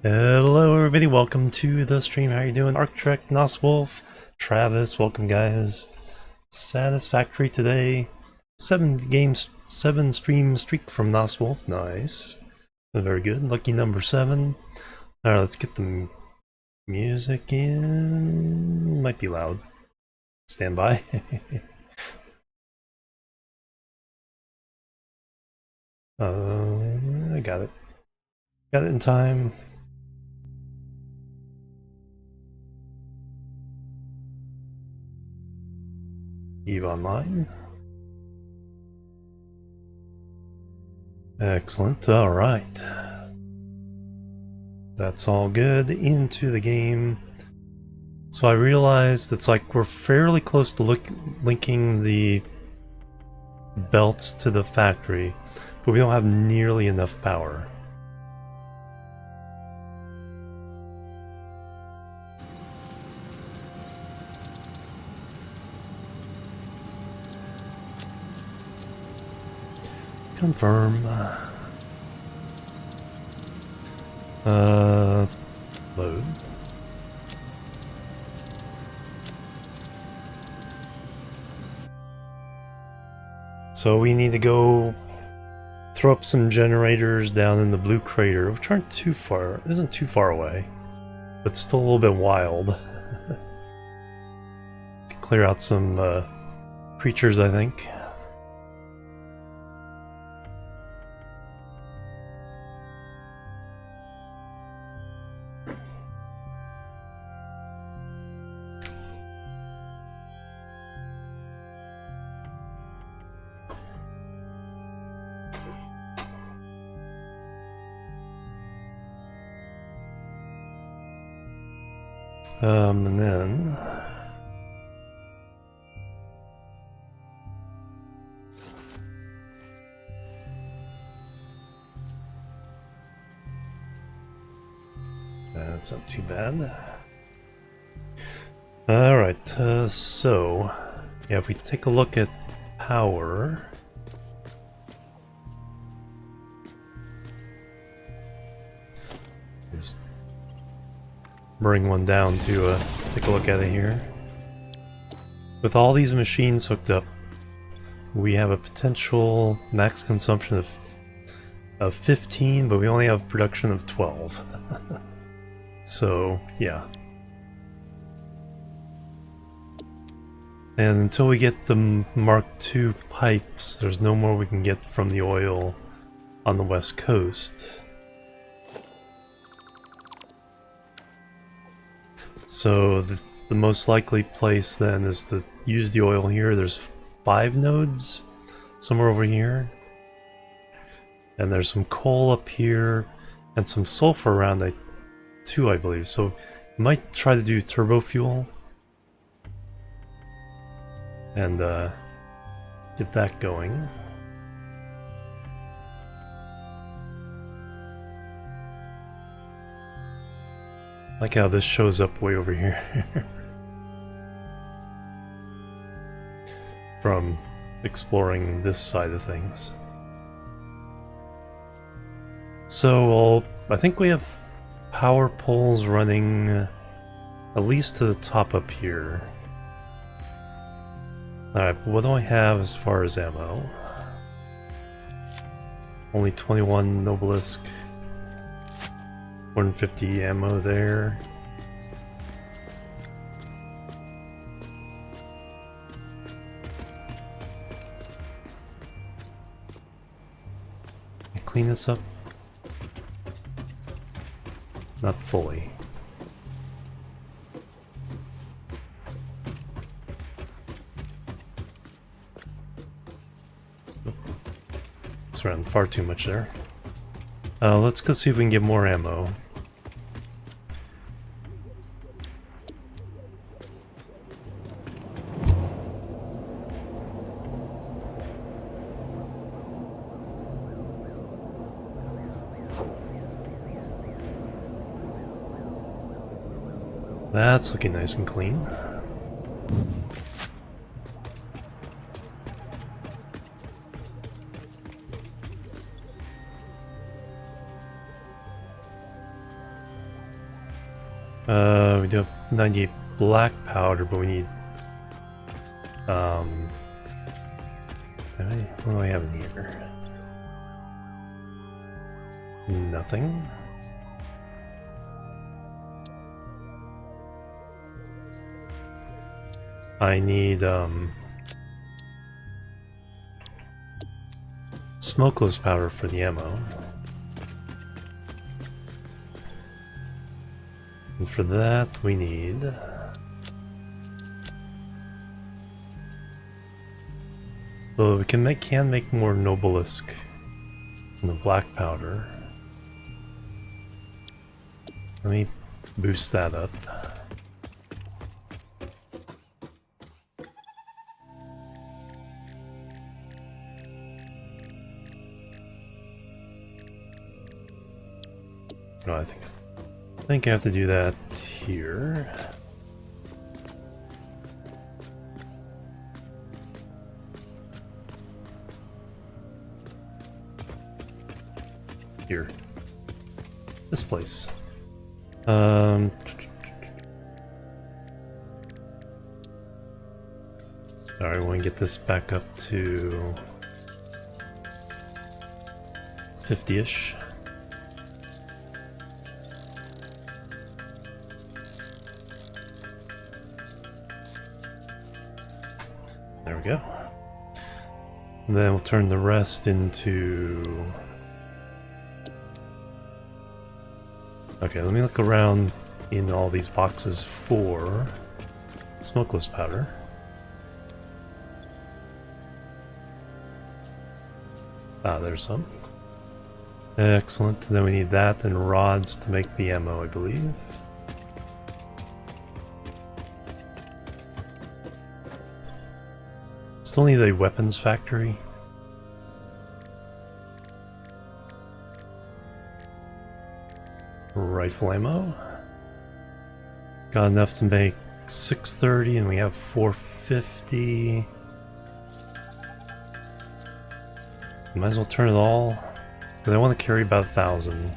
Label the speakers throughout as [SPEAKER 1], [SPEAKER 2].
[SPEAKER 1] Hello everybody, welcome to the stream. How you doing? Arctrek, Noswolf, Travis, welcome guys. Satisfactory today. 7 stream streak from Noswolf, nice. Very good, lucky number 7. Alright, let's get the music in. Might be loud. Stand by. I got it. Got it in time. Eve Online. Excellent, alright. That's all good. Into the game. So I realized it's like we're fairly close to linking the belts to the factory, but we don't have nearly enough power. Confirm. Load. So we need to go throw up some generators down in the blue crater, which aren't too far, isn't too far away, but still a little bit wild. To clear out some creatures, I think. And then that's not too bad. Alright, so yeah, if we take a look at power, just bring one down to take a look at it here. With all these machines hooked up, we have a potential max consumption of 15, but we only have production of 12. So, yeah. And until we get the Mark II pipes, there's no more we can get from the oil on the west coast. So the most likely place then is to use the oil here. There's 5 nodes somewhere over here. And there's some coal up here and some sulfur around it too, I believe. So might try to do turbo fuel and get that going. Like how this shows up way over here from exploring this side of things. So I think we have power poles running at least to the top up here. Alright, what do I have as far as ammo? Only 21 Nobelisk. 150 ammo there. Clean this up? Not fully. It's around far too much there. Let's go see if we can get more ammo. That's looking nice and clean. We do have 98 black powder, but we need what do I have in here? Nothing. I need smokeless powder for the ammo. And for that we need well, we can make more Nobelisk from the black powder. Let me boost that up. No, I think I have to do that here. Here. This place. Alright, I want to get this back up to 50-ish. There we go. And then we'll turn the rest into... Okay, let me look around in all these boxes for smokeless powder. Ah, there's some. Excellent. Then we need that and rods to make the ammo, I believe. Still need a weapons factory. Rifle ammo. Got enough to make 630 and we have 450. Might as well turn it all, because I want to carry about 1,000.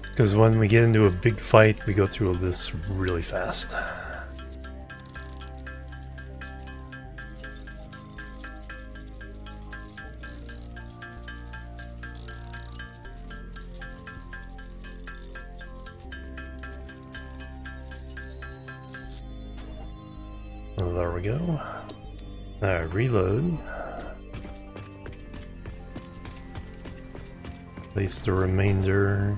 [SPEAKER 1] Because when we get into a big fight, we go through this really fast. Oh, there we go. Alright, reload. Place the remainder.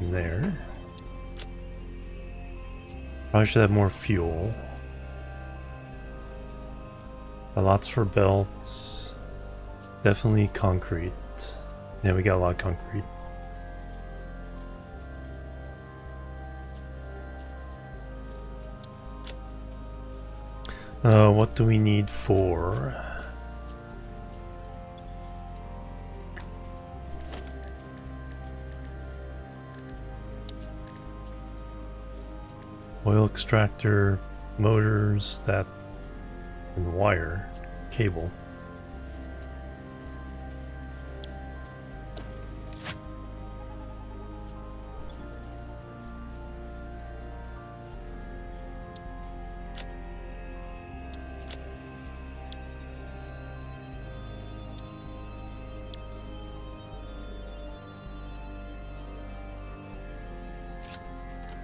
[SPEAKER 1] There. Probably should have more fuel. Lots for belts. Definitely concrete. Yeah, we got a lot of concrete. What do we need for? Oil extractor, motors, that, and wire, cable.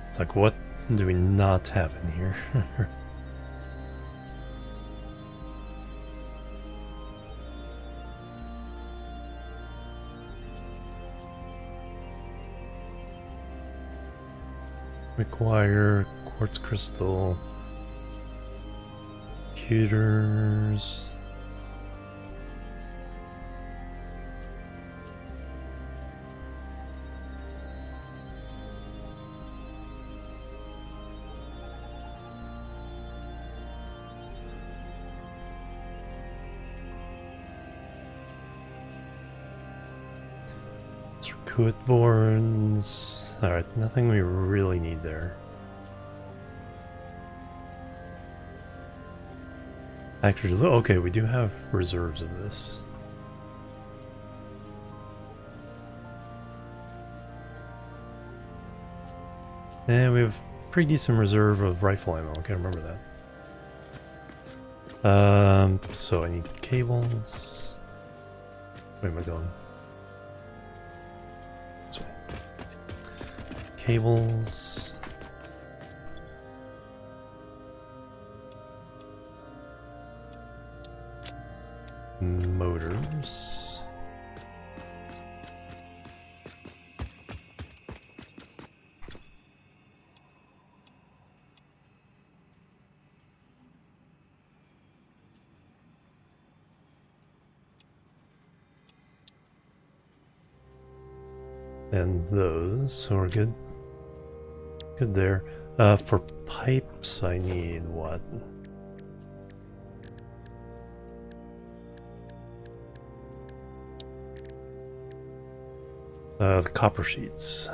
[SPEAKER 1] It's like, what do we not have in here? Require quartz crystal, computers. Circuit boards. Alright, nothing we really need there. Actually, okay, we do have reserves of this. And we have pretty decent reserve of rifle ammo. I can't remember that. So I need cables. Where am I going? This way. Cables. Motors. And those, so we're good. Good there. For pipes, I need what? The copper sheets.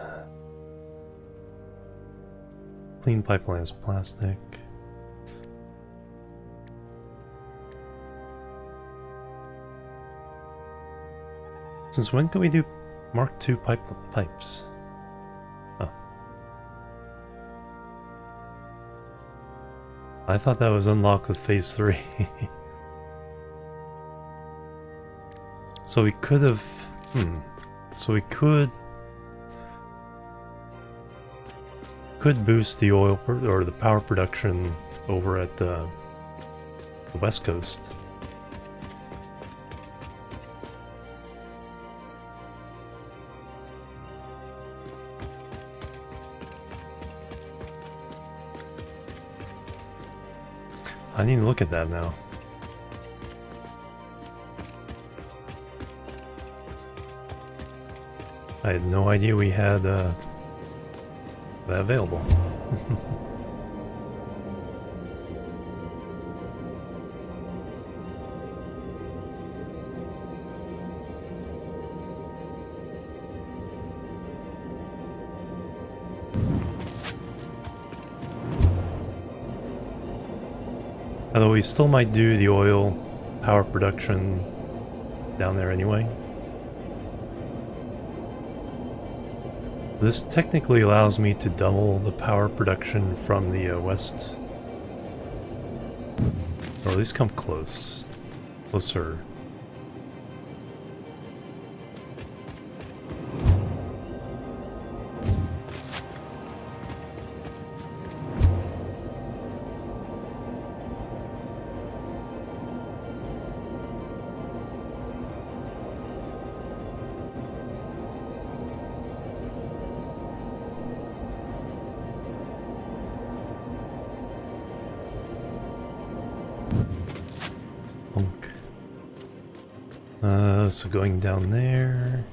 [SPEAKER 1] Clean pipelines, plastic. Since when can we do Mark II pipes? Oh. I thought that was unlocked with Phase 3. So we could have... So we could boost the oil or the power production over at the West Coast. I need to look at that now. I had no idea we had that available. Although we still might do the oil power production down there anyway. This technically allows me to double the power production from the west. Or at least come close. Closer. So going down there.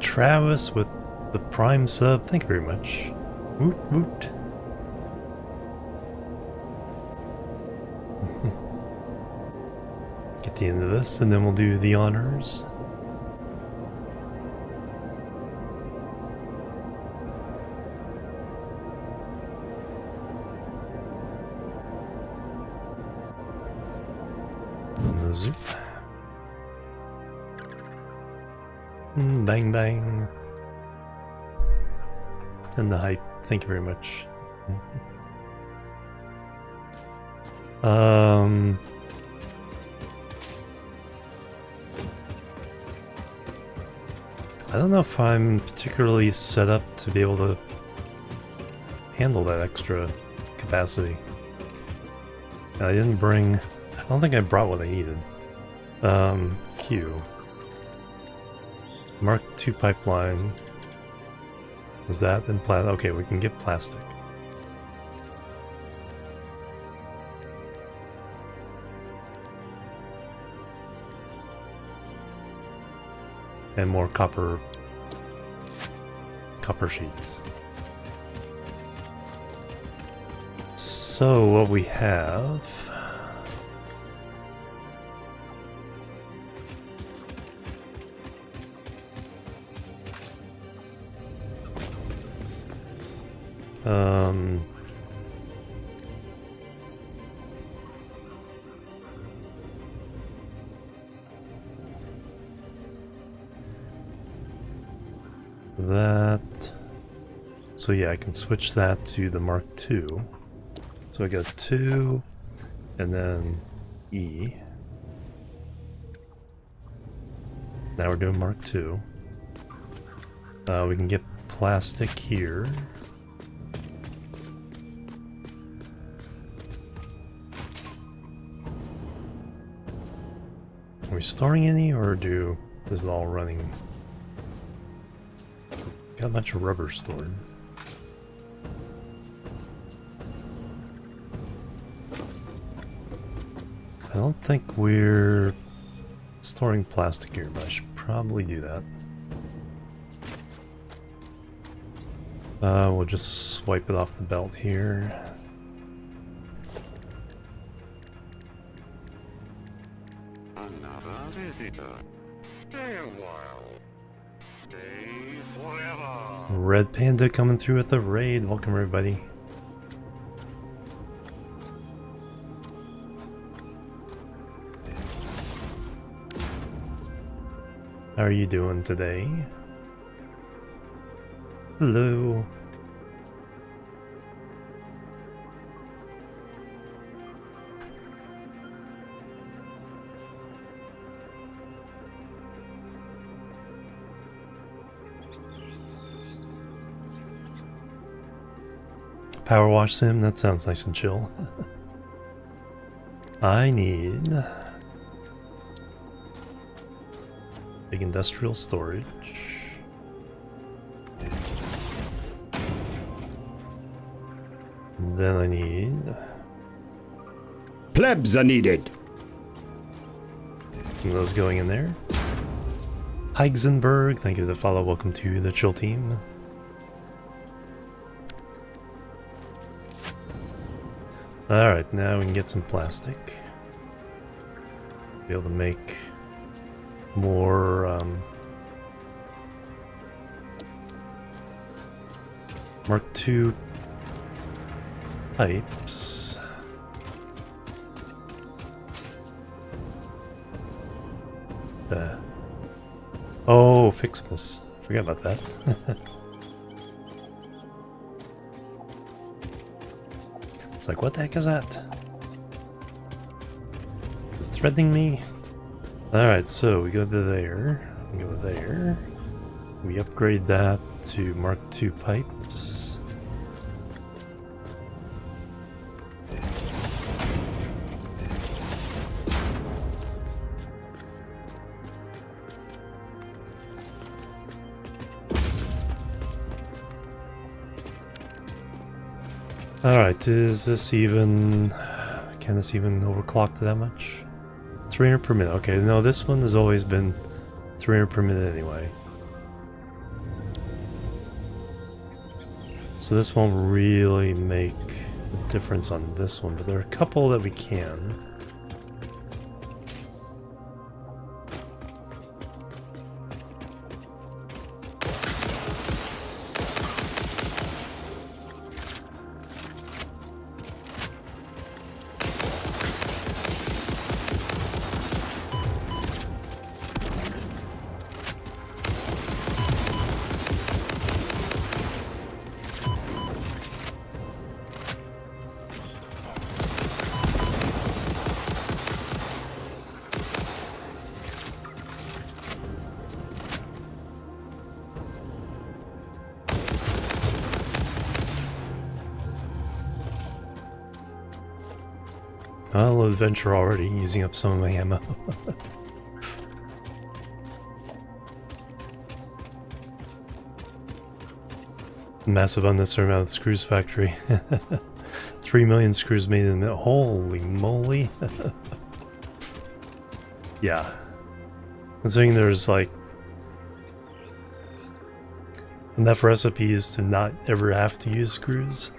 [SPEAKER 1] Travis with the Prime sub, thank you very much. Woot woot. Get the end of this and then we'll do the honors. And the zoop. Bang bang. And the hype. Thank you very much. I don't know if I'm particularly set up to be able to handle that extra capacity. I didn't bring... I don't think I brought what I needed. Q. Mark II pipeline. Was that then plastic? Okay, we can get plastic. And more copper sheets. So what we have, that, so yeah, I can switch that to the Mark II. So I got 2, and then E. Now we're doing Mark II. We can get plastic here. Are we storing any, or is it all running? Got a bunch of rubber stored. I don't think we're storing plastic here, but I should probably do that. We'll just swipe it off the belt here.
[SPEAKER 2] Another visitor. Stay a while. Stay forever.
[SPEAKER 1] Red Panda coming through with the raid. Welcome everybody. How are you doing today? Hello. Power wash sim? That sounds nice and chill. I need big industrial storage. Then I need
[SPEAKER 3] plebs are needed.
[SPEAKER 1] Those going in there. Heisenberg, thank you for the follow. Welcome to the chill team. Alright, now we can get some plastic. Be able to make more Mark II pipes. Oh, Fixmas. Forgot about that. It's like, what the heck is that? Is it threatening me? Alright, so we go to there. We go there. We upgrade that to Mark II pipes. Alright, is this even... Can this even overclock to that much? 300 per minute. Okay, no, this one has always been 300 per minute anyway. So this won't really make a difference on this one, but there are a couple that we can. I'll adventure already, using up some of my ammo. Massive unnecessary amount of screws factory. 3 million screws made in a minute. Holy moly. Yeah. Considering there's like Enough recipes to not ever have to use screws.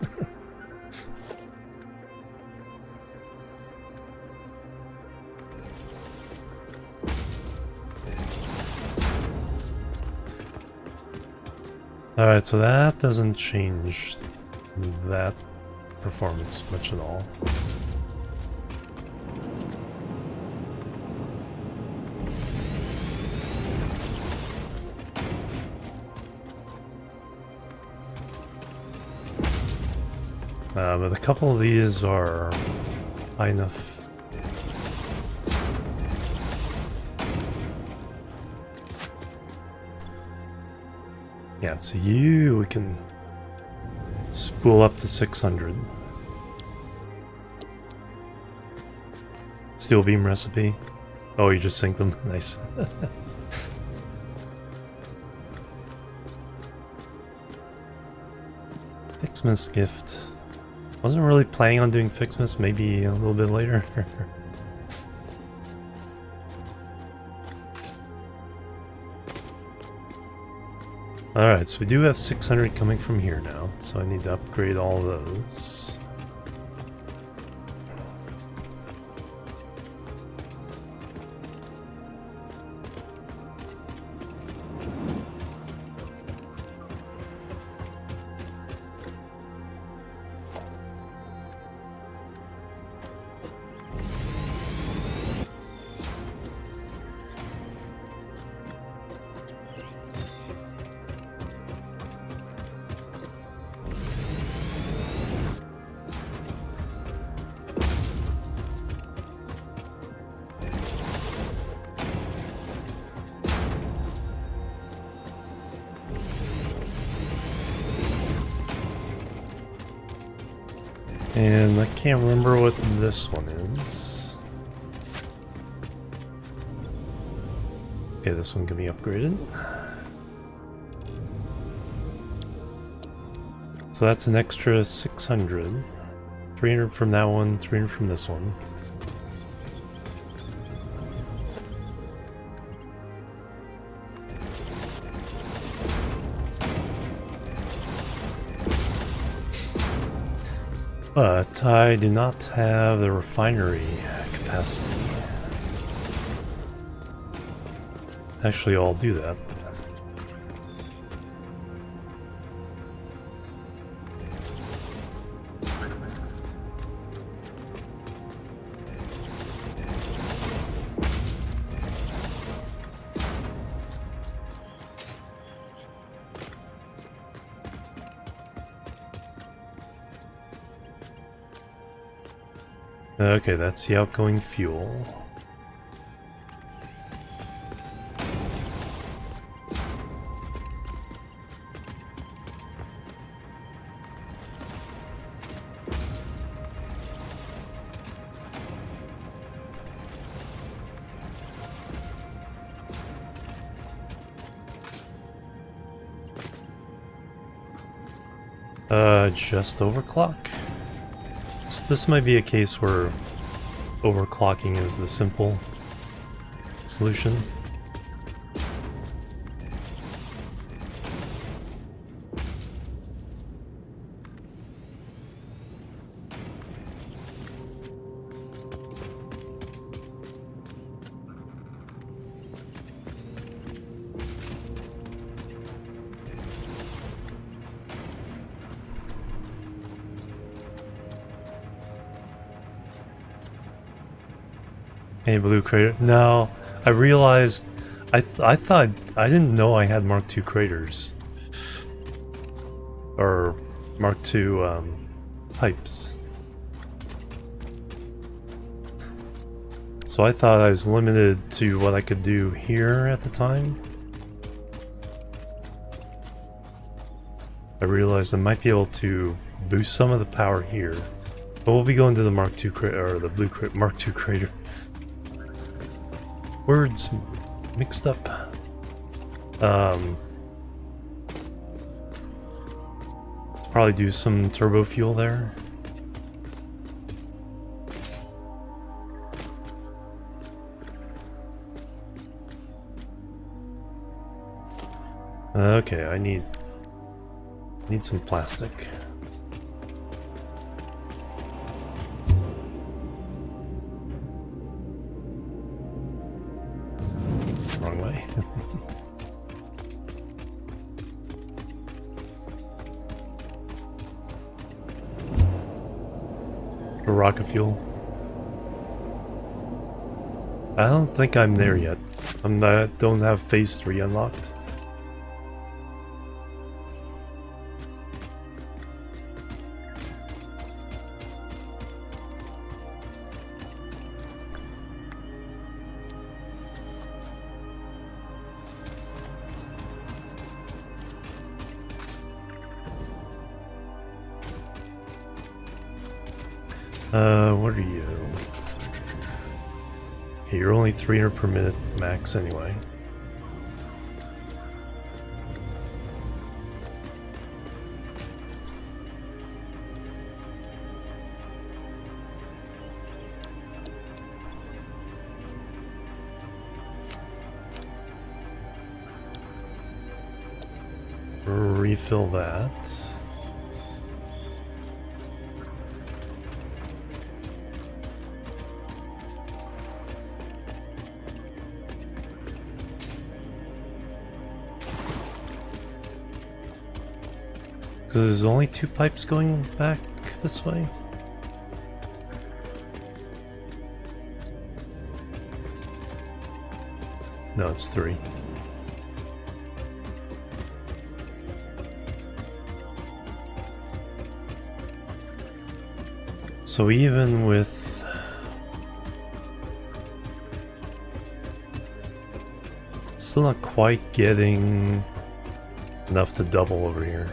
[SPEAKER 1] Alright, so that doesn't change that performance much at all. But a couple of these are high enough. Yeah, so we can spool up to 600. Steel beam recipe. Oh, you just sync them? Nice. Fixmas gift. Wasn't really planning on doing Fixmas, maybe a little bit later. Alright, so we do have 600 coming from here now, so I need to upgrade all those. And I can't remember what this one is. Okay, this one can be upgraded. So that's an extra 600. 300 from that one, 300 from this one. But I do not have the refinery capacity. Actually, I'll do that. Okay, that's the outgoing fuel. Just overclock. This might be a case where overclocking is the simple solution. Hey, blue crater. No, I realized I thought I didn't know I had Mark II craters or Mark II pipes. So I thought I was limited to what I could do here at the time. I realized I might be able to boost some of the power here, but we'll be going to the Mark II crater or the blue Mark II crater. Words mixed up. Probably do some turbo fuel there. Okay, I need Need some plastic. Wrong way. Rocket fuel. I don't think I'm there yet. I don't have phase 3 unlocked. What are you? Okay, you're only 300 per minute max anyway. Refill that. Because there's only 2 pipes going back this way. No, it's 3. So even with still not quite getting enough to double over here.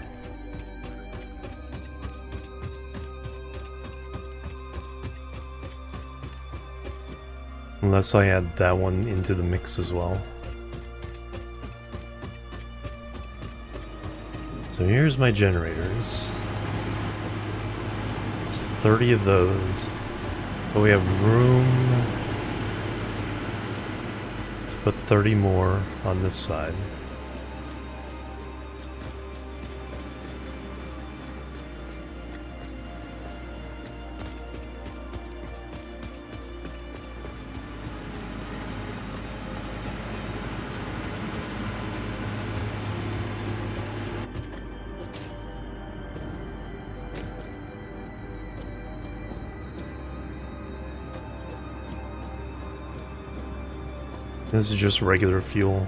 [SPEAKER 1] Unless I add that one into the mix as well. So here's my generators. There's 30 of those. But we have room to put 30 more on this side. This is just regular fuel.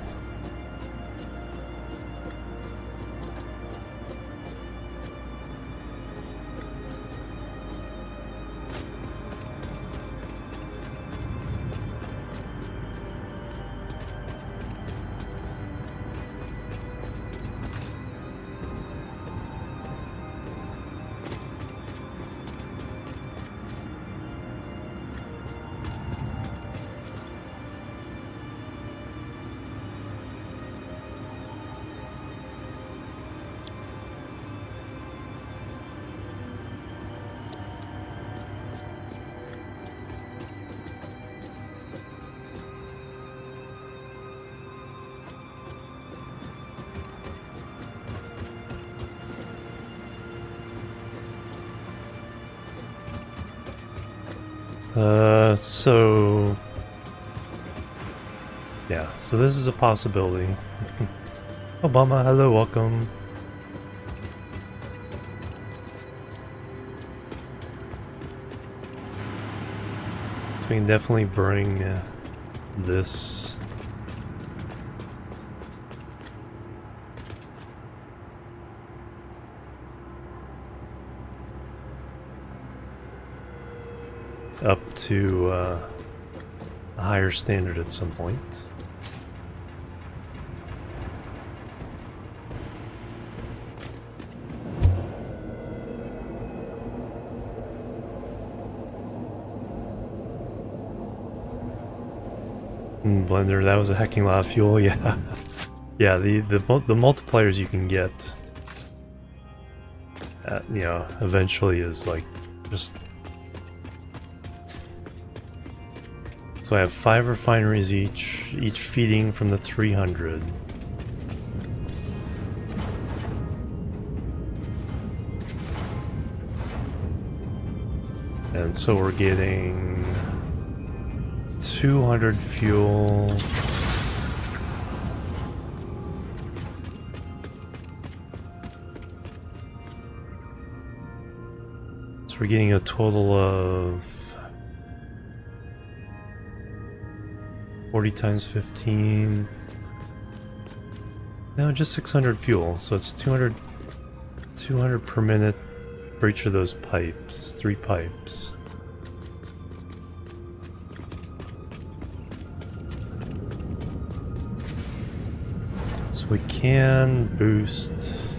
[SPEAKER 1] So yeah, so this is a possibility. Obama, hello, welcome. So we can definitely bring this up to a higher standard at some point. Blender, that was a hecking lot of fuel, yeah. Yeah, the multipliers you can get, you know, eventually is like just. So I have 5 refineries each feeding from the 300. And so we're getting 200 fuel. So we're getting a total of 40 times 15. No, just 600 fuel. So it's 200 per minute for each of those pipes. 3 pipes. So we can boost.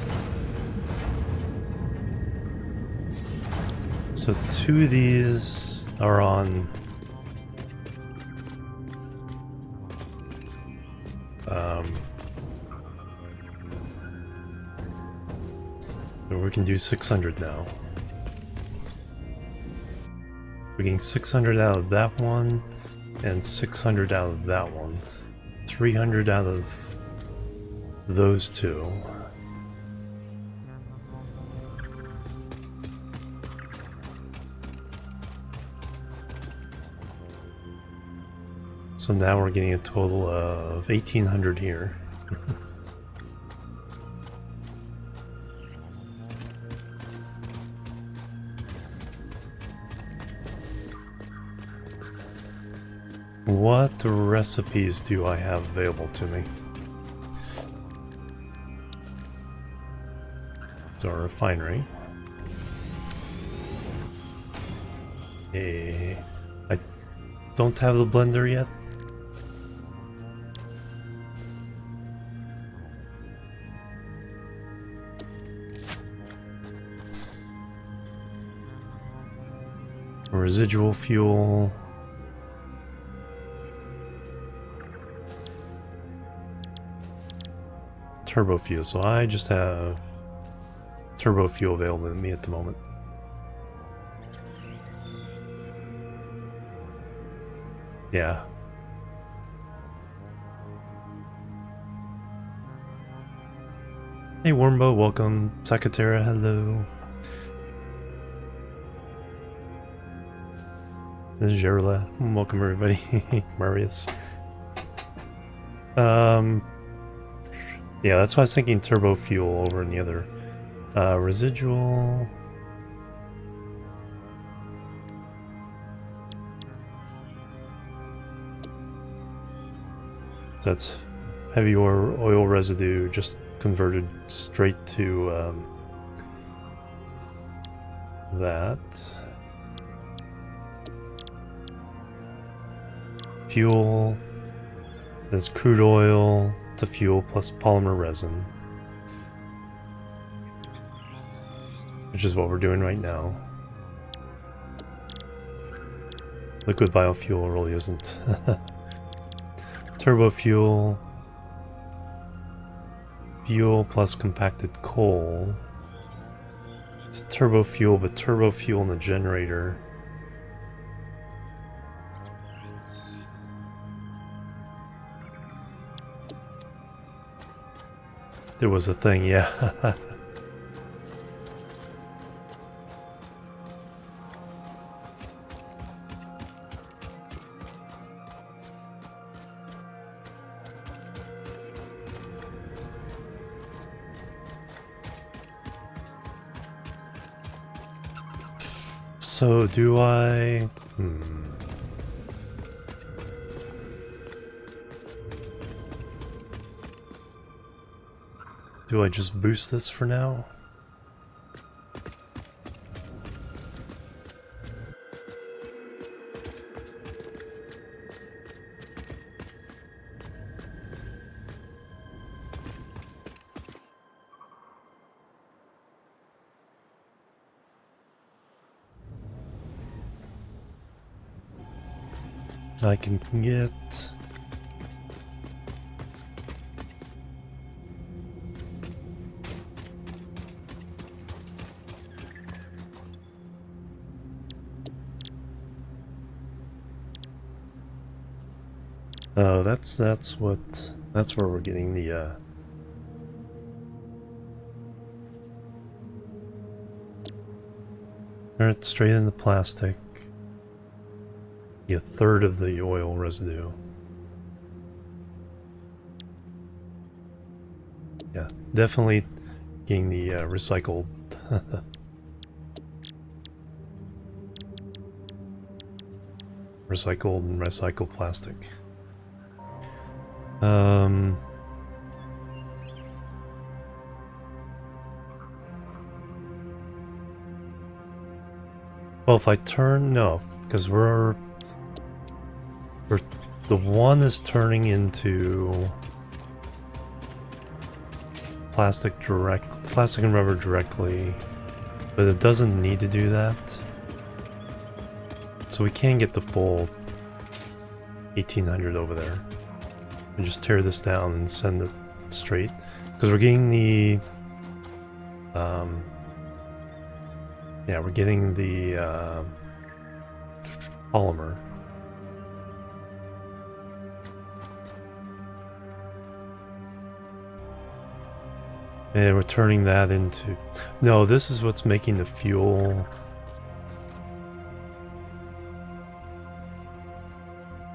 [SPEAKER 1] So 2 of these are on we can do 600 now. We're getting 600 out of that one and 600 out of that one. 300 out of those 2. So now we're getting a total of 1800 here. What recipes do I have available to me? So our refinery. I don't have the blender yet. Residual fuel. Turbo fuel, so I just have turbo fuel available to me at the moment. Yeah. Hey Wormbo, welcome. Sakatera, hello. This is Gerla. Welcome everybody. Marius. Yeah, that's why I was thinking turbo fuel over in the other. Residual. So that's heavy oil residue just converted straight to that. Fuel. There's crude oil to fuel plus polymer resin, which is what we're doing right now. Liquid biofuel really isn't. Turbo fuel, fuel plus compacted coal. It's turbo fuel, but turbo fuel in the generator. There was a thing, yeah. So do I... Do I just boost this for now? I can get... Oh, that's where we're getting the Alright, straight in the plastic. A third of the oil residue. Yeah, definitely getting the recycled. Recycled and recycled plastic. Well, if I turn, no, because we're the one is turning into plastic and rubber directly, but it doesn't need to do that. So we can get the full 1800 over there and just tear this down and send it straight, because we're getting the yeah, we're getting the polymer. And we're turning that into... No, this is what's making the fuel.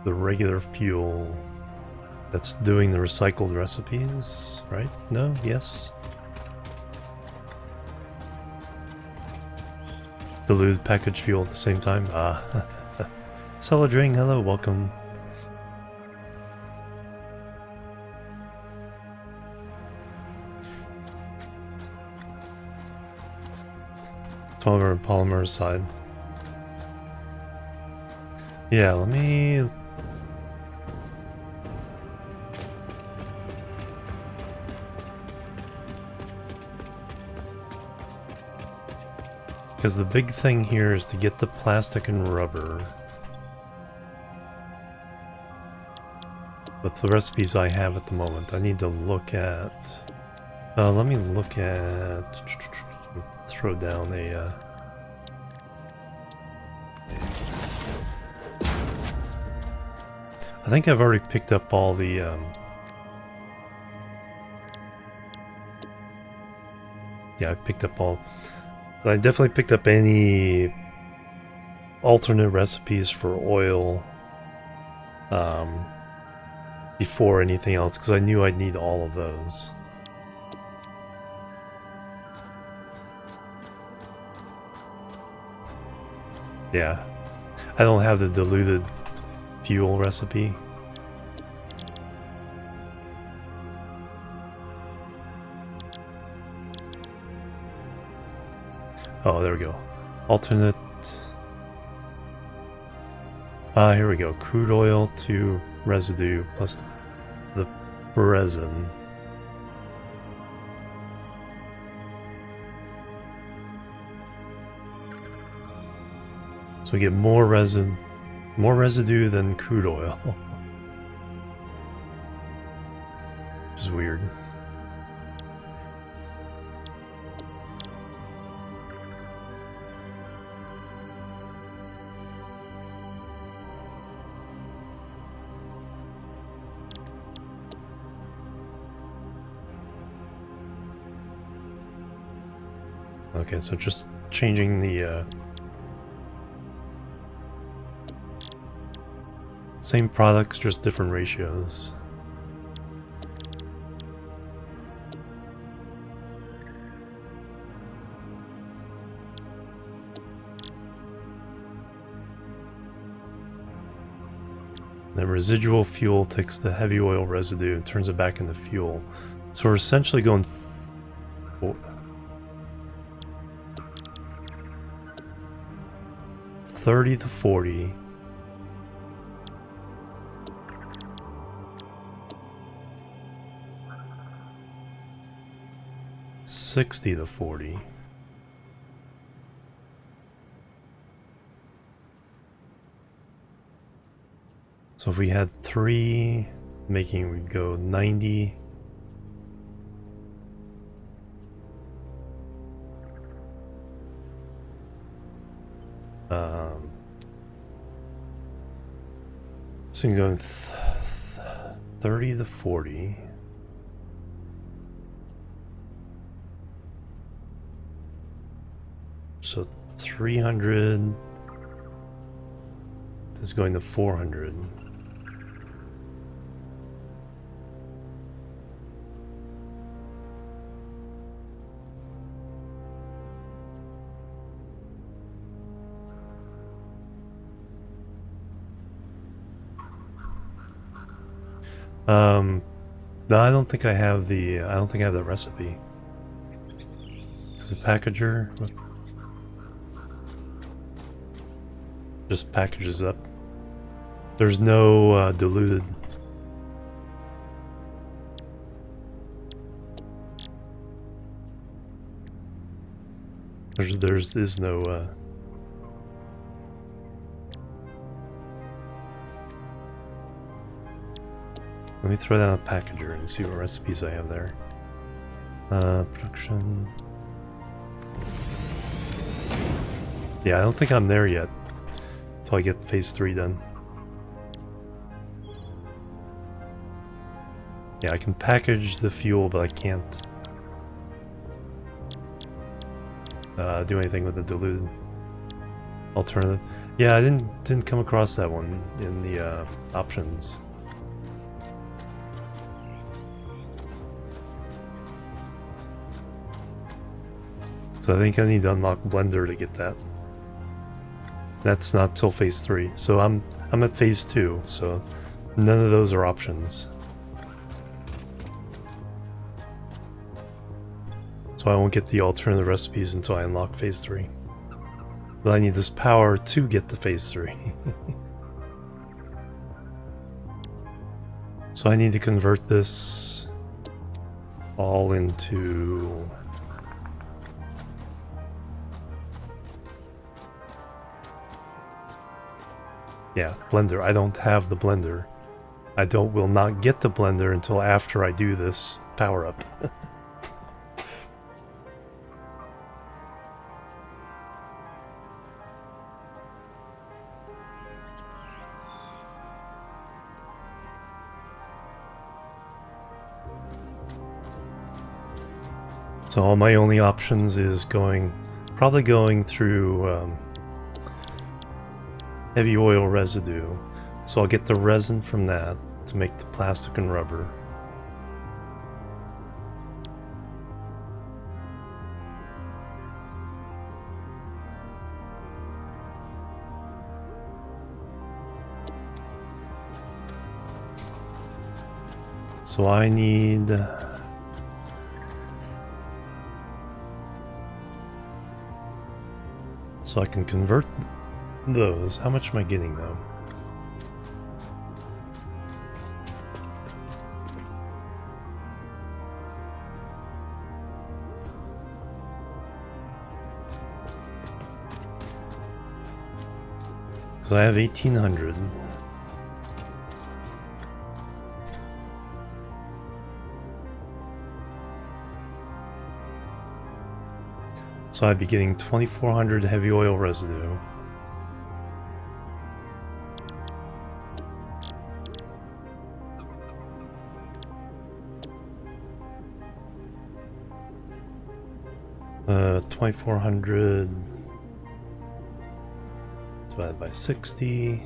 [SPEAKER 1] The regular fuel that's doing the recycled recipes, right? No? Yes? Dilute packaged fuel at the same time? Ah. Celadring, hello, welcome. Polymer side. Yeah, let me... Because the big thing here is to get the plastic and rubber. With the recipes I have at the moment, I need to look at... let me look at... Throw down a... I think I've already picked up all the... Yeah, I picked up all... I definitely picked up any alternate recipes for oil before anything else, because I knew I'd need all of those. Yeah, I don't have the diluted fuel recipe. Oh, there we go. Alternate. Here we go. Crude oil to residue plus the resin. So we get more residue than crude oil. Which is weird. Okay, so just changing the same products, just different ratios. The residual fuel takes the heavy oil residue and turns it back into fuel. So we're essentially going 30 to 40. $60 to $40. So if we had 3 making, we'd go 90. So you can go 30 to 40. So 300 to is going to 400. No, I don't think I have the. I don't think I have the recipe. Is it packager? Just packages up. There's no diluted. There's no. Let me throw down a packager and see what recipes I have there. Production. Yeah, I don't think I'm there yet. Until I get phase 3 done. Yeah, I can package the fuel, but I can't do anything with the diluted alternative. Yeah, I didn't come across that one in the options. So I think I need to unlock Blender to get that. That's not till phase 3. So I'm at phase 2, so none of those are options. So I won't get the alternative recipes until I unlock phase 3. But I need this power to get to phase 3. So I need to convert this all into... Yeah, blender. I don't have the blender. Will not get the blender until after I do this power up. So all my only options is probably going through heavy oil residue. So I'll get the resin from that to make the plastic and rubber. So I need... So I can convert those. How much am I getting though? Because I have 1800. So I'd be getting 2400 heavy oil residue. Uh, 2400 divided by 60.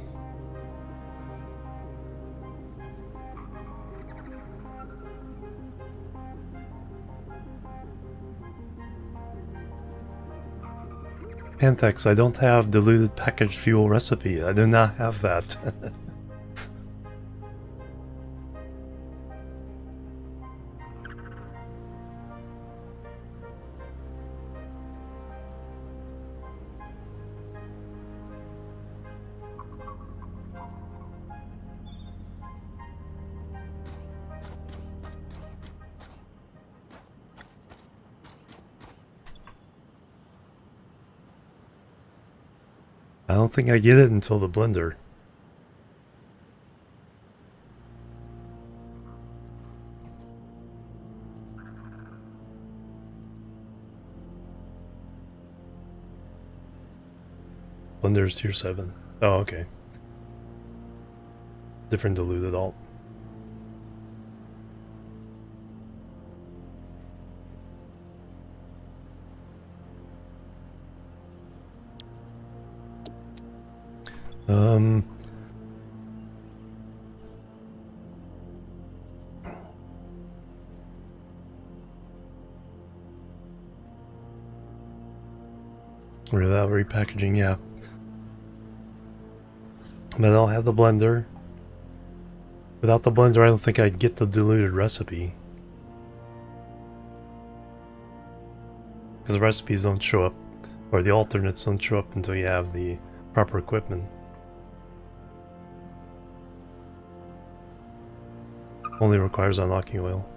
[SPEAKER 1] Panthex, I don't have diluted packaged fuel recipe. I do not have that. I don't think I get it until the blender. Blender's tier 7. Oh, okay. Different diluted alt. Without repackaging, yeah. But I'll have the blender. Without the blender, I don't think I'd get the diluted recipe. Because the recipes don't show up, or the alternates don't show up until you have the proper equipment. Only requires unlocking oil.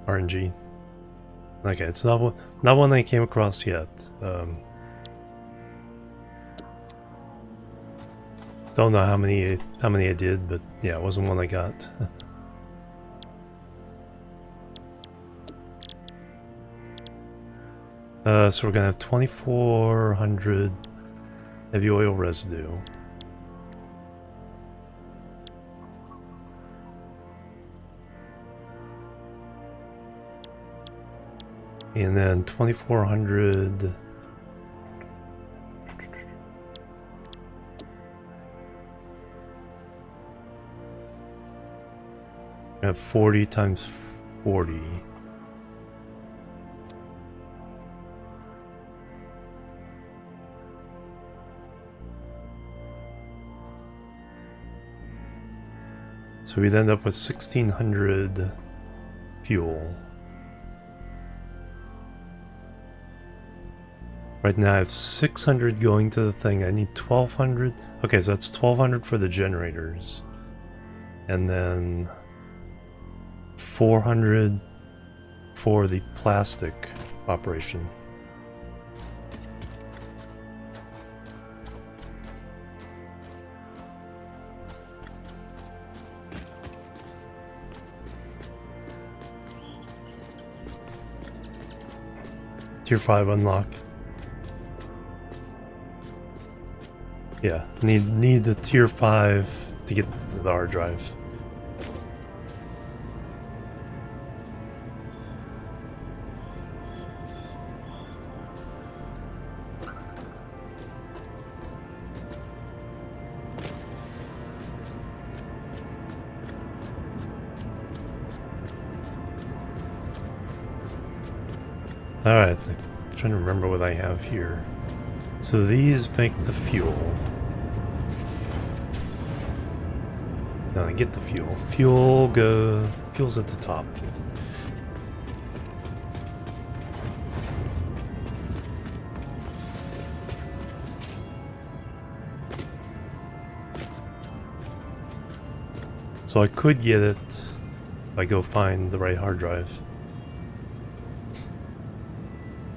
[SPEAKER 1] RNG. Okay, it's not one I came across yet. Don't know how many I did, but yeah, it wasn't one I got. So we're gonna have 2,400 heavy oil residue. And then 2,400 we have 40 times 40. So we'd end up with 1,600 fuel. Right now I have 600 going to the thing. I need 1,200. Okay, so that's 1,200 for the generators. And then 400 for the plastic operation. Tier 5 unlock. Yeah, need the tier 5 to get the hard drive. Alright, I'm trying to remember what I have here. So these make the fuel. Now I get the fuel. Fuel's at the top. So I could get it if I go find the right hard drive.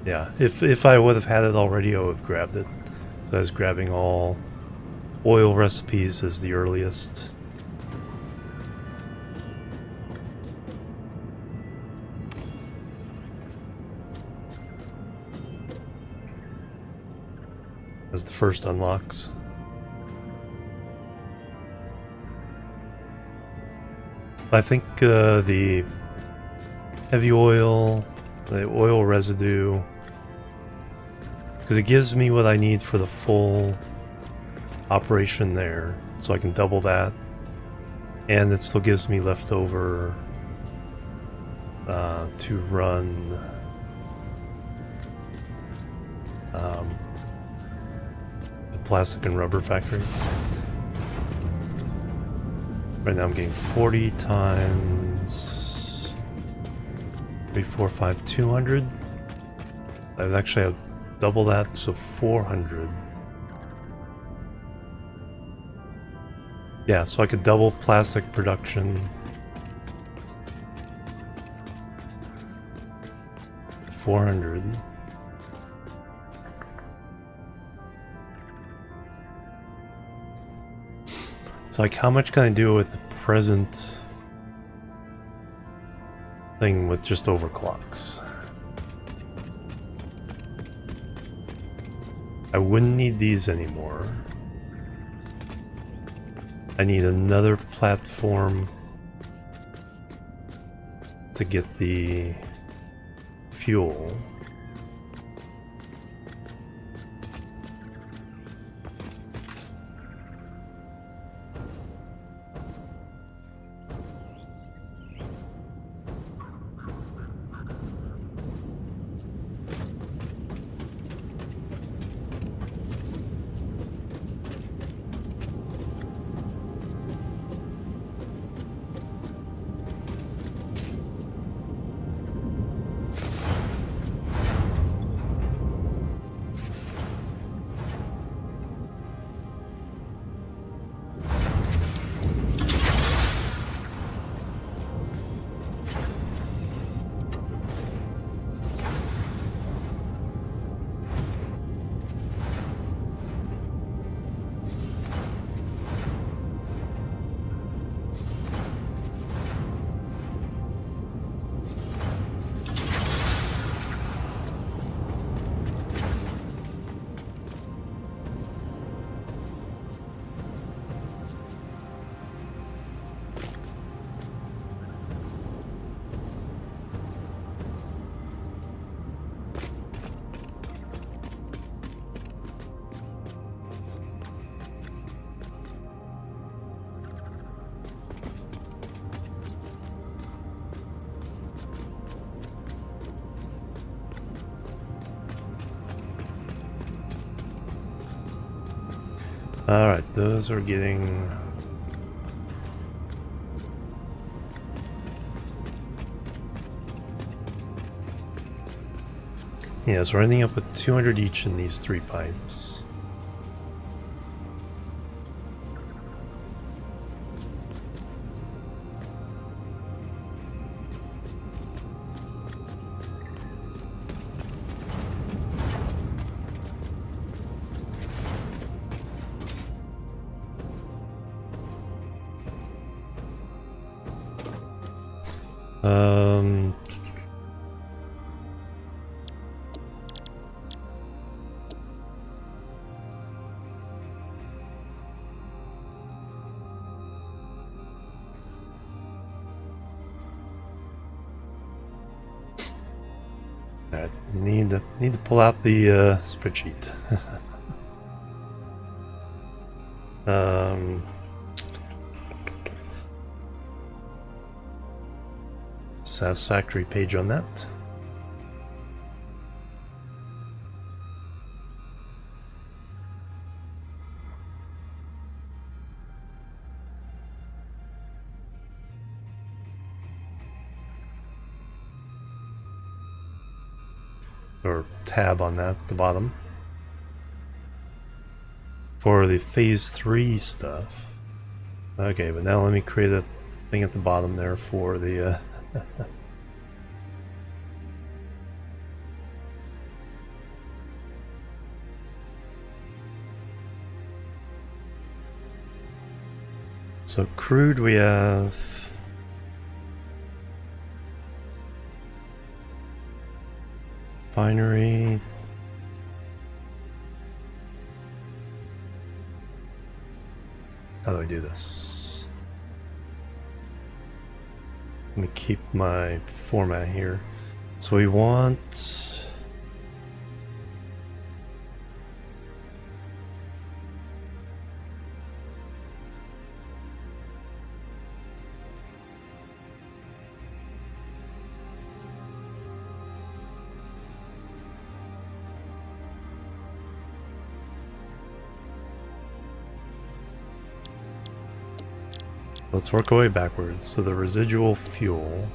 [SPEAKER 1] Yeah, if I would have had it already, I would have grabbed it. So I was grabbing all oil recipes as the earliest. As the first unlocks. I think the heavy oil, the oil residue, because it gives me what I need for the full operation there, so I can double that, and it still gives me leftover to run the plastic and rubber factories. Right now I'm getting 40 times 3, 4, 5, 200. I would actually have double that, so 400. Yeah, so I could double plastic production. 400. It's like, how much can I do with the present thing with just overclocks? I wouldn't need these anymore. I need another platform to get the fuel. Alright, those are getting... Yeah, so we're ending up with 200 each in these 3 pipes. Um... Alright, need to pull out the spreadsheet. Satisfactory page on that. Or tab on that at the bottom. For the phase 3 stuff. Okay, but now let me create a thing at the bottom there for the So crude we have refinery. How do I do this? Let me keep my format here. So we want... Let's work our way backwards. So the residual fuel.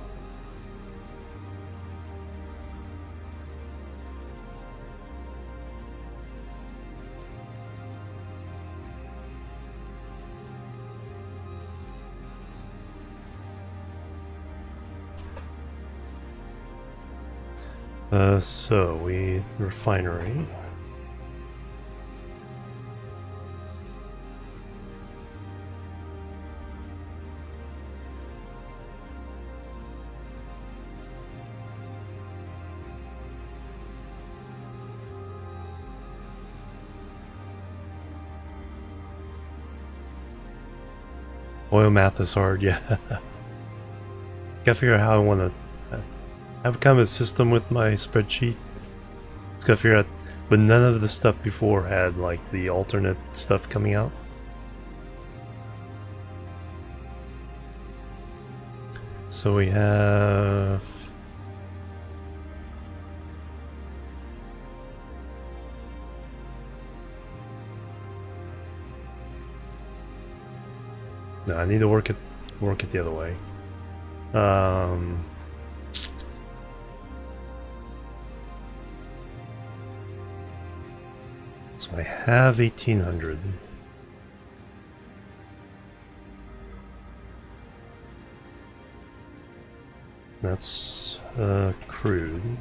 [SPEAKER 1] So we refinery. Oil math is hard, yeah. Gotta figure out how I want to have kind of a system with my spreadsheet. Just gotta figure out, but none of the stuff before had like the alternate stuff coming out. So we have... No, I need to work it the other way. So I have 1800. That's crude.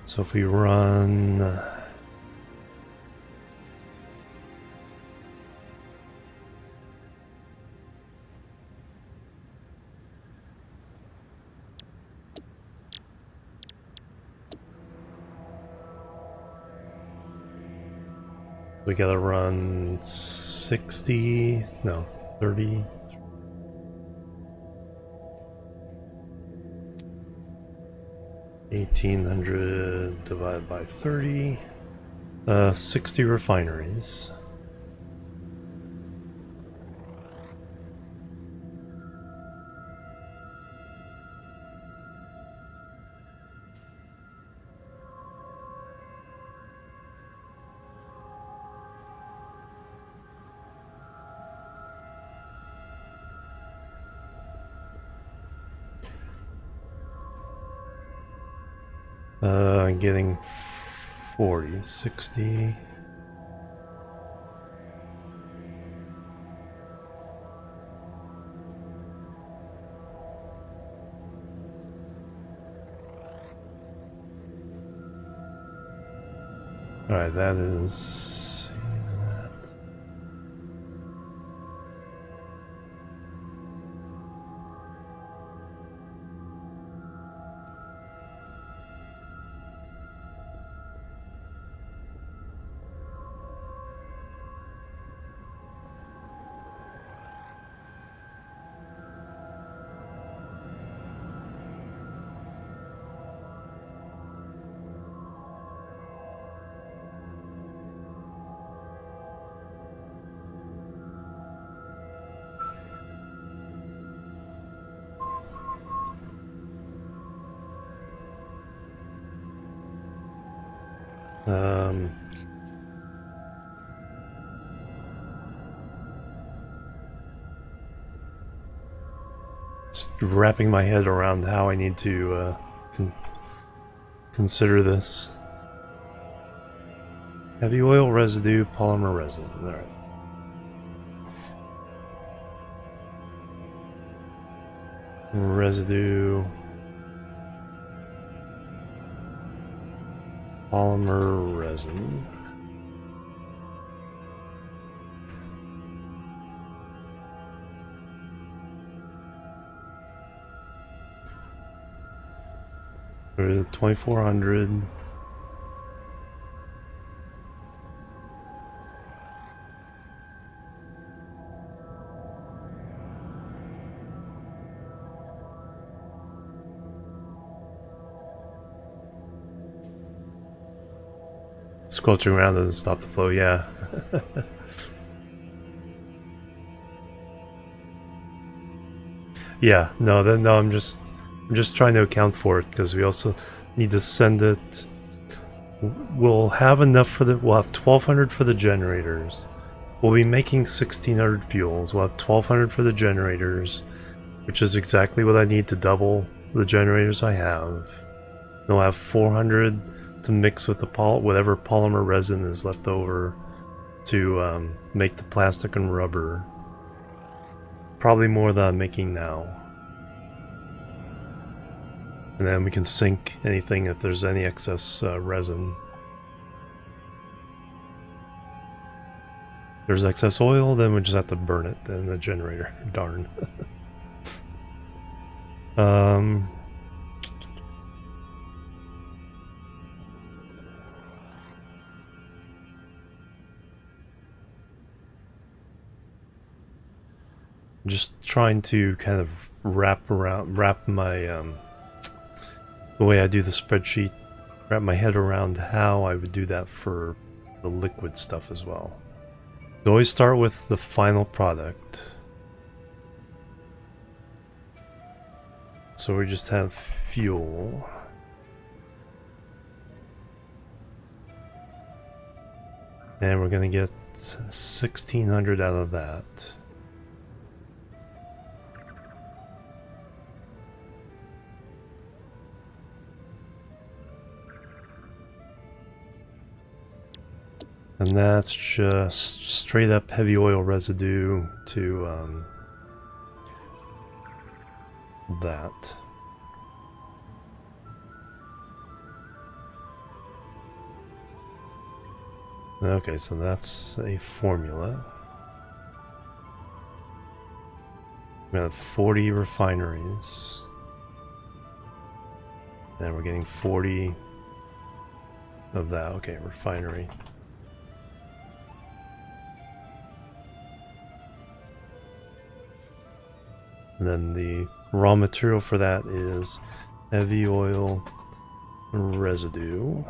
[SPEAKER 1] So if we run... we gotta run 60, no, 30. $1,800 divided by 30. 60 refineries. I'm getting 40, 60. Alright, that is that. Um, just wrapping my head around how I need to consider this. Heavy oil residue, polymer resin. Alright. Residue. Polymer resin. For 2400. Squelching around doesn't stop the flow, yeah. Yeah, no, I'm just trying to account for it because we also need to send it. We'll have enough for we'll have 1200 for the generators. We'll be making 1600 fuels. We'll have 1200 for the generators, which is exactly what I need to double the generators I have. Then we'll have 400 to mix with the whatever polymer resin is left over to make the plastic and rubber. Probably more than I'm making now. And then we can sink anything if there's any excess resin. If there's excess oil, then we just have to burn it in the generator. Darn. Just trying to kind of wrap my the way I do the spreadsheet, wrap my head around how I would do that for the liquid stuff as well. So always start with the final product. So we just have fuel. And we're gonna get 1600 out of that. And that's just straight up heavy oil residue to that. Okay, so that's a formula. We have 40 refineries. And we're getting 40 of that. Okay, refinery. And then the raw material for that is heavy oil residue.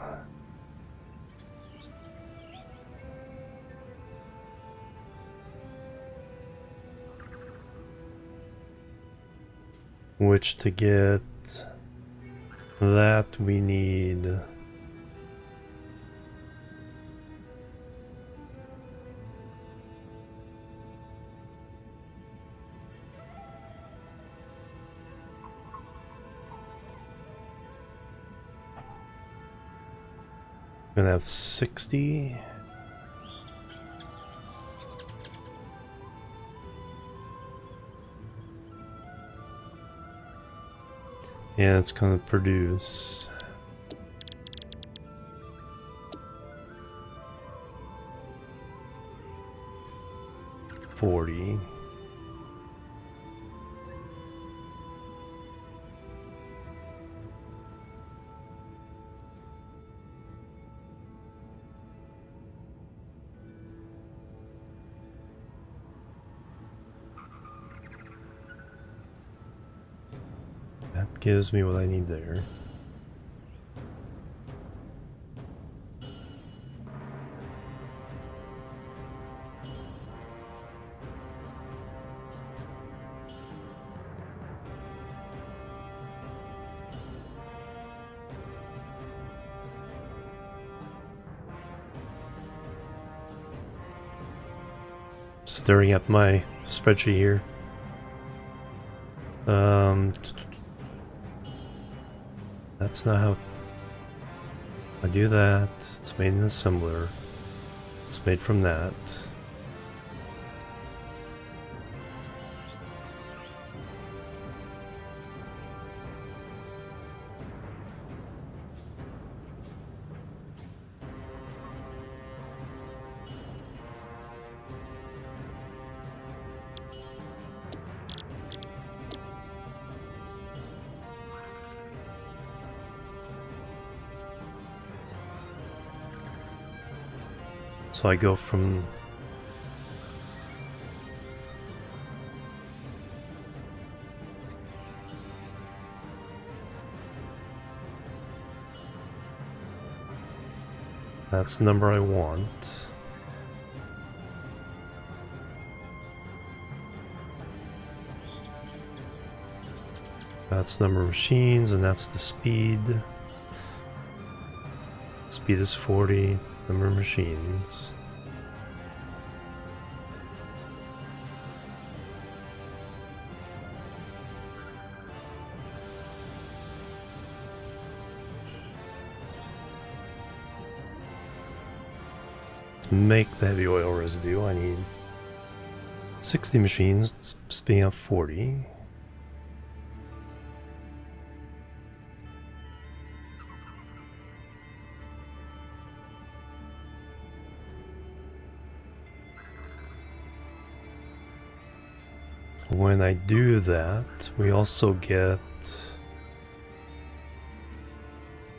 [SPEAKER 1] Which to get that we need Gonna have 60. Yeah, it's gonna produce 40. That gives me what I need there. Staring at my spreadsheet here. That's not how I do that. It's made in assembler. It's made from that. So I go from that's the number I want. That's the number of machines, and that's the speed. Speed is 40. Number of machines. To make the heavy oil residue, I need 60 machines, spinning up 40. When I do that, we also get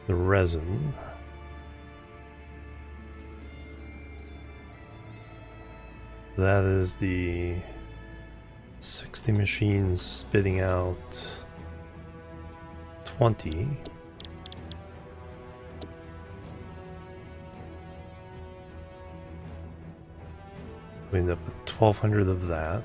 [SPEAKER 1] the resin. That is the 60 machines spitting out 20. We end up with 1,200 of that.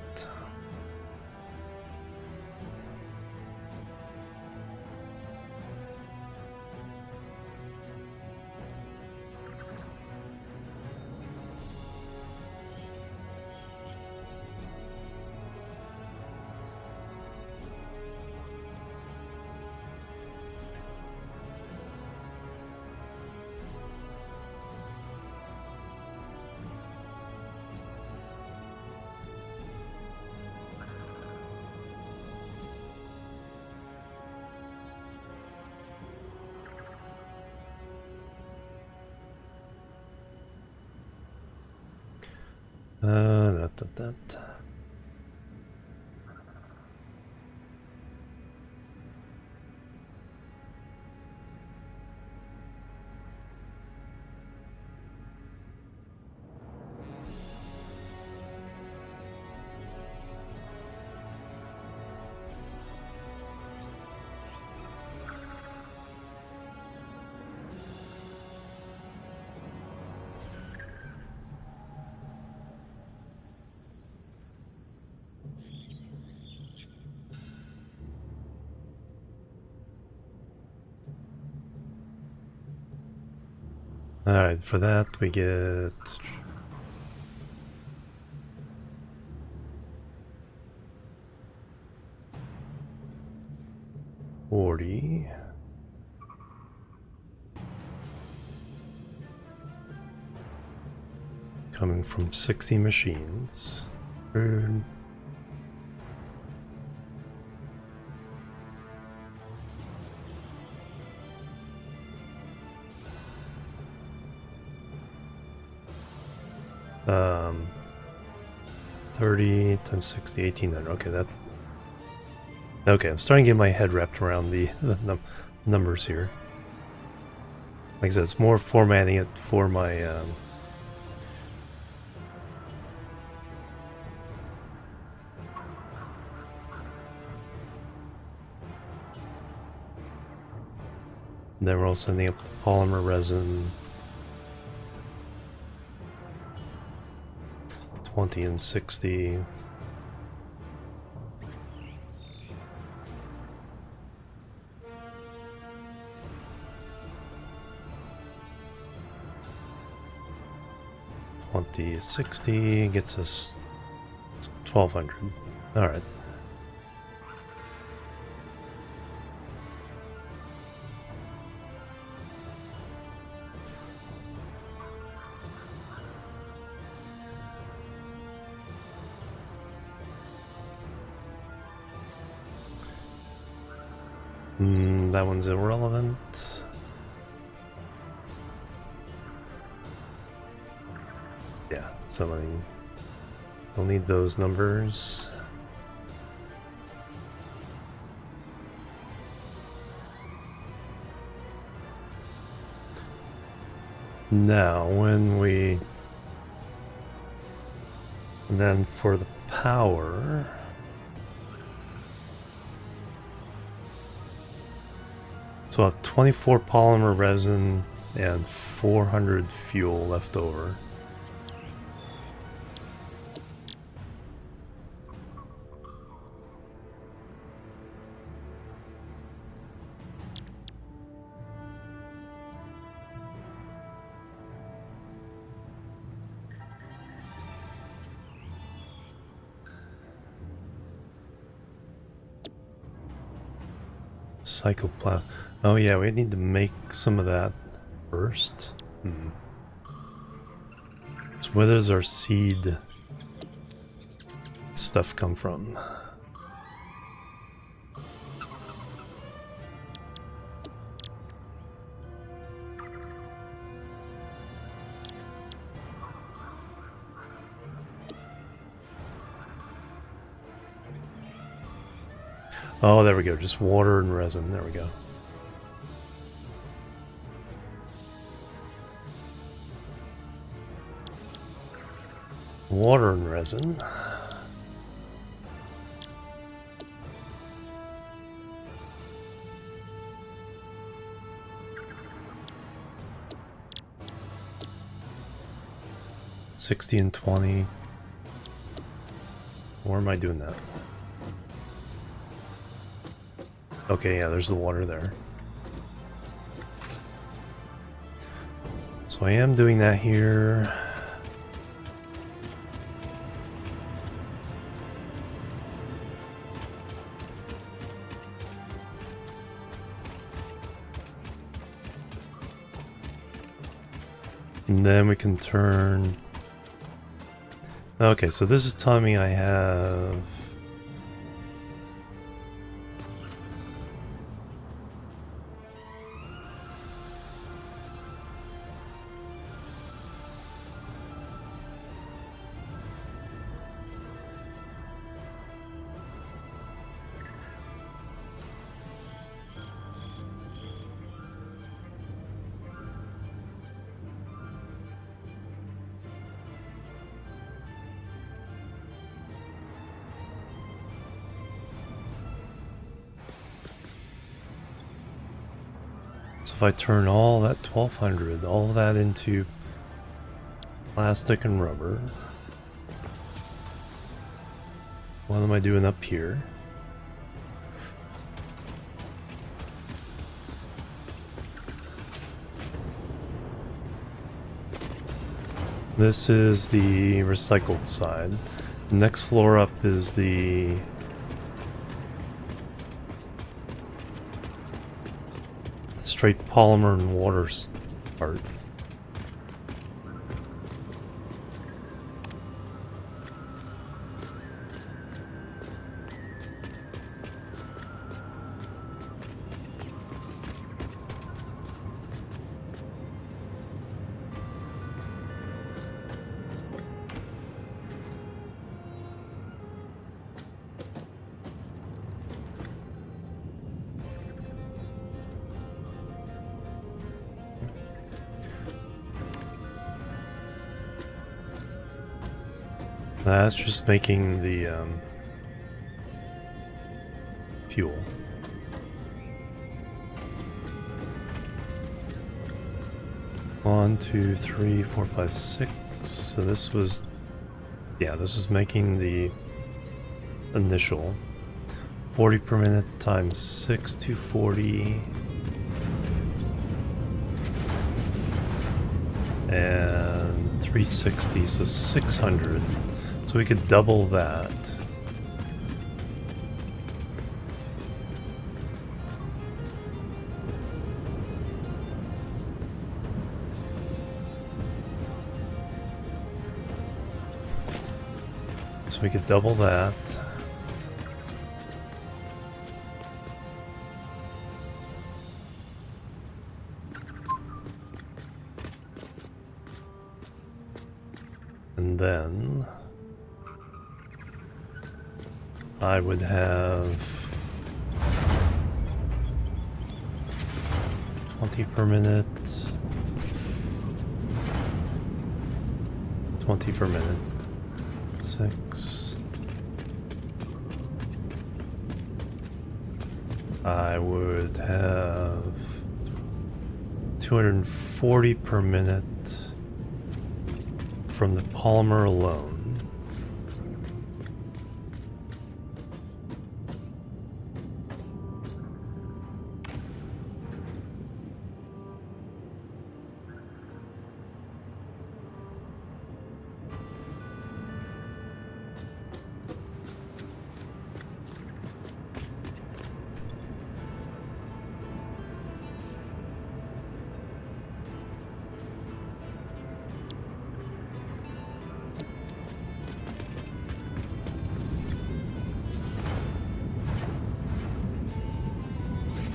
[SPEAKER 1] That. Alright, for that we get $40. coming from 60 machines. Rude. Um, 30 times 60, 1800. Okay, that. Okay, I'm starting to get my head wrapped around the numbers here. Like I said, it's more formatting it for my. Then we're also sending up polymer resin. 20 and 60. $20.60 gets us 1,200. All right. That one's irrelevant. Yeah, so I don't need those numbers. Now, when we... And then for the power... So I have 24 polymer resin and 400 fuel left over. Psychoplasm. Oh yeah, we need to make some of that first. So where does our seed stuff come from? Oh, there we go. Just water and resin. There we go. Water and resin. $60 and $20. Or am I doing that? Okay, yeah, there's the water there. So I am doing that here. And then we can turn... Okay, so this is telling me I have... So if I turn all that 1200, all of that into plastic and rubber, what am I doing up here? This is the recycled side. The next floor up is the straight polymer and waters part. That's just making the fuel. One, two, three, four, five, six. So this was, yeah, this was making the initial 40 per minute times 6, 240. And 360, so 600. So we could double that. So we could double that. And then I would have 20 per minute, 20 per minute, 6. I would have 240 per minute from the polymer alone.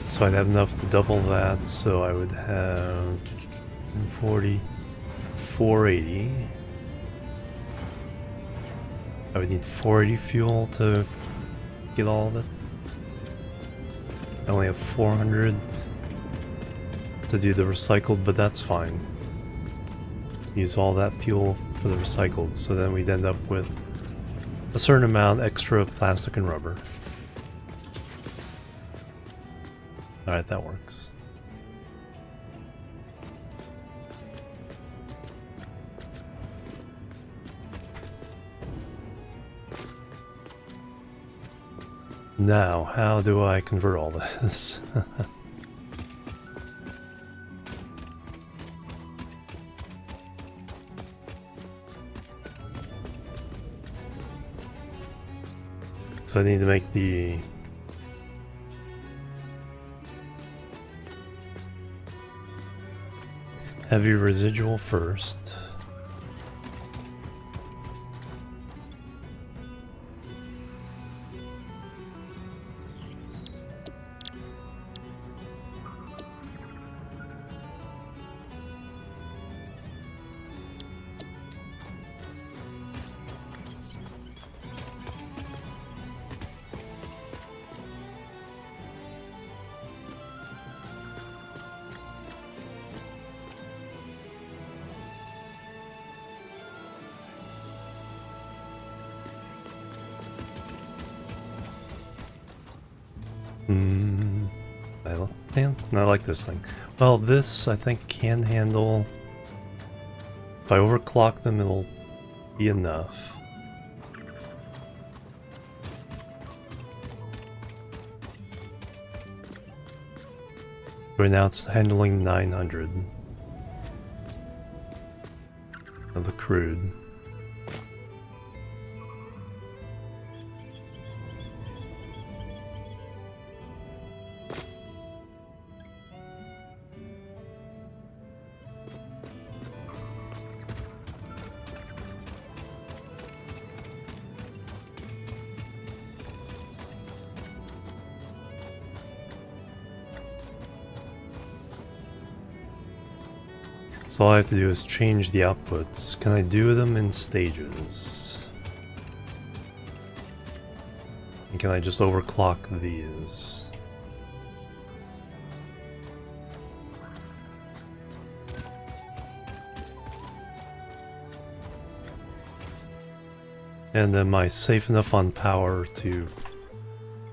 [SPEAKER 1] So I'd have enough to double that, so I would have 40, 480. I would need 480 fuel to get all of it. I only have 400 to do the recycled, but that's fine. Use all that fuel for the recycled, so then we'd end up with a certain amount extra of plastic and rubber. Alright, that works. Now, how do I convert all this? So I need to make the heavy residual first. I like this thing. Well, this I think can handle. If I overclock them, it'll be enough. Right now it's handling 900 of the crude. So all I have to do is change the outputs. Can I do them in stages? And can I just overclock these? And am I safe enough on power to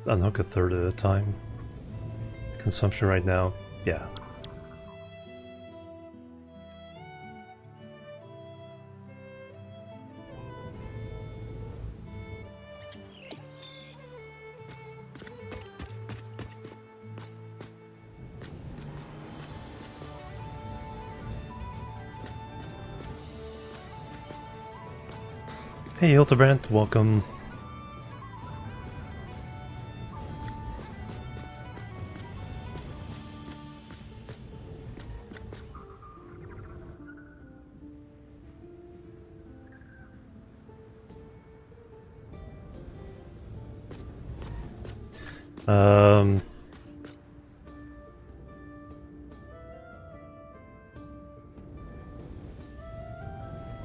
[SPEAKER 1] unhook a third at a time? Consumption right now? Yeah. Hey Hildebrand, welcome.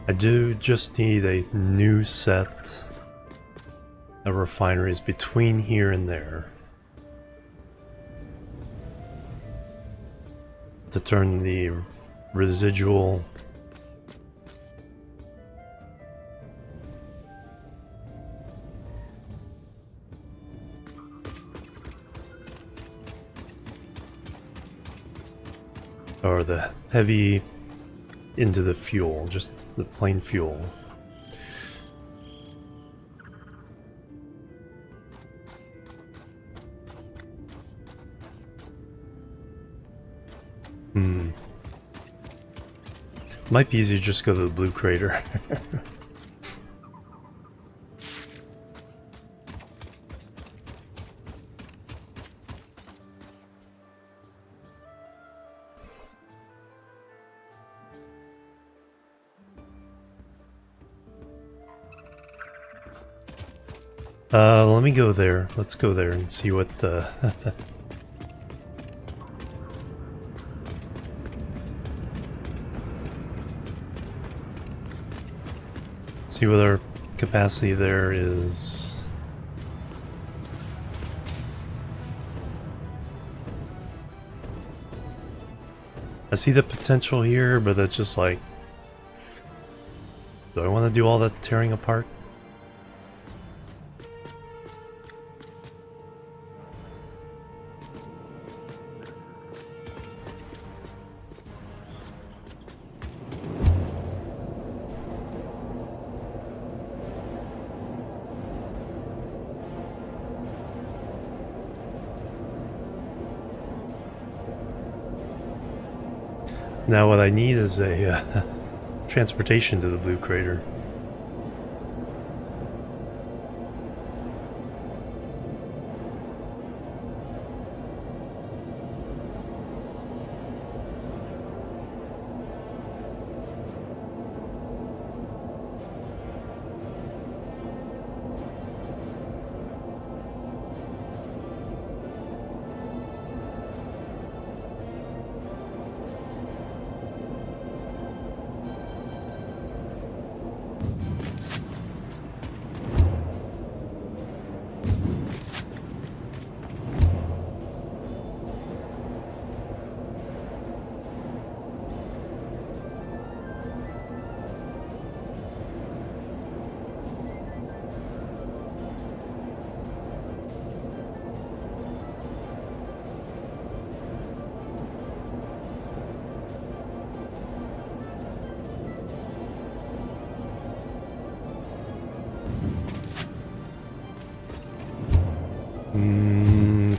[SPEAKER 1] I do just need a new set of refineries between here and there to turn the residual or the heavy into the fuel, just the plain fuel. Might be easier to just go to the blue crater. Let me go there. Let's go there and see what the... see what our capacity there is. I see the potential here, but it's just like... do I want to do all that tearing apart? Now what I need is a transportation to the blue crater.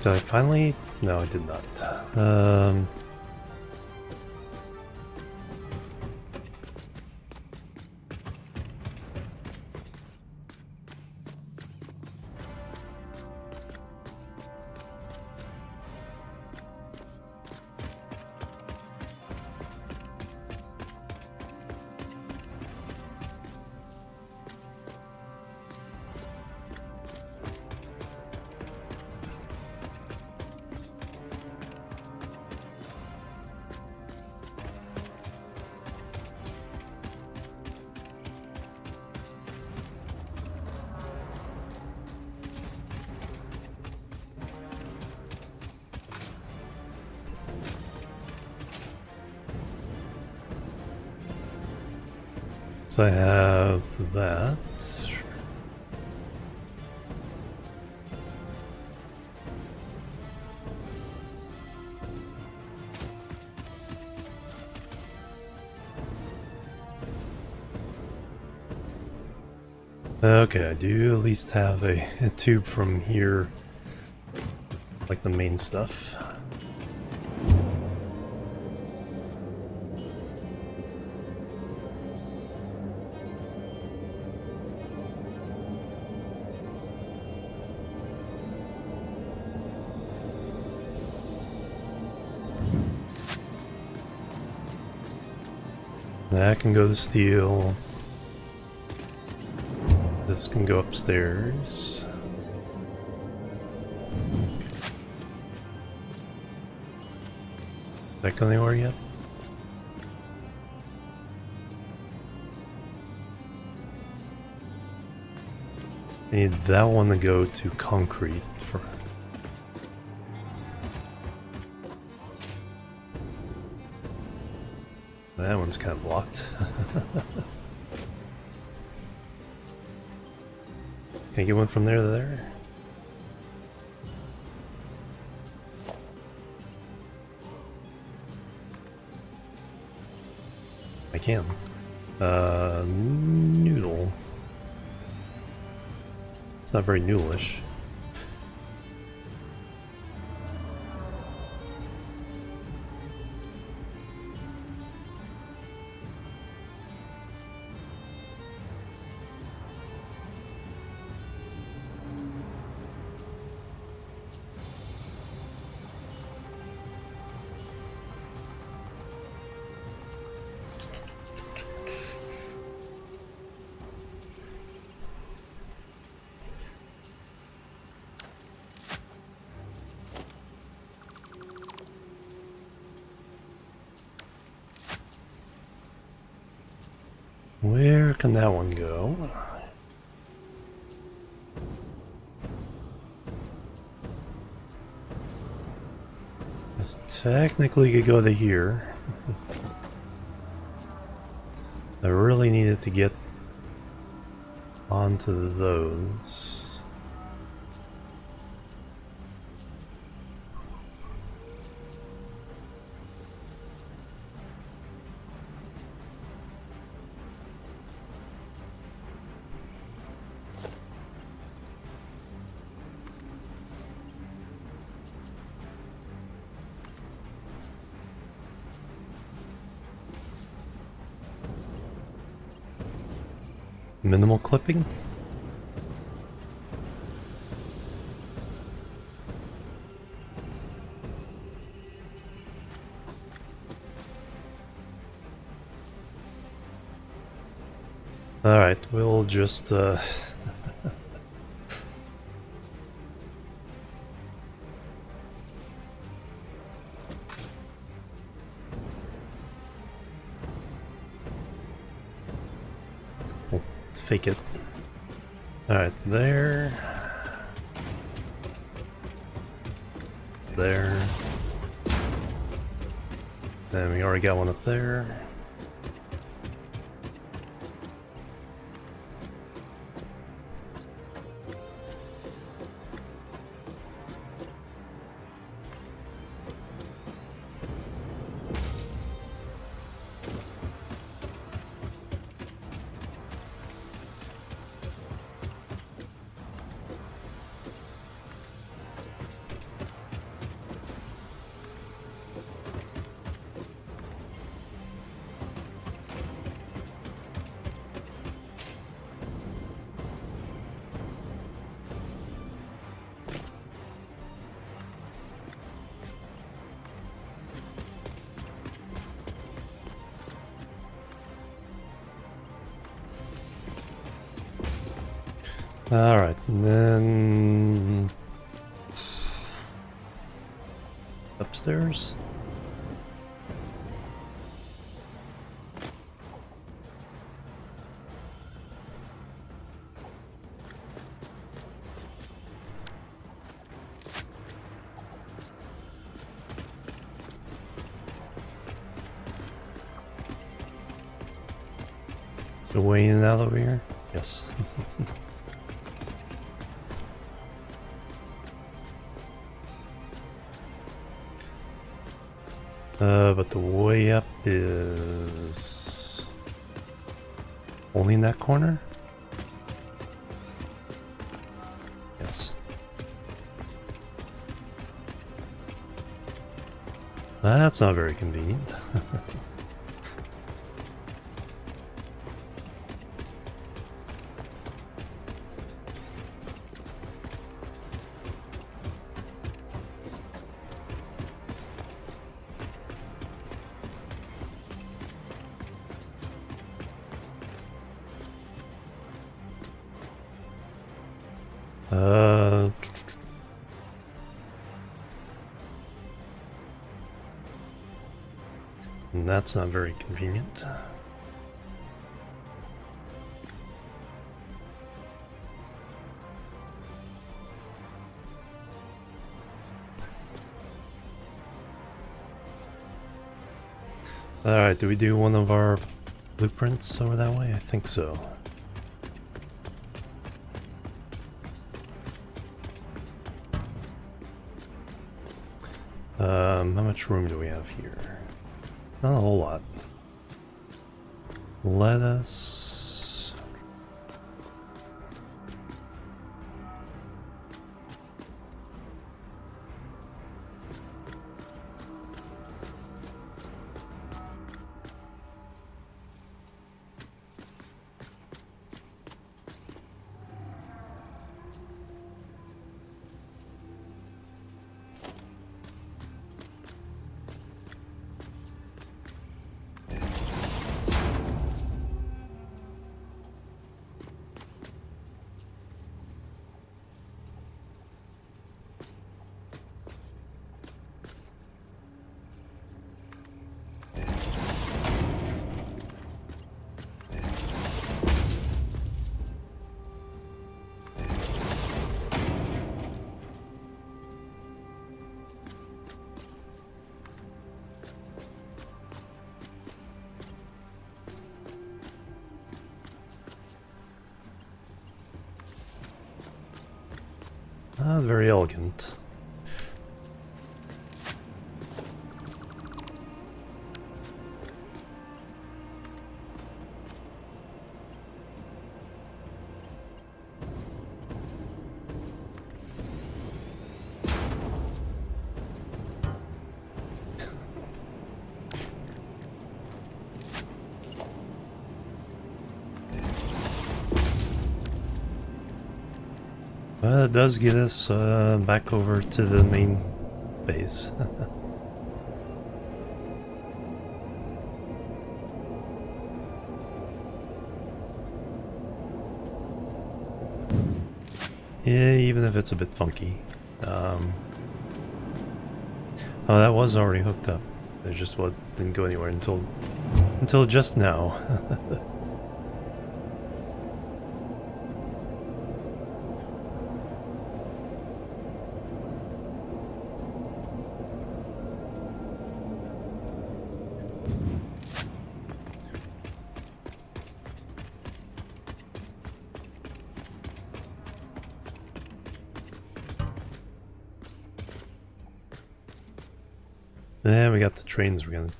[SPEAKER 1] Did I finally? No, I did not. So I have that. Okay, I do at least have a tube from here, like the main stuff. That can go to steel. This can go upstairs. That go anywhere yet? I need that one to go to concrete for. That one's kind of blocked. Can I get one from there to there? I can. Noodle. It's not very noodleish. Where can that one go? This technically could go to here. I really needed to get onto those. Minimal clipping? Alright, we'll just we'll fake it. Alright, there. There. And we already got one up there. Alright, and then upstairs. So way in and out over here? Yes. But the way up is only in that corner? That's not very convenient. That's not very convenient. Alright, do we do one of our blueprints over that way? I think so. How much room do we have here? Not a whole lot. Let us... very elegant. It does get us back over to the main base. Yeah, even if it's a bit funky. Oh, that was already hooked up. It just didn't go anywhere until just now. Then we got the trains we're gonna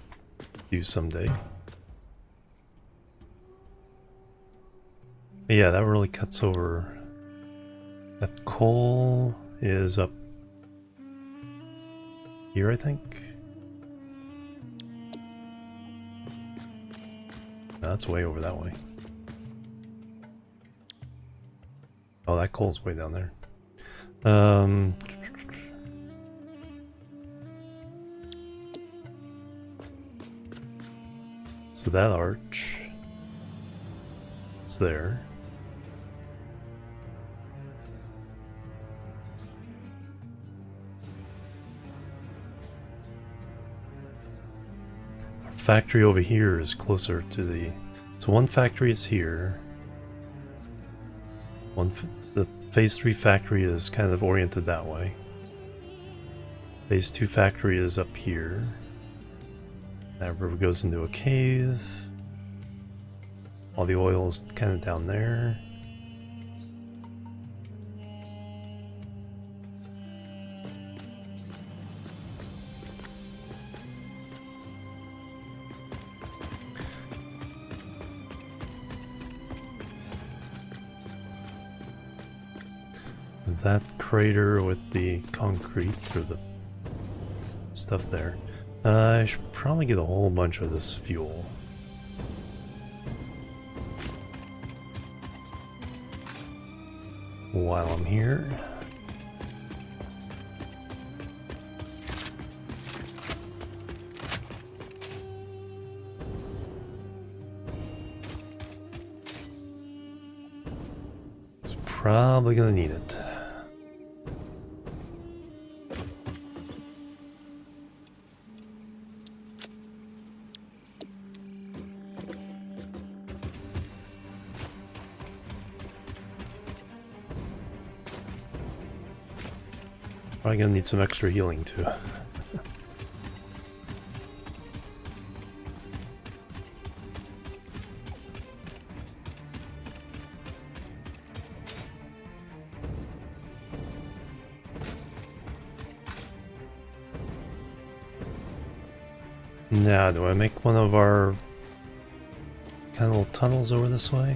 [SPEAKER 1] use someday. But yeah, that really cuts over. That coal is up here, I think. No, that's way over that way. Oh, that coal's way down there. So that arch is there. Our factory over here is closer to the... So one factory is here. The Phase 3 factory is kind of oriented that way. Phase 2 factory is up here. That river goes into a cave. All the oil is kind of down there. That crater with the concrete or the stuff there. I should probably get a whole bunch of this fuel. While I'm here. Probably gonna need it. Probably gonna need some extra healing too. Now, do I make one of our kind of little tunnels over this way?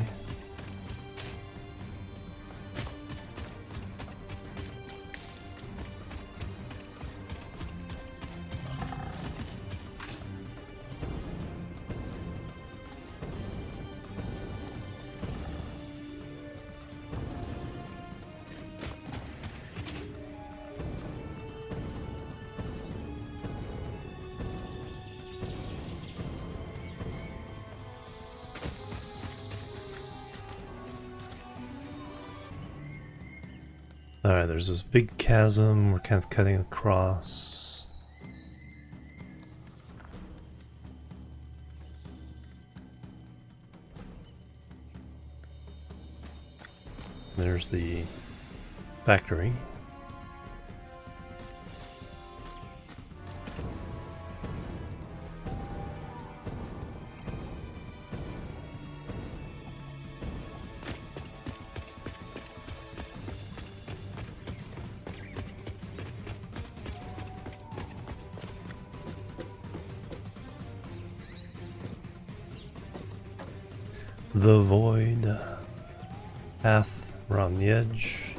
[SPEAKER 1] Alright, there's this big chasm we're kind of cutting across. There's the factory. The void path around the edge.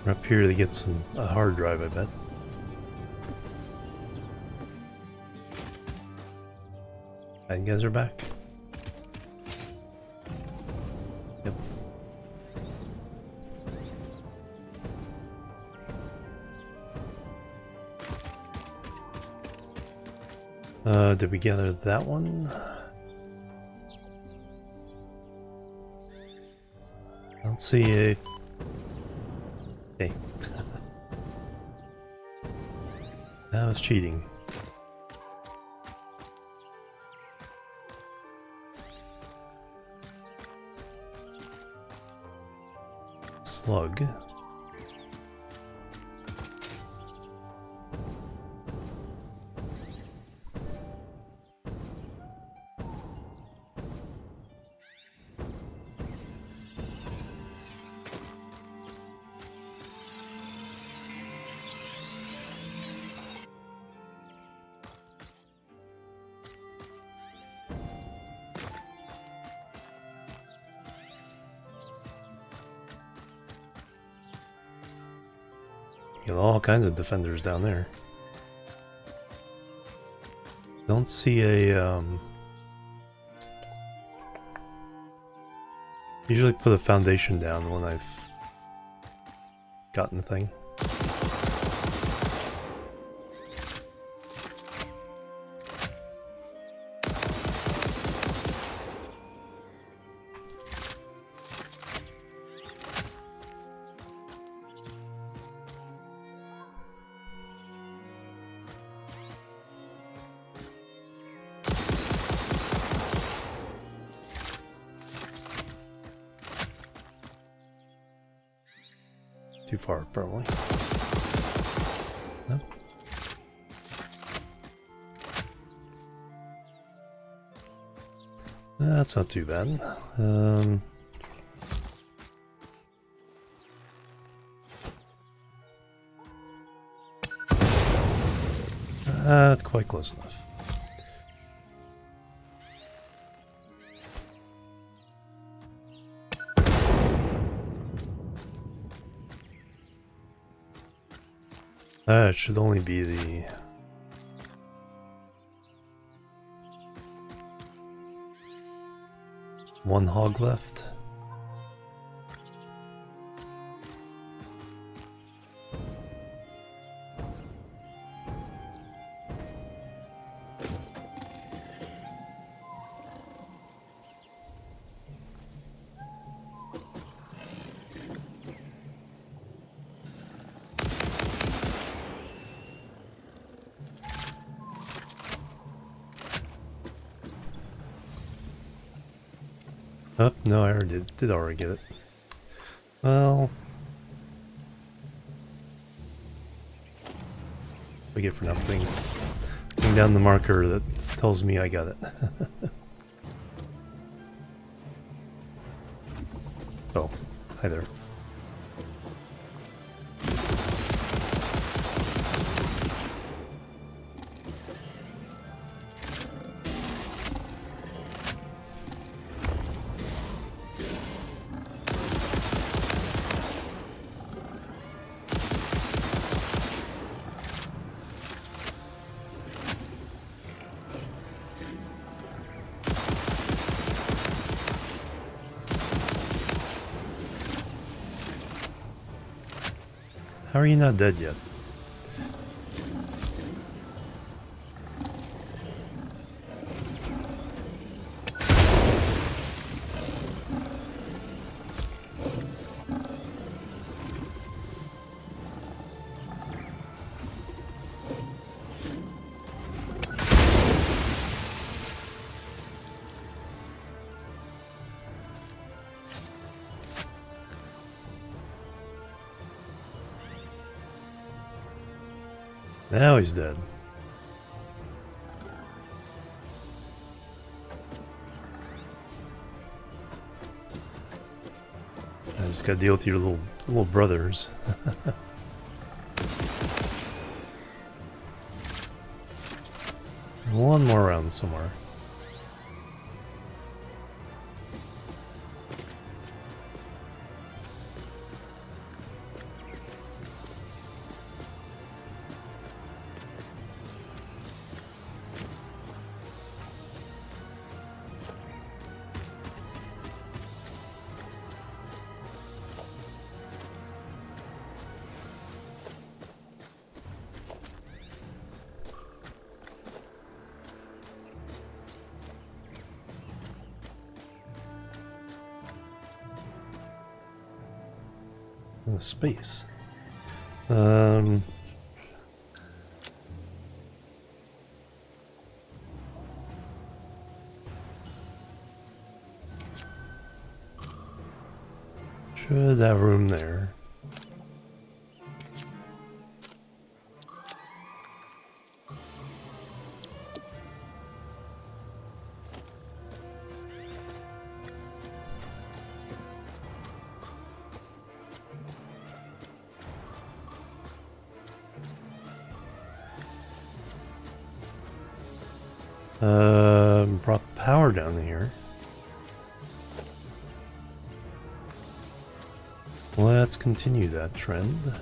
[SPEAKER 1] We're up here to get a hard drive, I bet. And you guys are back. Yep. Did we gather that one? I don't see a... Hey. That was cheating. Slug. You know, all kinds of defenders down there. Don't see a usually put a foundation down when I've gotten the thing. Too far, probably. No? That's not too bad. Quite close enough. It should only be the... one hog left. Oh, no, I already did already get it. Well... we get for nothing. Putting down the marker that tells me I got it. Oh, hi there. How are you not dead yet? Now he's dead. I just gotta deal with your little brothers. One more round somewhere. Space. Should have room there. Brought power down here. Let's continue that trend.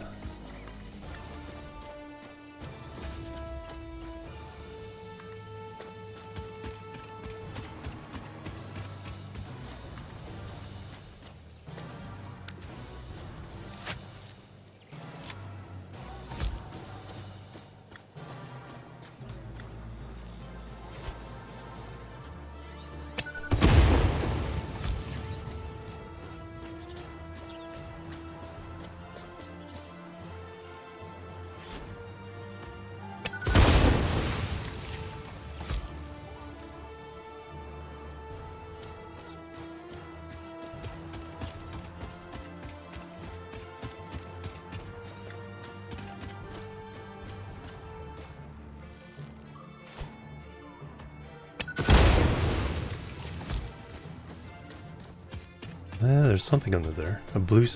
[SPEAKER 1] There's something under there. A blue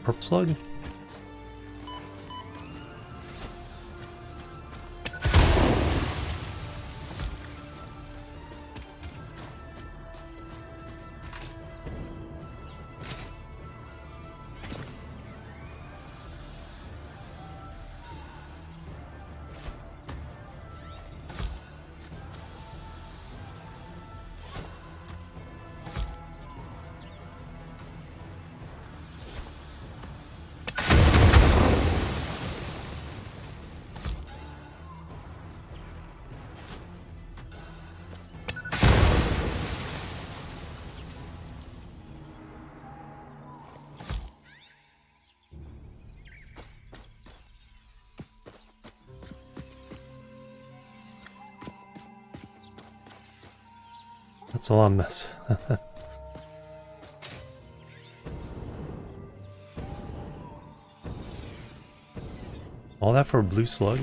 [SPEAKER 1] purple slug? That's a lot of mess. All that for a blue slug?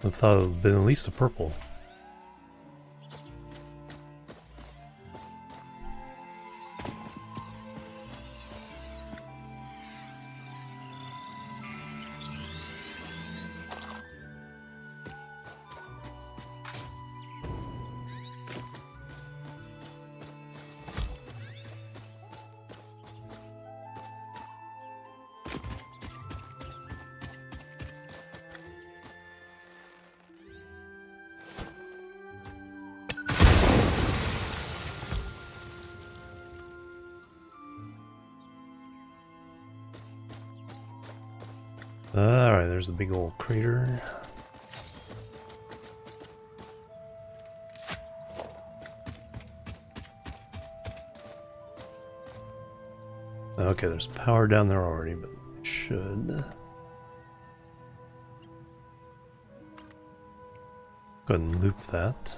[SPEAKER 1] I thought it would have been at least a purple. Alright, there's the big old crater. Okay, there's power down there already, but it should go ahead and loop that.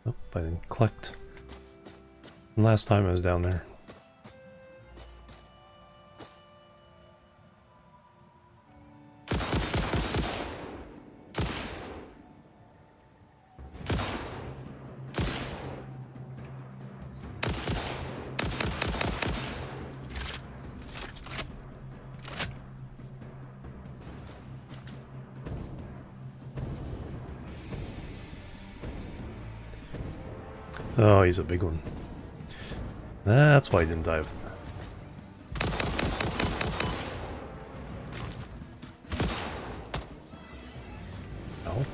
[SPEAKER 1] Oh, I didn't collect from last time I was down there. Oh, he's a big one. That's why he didn't dive. Oh.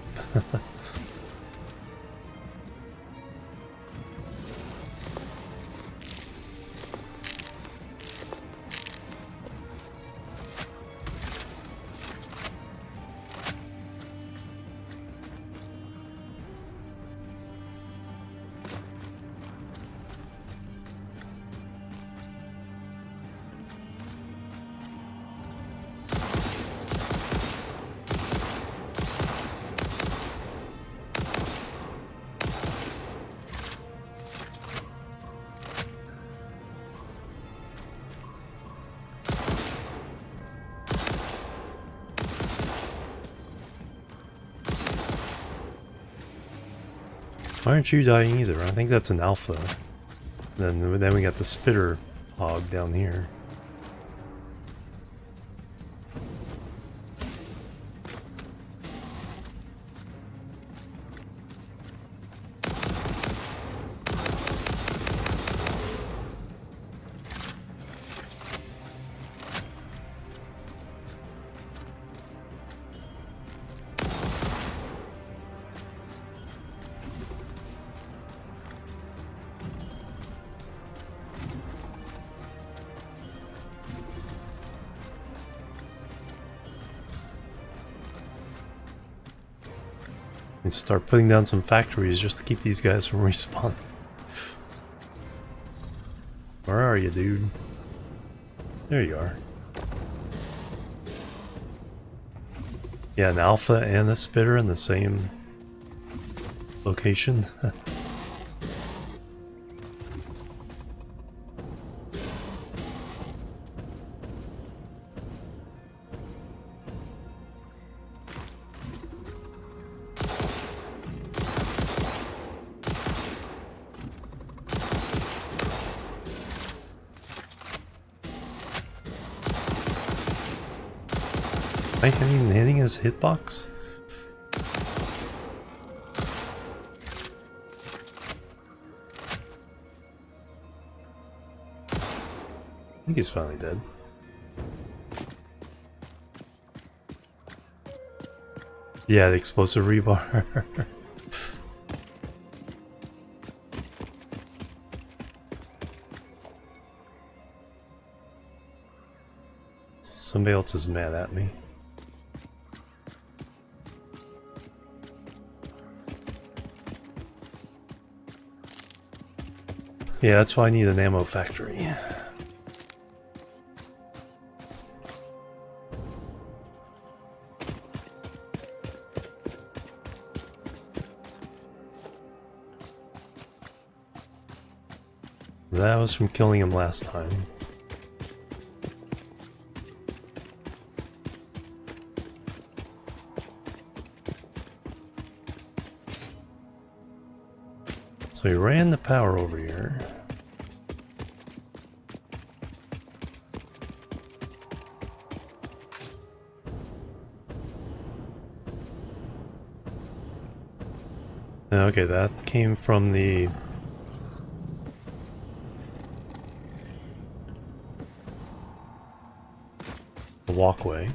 [SPEAKER 1] Why aren't you dying either? I think that's an alpha. Then we got the spitter hog down here. And start putting down some factories just to keep these guys from respawning. Where are you, dude? There you are. Yeah, an alpha and a spitter in the same location. Am I even hitting his hitbox? I think he's finally dead. Yeah, the explosive rebar. Somebody else is mad at me. Yeah, that's why I need an ammo factory. That was from killing him last time. So he ran the power over here. Okay, that came from the walkway.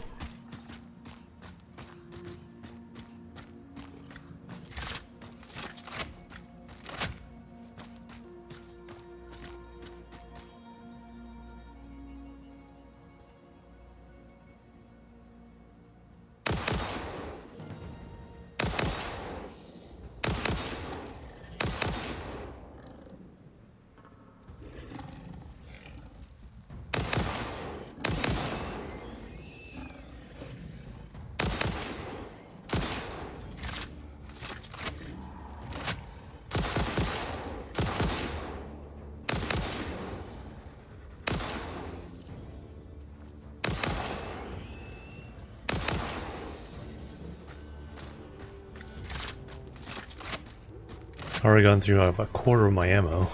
[SPEAKER 1] Already gone through a quarter of my ammo.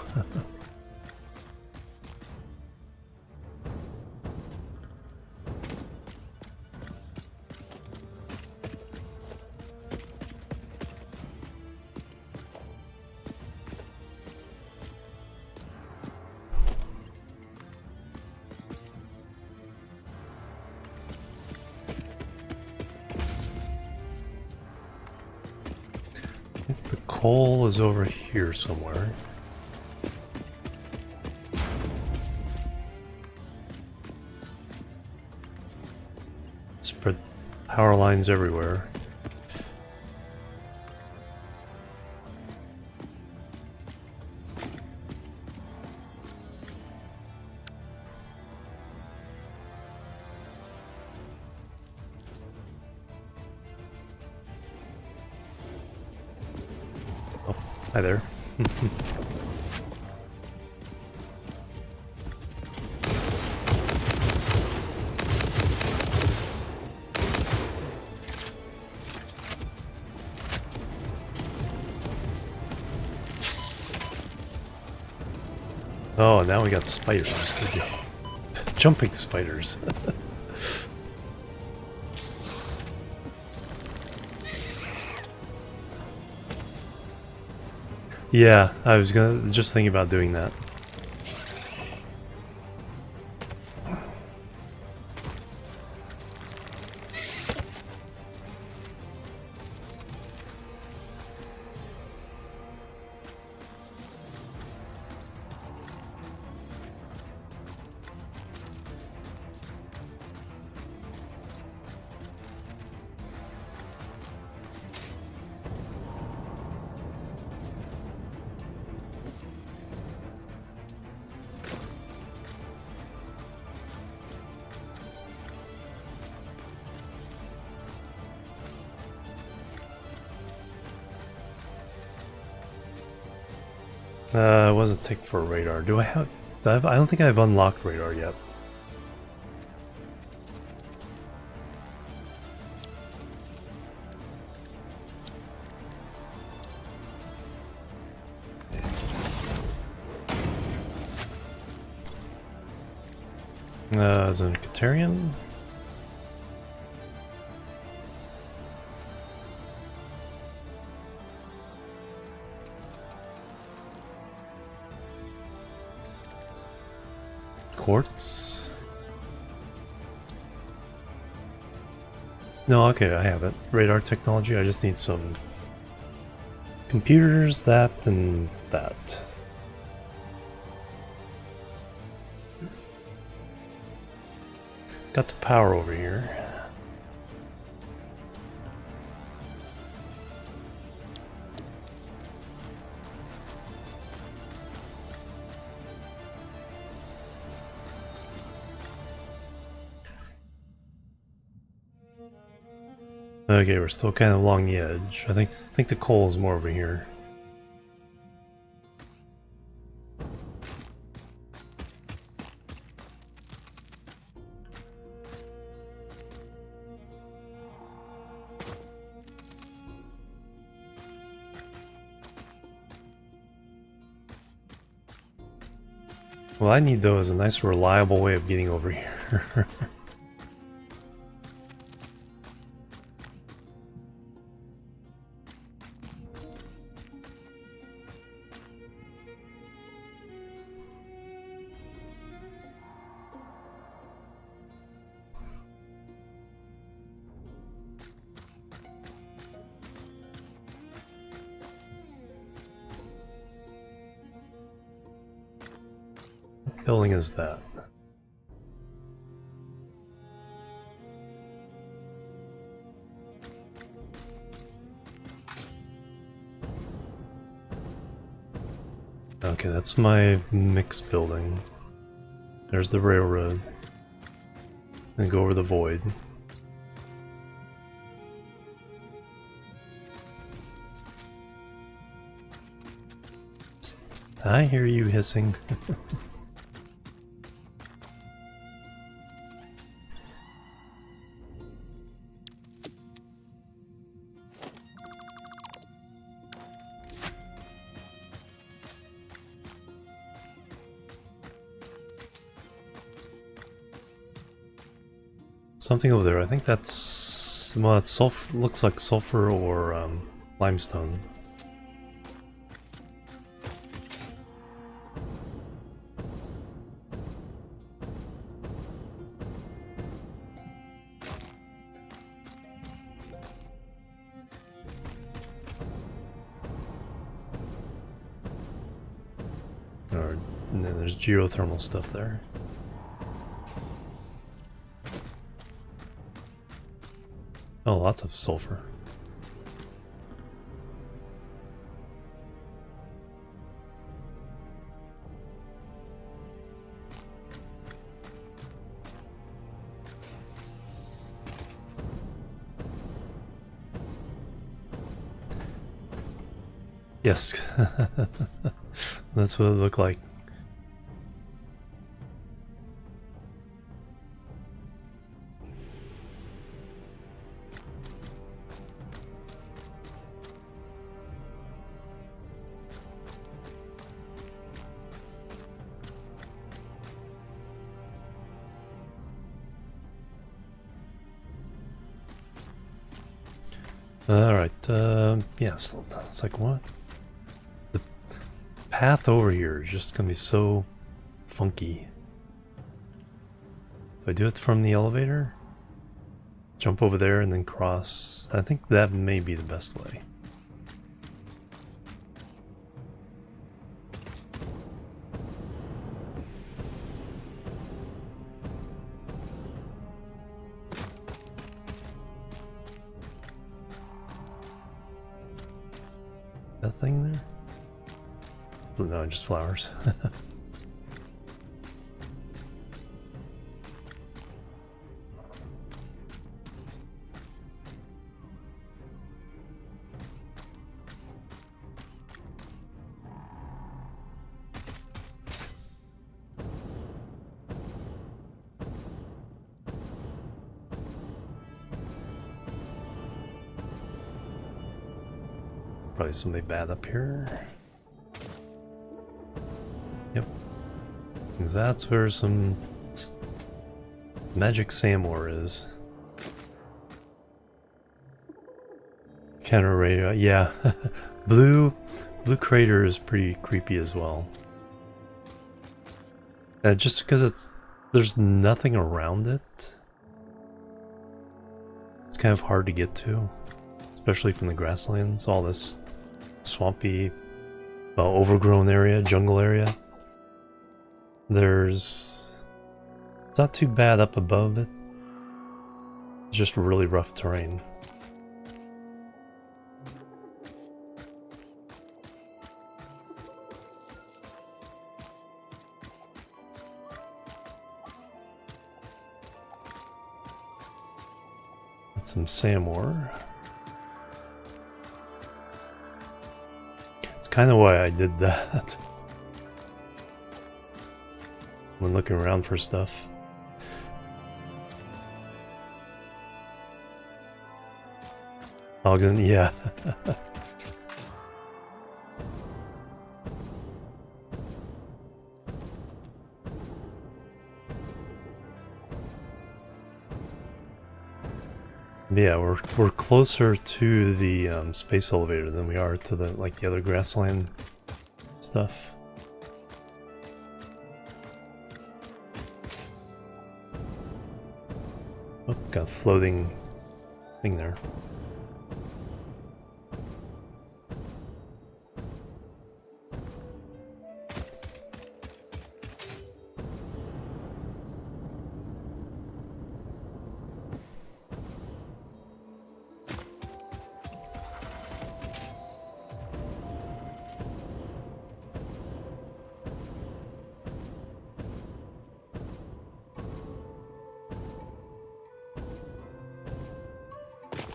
[SPEAKER 1] The coal is over here somewhere. Spread power lines everywhere. Oh, hi there. Oh, now we got spiders. Jumping spiders. Yeah, I was just thinking about doing that. It wasn't ticked for radar. Do I have? I don't think I've unlocked radar yet. As a Katarian? Quartz? No, okay, I have it. Radar technology, I just need some computers, that, and that. got the power over here. Okay, we're still kind of along the edge. I think the coal is more over here. Well, I need though is a nice reliable way of getting over here. What building is that? Okay, that's my mix building. There's the railroad. Then go over the void. I hear you hissing. Something over there. I think that's, well, it's sulfur. Looks like sulfur or limestone. And then there's geothermal stuff there. Oh, lots of sulfur. Yes, that's what it looked like. Alright, yeah, so it's like what? The path over here is just gonna be so funky. Do I do it from the elevator? Jump over there and then cross? I think that may be the best way. That thing there? Oh, no, just flowers. Probably somebody bad up here. Yep. 'Cause that's where some magic Sam ore is. Counter radio, yeah. Blue crater is pretty creepy as well. Just because there's nothing around it. It's kind of hard to get to, especially from the grasslands. All this swampy, overgrown area, jungle area. It's not too bad up above it, It's just really rough terrain. Some sand ore. It's kind of why I did that. When looking around for stuff. Ogden, yeah. Yeah, we're closer to the space elevator than we are to the the other grassland stuff. Oh, got a floating thing there.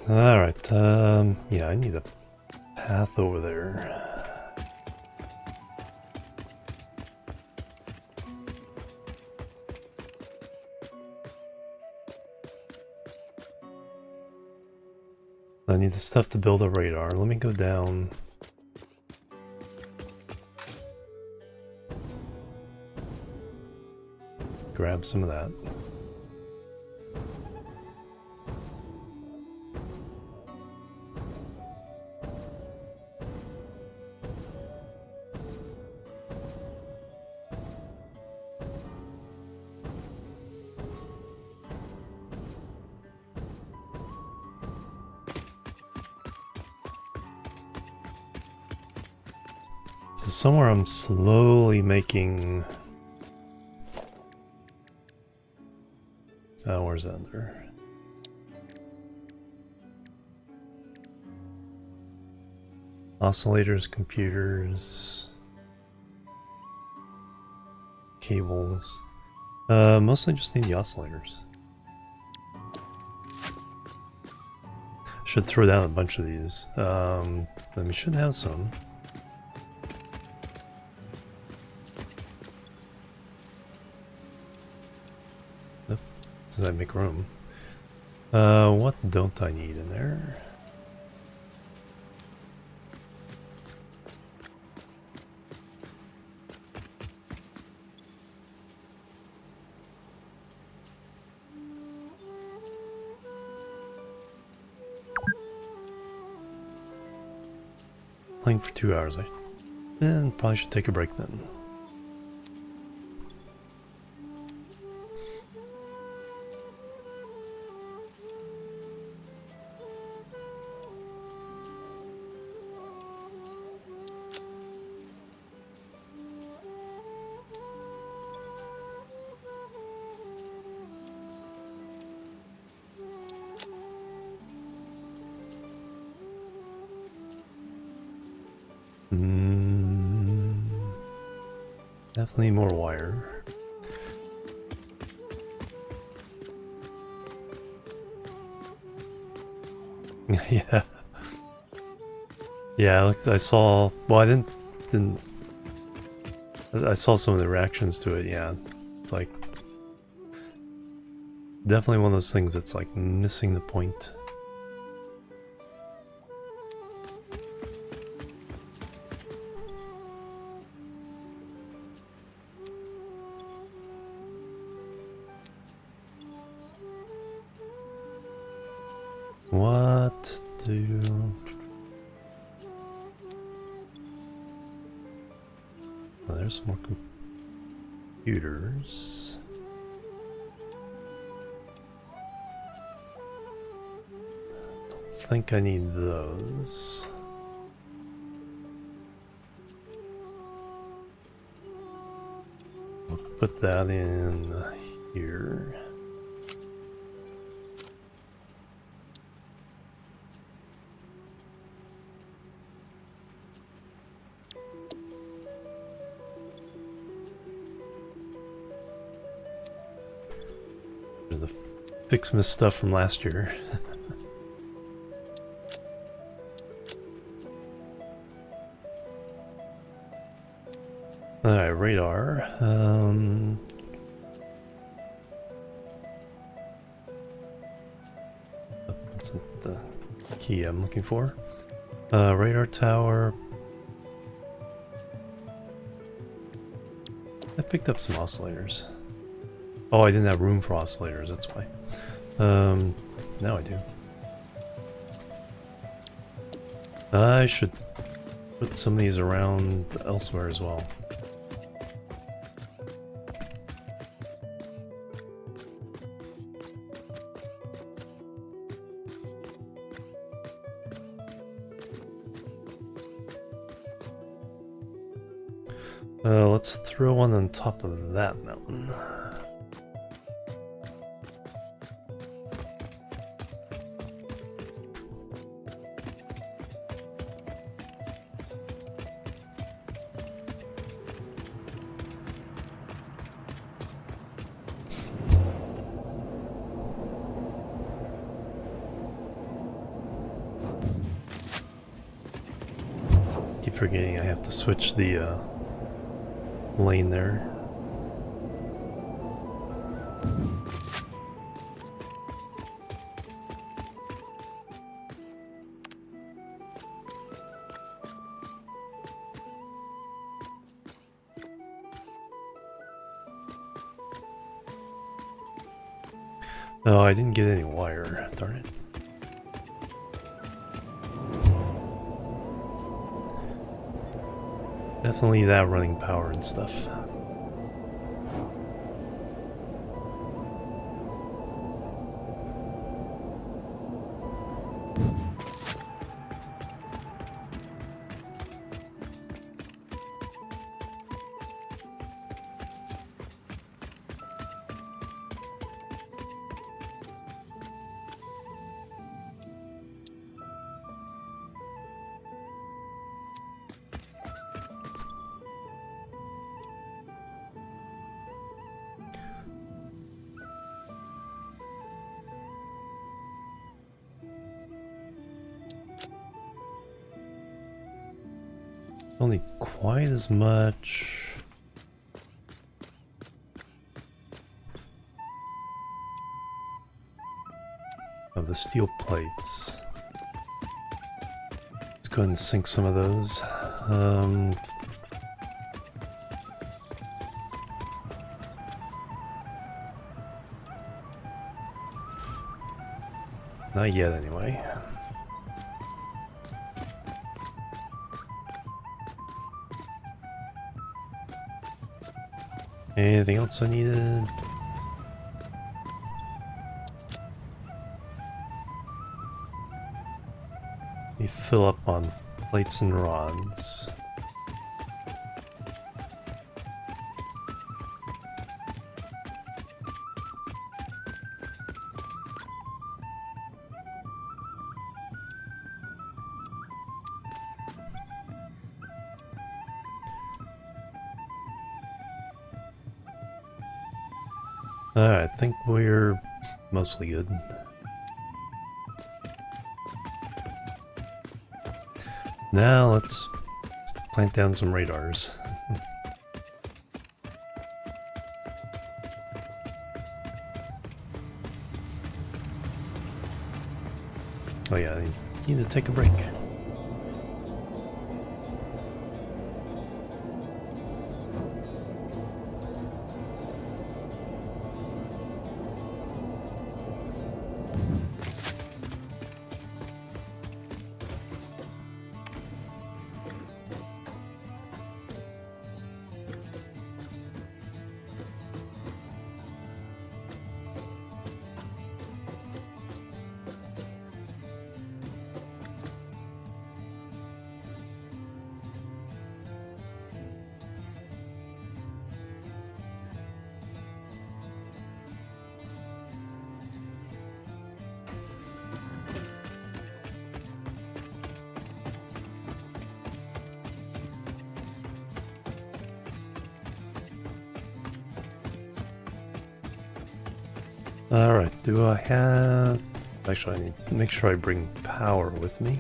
[SPEAKER 1] Alright, yeah, I need a path over there. I need the stuff to build a radar. Let me go down. Grab some of that. So somewhere I'm slowly making... Oh, where's that there? Oscillators, computers... Cables... mostly just need the oscillators. Should throw down a bunch of these. Then we should have some. Does that make room? What don't I need in there? Playing for 2 hours, and probably should take a break then. Definitely more wire. Yeah. Yeah, I saw... Well, I didn't... I saw some of the reactions to it, yeah. It's like... Definitely one of those things that's like missing the point. What do... Oh, there's some more computers. Don't think I need those. I'll put that in here. The fix miss stuff from last year. Alright, radar. That's the key I'm looking for. Radar tower. I picked up some oscillators. Oh, I didn't have room for oscillators, that's why. Now I do. I should put some of these around elsewhere as well. Let's throw one on top of that mountain. Keep forgetting I have to switch the lane there. Oh, I didn't get any wire, darn it. Definitely that running power and stuff. Only quite as much. Of the steel plates. Let's go ahead and sink some of those. Not yet, anyway. Anything else I needed? Let me fill up on plates and rods. Alright, I think we're mostly good. Now let's plant down some radars. Oh yeah, I need to take a break. Alright, do I have... Actually, I need to make sure I bring power with me.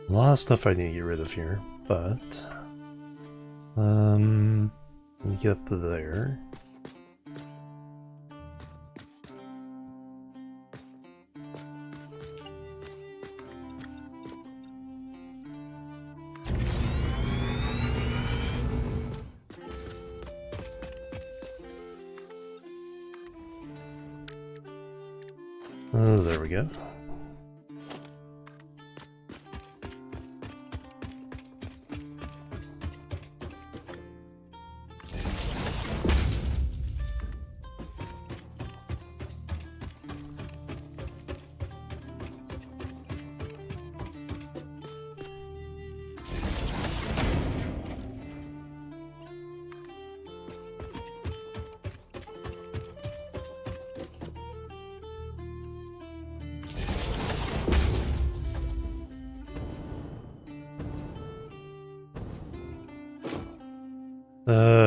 [SPEAKER 1] A lot of stuff I need to get rid of here, but let me get up to there. There we go.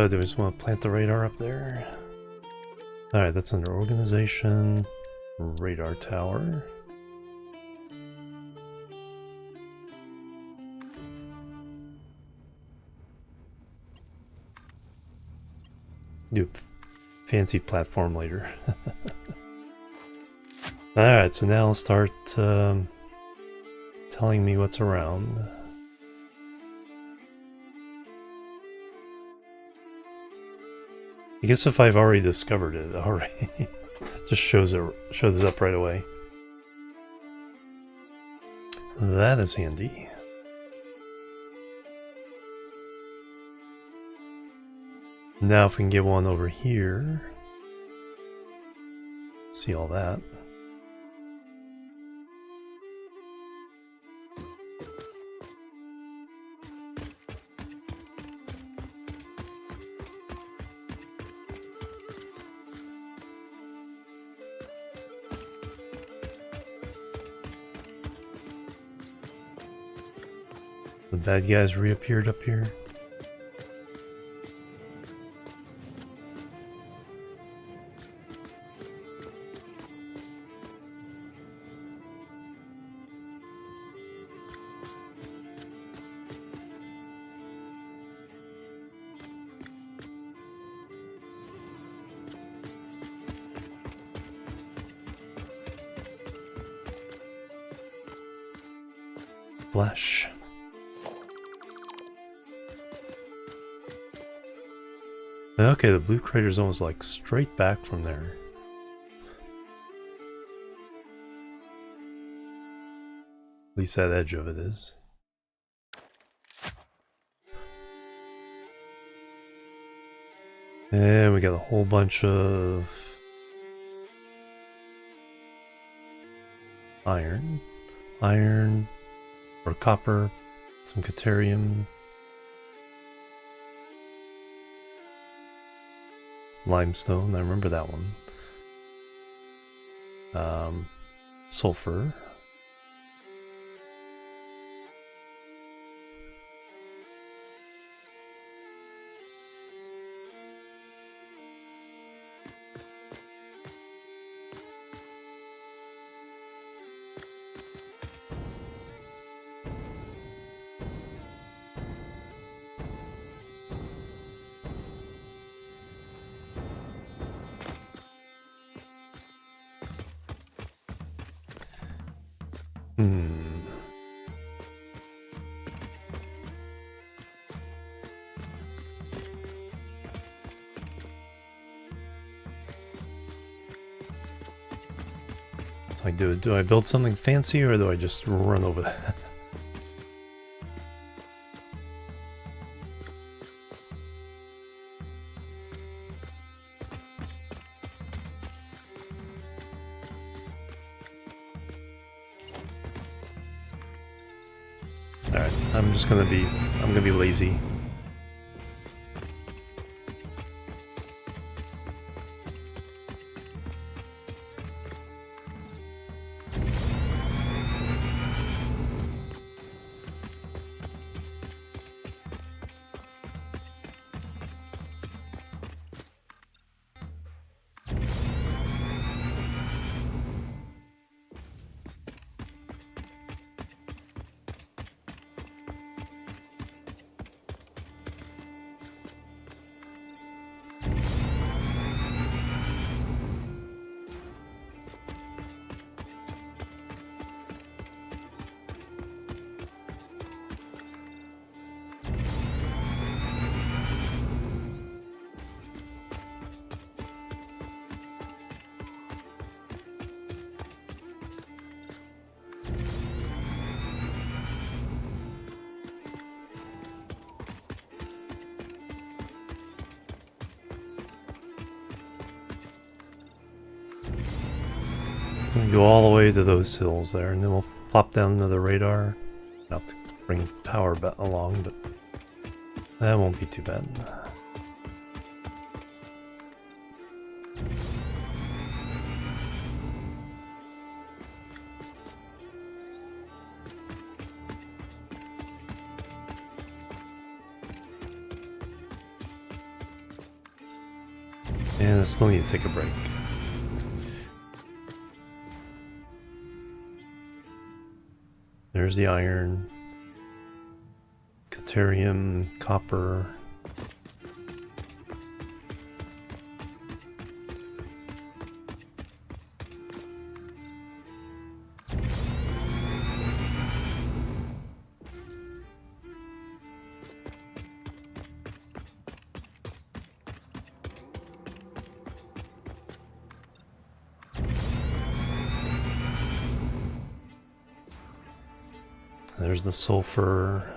[SPEAKER 1] Do we just want to plant the radar up there? Alright, that's under organization, radar tower. Do fancy platform later. Alright, so now I'll start telling me what's around. I guess if I've already discovered it already, just shows up right away. That is handy. Now if we can get one over here, see all that. The bad guys reappeared up here. Flesh. Okay, the blue crater's almost like straight back from there. At least that edge of it is. And we got a whole bunch of iron. iron or copper, some caterium, limestone, I remember that one. Sulfur. Do I build something fancy or do I just run over that? Alright, I'm gonna be lazy. Go all the way to those hills there, and then we'll plop down to the radar. I'll have to bring power along, but that won't be too bad. And I still need to take a break. There's the iron, caterium, copper. There's the sulfur.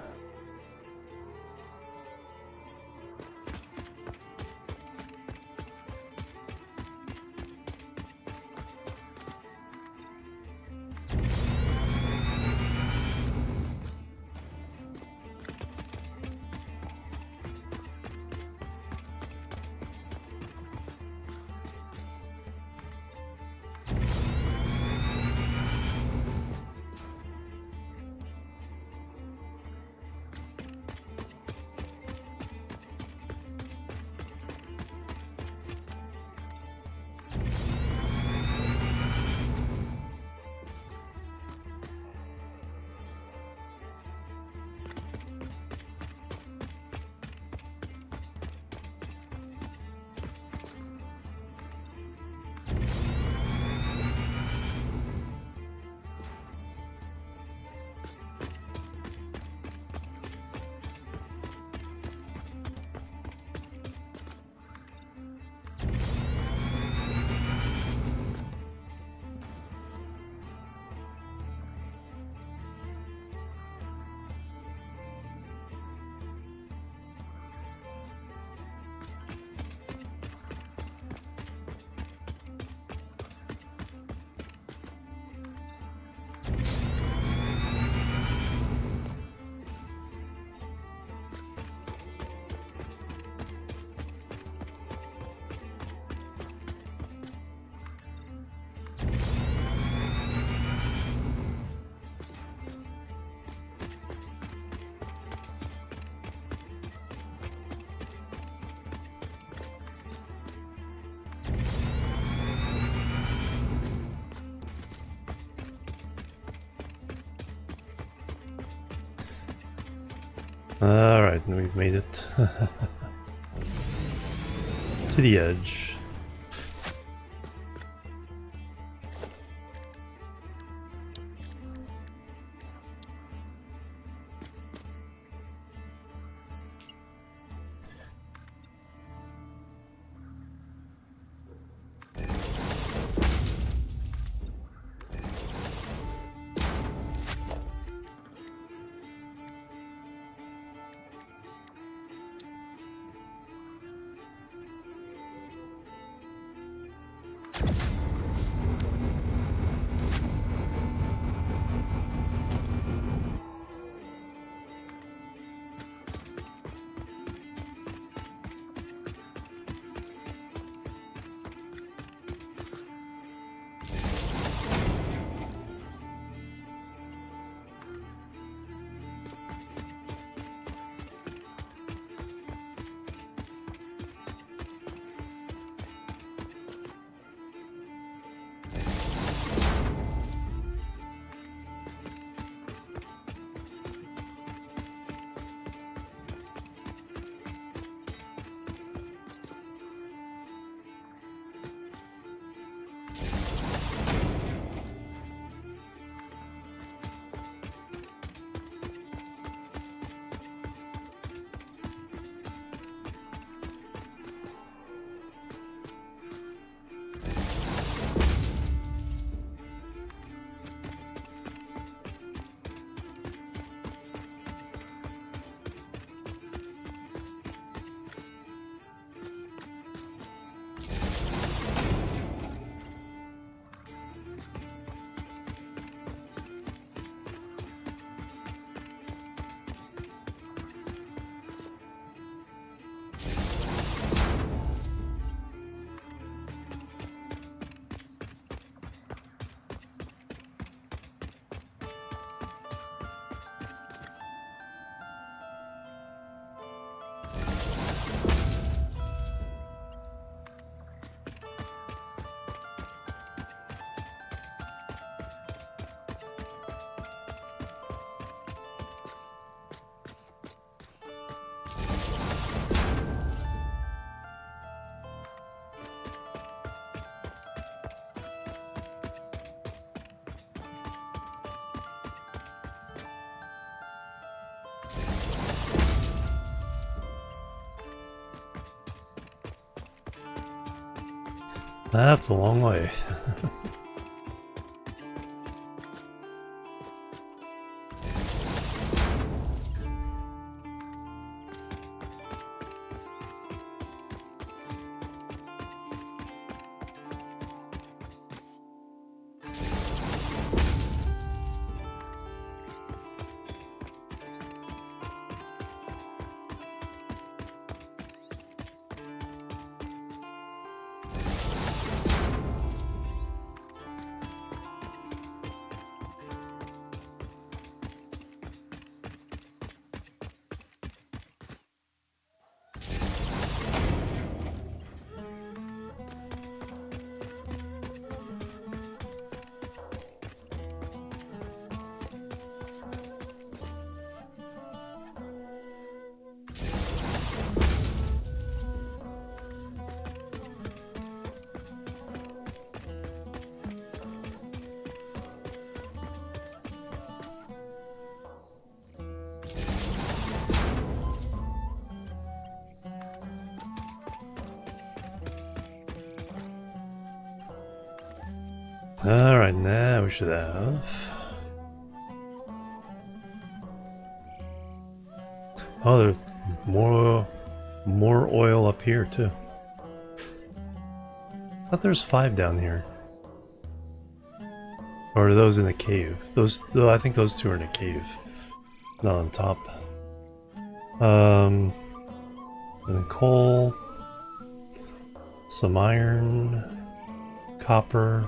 [SPEAKER 1] Alright, we've made it to the edge. That's a long way. Alright, now we should have... Oh, there's more oil up here too. I thought there's 5 down here. Or are those in the cave? I think those 2 are in a cave. Not on top. And then coal, some iron, copper,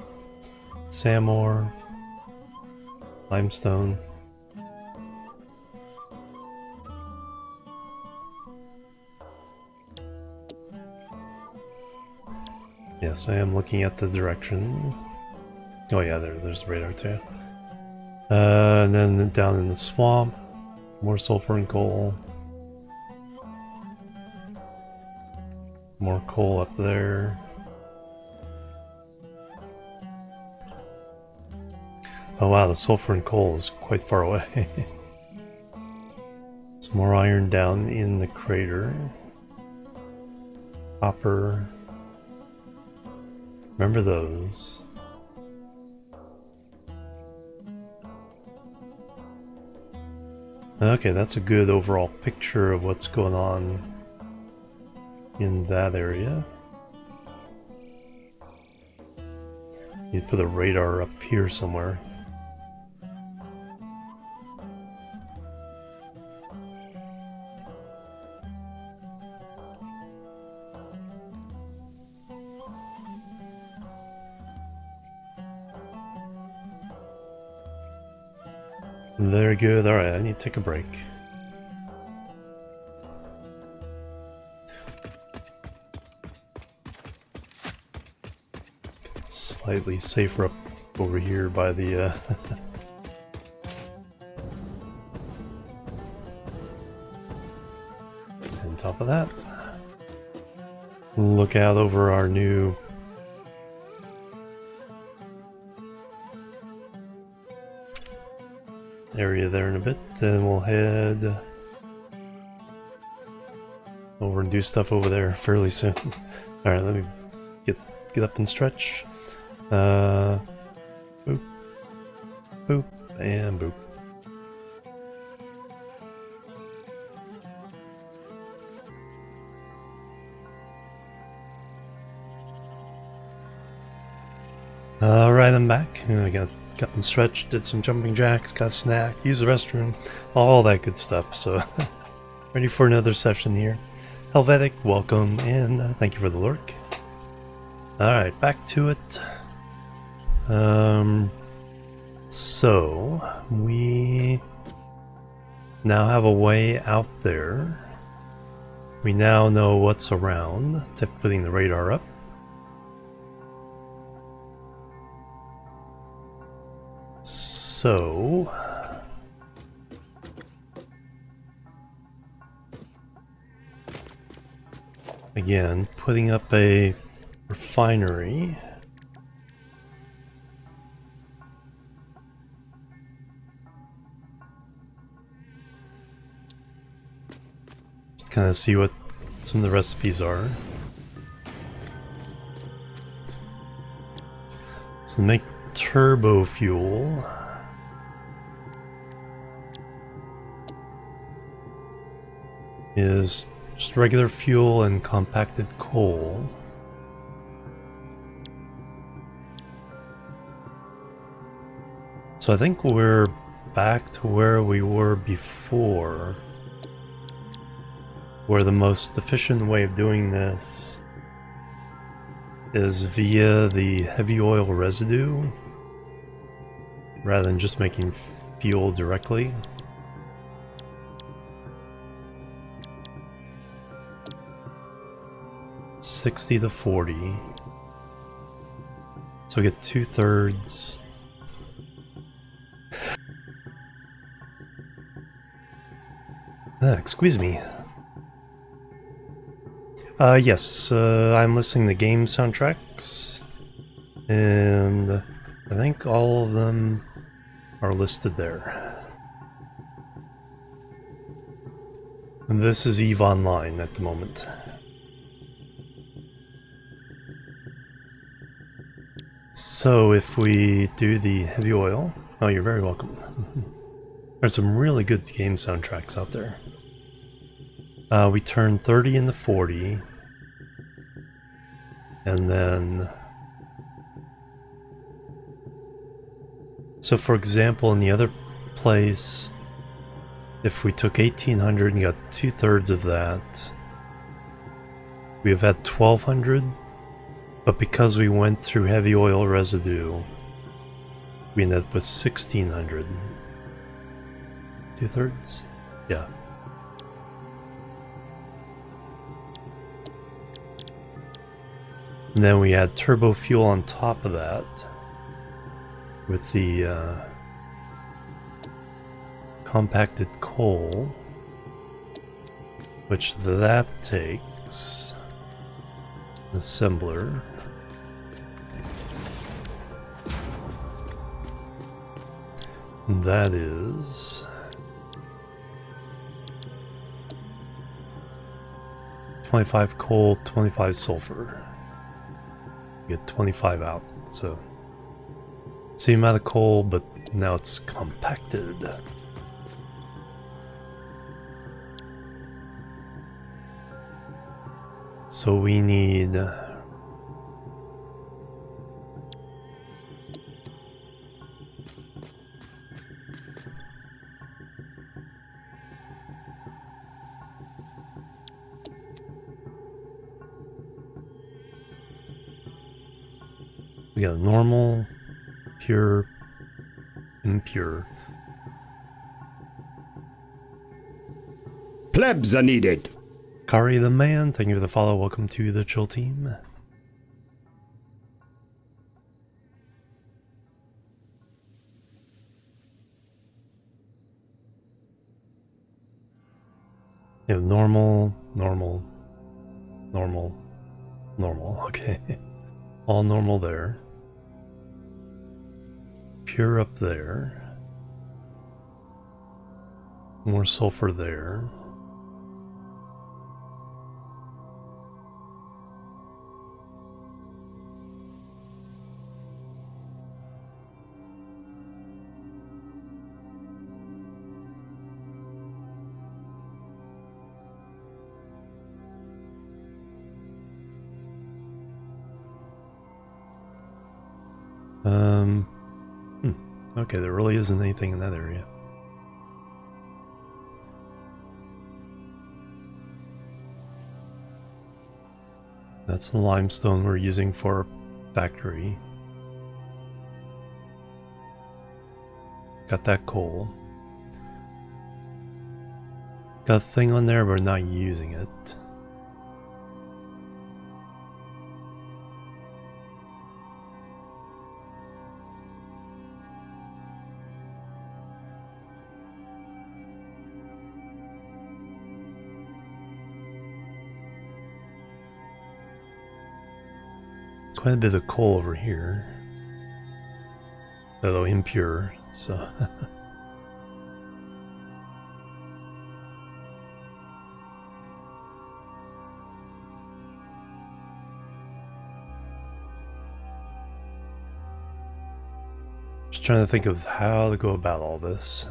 [SPEAKER 1] sand ore, limestone. Yes, I am looking at the direction. Oh yeah, there's the radar too. And then down in the swamp, more sulfur and coal. More coal up there. Oh wow, the sulfur and coal is quite far away. Some more iron down in the crater. Copper. Remember those. Okay, that's a good overall picture of what's going on in that area. You put a radar up here somewhere. Very good. Alright, I need to take a break. Slightly safer up over here by the stay on top of that. Look out over our new area there in a bit, then we'll head over and do stuff over there fairly soon. Alright, let me get up and stretch. Boop, boop, and boop. Alright, I'm back. I got and stretched, did some jumping jacks, got a snack, used the restroom, all that good stuff. So ready for another session here. Helvetic, welcome, and thank you for the lurk. Alright, back to it. So we now have a way out there. We now know what's around to putting the radar up. So again, putting up a refinery. Just kind of see what some of the recipes are. So to make turbo fuel, is just regular fuel and compacted coal. So I think we're back to where we were before, where the most efficient way of doing this is via the heavy oil residue rather than just making fuel directly. $60 to $40. So we get 2/3. Excuse me. Yes, I'm listening to game soundtracks, and I think all of them are listed there. And this is EVE Online at the moment. So if we do the heavy oil, oh, you're very welcome. There's some really good game soundtracks out there. We turn 30 into 40, and then, so for example, in the other place, if we took 1800 and got 2/3 of that, we have had 1200. But because we went through heavy oil residue, we ended up with 1600. 2/3? Yeah. And then we add turbo fuel on top of that with the compacted coal, which that takes assembler. And that is 25 coal, 25 sulfur. Get 25 out, so same amount of coal, but now it's compacted. So we need we got normal, pure, impure.
[SPEAKER 3] Plebs are needed.
[SPEAKER 1] Kari the man, thank you for the follow. Welcome to the chill team. You have normal, normal, normal, normal. Okay. All normal there. Pure up there. More sulfur there. Okay, there really isn't anything in that area. That's the limestone we're using for our factory. Got that coal. Got a thing on there, but not using it. Quite a bit of coal over here, although impure, so just trying to think of how to go about all this.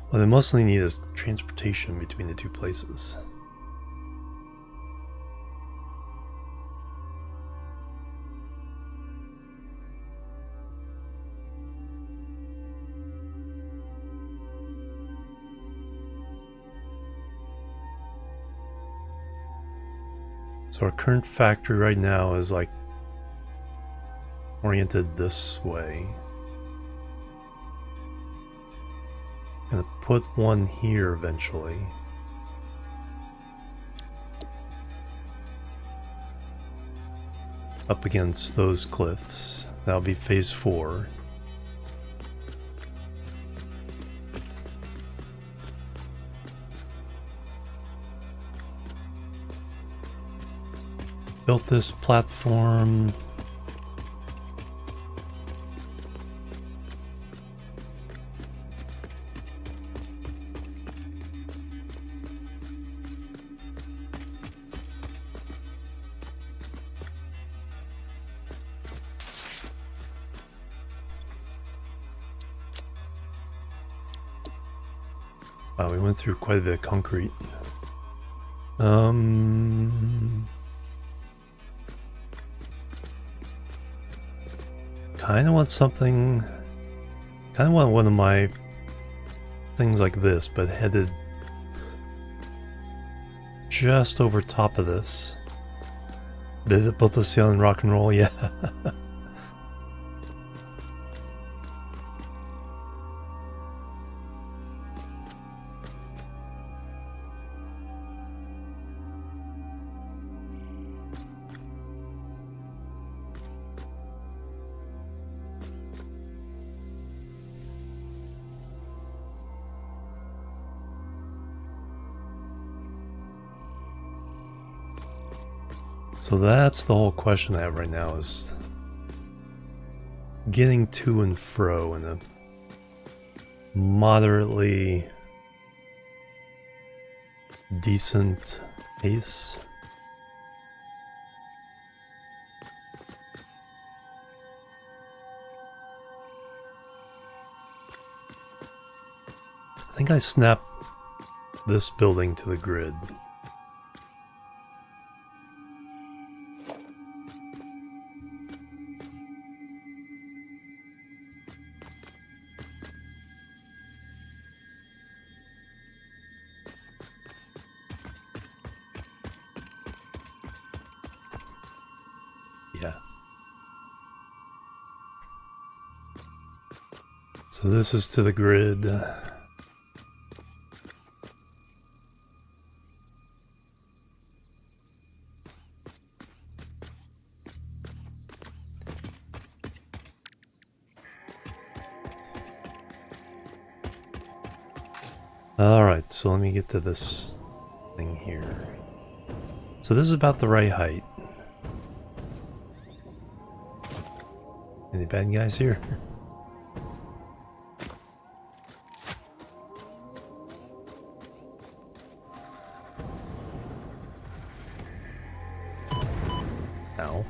[SPEAKER 1] What I mostly need is transportation between the two places. So our current factory right now is like oriented this way. Gonna put one here eventually. Up against those cliffs. That'll be phase 4. Built this platform. Wow, we went through quite a bit of concrete. Kind of want something. Kind of want one of my things like this, but headed just over top of this. Did it put this on rock and roll? Yeah. So that's the whole question I have right now, is getting to and fro in a moderately decent pace. I think I snapped this building to the grid. Yeah. So this is to the grid. Alright, so let me get to this thing here. So this is about the right height. Any bad guys here? Ow.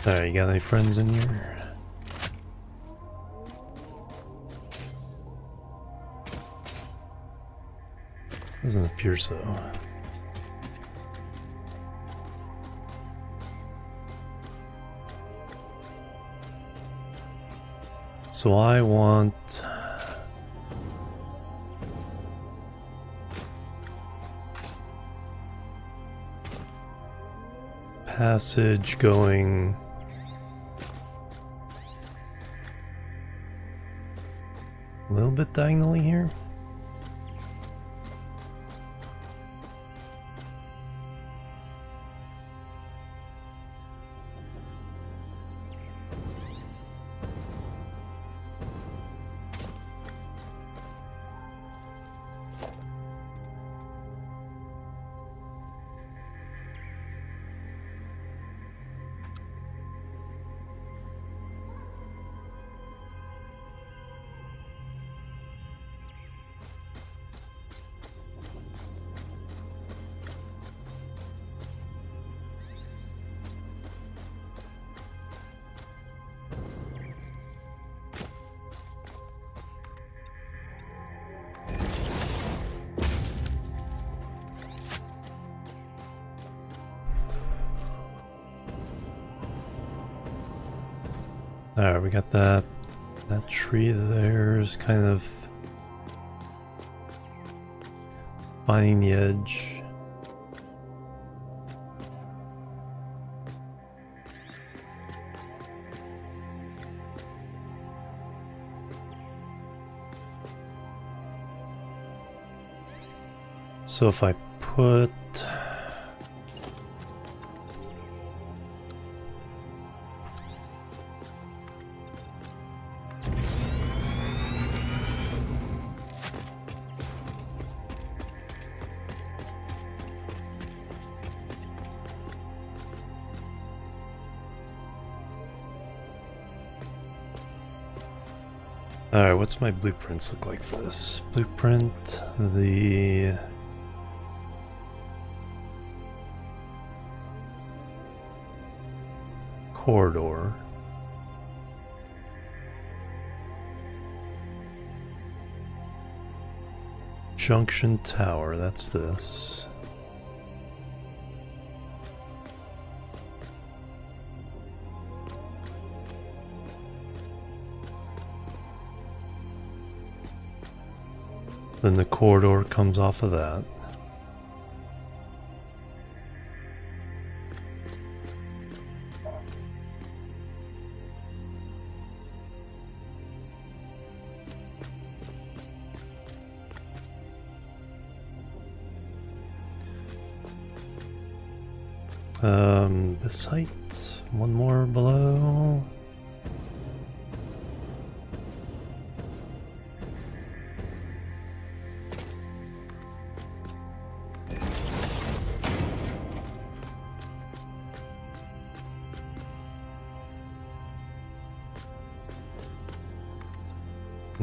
[SPEAKER 1] Alright, you got any friends in here? Doesn't appear so. So I want passage going a little bit diagonally here. Alright, we got that tree there is kind of finding the edge. So if I put Alright, what's my blueprints look like for this? Blueprint, the corridor. Junction tower, that's this. Then the corridor comes off of that. This height. one more below.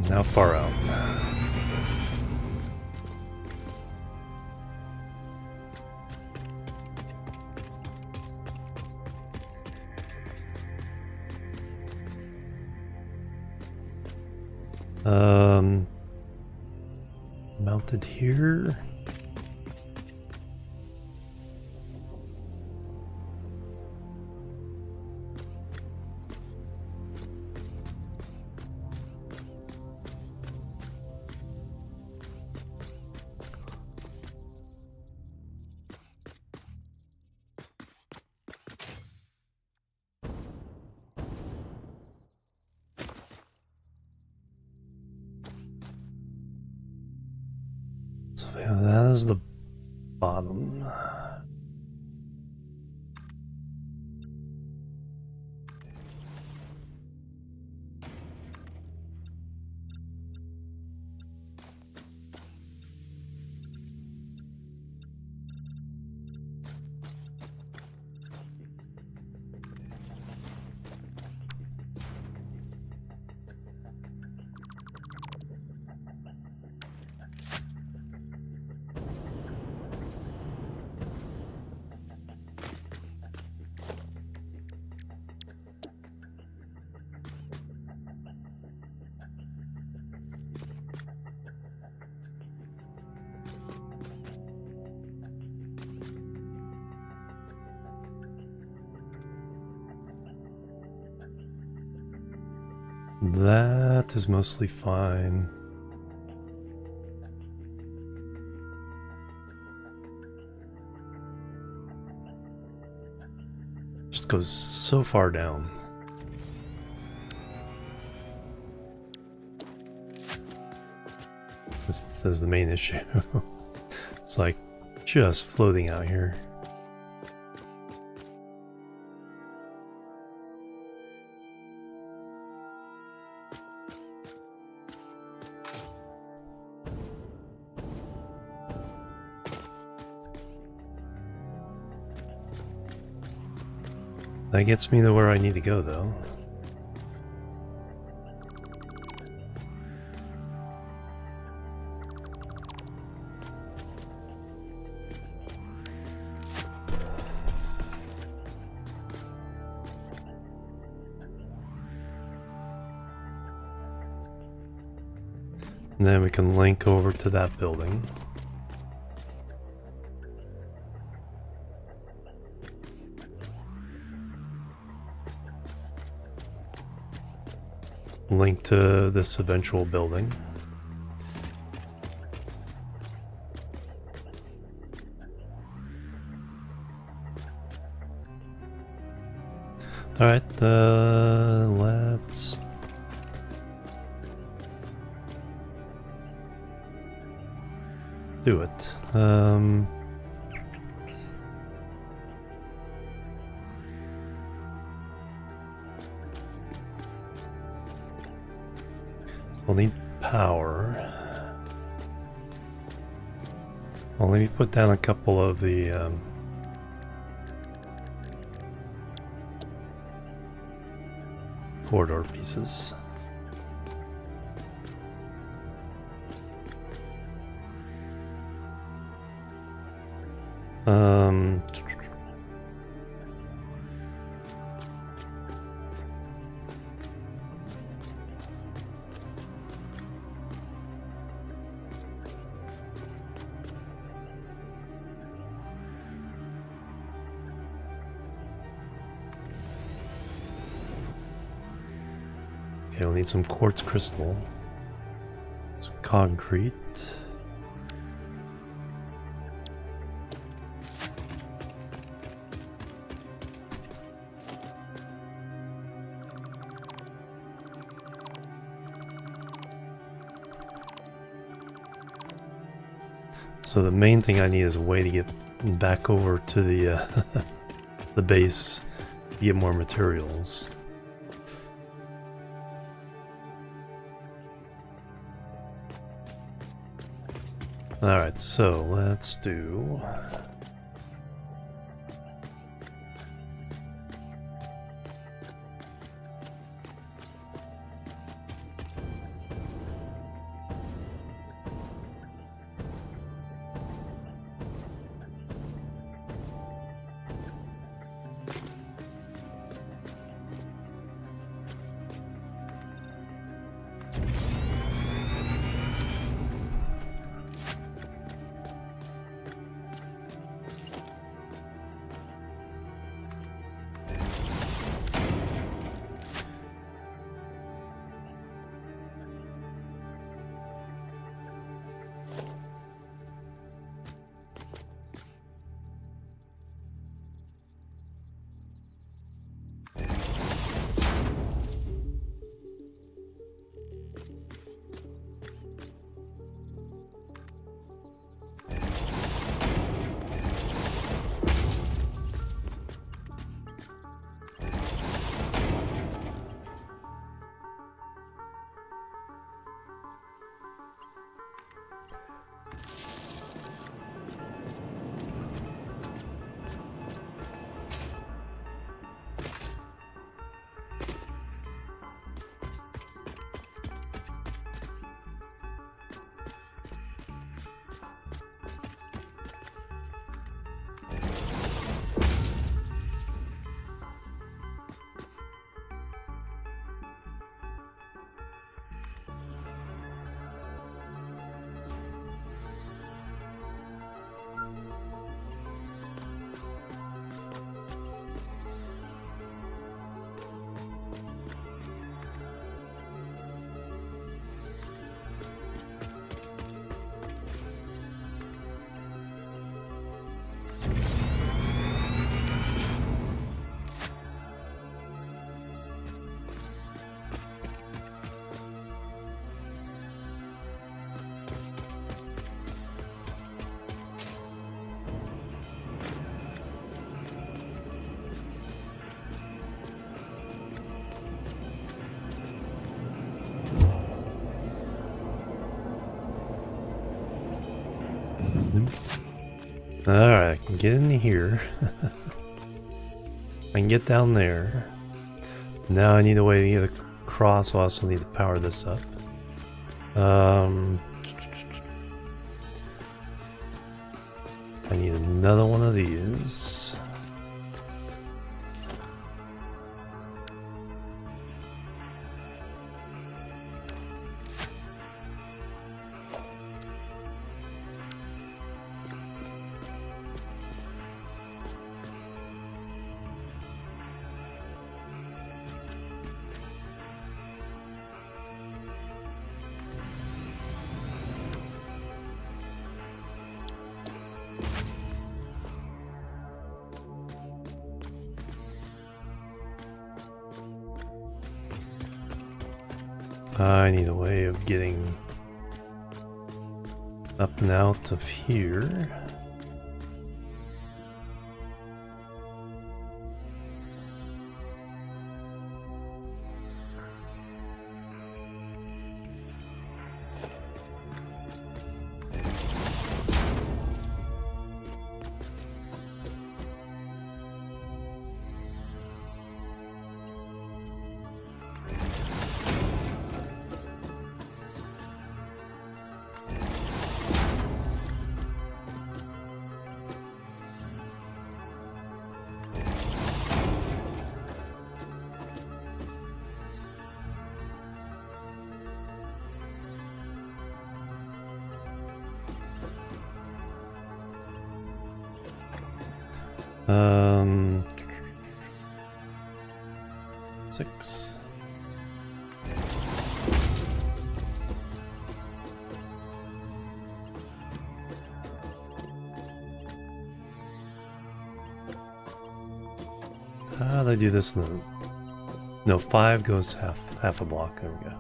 [SPEAKER 1] How far out? Mounted here. So yeah, that is the bottom. That is mostly fine. Just goes so far down. This is the main issue. It's like just floating out here. That gets me to where I need to go, though. And then we can link over to that building. Link to this eventual building. Alright, let's do it. We'll need power. Well, let me put down a couple of the corridor pieces. Okay, we'll need some quartz crystal, some concrete. So the main thing I need is a way to get back over to the the base get more materials. Alright, so let's do... Alright, I can get in here. I can get down there. Now I need a way to get across, so I also need to power this up. I need another one of these. I need a way of getting up and out of here. Six. How do I do this? No, 5 goes half a block. There we go.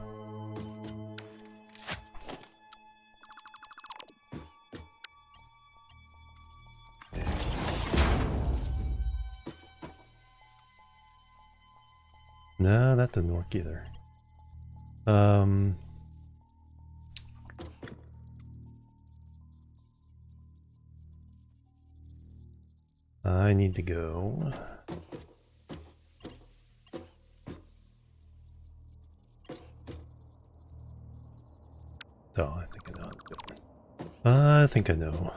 [SPEAKER 1] No, that didn't work either. I need to go. Oh, I think I know how to do it. I think I know.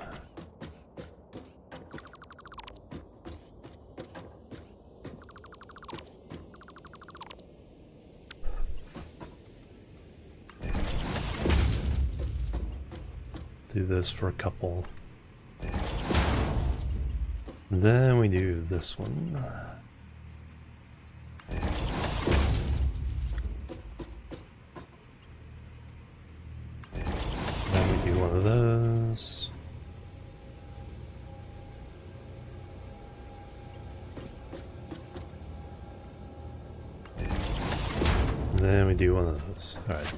[SPEAKER 1] Do this for a couple. Then we do this one. Then we do one of those. Then we do one of those. Alright.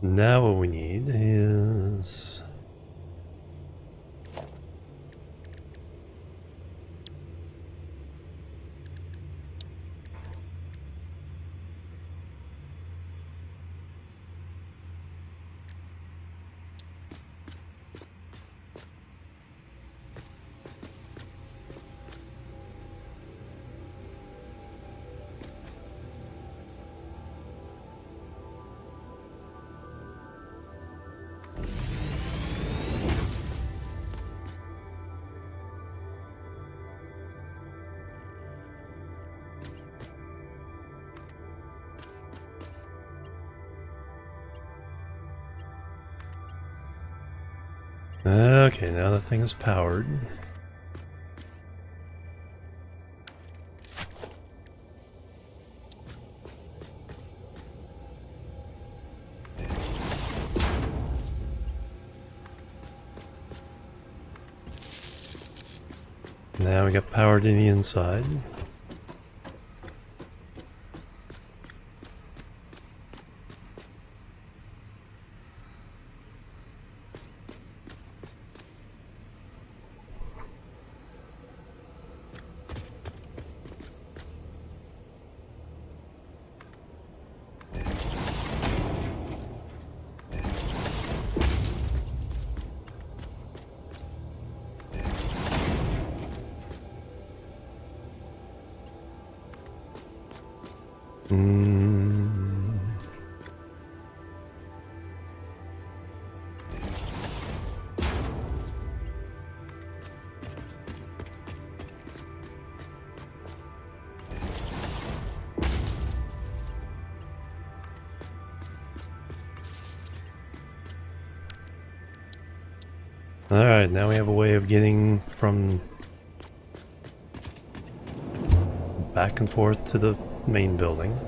[SPEAKER 1] Now what we need is... Okay, now the thing is powered. Now we got power to the inside. Alright, now we have a way of getting from back and forth to the main building.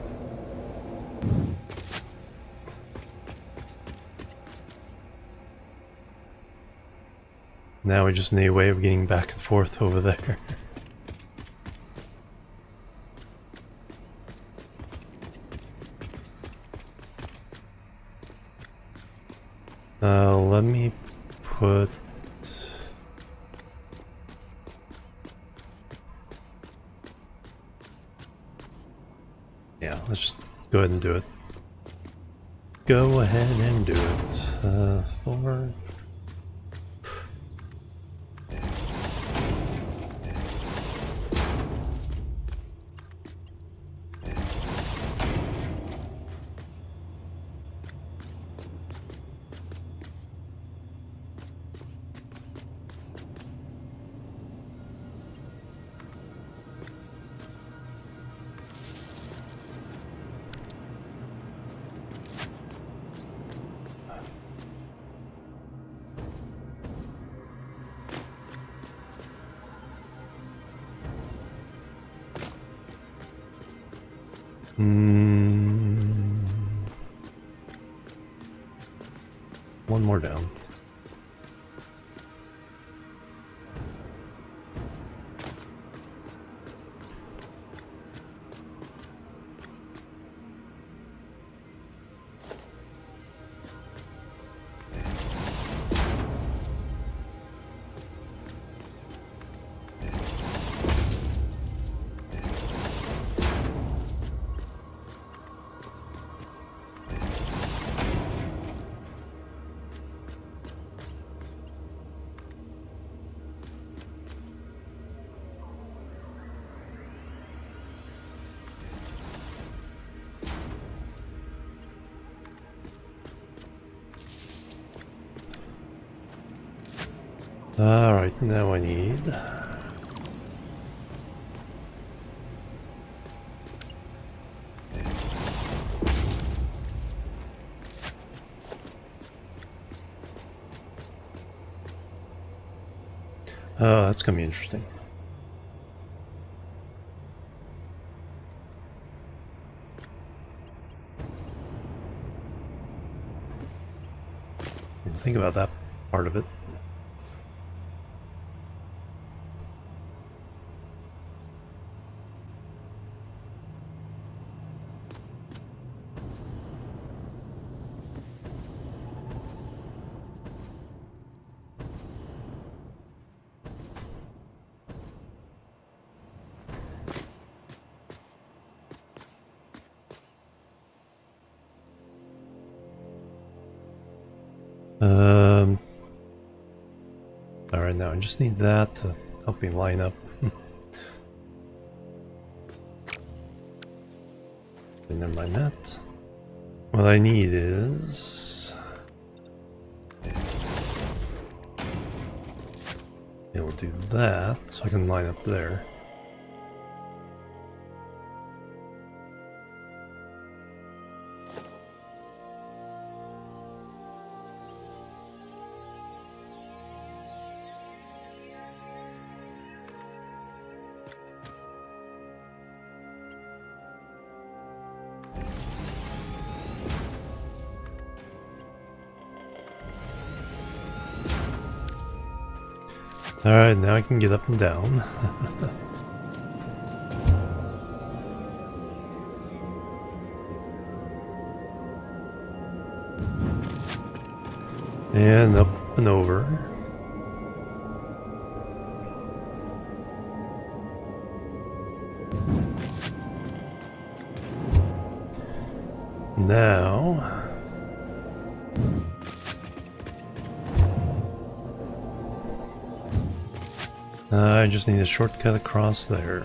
[SPEAKER 1] Now we just need a way of getting back and forth over there. Let me put... Yeah, let's just go ahead and do it. Go ahead and do it. Forward. One more down. Alright, now I need... Oh, that's gonna be interesting. Didn't think about that part of it. Alright, now I just need that to help me line up. Never mind that. What I need is... It'll do that, so I can line up there. Alright, now I can get up and down. And up and over. Now... I just need a shortcut across there.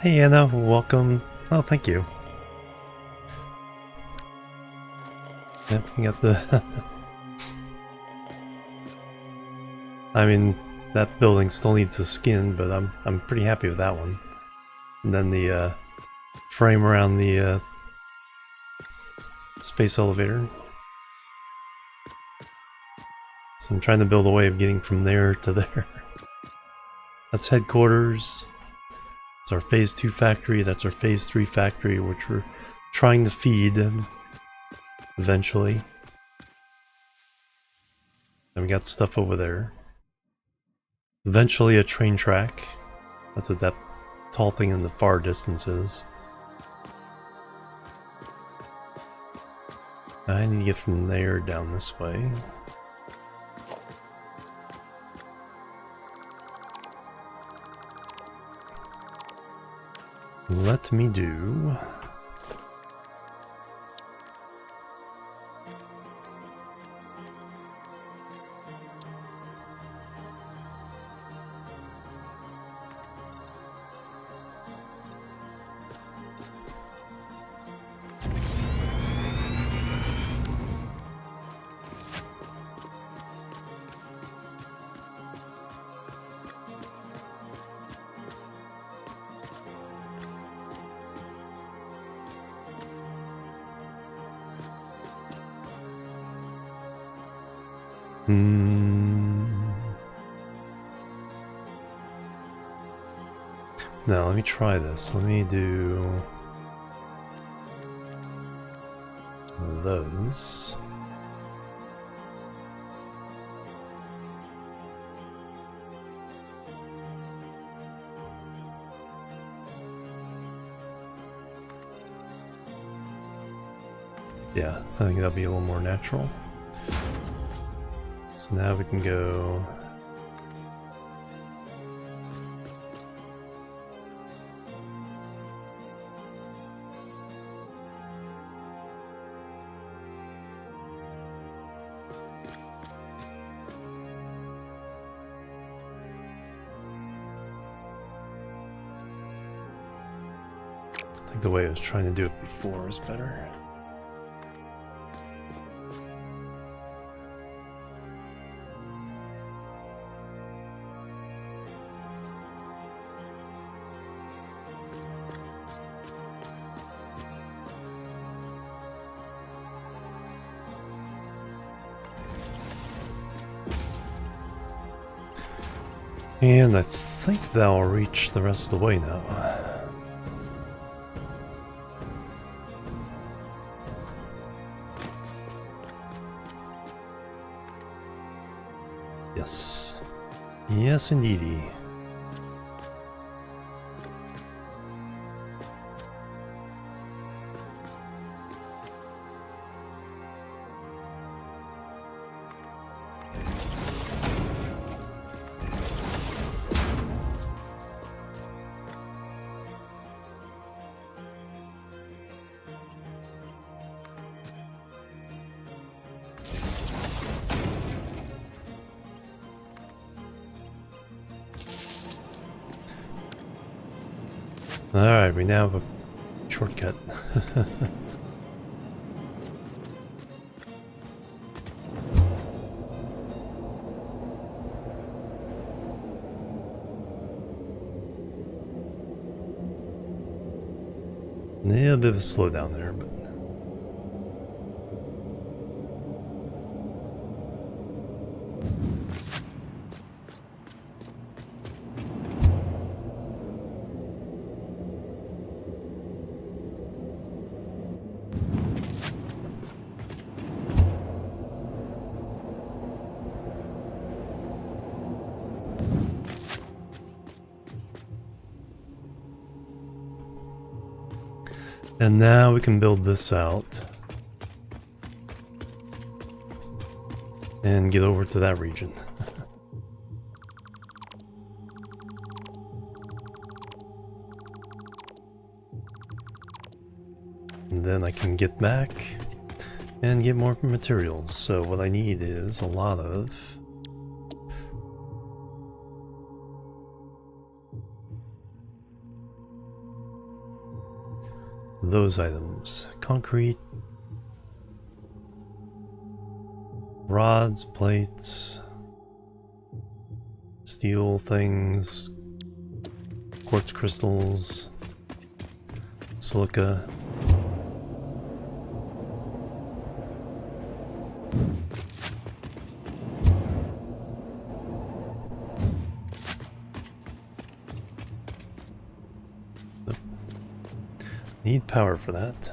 [SPEAKER 1] Hey Anna, welcome. Oh, thank you. Yep, we got the... I mean, that building still needs a skin, but I'm pretty happy with that one. And then the frame around the space elevator. So I'm trying to build a way of getting from there to there. That's headquarters. That's our phase 2 factory. That's our phase 3 factory, which we're trying to feed eventually. And we got stuff over there. Eventually a train track. That's what that tall thing in the far distance is. I need to get from there down this way. Let me do... Now let me try this. Let me do those. Yeah, I think that'll be a little more natural. So now we can go. I think the way I was trying to do it before is better. And I think that'll reach the rest of the way now. Yes. Yes, indeedy. Alright, we now have a shortcut. Yeah, a bit of a slowdown there, but... And now we can build this out. And get over to that region. And then I can get back and get more materials. So what I need is a lot of... those items. Concrete, rods, plates, steel things, quartz crystals, silica. Need power for that.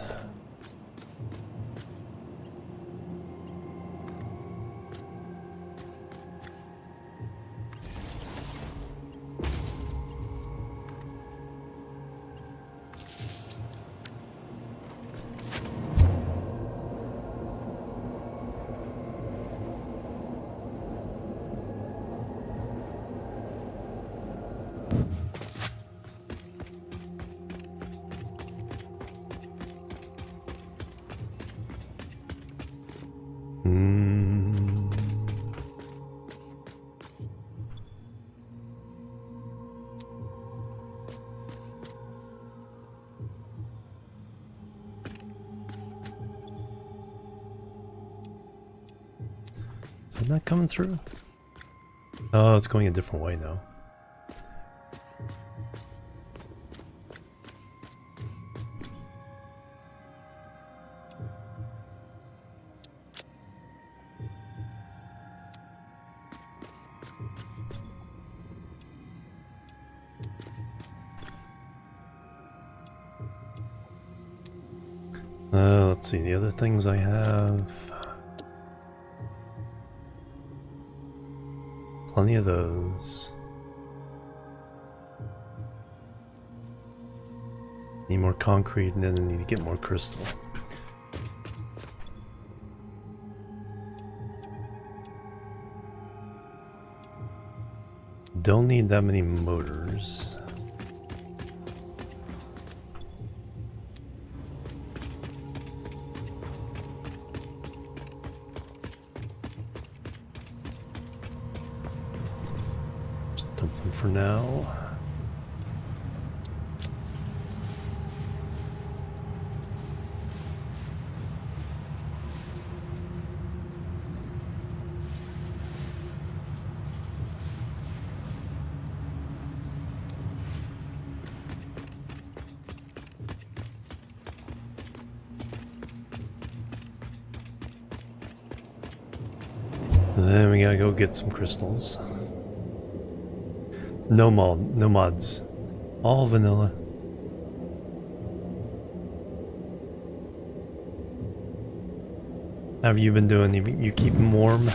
[SPEAKER 1] Is that not coming through? Oh, it's going a different way now. let's see, the other things I have. Plenty of those. Need more concrete and then I need to get more crystal. Don't need that many motors. Just dump them for now. And then we gotta go get some crystals. No mods. All vanilla. How have you been doing? You keep them warm?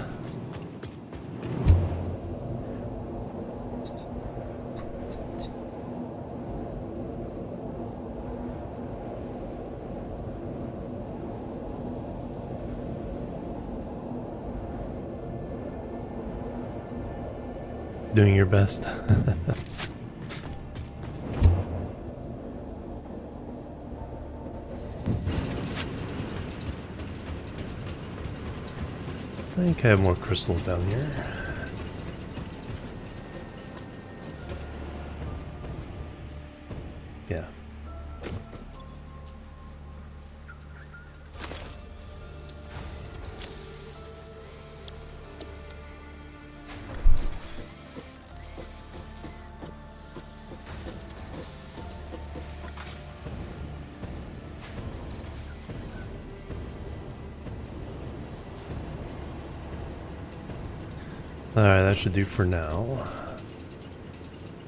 [SPEAKER 1] Doing your best. I think I have more crystals down here. Yeah. Alright, that should do for now.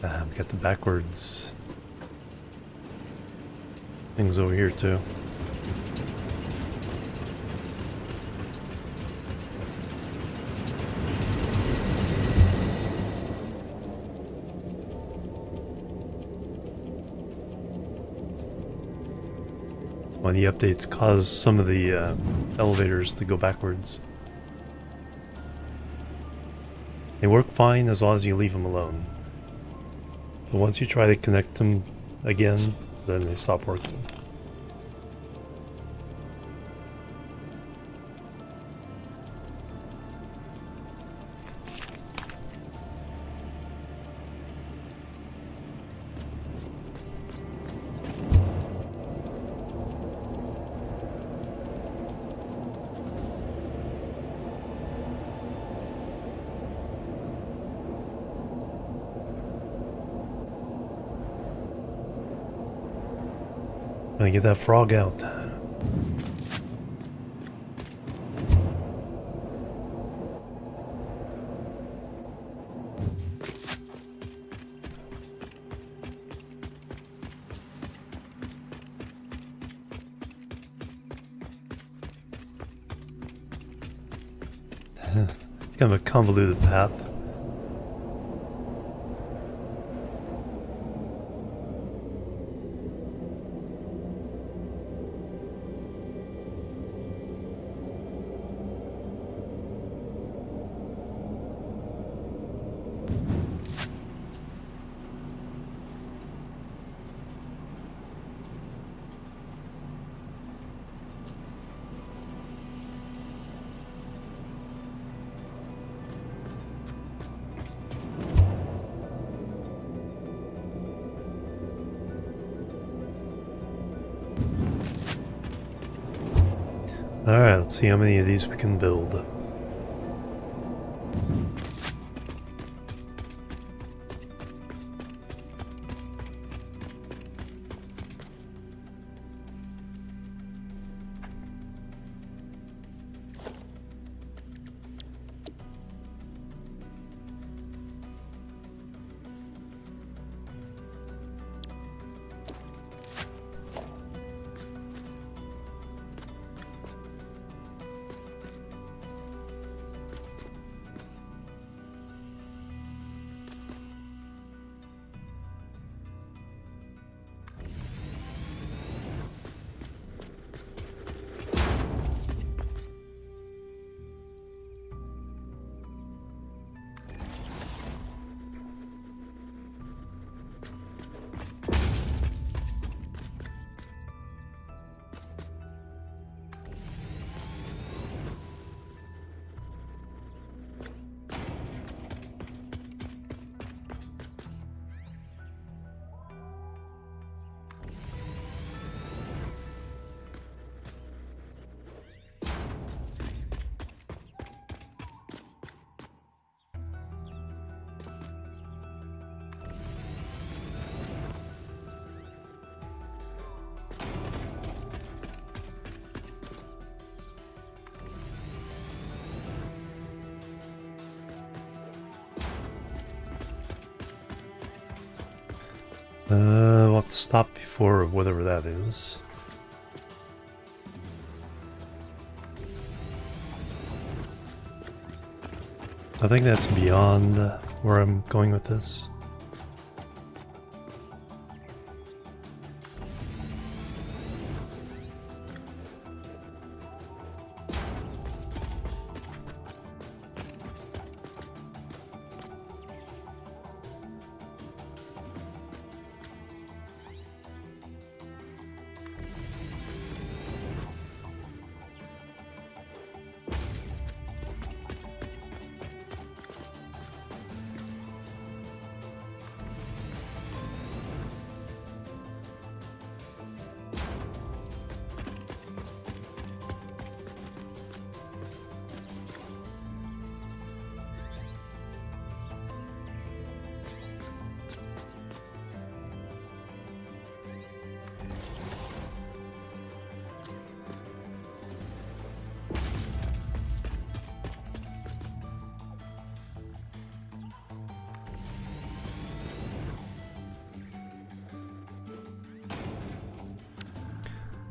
[SPEAKER 1] We got the backwards things over here too. One of the updates caused some of the elevators to go backwards. They work fine as long as you leave them alone. But once you try to connect them again, then they stop working. Gonna get that frog out. Kind of a convoluted path. Alright, let's see how many of these we can build. We'll have to stop before whatever that is. I think that's beyond where I'm going with this.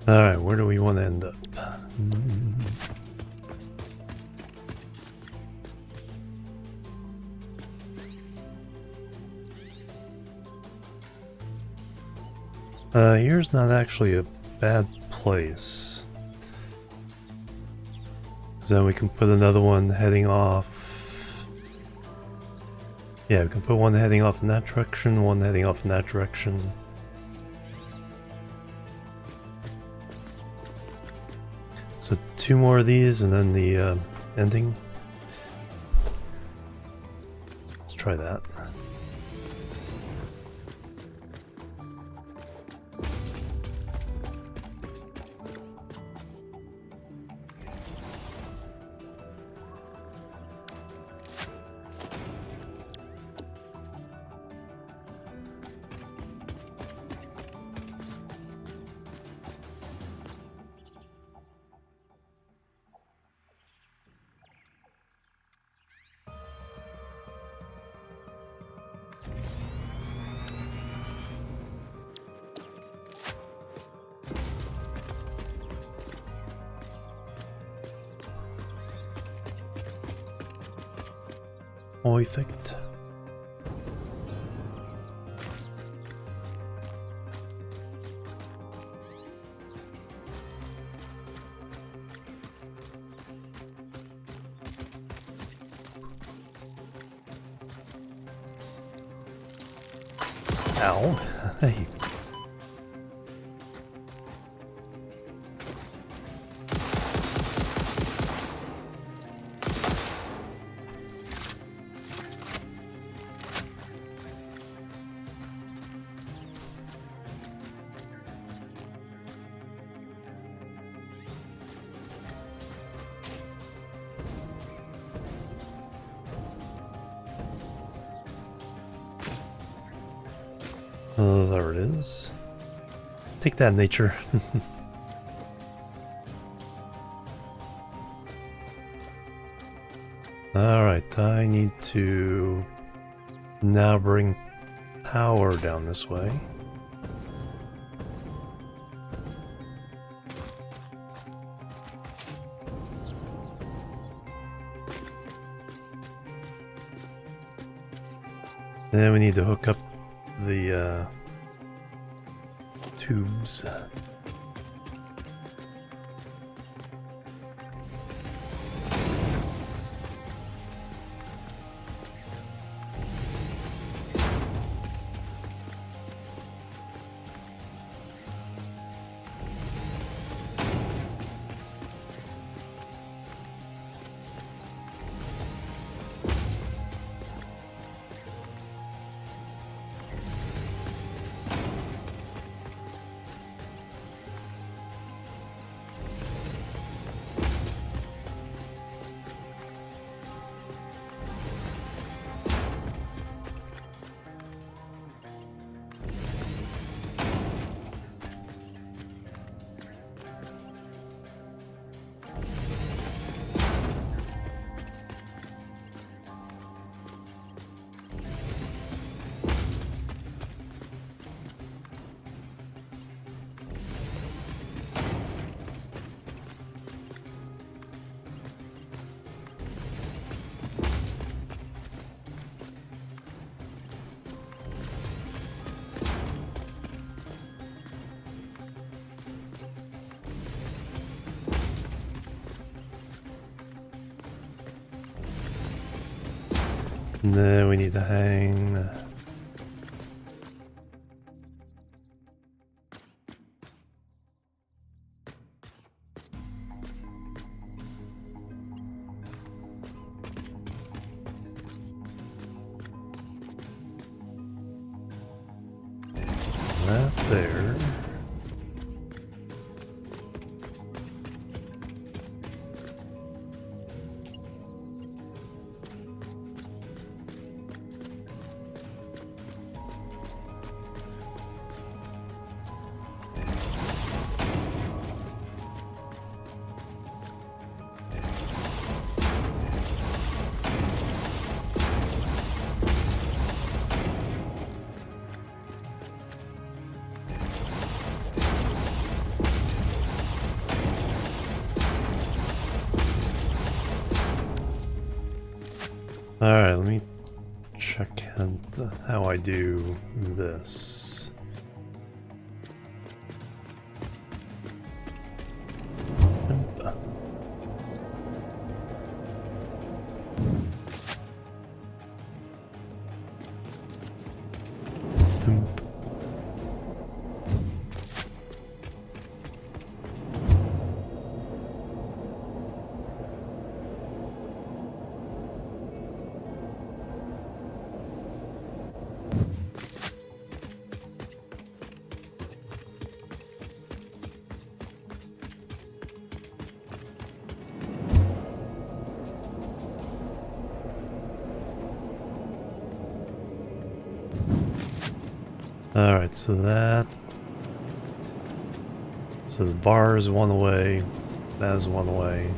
[SPEAKER 1] Alright, where do we want to end up? Here's not actually a bad place. So then we can put another one heading off. Yeah, we can put one heading off in that direction, one heading off in that direction. So 2 more of these and then the ending. Let's try that. Perfect. Ow. Hey. There it is. Take that, nature. Alright, I need to now bring power down this way. And then we need to hook up the tubes. And then we need to hang. That there. Alright, let me check how I do this. Thump. Alright, so the bar is one away, that is one away.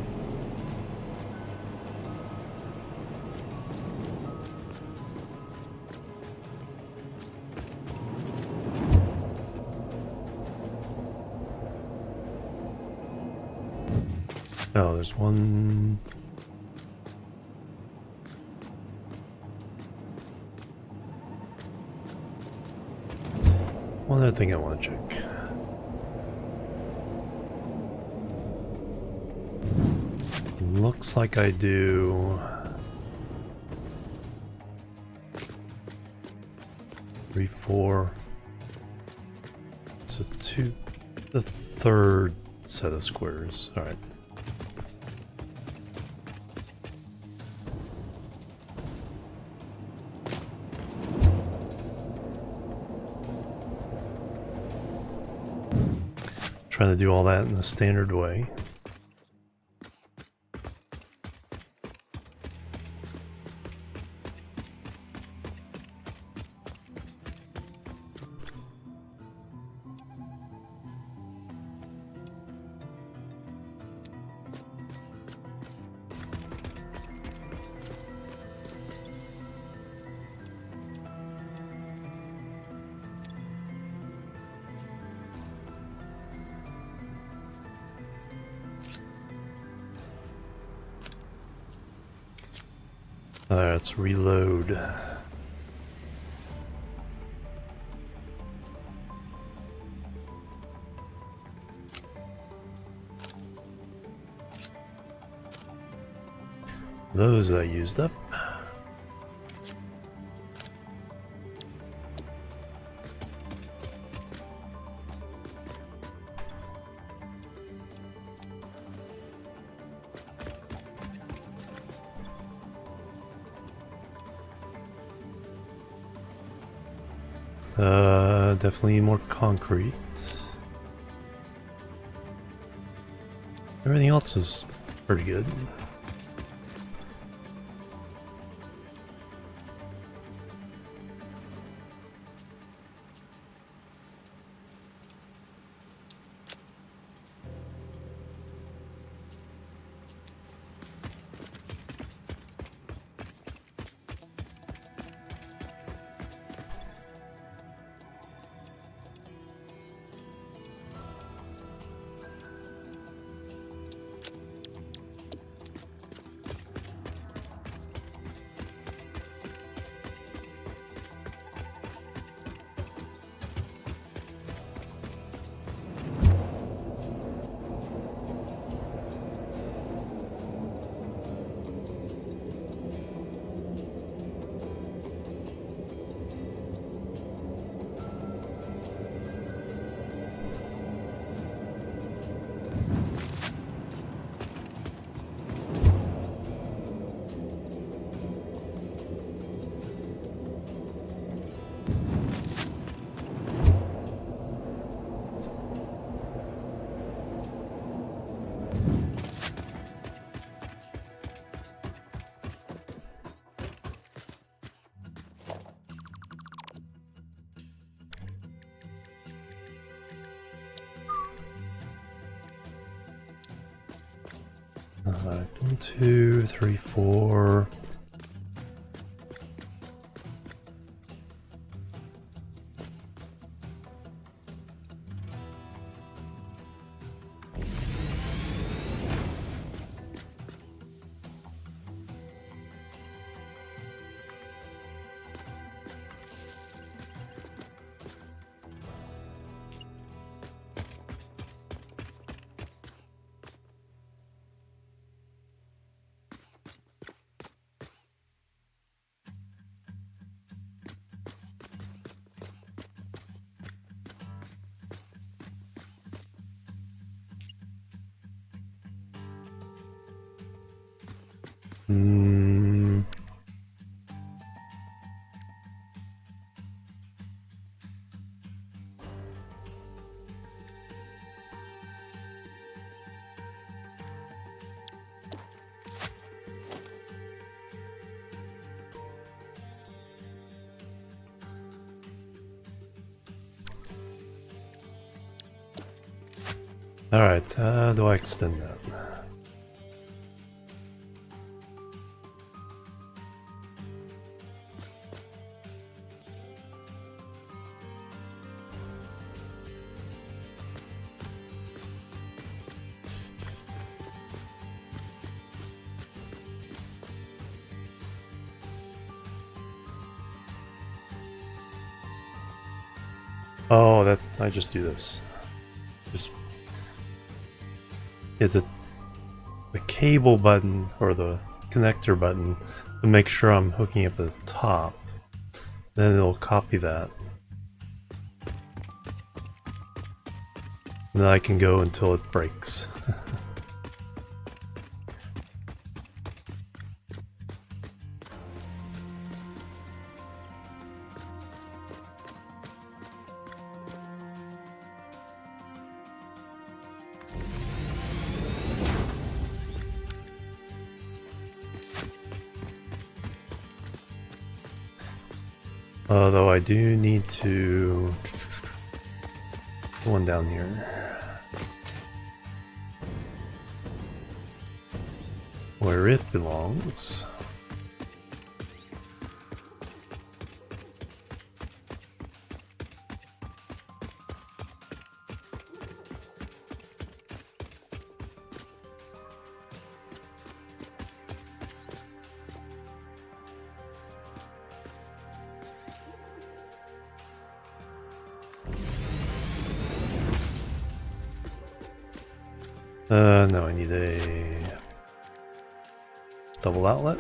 [SPEAKER 1] Oh, there's one. One other thing I want to check. Looks like I do 3, 4. So 2, the third set of squares. All right. Trying to do all that in the standard way. Let's reload. Those I used up. Definitely more concrete. Everything else was pretty good. Alright, 1, 2, 3, 4. Alright, how do I extend that? Oh, that I just do this. Just hit the cable button or the connector button to make sure I'm hooking up at the top. Then it'll copy that. And then I can go until it breaks. Although I do need to put one down here. Where it belongs. No, I need a double outlet.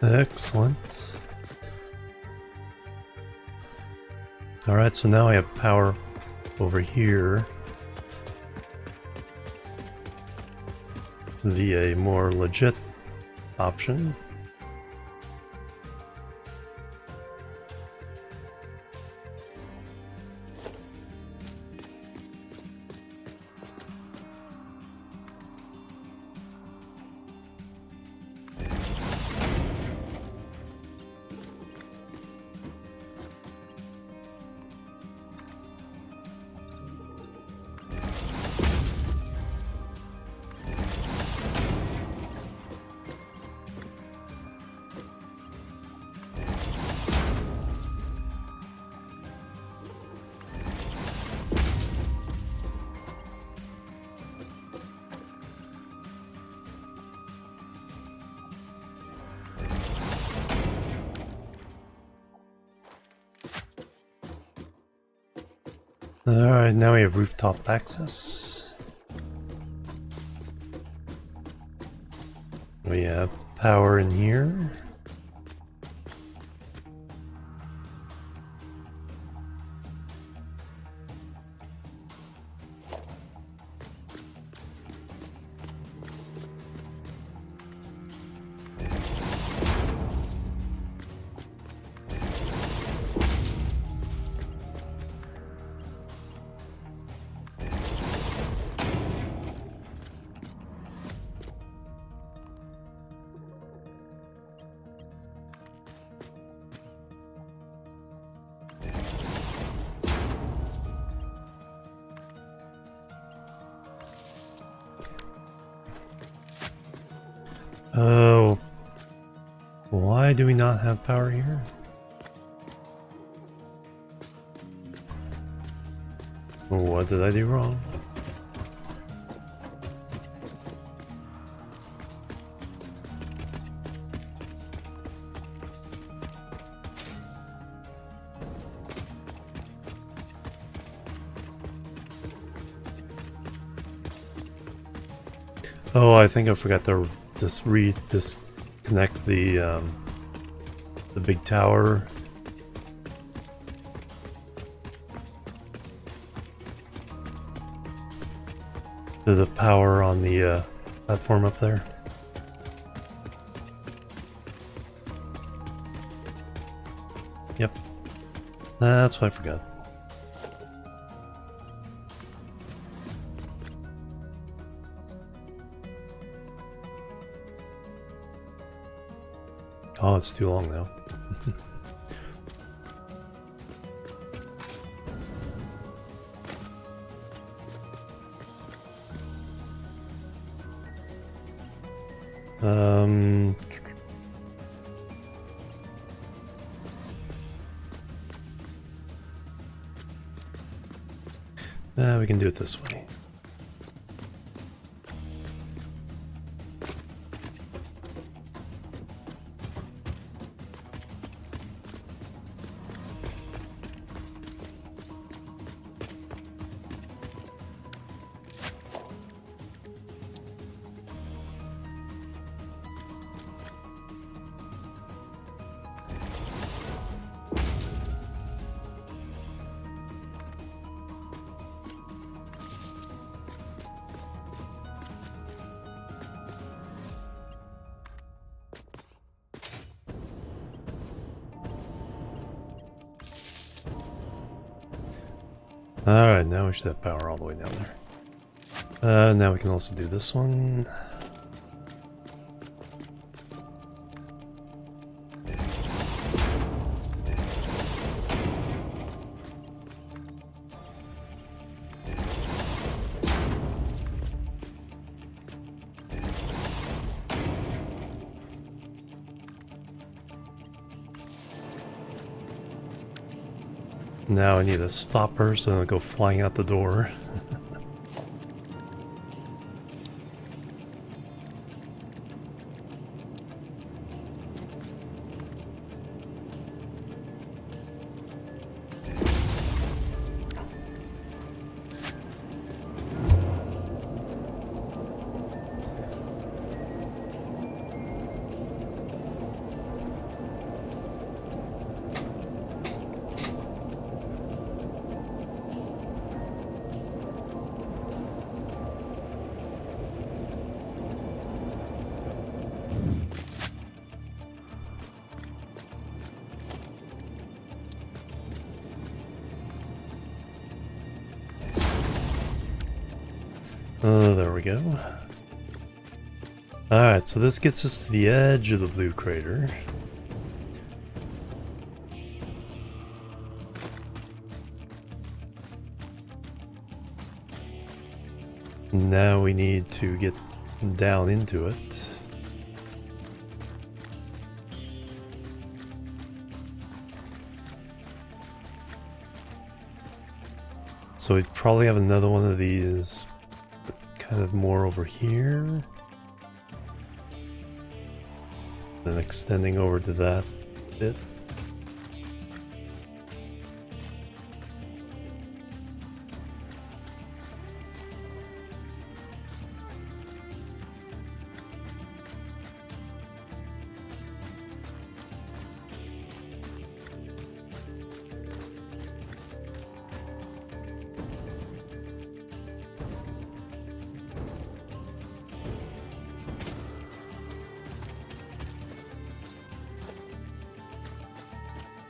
[SPEAKER 1] Excellent. Alright, so now I have power over here via a more legit option. Alright, now we have rooftop access. We have power in here. Why do we not have power here? What did I do wrong? Oh, I think I forgot to disconnect the big tower. To the power on the platform up there. Yep. That's what I forgot. Oh, it's too long now. We can do it this way. Alright, now we should have power all the way down there. Now we can also do this one. Now I need a stopper so I don't go flying out the door. Oh, there we go. Alright, so this gets us to the edge of the blue crater. Now we need to get down into it. So we'd probably have another one of these, but kind of more over here. Then extending over to that bit.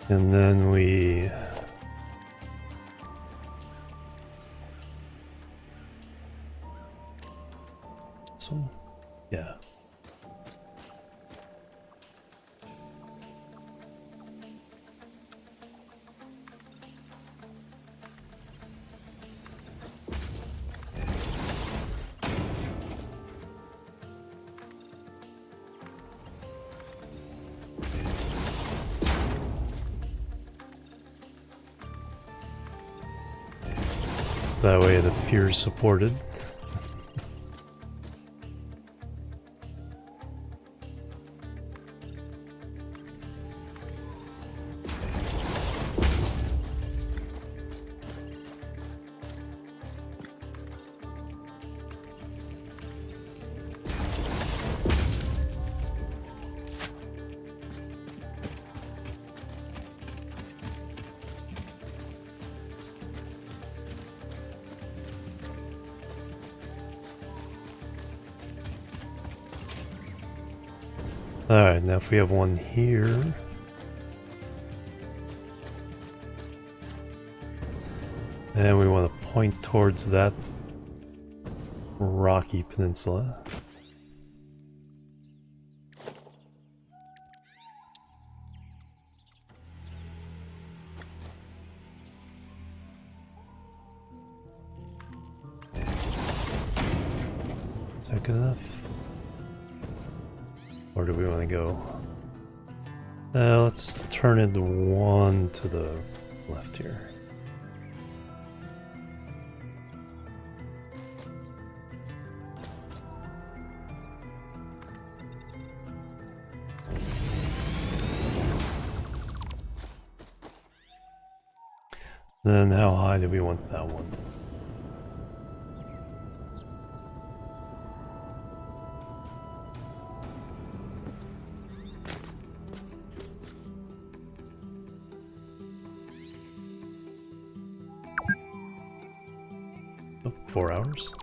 [SPEAKER 1] And then we... This one? Yeah. So that way it appears supported. Alright, now if we have one here. And we want to point towards that rocky peninsula. Is that good enough? Or do we want to go? Let's turn it one to the left here. Then how high do we want that one? Oh, 4 hours.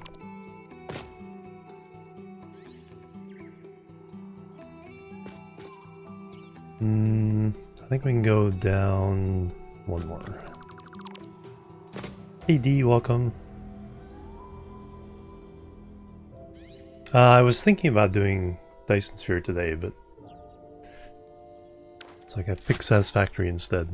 [SPEAKER 1] I think we can go down one more. Hey D, welcome. I was thinking about doing Dyson Sphere today, but it's like I picked Satisfactory instead.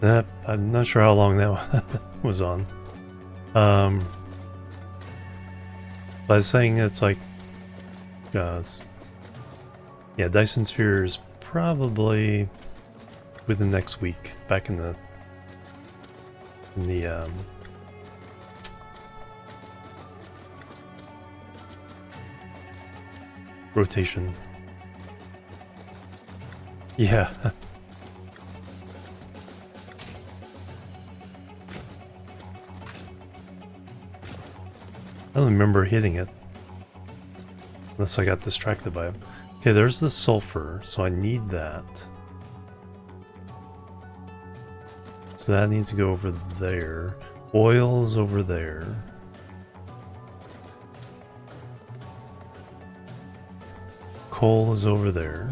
[SPEAKER 1] I'm not sure how long that was on. But I was saying it's like, yeah, Dyson Sphere is probably within the next week, back in the rotation. Yeah. I don't remember hitting it. Unless I got distracted by it. Okay, there's the sulfur, so I need that. So that needs to go over there. Oil's over there. Coal is over there.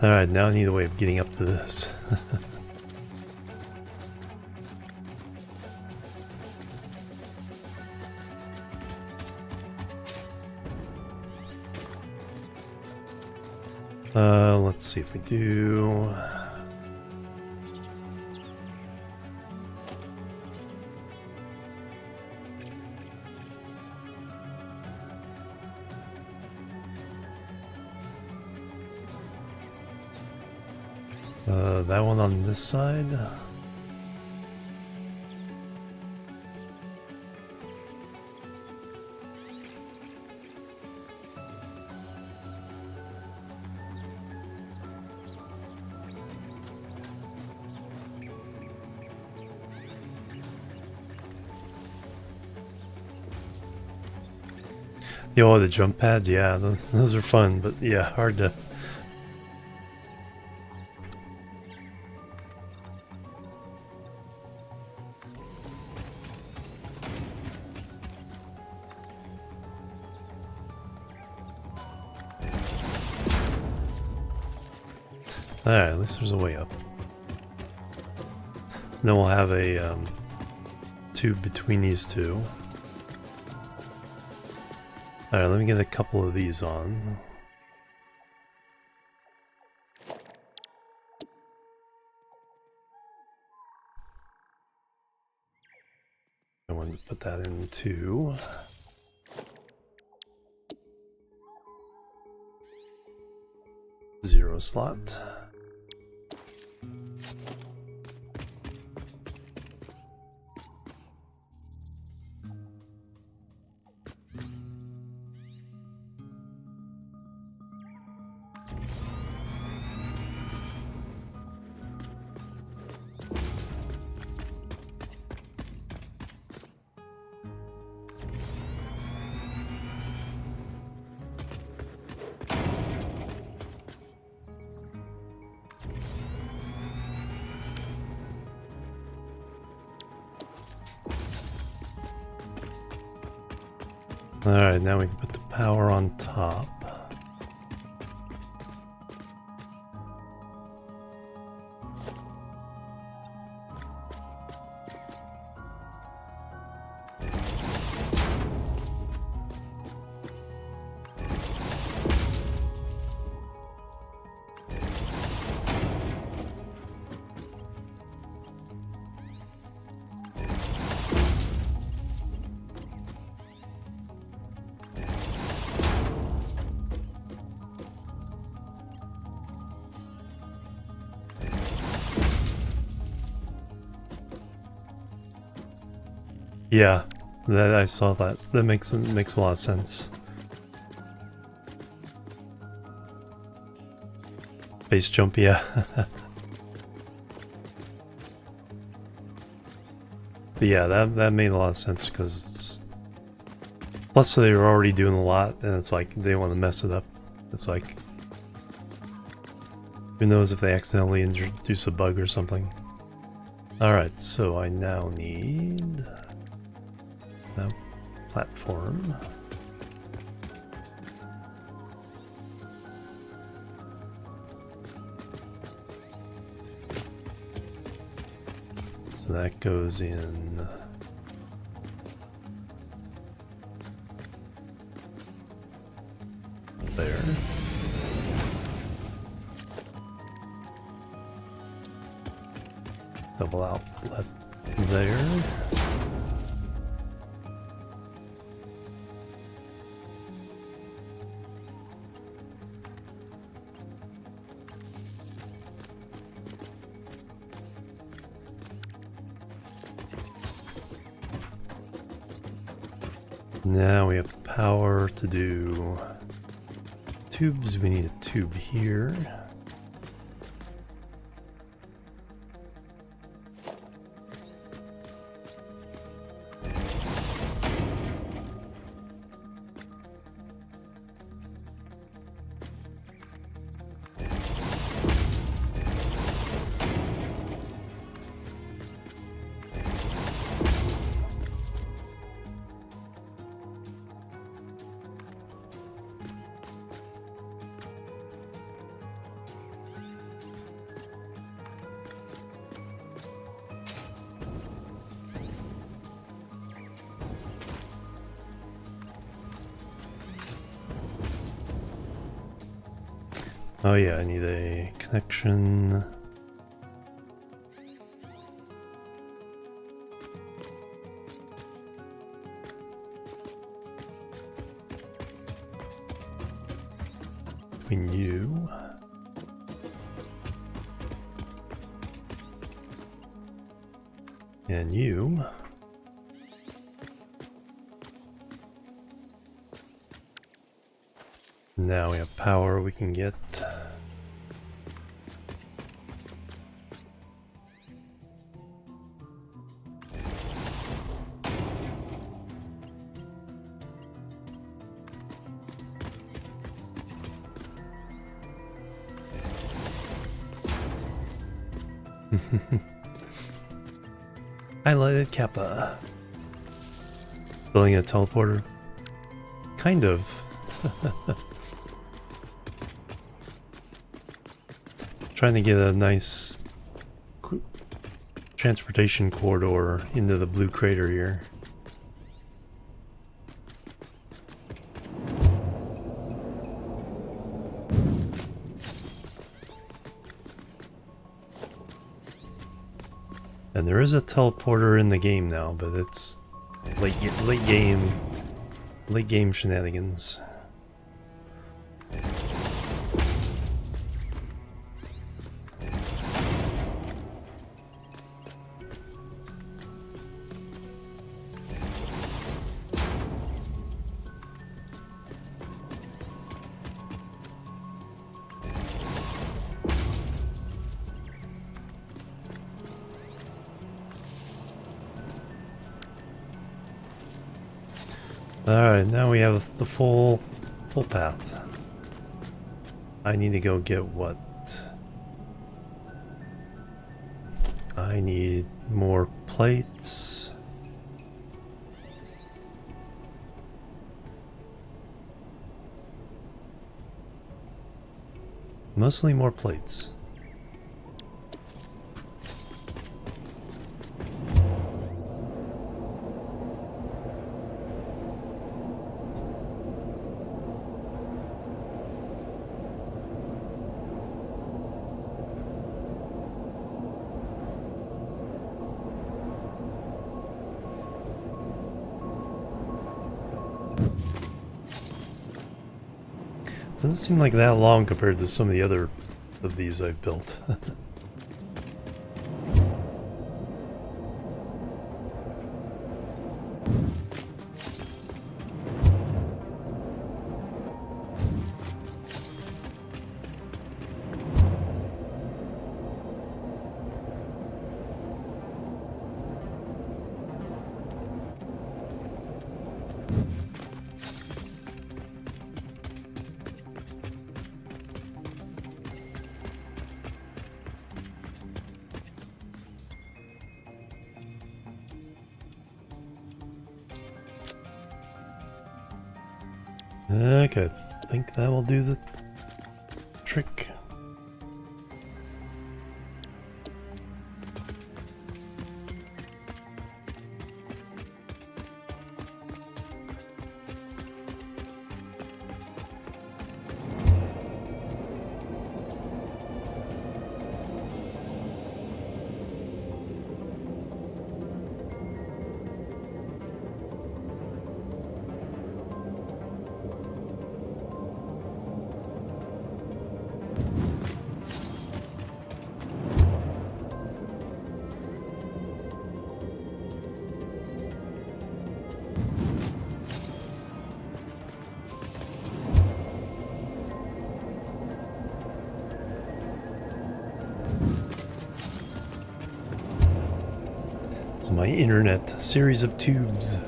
[SPEAKER 1] Alright, now I need a way of getting up to this. Let's see if we do. That one on this side. Oh, the jump pads, yeah, those are fun, but yeah, hard to... Alright, at least there's a way up. Then we'll have a tube between these two. Alright, let me get a couple of these on. I wanted to put that in too. Zero slot. Alright, now we can put the power on top. Yeah, that I saw that. That makes a lot of sense. Base jump, yeah. But yeah, that made a lot of sense because plus they were already doing a lot, and it's like they want to mess it up. It's like who knows if they accidentally introduce a bug or something. All right, so I now need a platform. So that goes in Double outlet there. Now we have power to do tubes. We need a tube here. Oh yeah, I need a connection. Between you. And you. Now we have power we can get. Highlighted Kappa. Building a teleporter. Kind of. Trying to get a nice transportation corridor into the blue crater here. And there is a teleporter in the game now, but it's late game shenanigans. Alright, now we have the full path. I need to go get what? I need more plates. Mostly more plates. Doesn't seem like that long compared to some of the other of these I've built. Okay, I think that will do the trick. It's my internet series of tubes.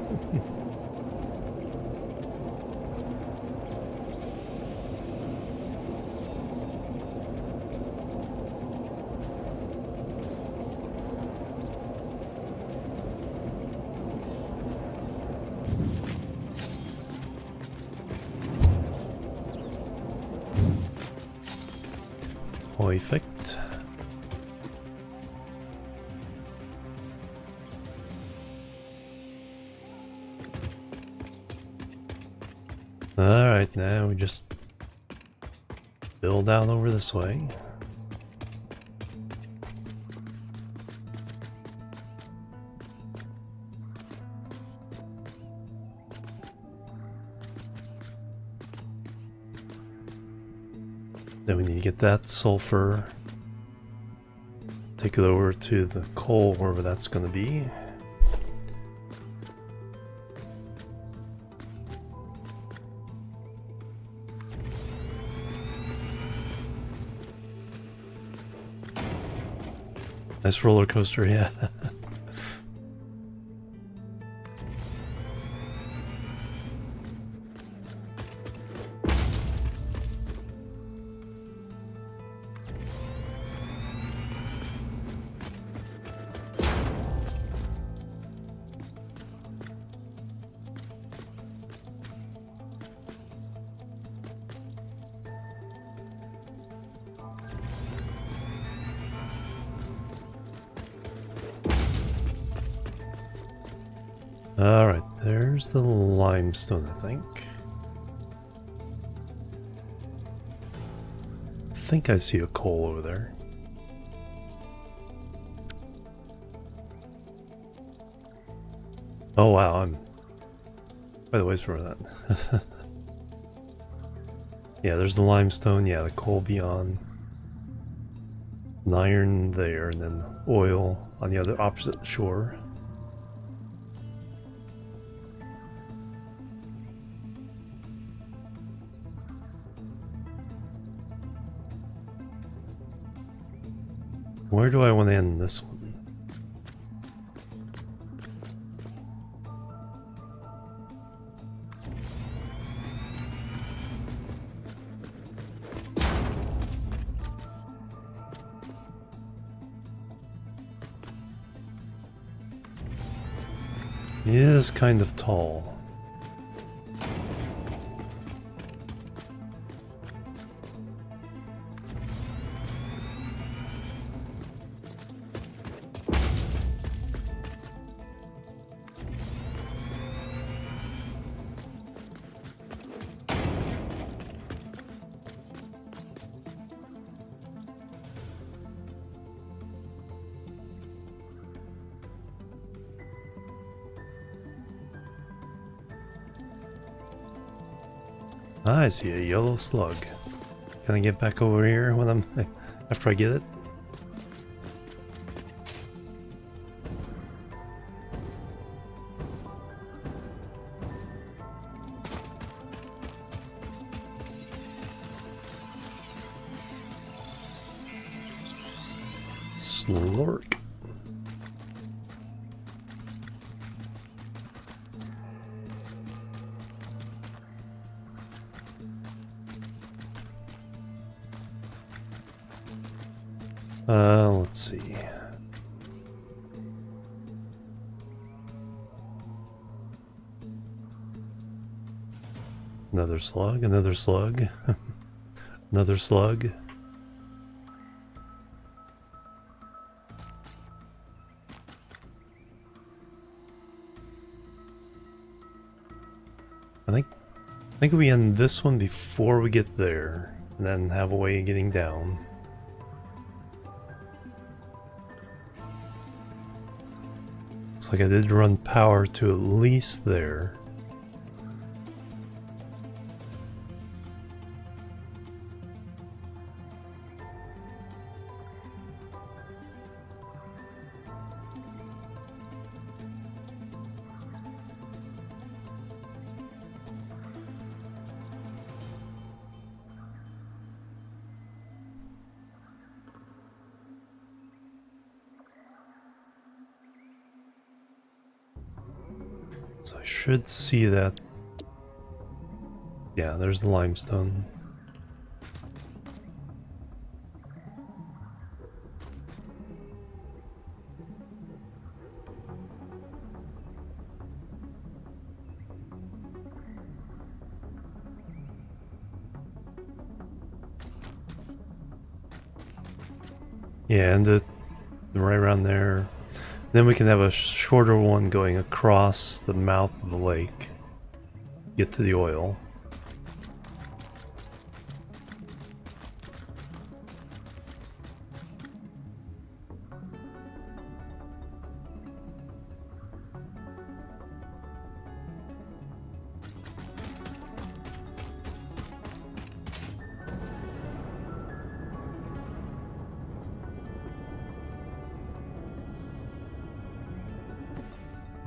[SPEAKER 1] Perfect. Alright, now we just build down over this way. Then we need to get that sulfur, take it over to the coal, wherever that's going to be. Nice roller coaster, yeah. Alright, there's the limestone, I think. I think I see a coal over there. Oh wow, I'm quite a ways from that. Yeah, there's the limestone, yeah, the coal beyond. An iron there, and then oil on the other opposite shore. Where do I want to end this one? It is kind of tall. I see a yellow slug. Can I get back over here when I'm after I get it? Slurk. Let's see. Another slug, another slug, another slug. I think we end this one before we get there, and then have a way of getting down. Looks like I did run power to at least there. So I should see that. Yeah, there's the limestone. Yeah, and right around there. Then we can have a shorter one going across the mouth of the lake. Get to the oil.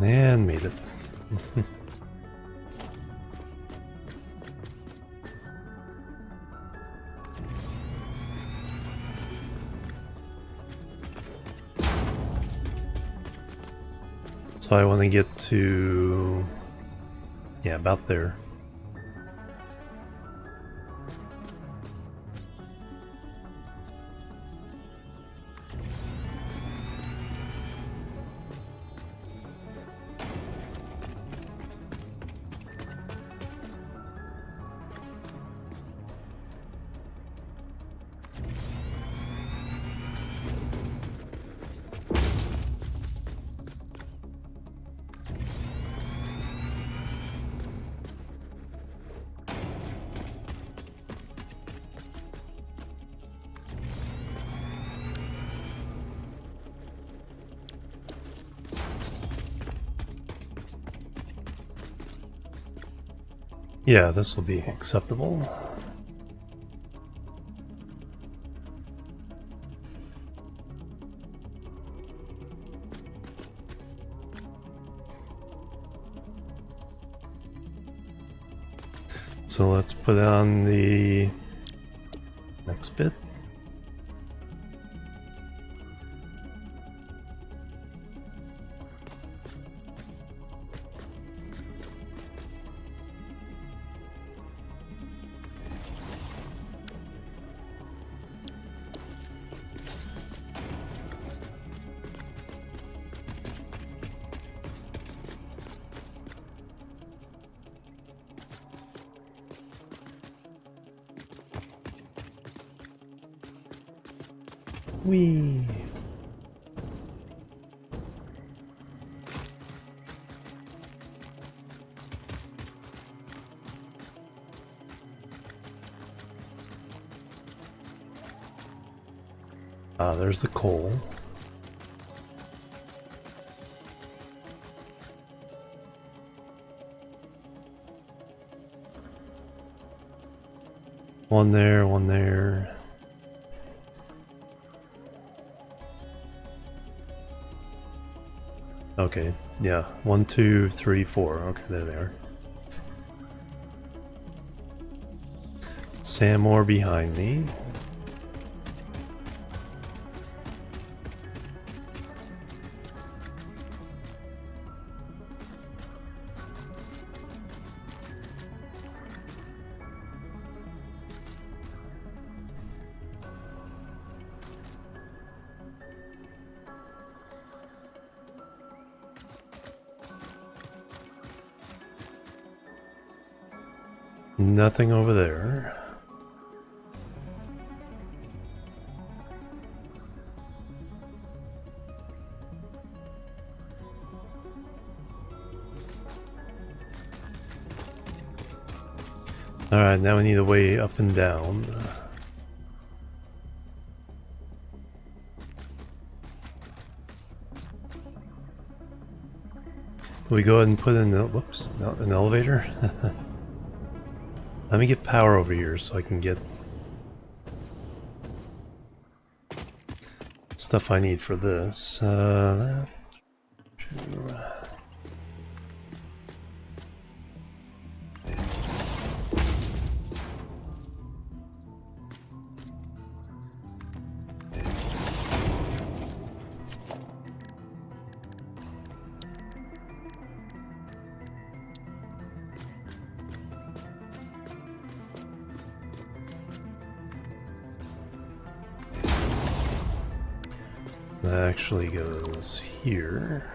[SPEAKER 1] And made it. So I want to get to, yeah, about there. Yeah, this will be acceptable. So let's put on the next bit. Whee! Ah, there's the coal. One there, one there. Okay, yeah. 1, 2, 3, 4. Okay, there they are. Sam Moore behind me. Nothing over there. Alright, now we need a way up and down. Do we go ahead and put in the, whoops, not an elevator? Let me get power over here so I can get stuff I need for this. That, actually goes here.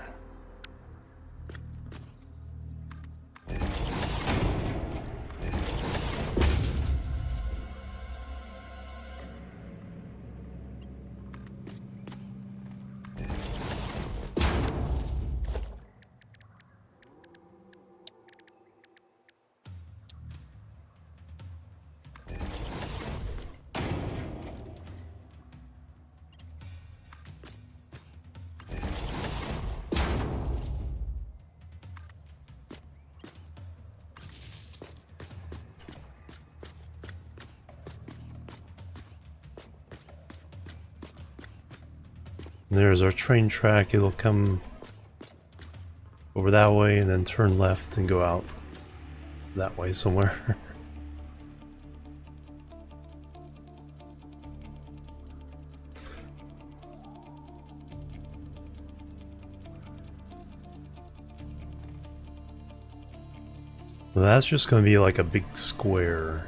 [SPEAKER 1] There's our train track. It'll come over that way and then turn left and go out that way somewhere. Well, that's just going to be like a big square.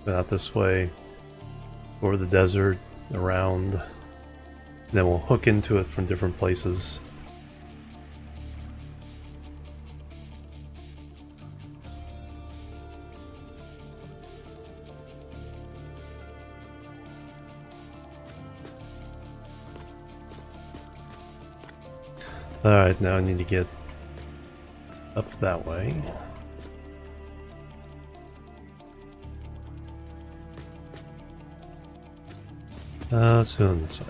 [SPEAKER 1] Out this way, over the desert, around. And then we'll hook into it from different places. Alright, now I need to get up that way. Let's do it on this side.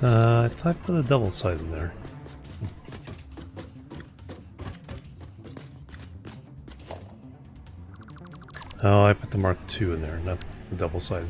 [SPEAKER 1] I thought I put a double side in there. Oh, I put the Mark II in there, not the double side.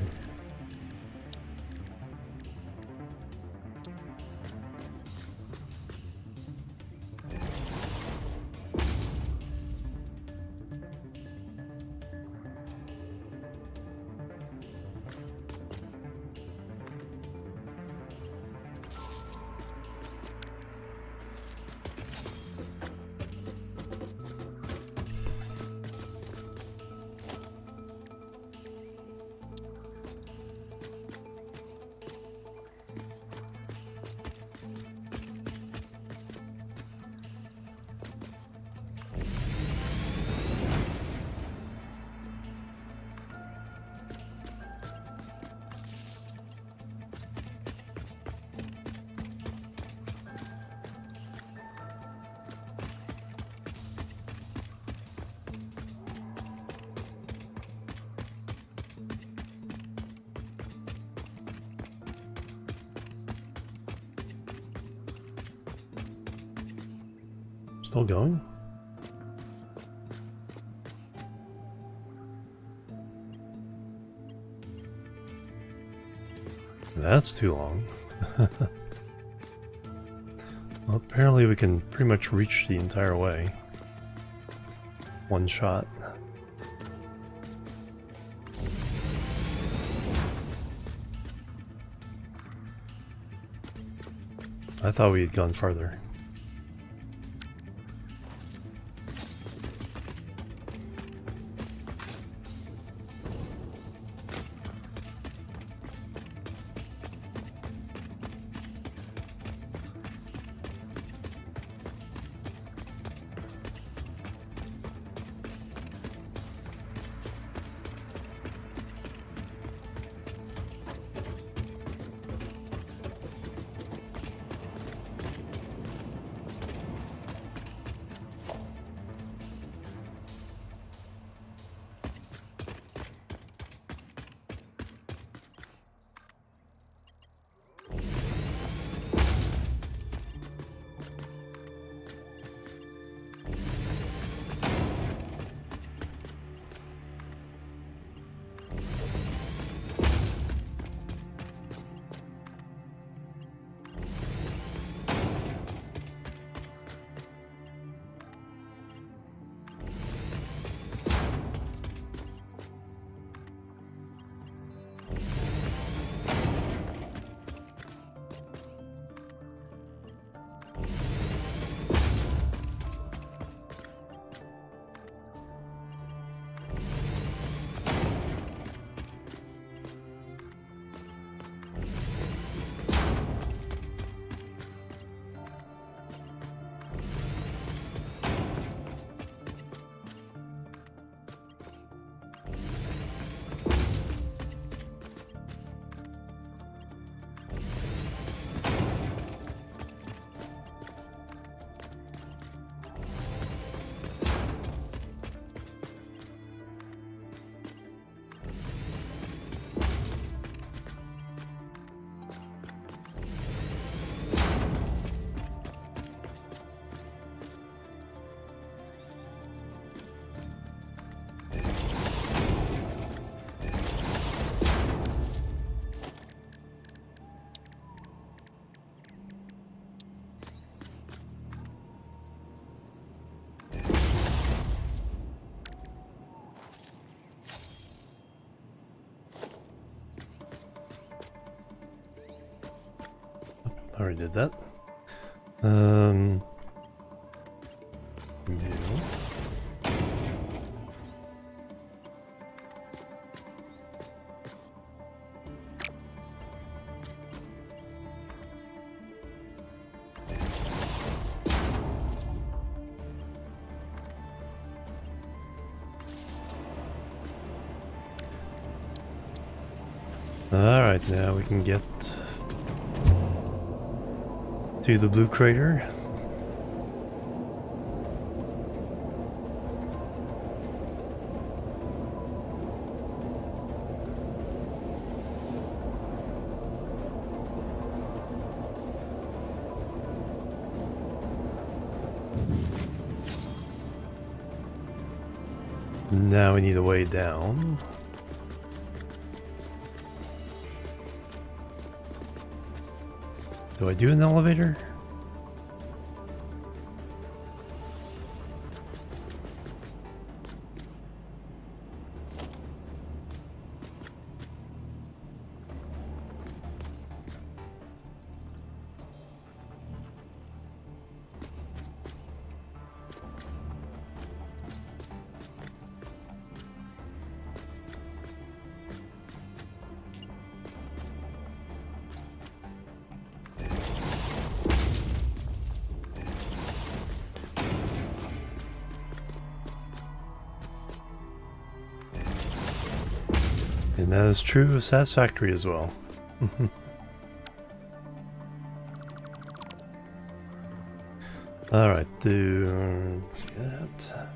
[SPEAKER 1] Still going? That's too long. Well, apparently we can pretty much reach the entire way. One shot. I thought we had gone farther. already did that. Yeah. Alright, now we can get to the blue crater. Now we need a way down. Do I do an elevator? And that is true of Satisfactory as well. Alright, let's see that.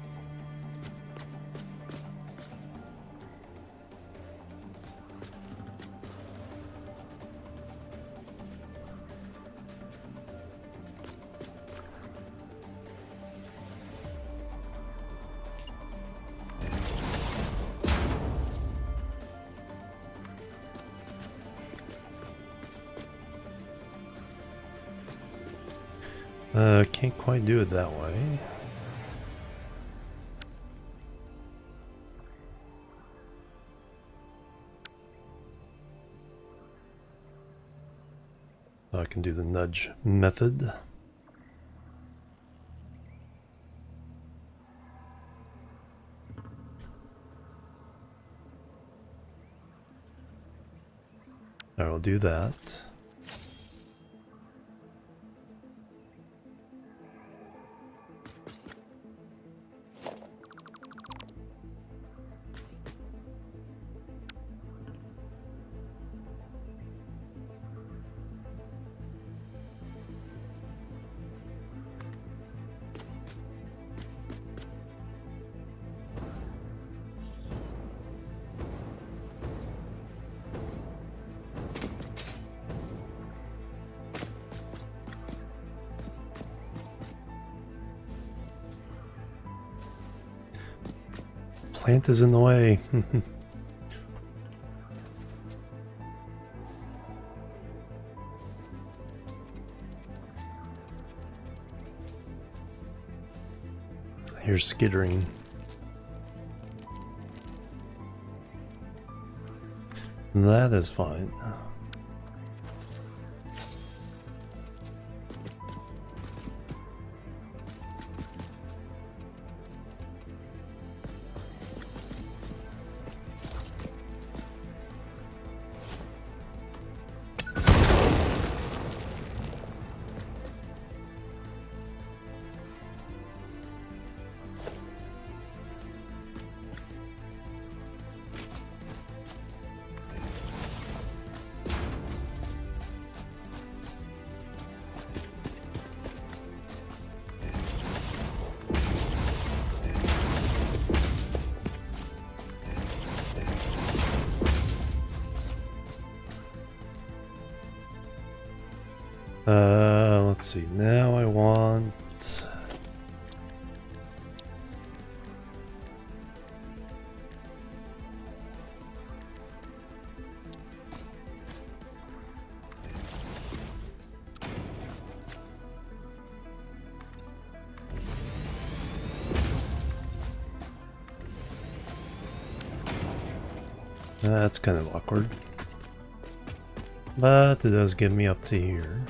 [SPEAKER 1] Can't quite do it that way. I can do the nudge method. I will do that. Plant is in the way. Here's skittering. That is fine. Let's see, now I want... That's kind of awkward. But it does get me up to here.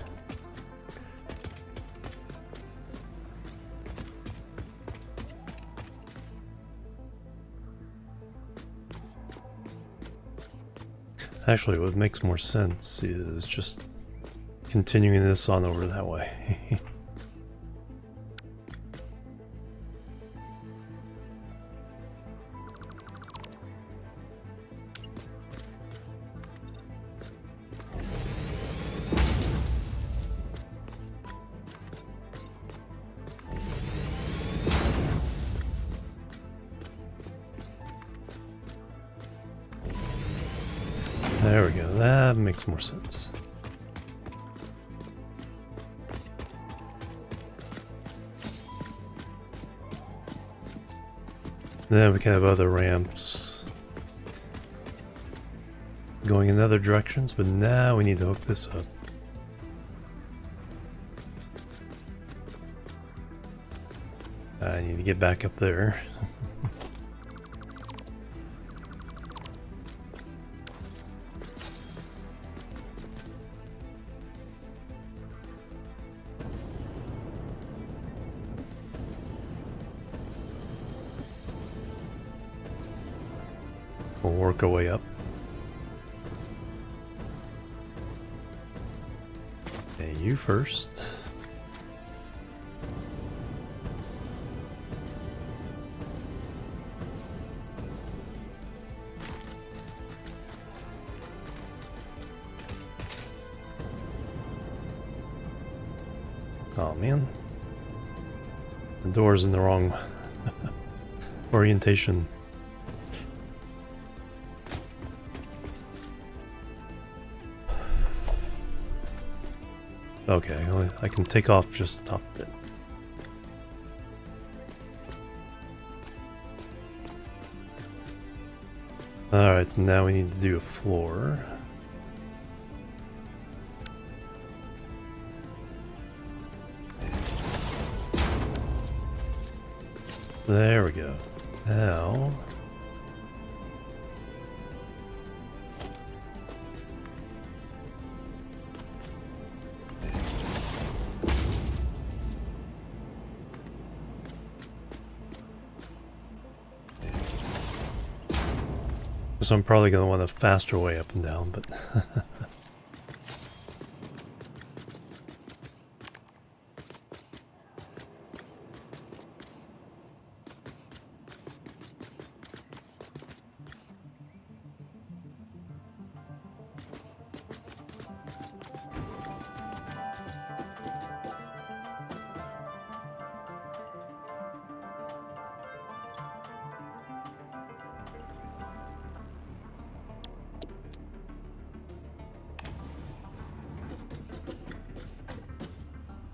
[SPEAKER 1] Actually, what makes more sense is just continuing this on over that way. There we go, that makes more sense. Then we can have other ramps going in other directions, but now we need to hook this up. I need to get back up there. We'll work our way up. Okay, you first. Oh man. The door's in the wrong orientation. Okay, I can take off just the top bit. Alright, now we need to do a floor. There we go. Now... so I'm probably going to want a faster way up and down, but...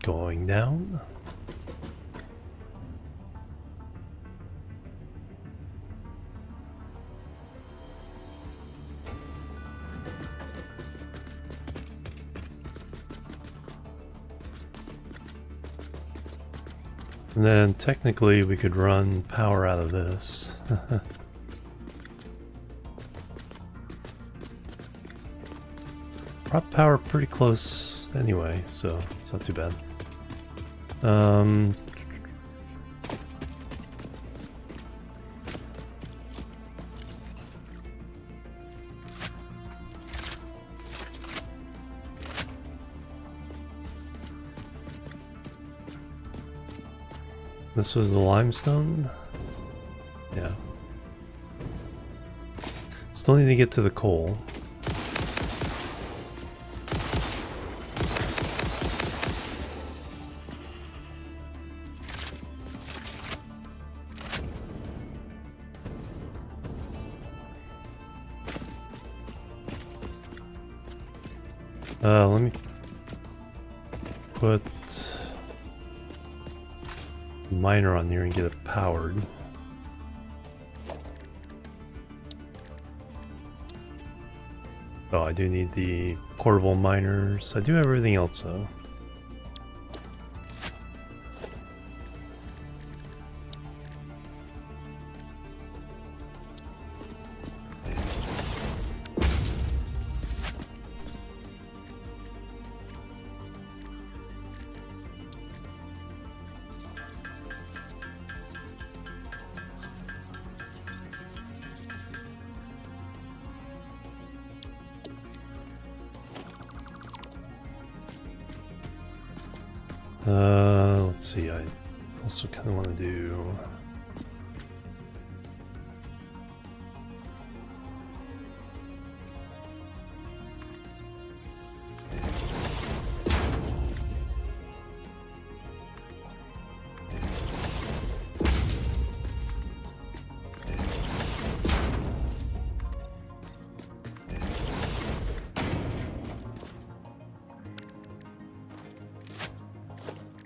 [SPEAKER 1] going down. And then technically we could run power out of this. Prop power pretty close anyway, so it's not too bad. This was the limestone? Yeah. Still need to get to the coal. Let me put miner on here and get it powered. Oh, I do need the portable miners. I do have everything else though. Let's see, I also kind of want to do...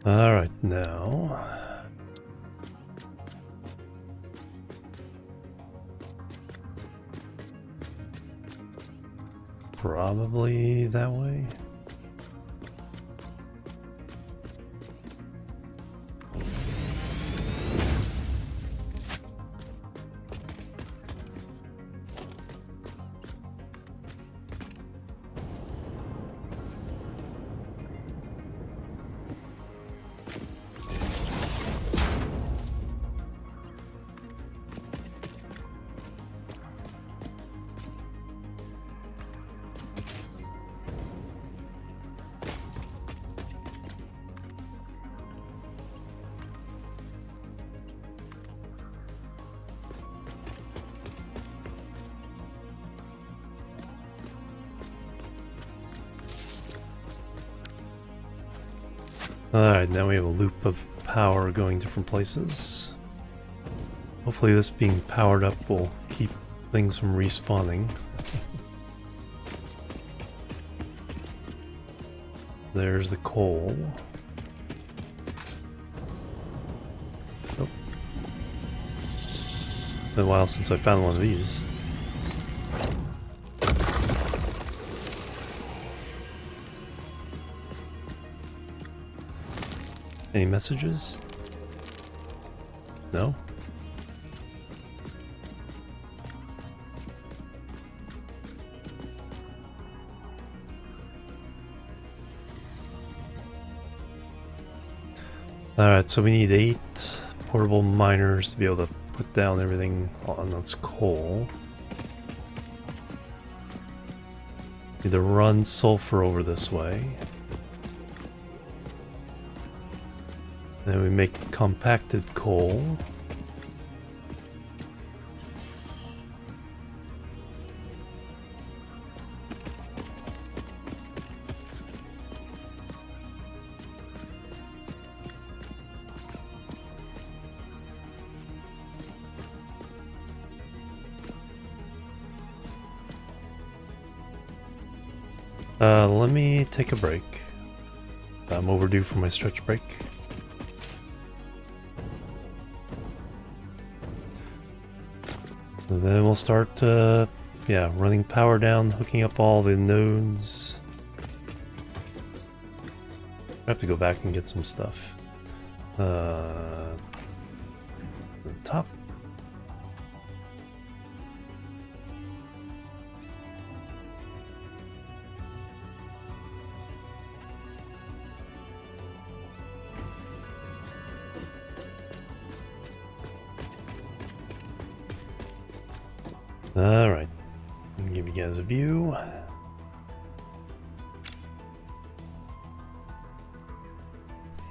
[SPEAKER 1] Alright, now... Probably that way. Alright, now we have a loop of power going different places. Hopefully this being powered up will keep things from respawning. There's the coal. Oh. Been a while since I found one of these. Any messages? No? Alright, so we need 8 portable miners to be able to put down everything on this coal. Need to run sulfur over this way. Then we make compacted coal. Let me take a break. I'm overdue for my stretch break. And then we'll start, yeah, running power down, hooking up all the nodes. I have to go back and get some stuff. The top. Alright, give you guys a view.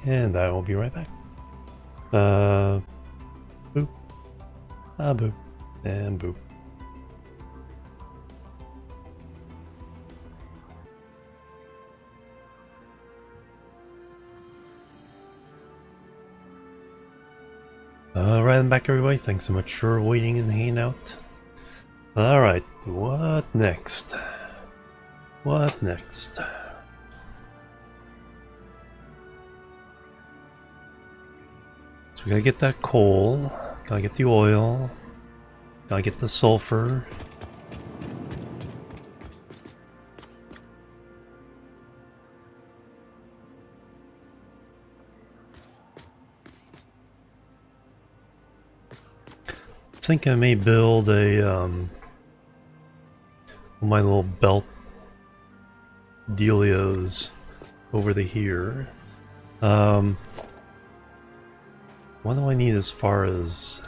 [SPEAKER 1] And I will be right back. Boop. Boop. And boop. Alright, I'm back everybody. Thanks so much for waiting and hanging out. Alright, what next? What next? So we gotta get that coal, gotta get the oil, gotta get the sulfur. I think I may build a my little belt dealios over the here. What do I need as far as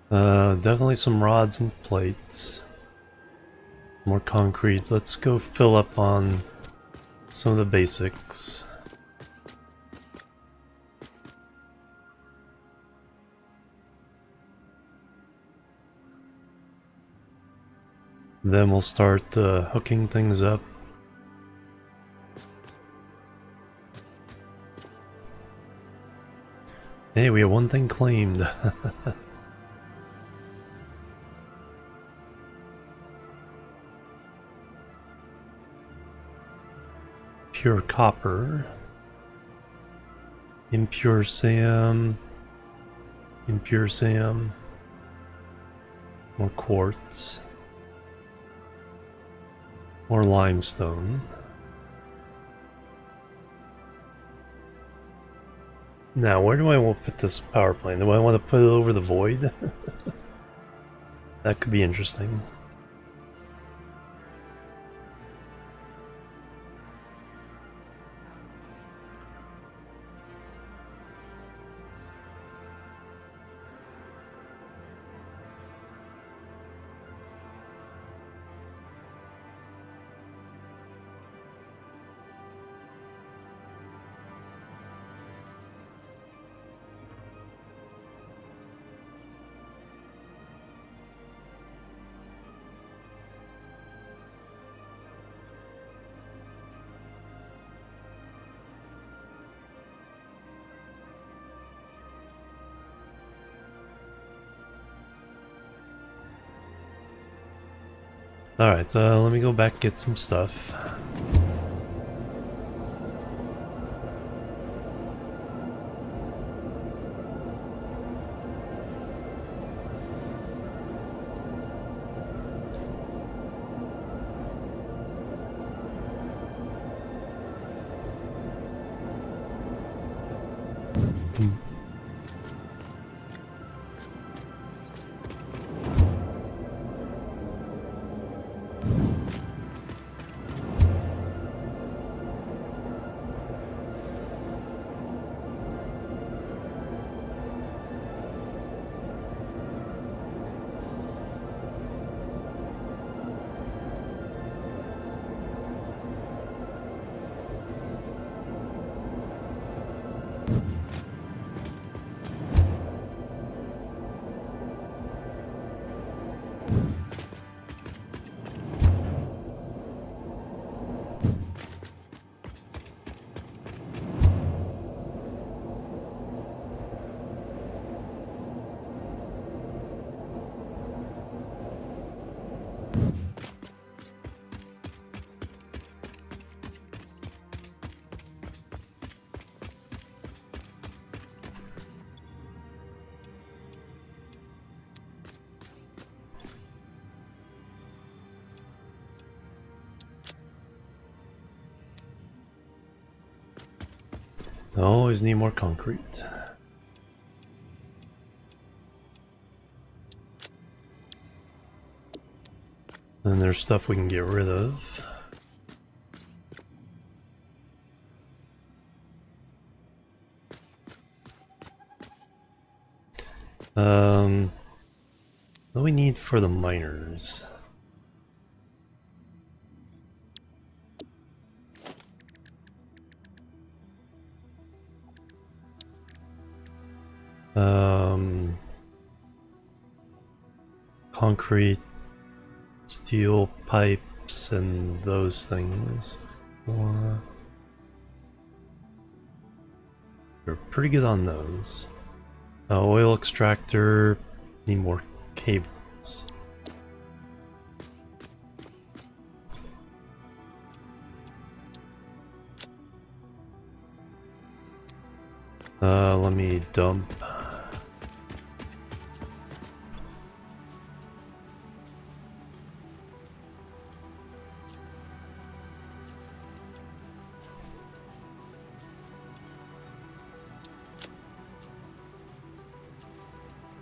[SPEAKER 1] Definitely some rods and plates. More concrete. Let's go fill up on some of the basics. Then we'll start hooking things up. Hey, we have one thing claimed. Pure copper. Impure SAM. Impure SAM. More quartz. More limestone. Now, where do I want to put this power plant? Do I want to put it over the void? That could be interesting. Alright, let me go back get some stuff. I always need more concrete. And there's stuff we can get rid of. What do we need for the miners? Concrete, steel pipes, and those things. We're pretty good on those. Oil extractor, need more cables. Let me dump.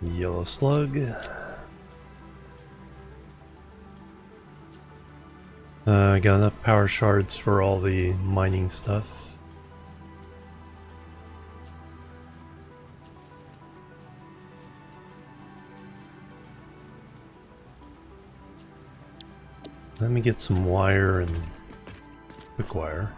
[SPEAKER 1] Yellow slug. Got enough power shards for all the mining stuff. Let me get some wire and quick wire.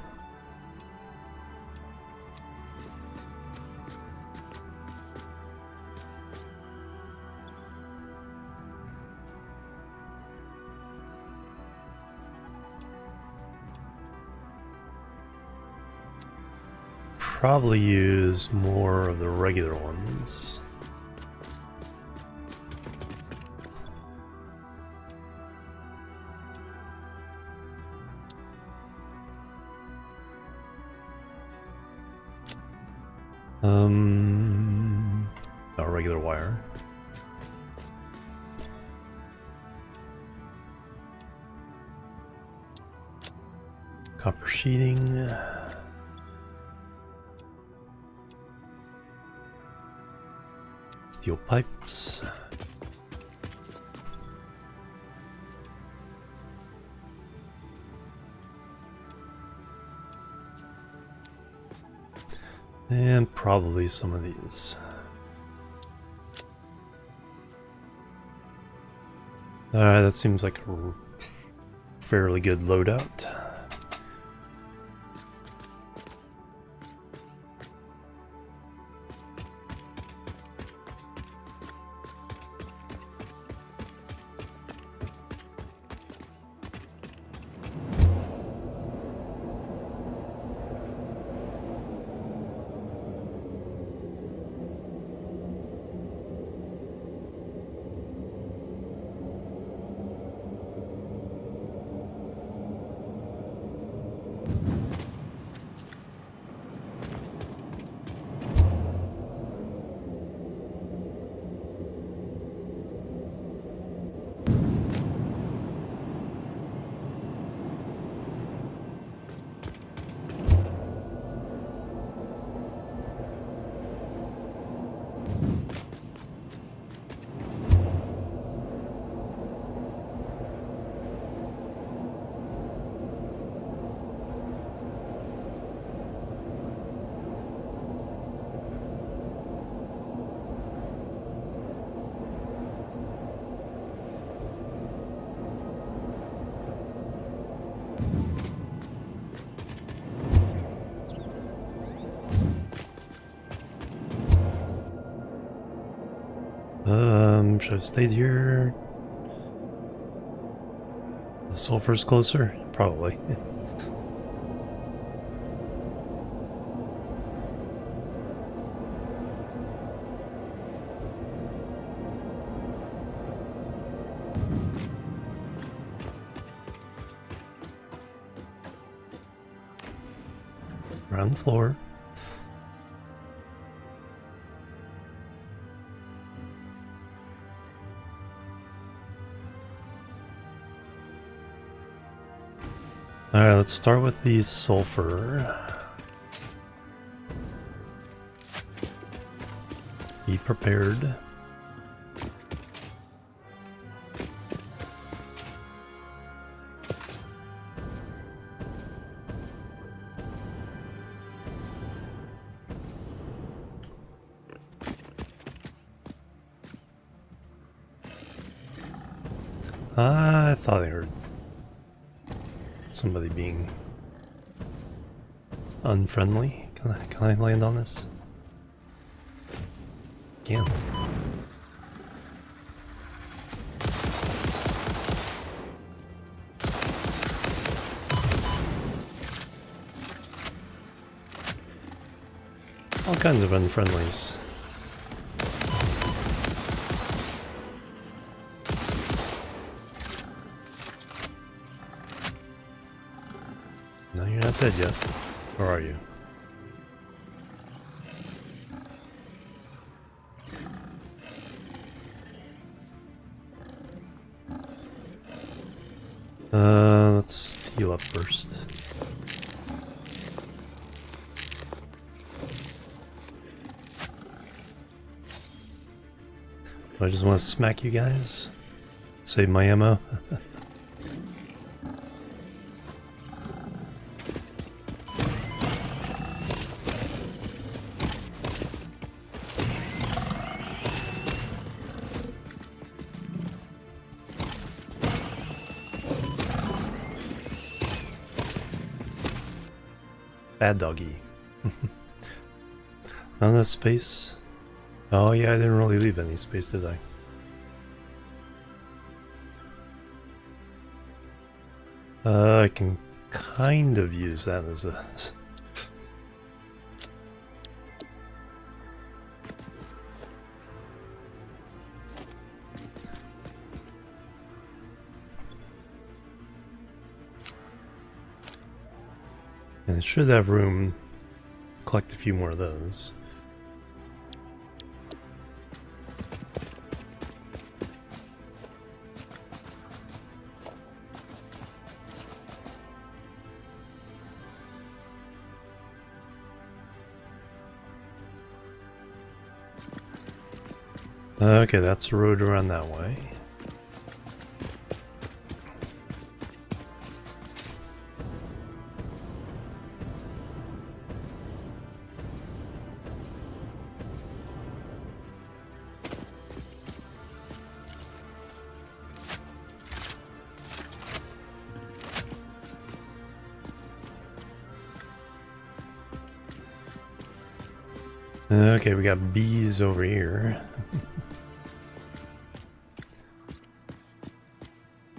[SPEAKER 1] Probably use more of the regular ones. A regular wire. Copper sheeting. Steel pipes. And probably some of these. Alright, that seems like a fairly good loadout. Should have stayed here. The sulfur's closer? Probably. Around the floor. Alright, let's start with the sulfur. Be prepared. I thought I heard somebody being unfriendly. Can I land on this? Can. All kinds of unfriendlies. No, you're not dead yet. Or are you? Let's heal up first. Do I just want to smack you guys? Save my ammo? Bad doggy. None of that space. Oh yeah, I didn't really leave any space, did I? I can kind of use that as a... And it should have room to collect a few more of those. Okay, that's the road around that way. Okay, we got bees over here.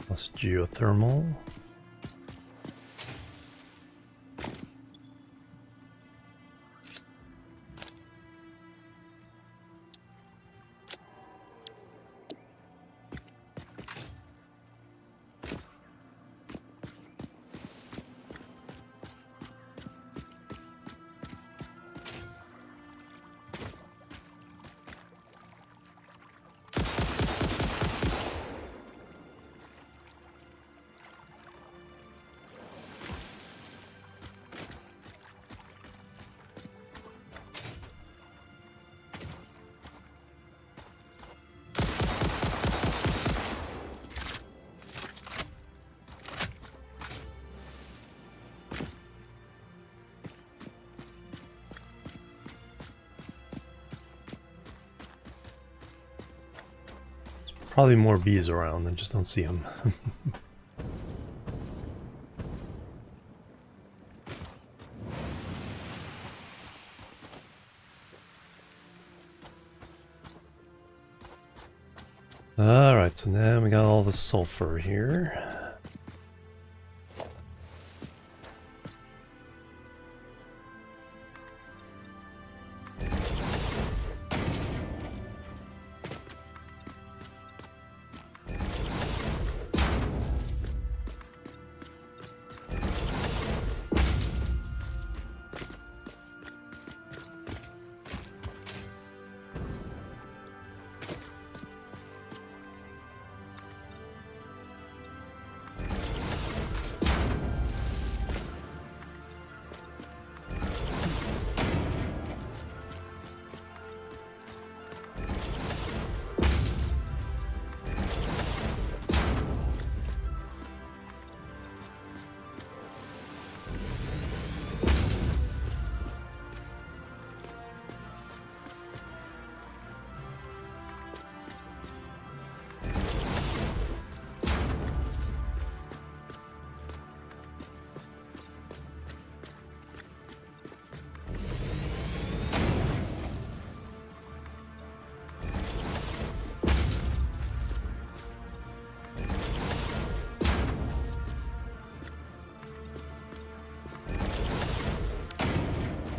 [SPEAKER 1] Plus geothermal. Probably more bees around, I just don't see them. Alright, so now we got all the sulfur here.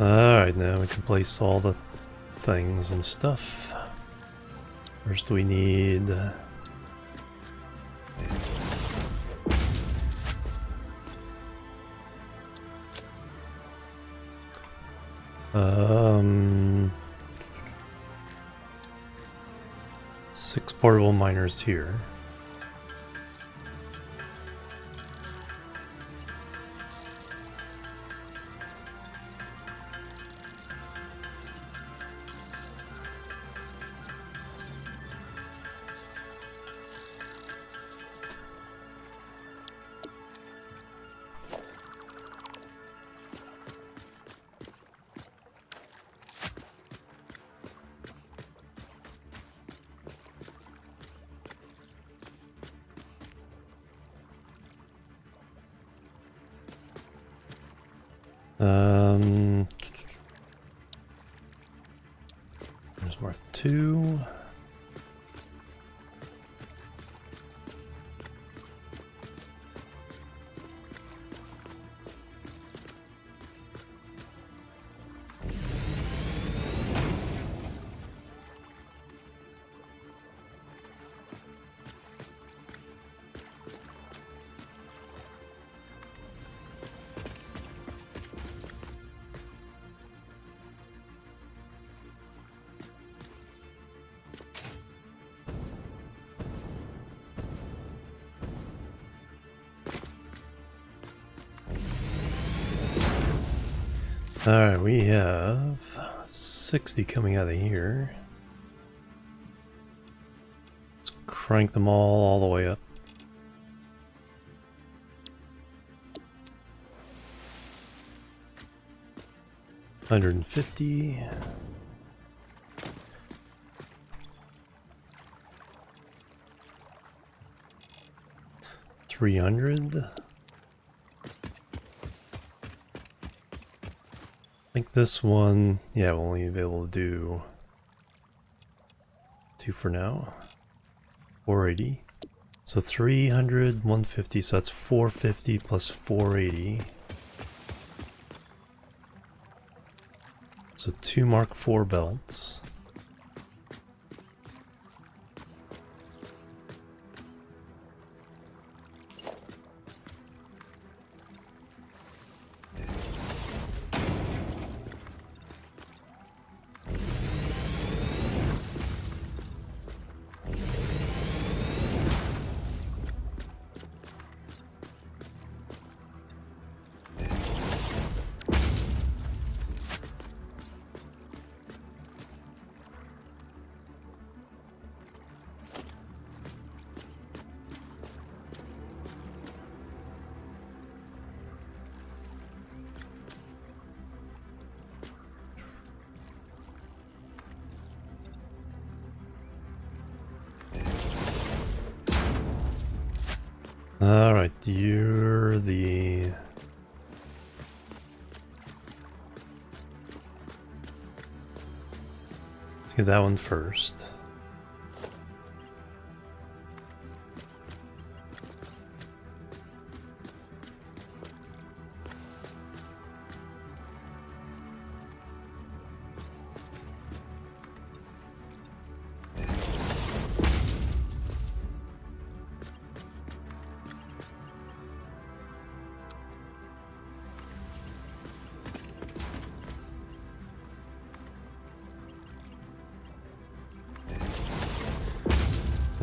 [SPEAKER 1] Alright, now we can place all the things and stuff. First we need... six portable miners here. There's Mark 2. Alright, we have 60 coming out of here. Let's crank them all the way up. $150. $300. I think this one, yeah, we'll only be able to do 2 for now. 480. So 300, 150, so that's 450 plus 480. So 2 Mark IV belts. Alright, you're the... Let's get that one first.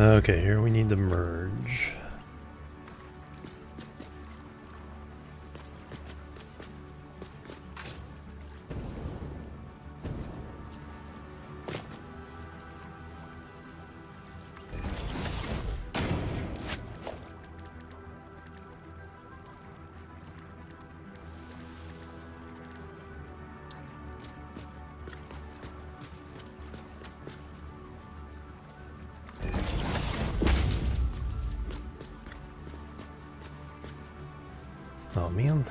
[SPEAKER 1] Okay, here we need to merge. Oh man.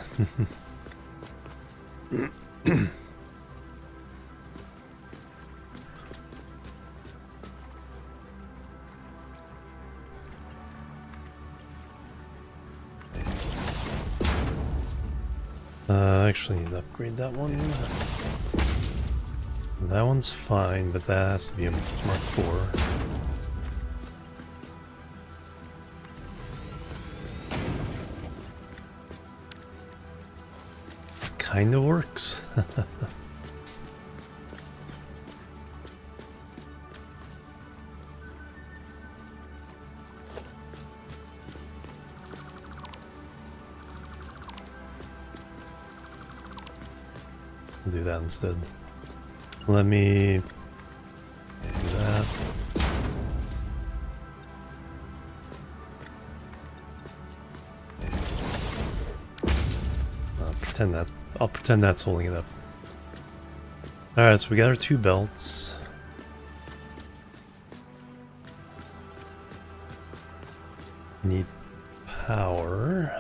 [SPEAKER 1] Actually need to upgrade that one. That one's fine, but that has to be a Mark IV. Kinda works. I'll do that instead. Let me do that. I'll pretend that's holding it up. Alright, so we got our 2 belts. Need power.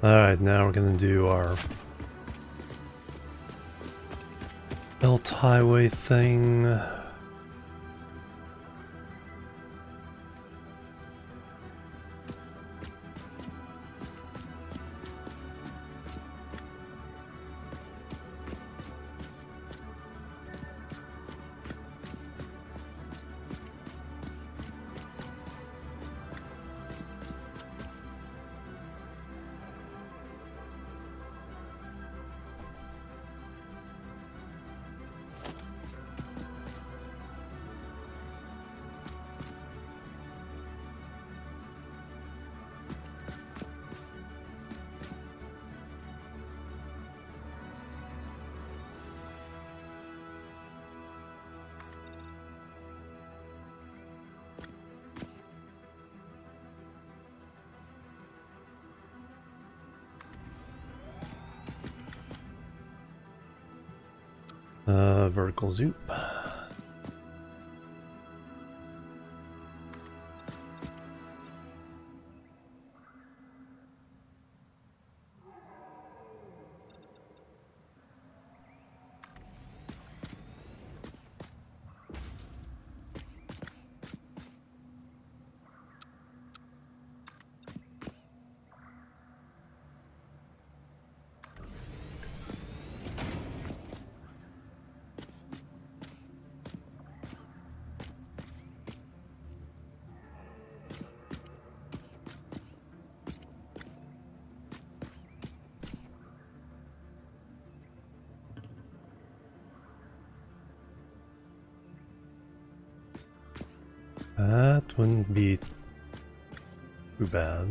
[SPEAKER 1] Alright, now we're gonna do our belt highway thing. Vertical zoop. That wouldn't be too bad.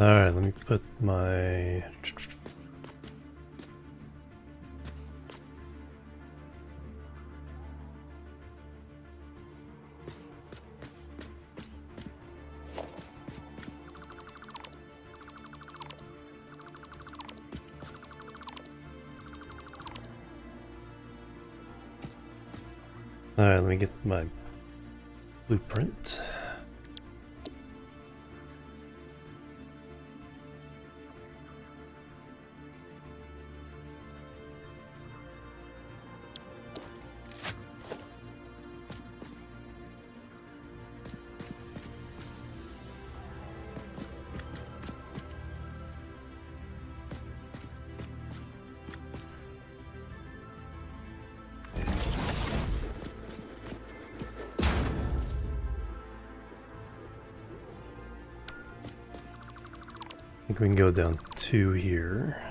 [SPEAKER 1] Alright, let me put my... Alright, let me get my blueprint. I think we can go down 2 here.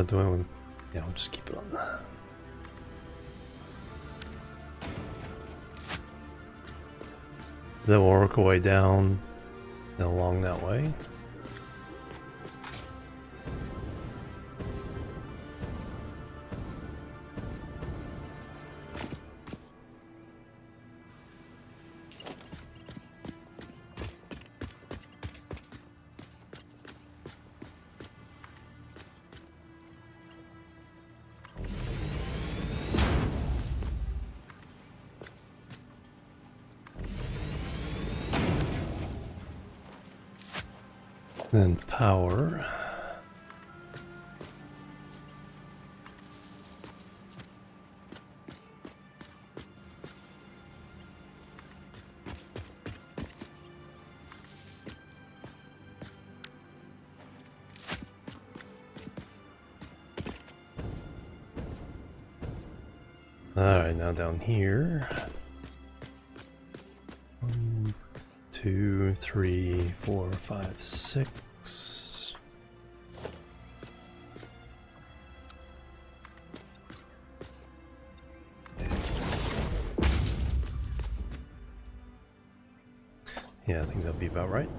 [SPEAKER 1] Do I want... Yeah, I'll just keep it on that. Then we'll work our way down and along that way. Then power. Alright, now down here. 1, 2, 3, 4, 5, 6. Yeah, I think that'll be about right.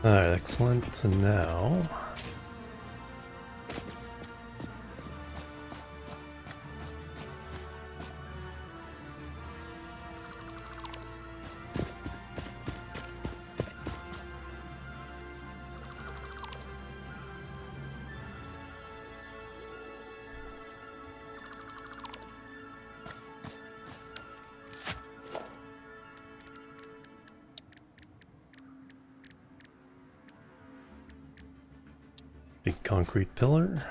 [SPEAKER 1] Alright, excellent. And now... big concrete pillar.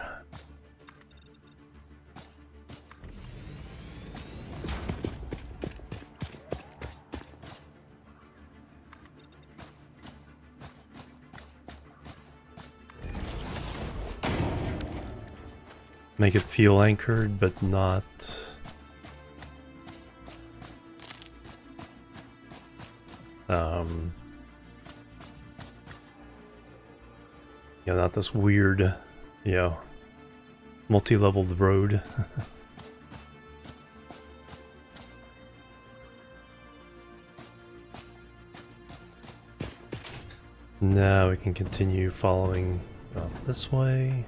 [SPEAKER 1] Make it feel anchored, but not... you know, not this weird, you know, multi-leveled road. Now we can continue following up this way.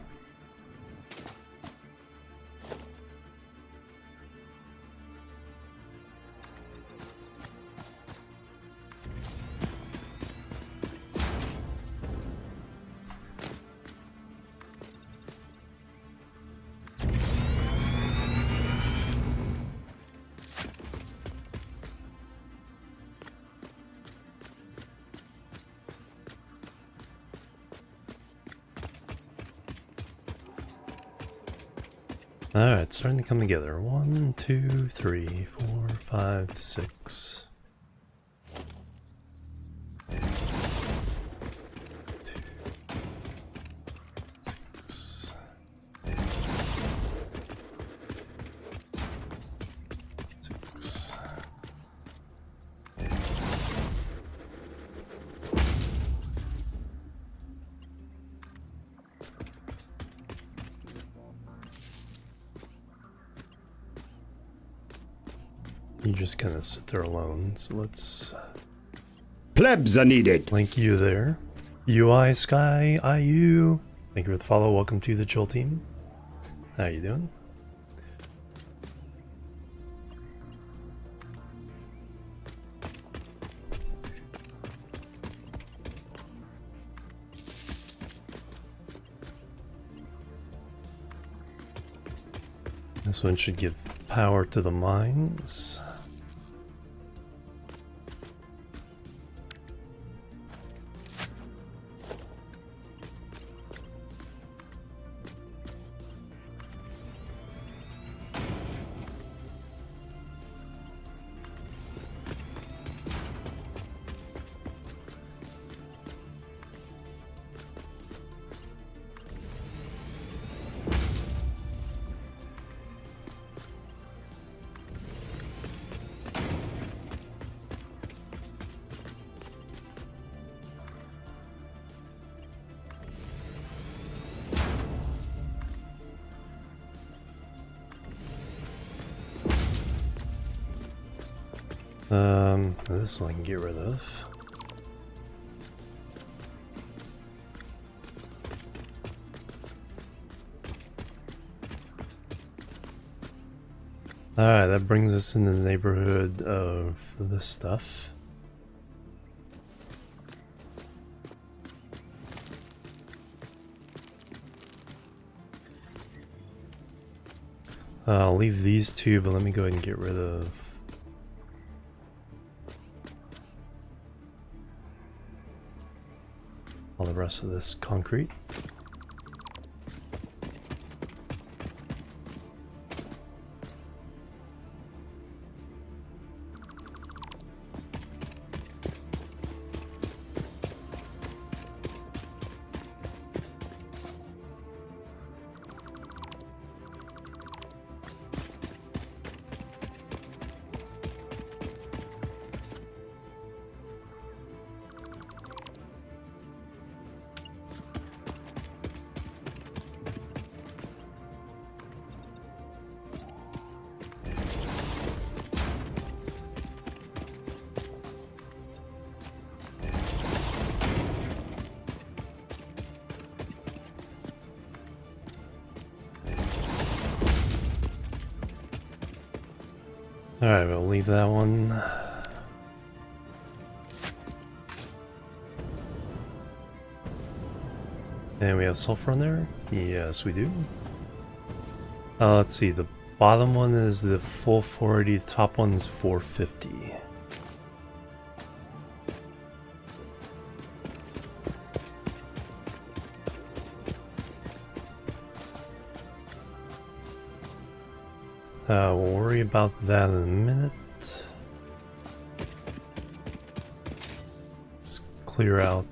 [SPEAKER 1] Alright, starting to come together. 1, 2, 3, 4, 5, 6. 2, 6. You just kind of sit there alone, so let's...
[SPEAKER 3] Plebs are needed.
[SPEAKER 1] link you there. UI Sky IU. Thank you for the follow. Welcome to the Chill Team. How you doing? This one should give power to the mines. This one I can get rid of. Alright, that brings us in the neighborhood of this stuff. I'll leave these two, but let me go ahead and get rid of all the rest of this concrete. Alright, we'll leave that one. And we have sulfur on there? Yes, we do. Let's see, the bottom one is the full 480, the top one is 450. We'll worry about that in a minute. Let's clear out.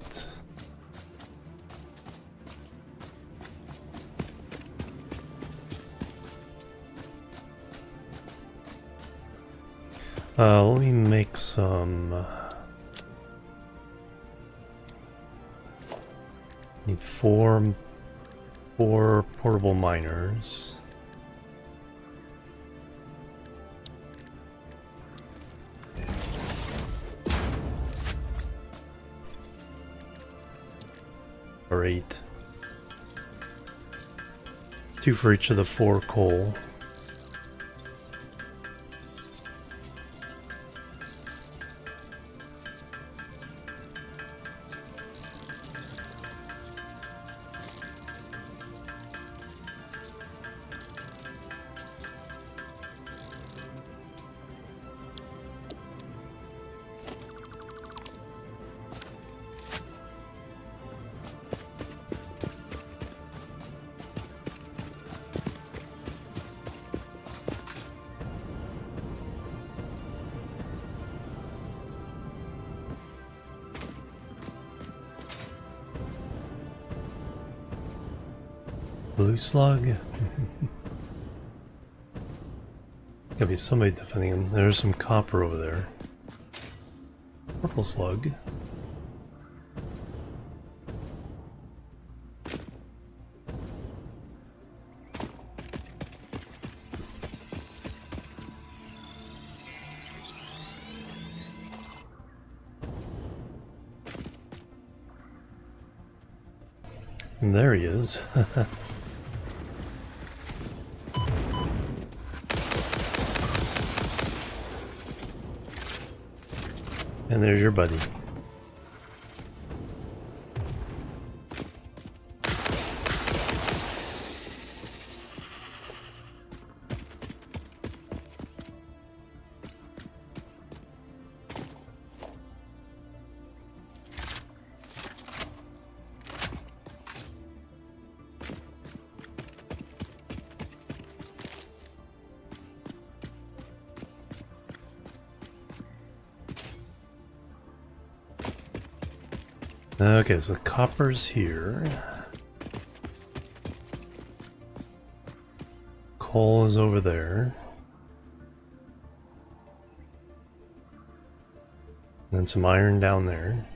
[SPEAKER 1] Let me make some. Need four portable miners. Or 8. 2 for each of the 4 coal. Blue slug? Gotta be somebody defending him. There's some copper over there. Purple slug. And there he is. And there's your buddy. Okay, so the copper's here. Coal is over there. And then some iron down there.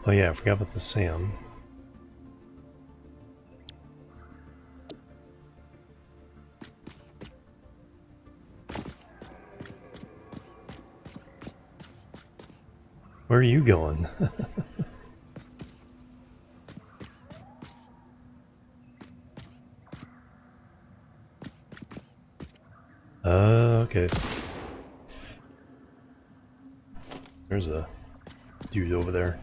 [SPEAKER 1] Oh yeah, I forgot about the sand. Where are you going? Okay. There's a dude over there.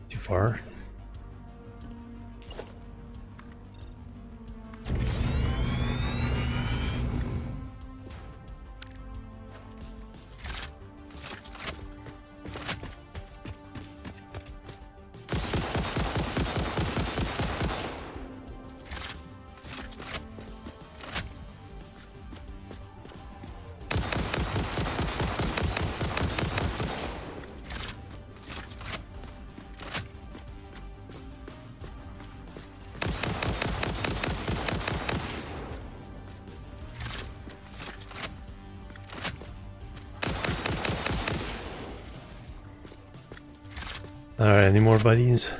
[SPEAKER 1] Too far. Alright, any more buddies?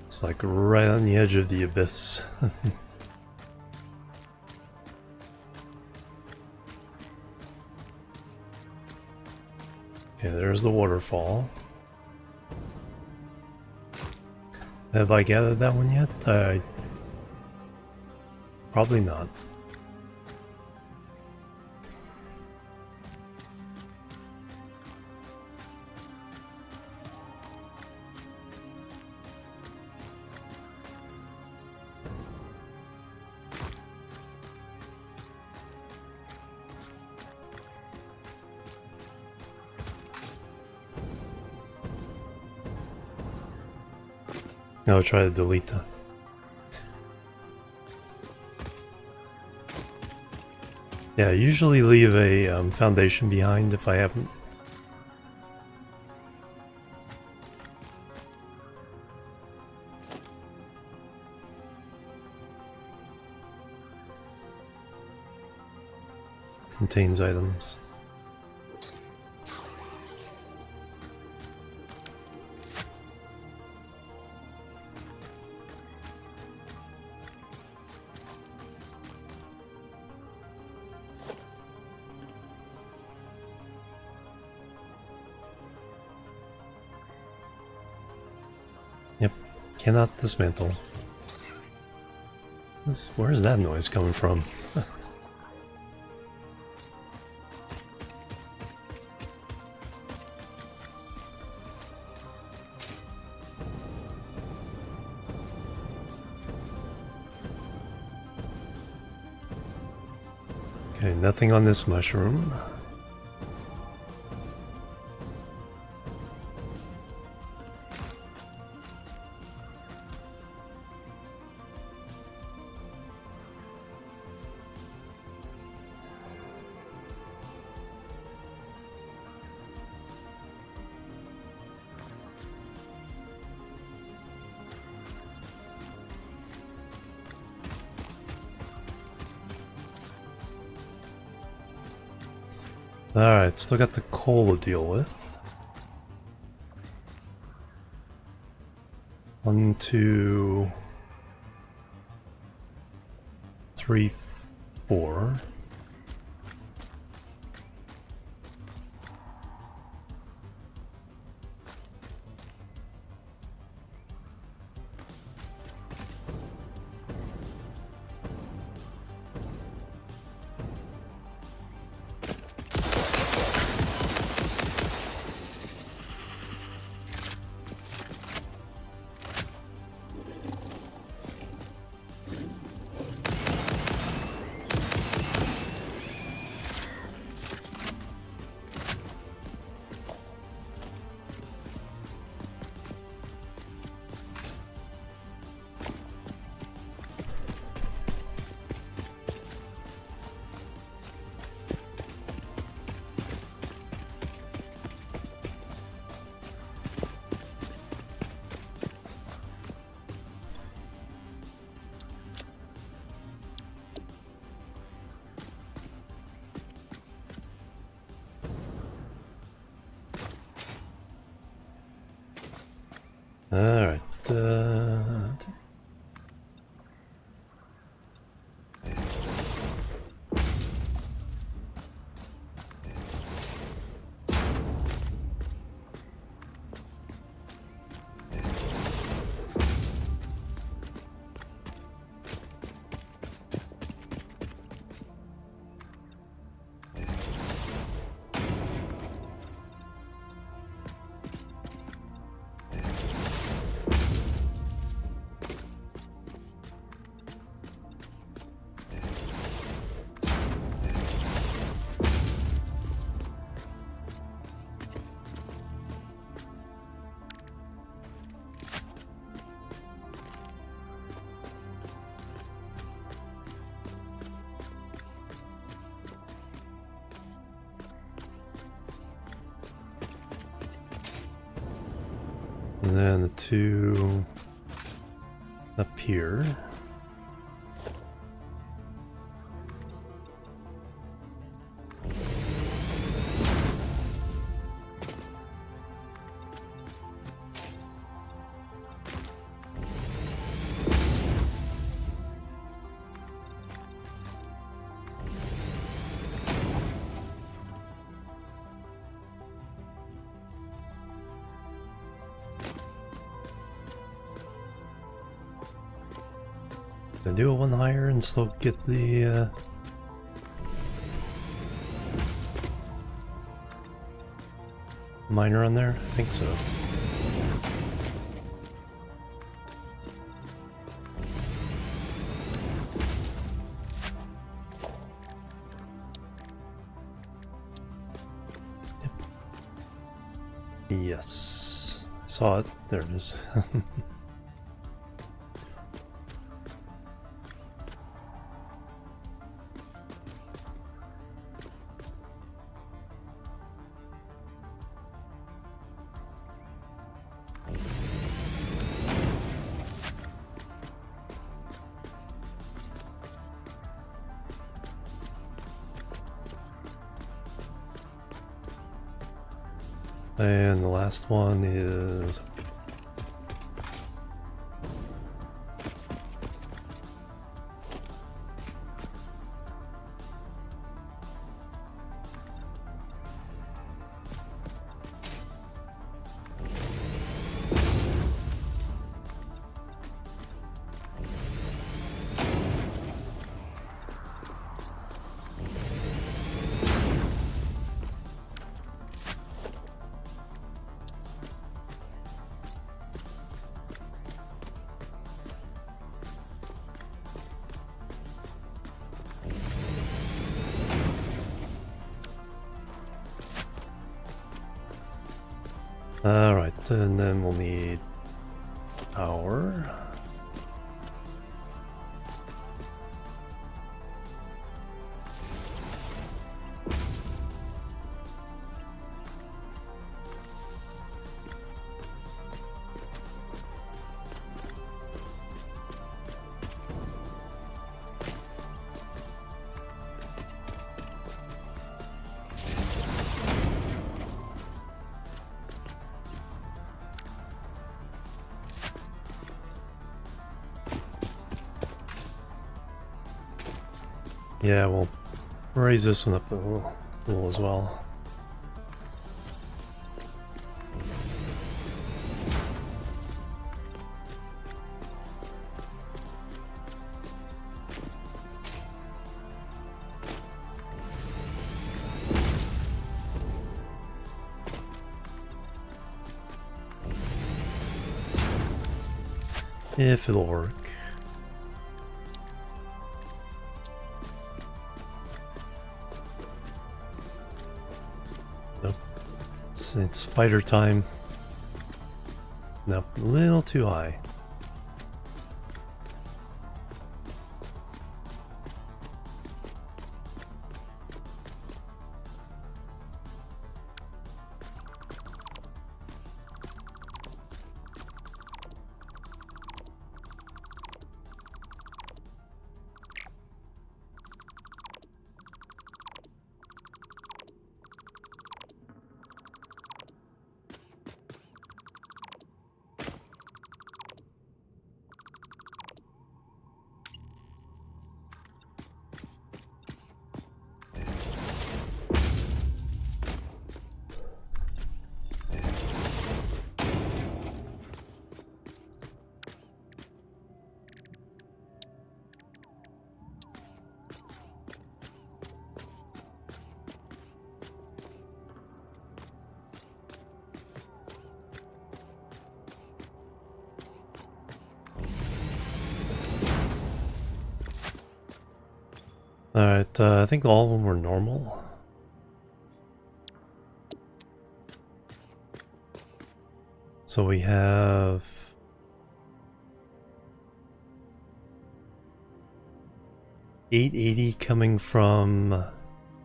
[SPEAKER 1] It's like right on the edge of the abyss. Okay, there's the waterfall. Have I gathered that one yet? Probably not. I'll try to delete that. Yeah, I usually leave a foundation behind if I haven't. Contains items. Yep, cannot dismantle. Where's that noise coming from? Okay, nothing on this mushroom. Alright, still got the coal to deal with. 1, 2, 3, 4. Alright, and then the 2 up here. Can I do a 1 higher and still get the miner on there? I think so. Yep. Yes. I saw it. There it is. And the last one is alright, and then we'll need power. Yeah, we'll raise this one up a little as well. If it'll work. Nope. It's spider time. Nope, a little too high. Alright, I think all of them were normal. So we have... $880 coming from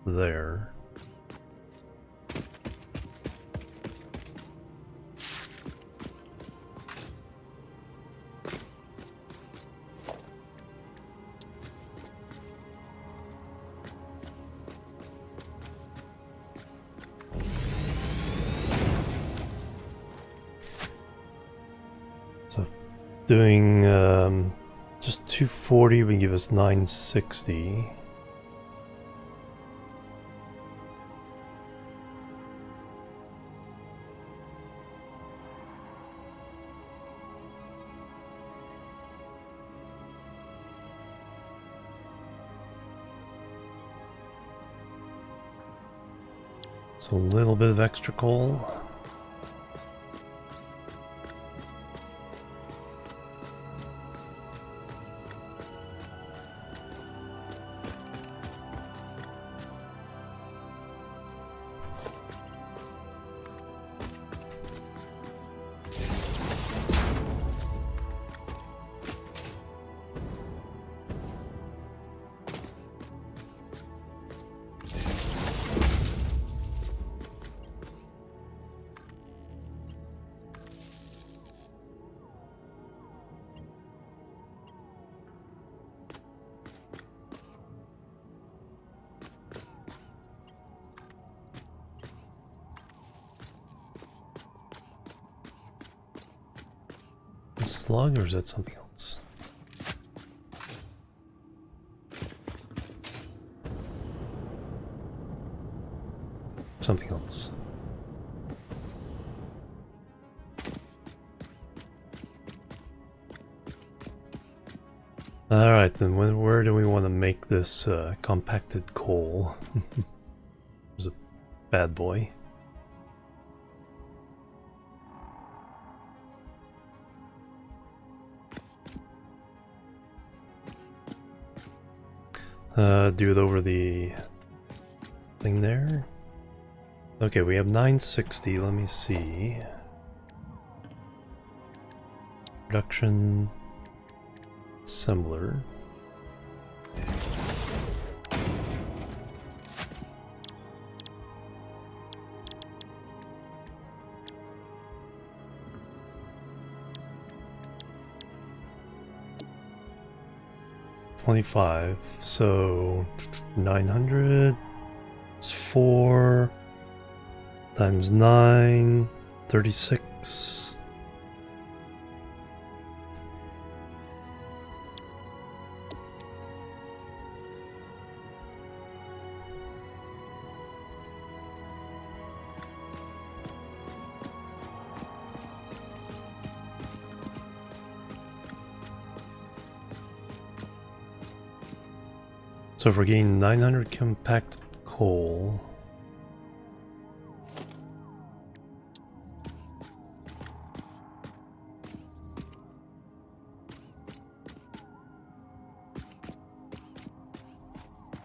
[SPEAKER 1] there. So doing just 240 would give us 960. So a little bit of extra coal. A slug, or is that something else? Something else. Alright, then where do we want to make this compacted coal? There's a bad boy. Do it over the thing there. Okay, we have 960. Let me see. Production assembler. $25, so 900 is 4 times 9, 36. So if we're getting 900 compact coal,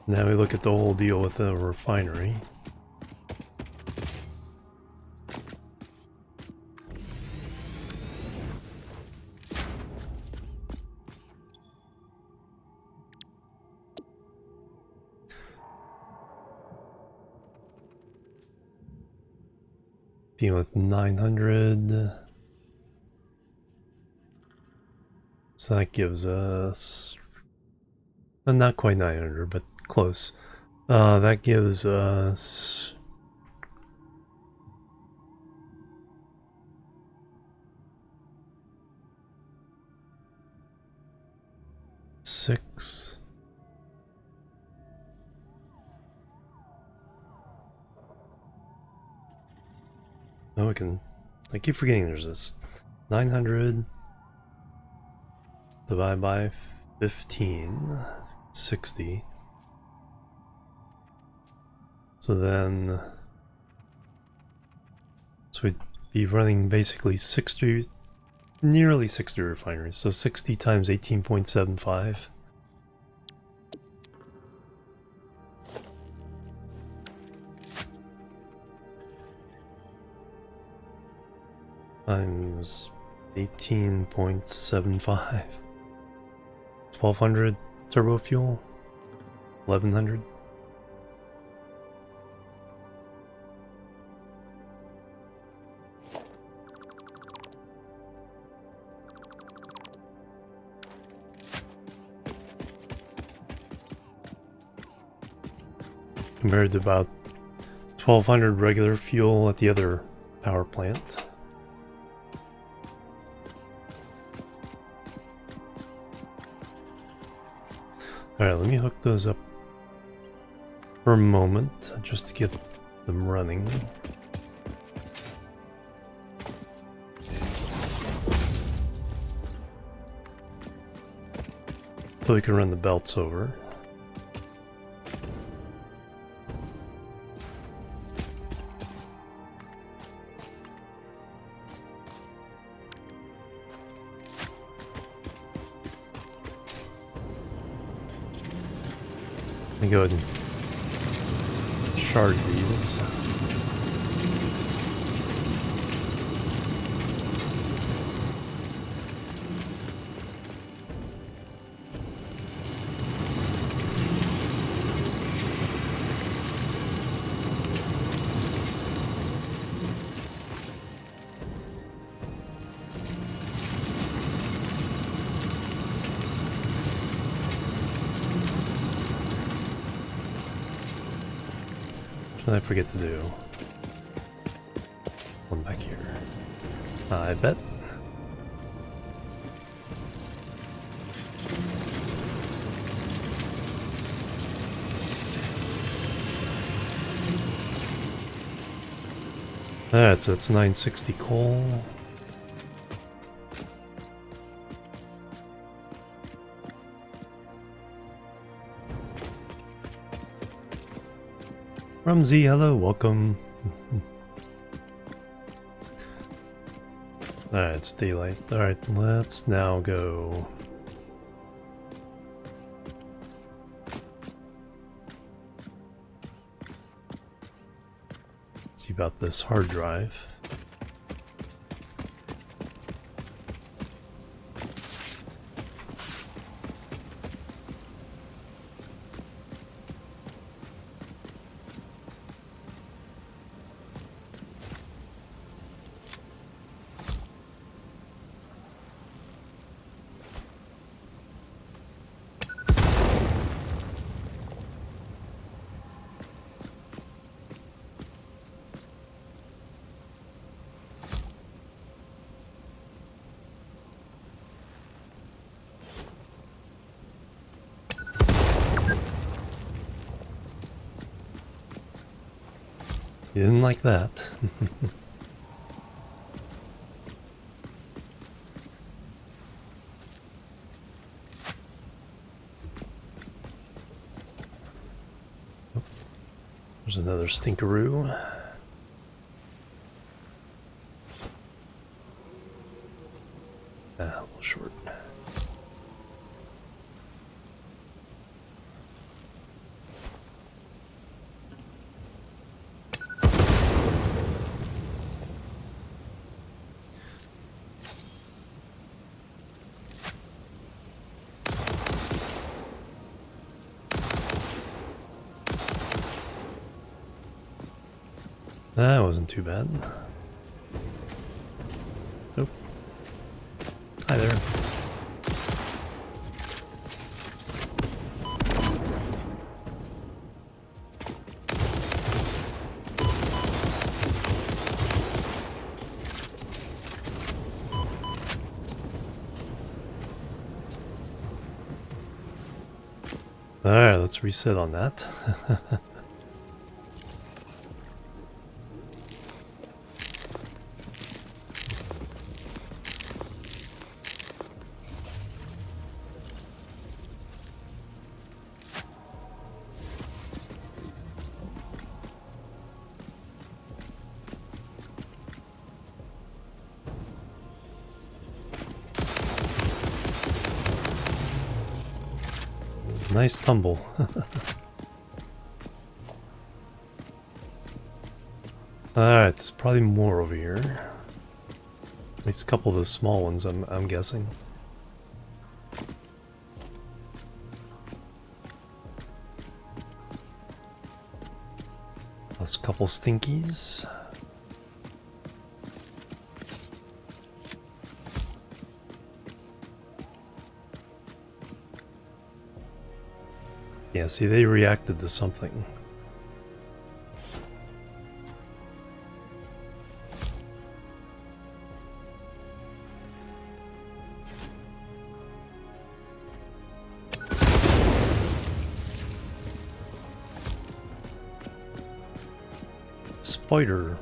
[SPEAKER 1] now we look at the whole deal with the refinery. Dealing with 900. So that gives us, not quite 900, but close. That gives us 6. Oh, we can. I keep forgetting there's this. 900 divided by 15, 60. So then, so we'd be running basically 60, nearly 60 refineries. So 60 times 18.75. Times 18.75. 1200 turbo fuel. 1100. Compared to about 1200 regular fuel at the other power plant. Alright, let me hook those up for a moment, just to get them running. So we can run the belts over. Let me go ahead and shard these. What did I forget to do? One back here. I bet. Alright, so it's 960 coal. Rumsey, hello, welcome. Alright, it's daylight. Alright, let's now go. See about this hard drive. You didn't like that. There's another stinkeroo. Ah, a little short. That wasn't too bad. Nope. Hi there. Alright, let's reset on that. Nice tumble. Alright, there's probably more over here. At least a couple of the small ones, I'm guessing. Plus a couple stinkies. Yeah, see, they reacted to something. Spider.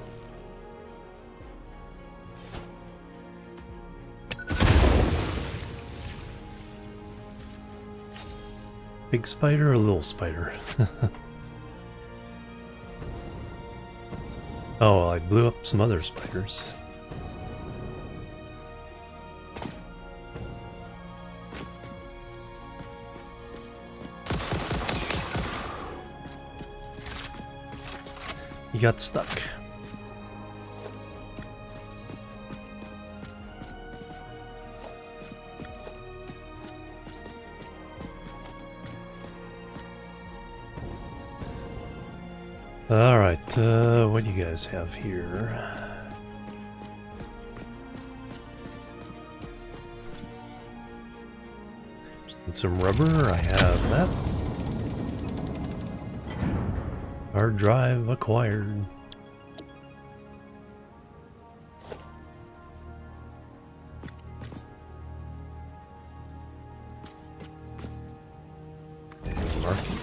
[SPEAKER 1] Big spider or little spider? Oh, I blew up some other spiders. He got stuck. Alright, what do you guys have here? Need some rubber, I have that. Hard drive acquired. Market.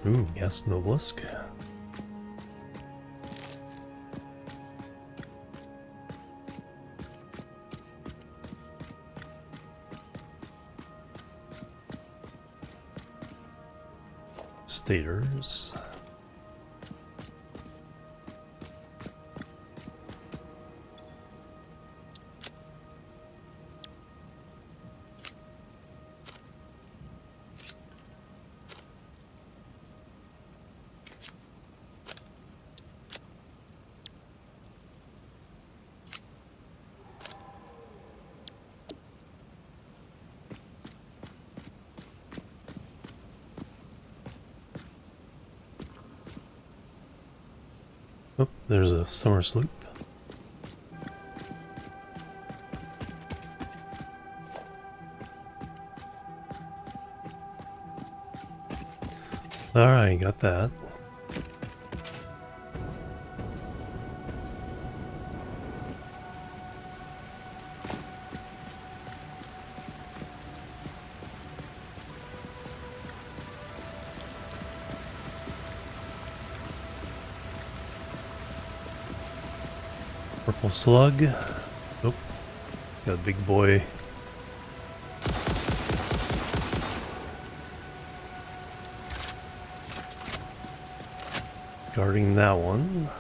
[SPEAKER 1] Ooh, gas Noblisk. Stators. Oh, there's a summer sloop. Alright, got that. Purple slug. Oh, got a big boy. Guarding that one.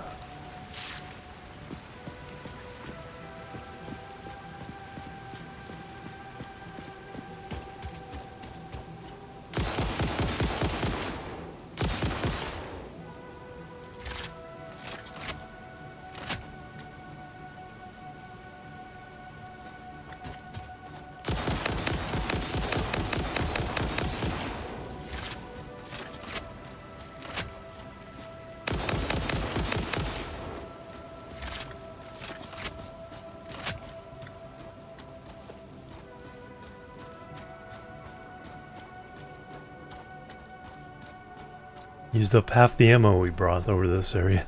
[SPEAKER 1] Used up half the ammo we brought over this area.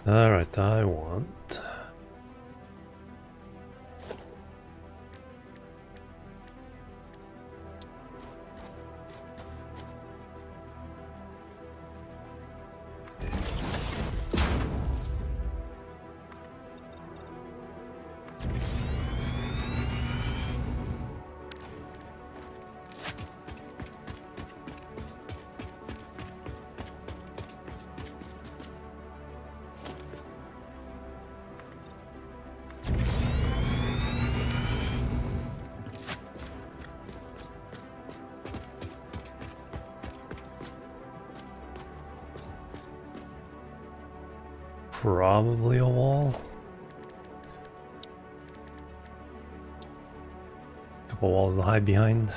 [SPEAKER 1] Alright, I want... Probably a wall. Couple walls to hide behind.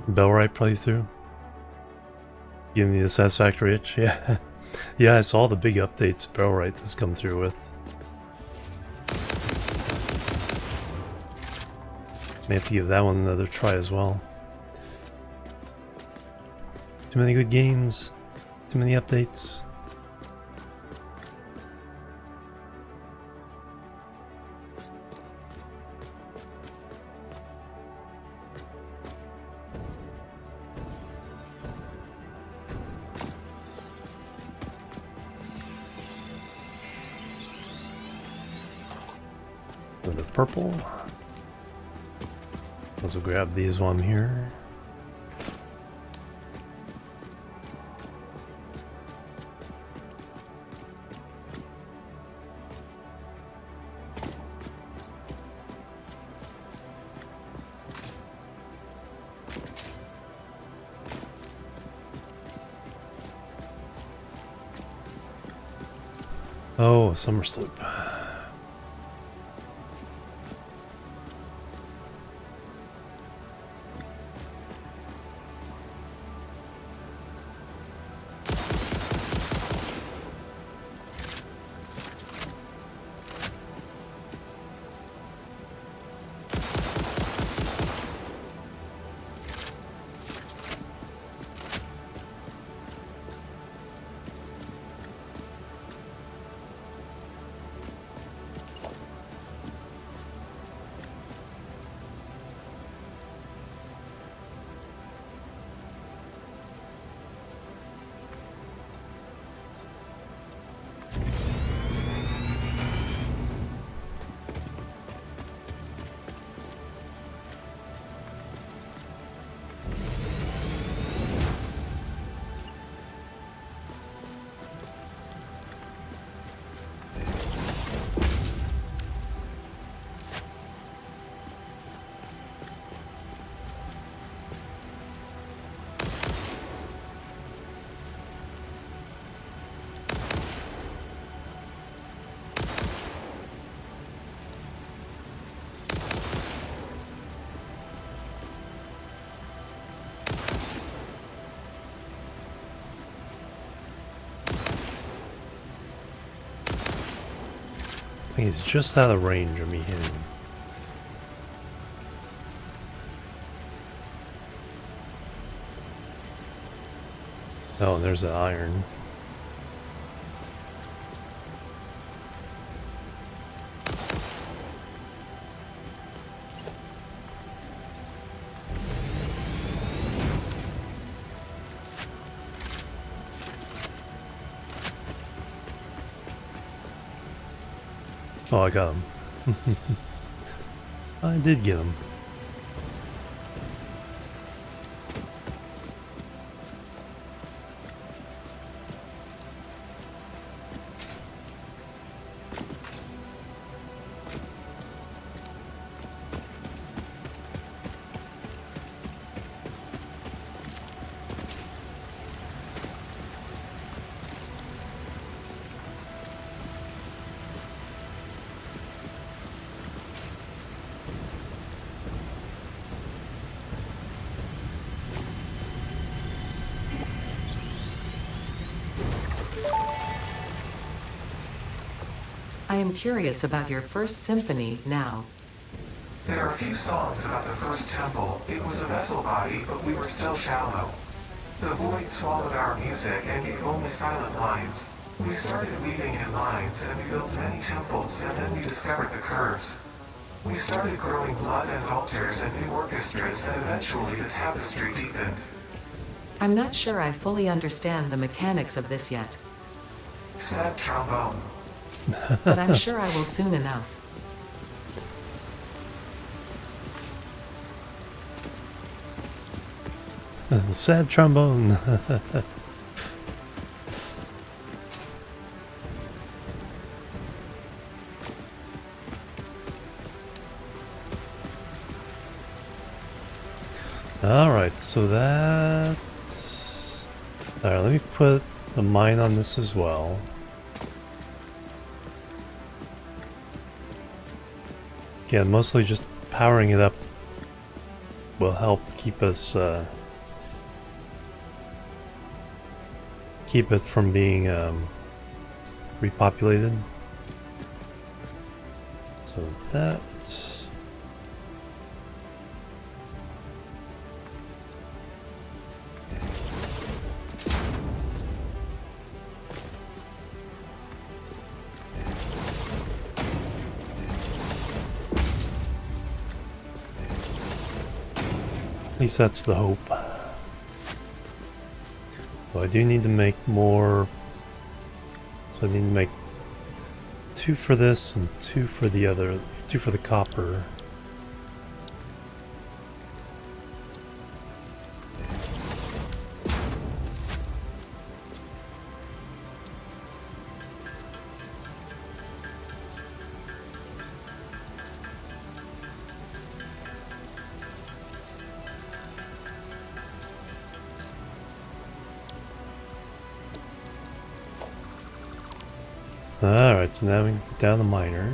[SPEAKER 1] Bellright playthrough. Give me the Satisfactory itch. Yeah. Yeah, I saw the big updates Bellright has come through with. May have to give that one another try as well. Too many good games. Too many updates. Another purple. Also grab these while I'm here. Oh, summer slope. I think he's just out of range of me hitting him. Oh, there's the iron. Oh, I got him. I did get him.
[SPEAKER 4] I am curious about your first symphony now.
[SPEAKER 5] There are few songs about the first temple. It was a vessel body, but we were still shallow. The void swallowed our music and gave only silent lines. We started weaving in lines, and we built many temples, and then we discovered the curves. We started growing blood and altars and new orchestras, and eventually the tapestry deepened.
[SPEAKER 4] I'm not sure I fully understand the mechanics of this yet,
[SPEAKER 5] Sad trombone.
[SPEAKER 4] but I'm sure I will soon enough.
[SPEAKER 1] Sad trombone. Alright, so that... Alright, let me put the mine on this as well. Again, mostly just powering it up will help keep us, keep it from being repopulated. So that... At least that's the hope. Well, I do need to make more, so I need to make 2 for this and 2 for the other, 2 for the copper. Alright, so now we can put down the miner.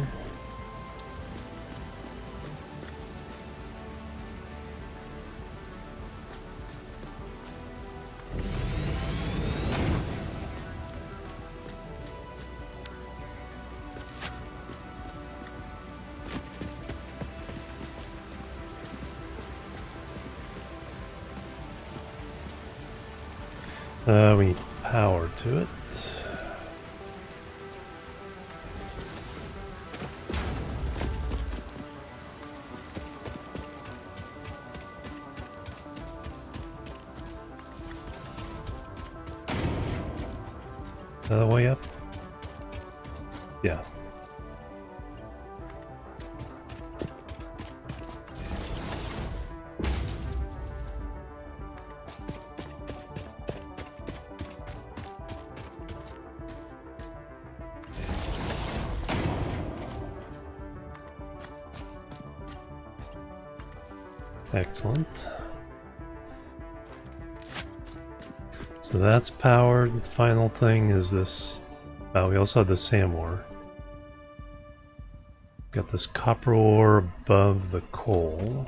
[SPEAKER 1] We need power to it. The way up? Yeah. Excellent. So that's powered. The final thing is this. We also have the sand ore. Got this copper ore above the coal.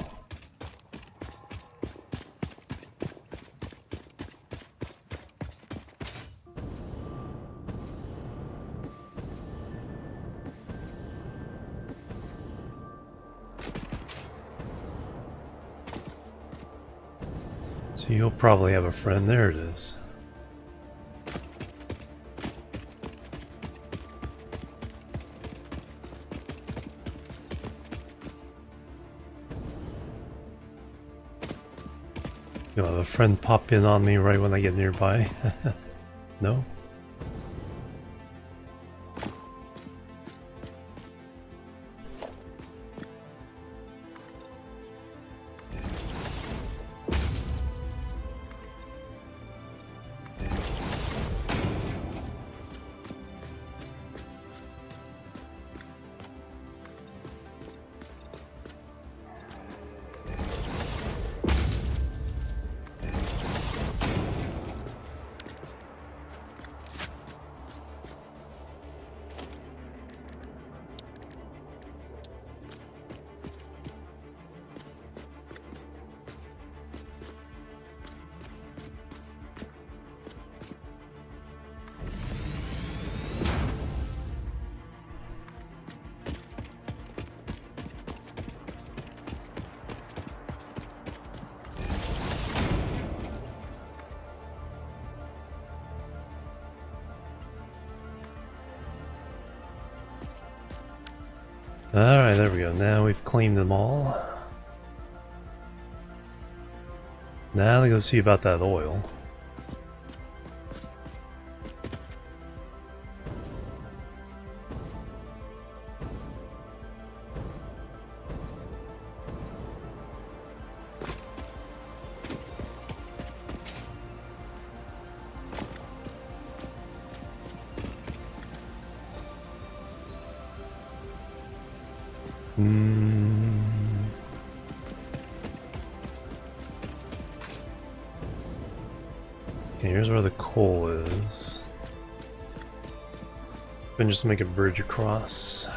[SPEAKER 1] You'll probably have a friend. There it is. You'll have a friend pop in on me right when I get nearby. No? Alright, there we go. Now we've claimed them all. Now to go see about that oil. Okay, here's where the coal is. Then just make a bridge across.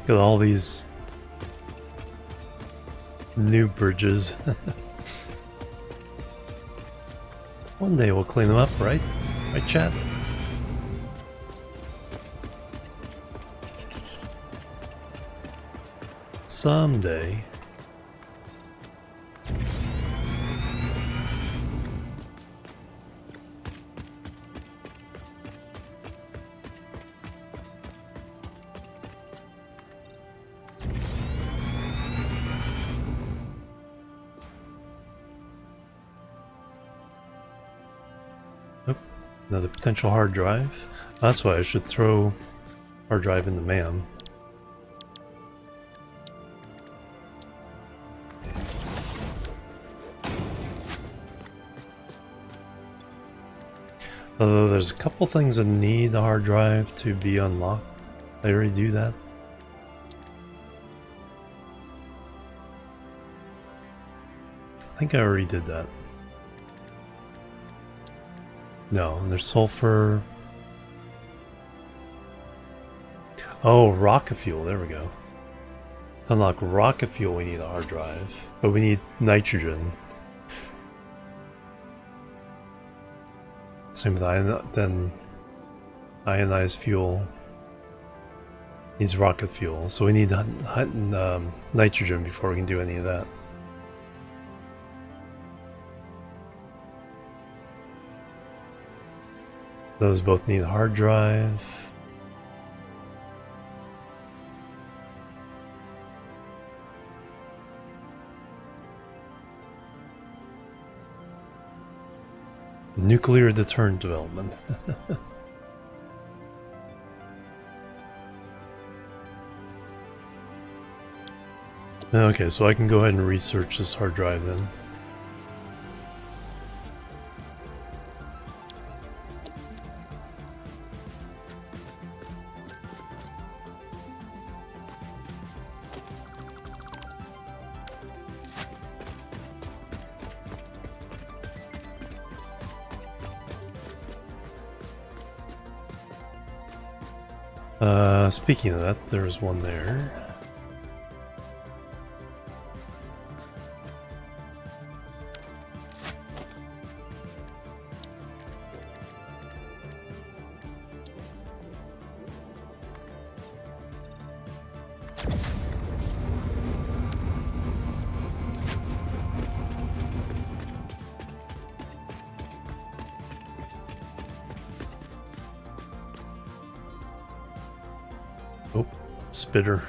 [SPEAKER 1] Got all these new bridges. One day we'll clean them up, right? Right, chat? Someday. Another potential hard drive. That's why I should throw hard drive in the MAM. Although there's a couple things that need the hard drive to be unlocked. Did I already do that? I think I already did that. No, and there's sulfur. Oh, rocket fuel. There we go. To unlock rocket fuel, we need a hard drive, but we need nitrogen. Same with then ionized fuel needs rocket fuel, so we need nitrogen before we can do any of that. Those both need a hard drive. Nuclear deterrent development. Okay, so I can go ahead and research this hard drive then. Speaking of that, there's one there. Spitter.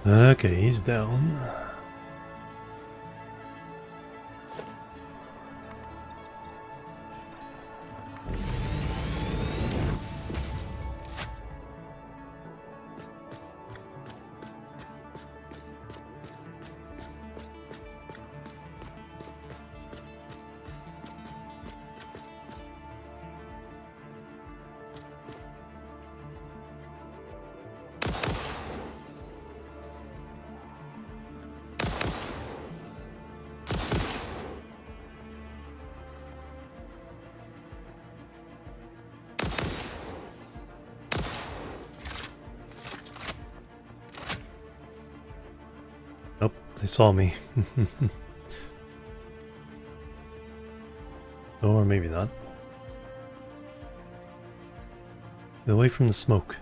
[SPEAKER 1] Okay, he's down. Nope, they saw me. Or maybe not. Get away from the smoke.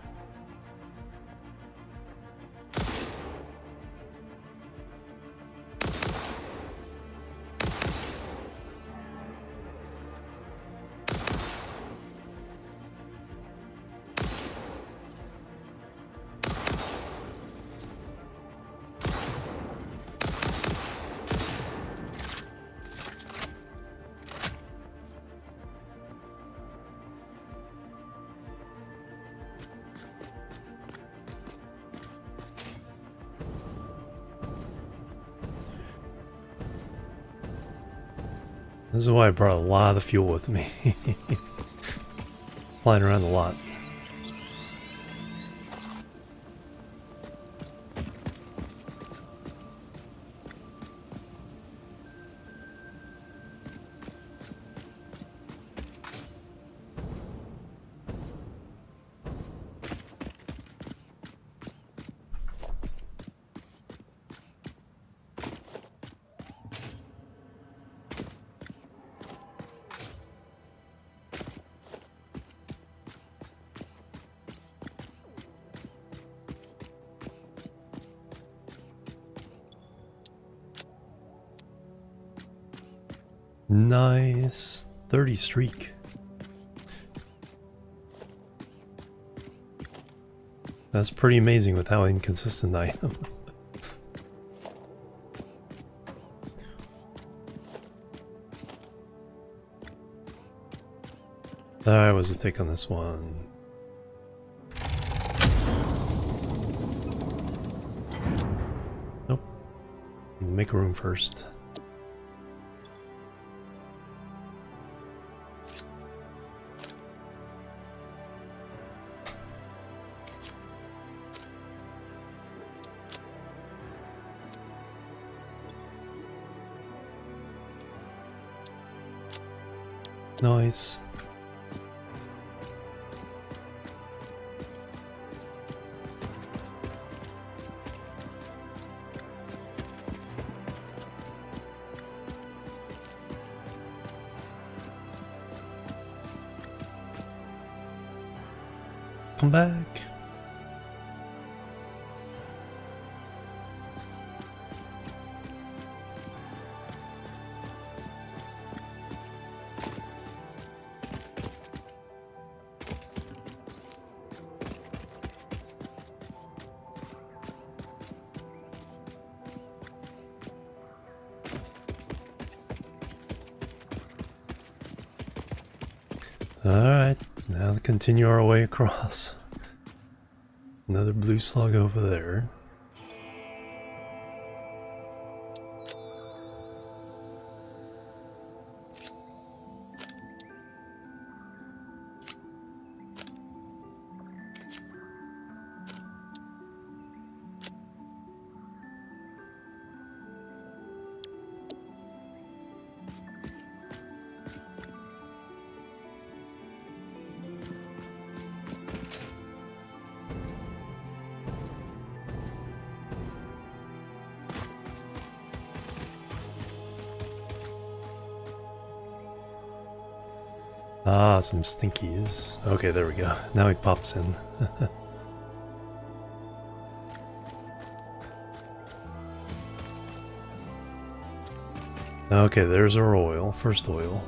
[SPEAKER 1] This is why I brought a lot of fuel with me. Flying around a lot. Nice 30 streak. That's pretty amazing with how inconsistent I am. That was a take on this one. Nope. Make room first. Nice. Come back. Alright, now continue our way across. Another blue slug over there. Ah, some stinkies. Okay, there we go. Now he pops in. Okay, there's our oil. First oil.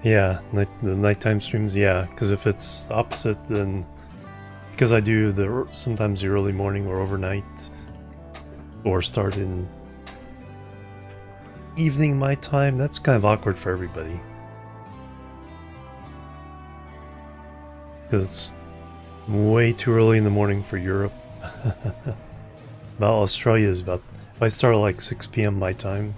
[SPEAKER 1] Yeah, the nighttime streams, yeah, because if it's opposite, then because I do sometimes the early morning or overnight, or start in evening my time, that's kind of awkward for everybody. Because it's way too early in the morning for Europe. Well, Australia is about, if I start at like 6 p.m. my time,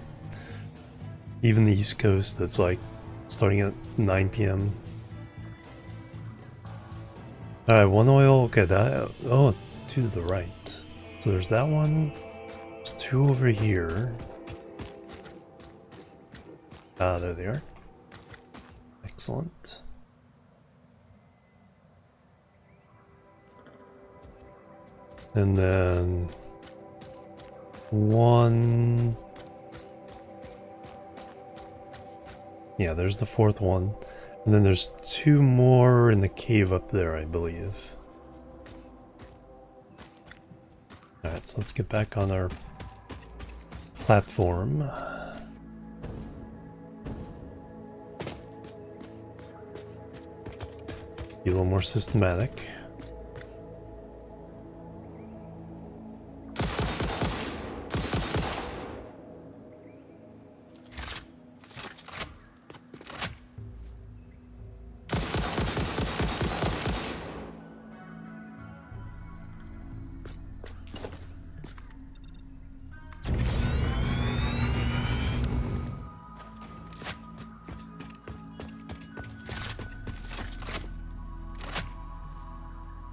[SPEAKER 1] even the East Coast, that's like starting at 9 p.m. Alright, one oil, okay, that, oh, to the right. So there's that one, there's two over here. Ah, there they are. Excellent. And then one. Yeah, there's the fourth one. And then there's two more in the cave up there, I believe. Alright, so let's get back on our platform. Be a little more systematic.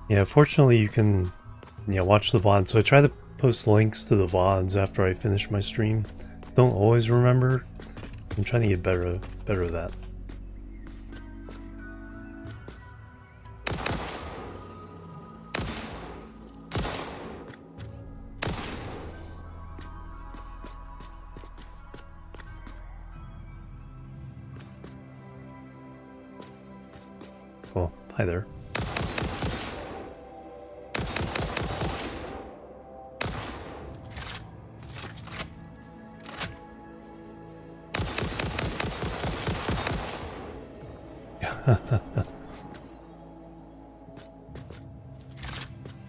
[SPEAKER 1] Yeah, fortunately you can watch the VOD. So I try to post links to the VODs after I finish my stream. Don't always remember. I'm trying to get better at that. Cool. Hi there.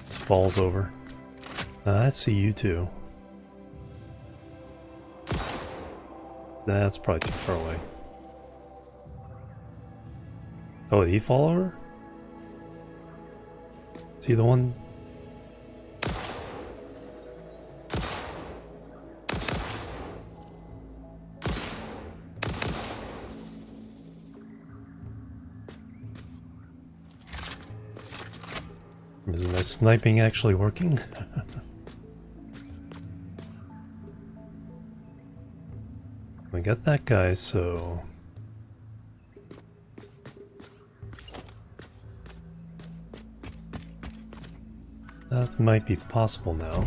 [SPEAKER 1] This falls over. I see you too. That's probably too far away. Oh, did he fall over? Is he the one? Is my sniping actually working? We got that guy, so... that might be possible now.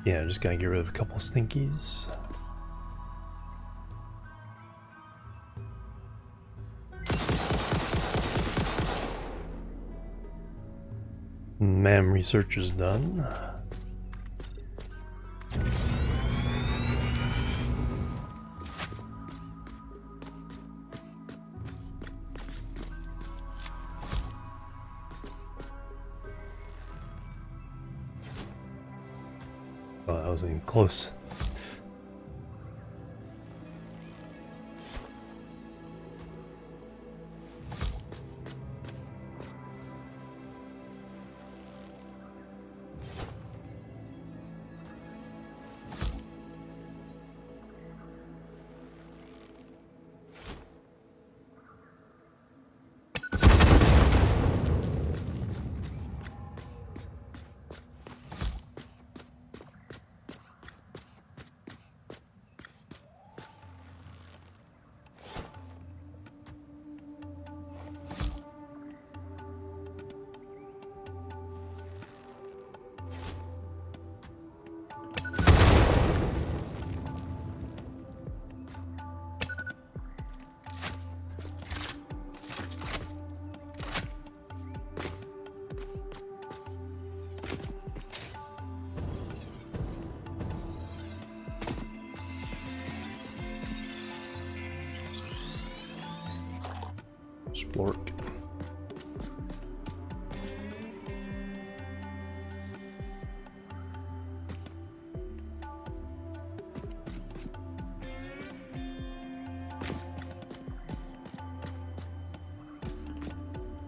[SPEAKER 1] Yeah, just gotta get rid of a couple stinkies. MAM research is done. Oh, that wasn't even close. Splork.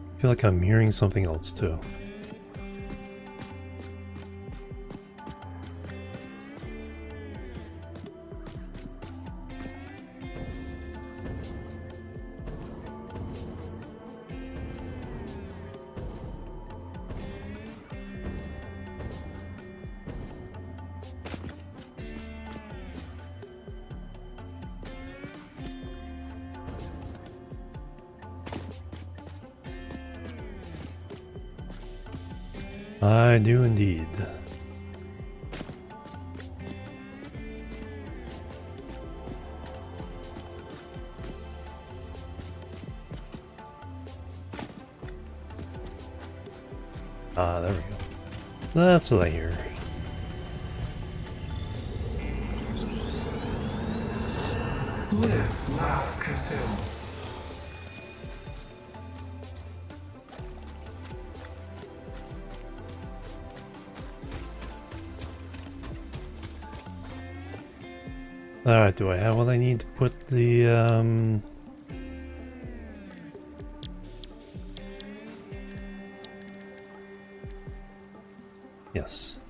[SPEAKER 1] I feel like I'm hearing something else too. I do indeed. Ah, there we go. That's what I hear.
[SPEAKER 5] Live, laugh, consume.
[SPEAKER 1] Alright, do I have what I need to put the, Yes.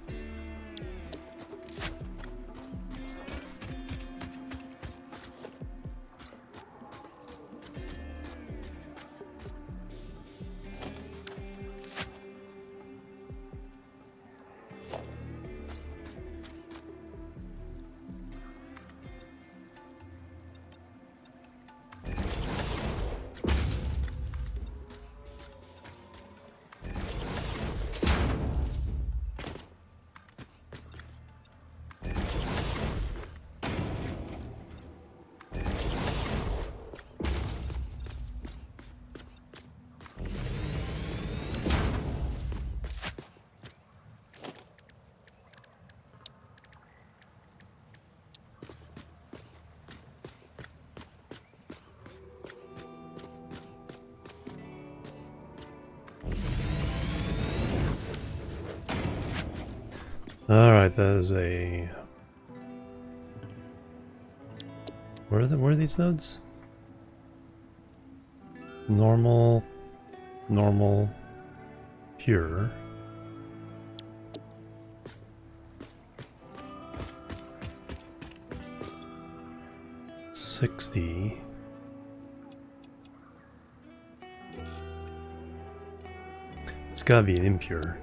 [SPEAKER 1] Alright, that is a... Where are these nodes? Normal, normal, pure. $60. It's gotta be an impure.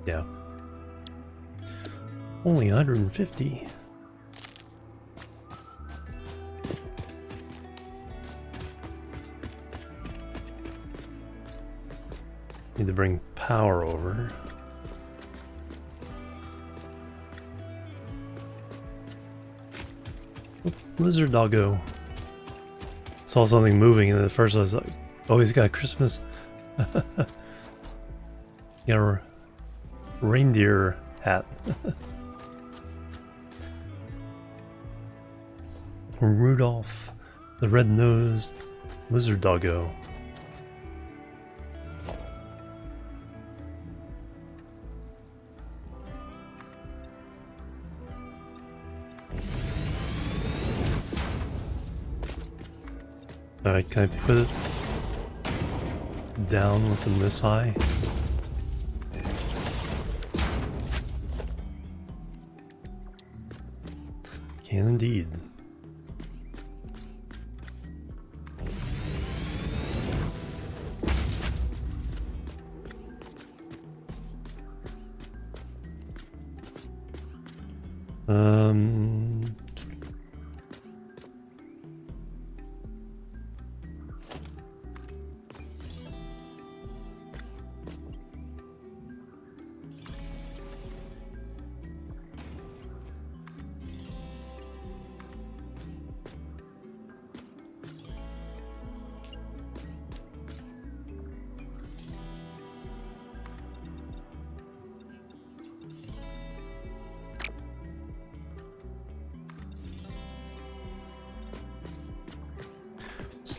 [SPEAKER 1] Yeah. Only 150. Need to bring power over. Oh, lizard doggo. Saw something moving and at first I was like, oh, he's got Christmas. Yeah. Reindeer hat. Rudolph, the red-nosed lizard doggo. Alright, can I put it down within this high? Can indeed.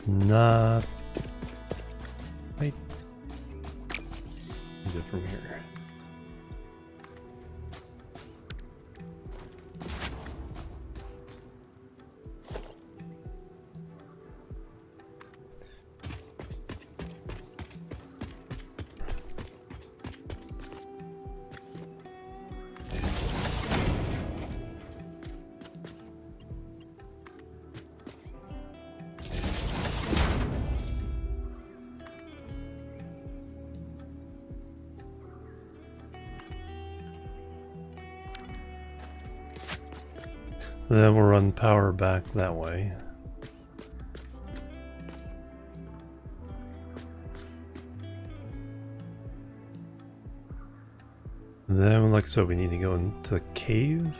[SPEAKER 1] not... Wait. Do it from here. Then we'll run power back that way. Then, like so, we need to go into the cave.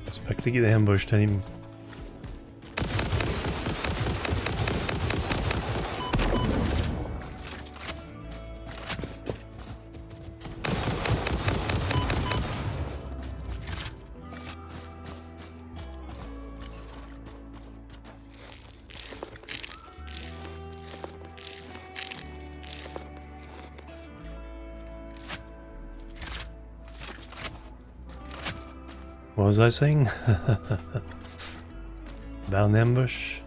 [SPEAKER 1] Expect to get ambushed any. What was I saying? Bound ambush?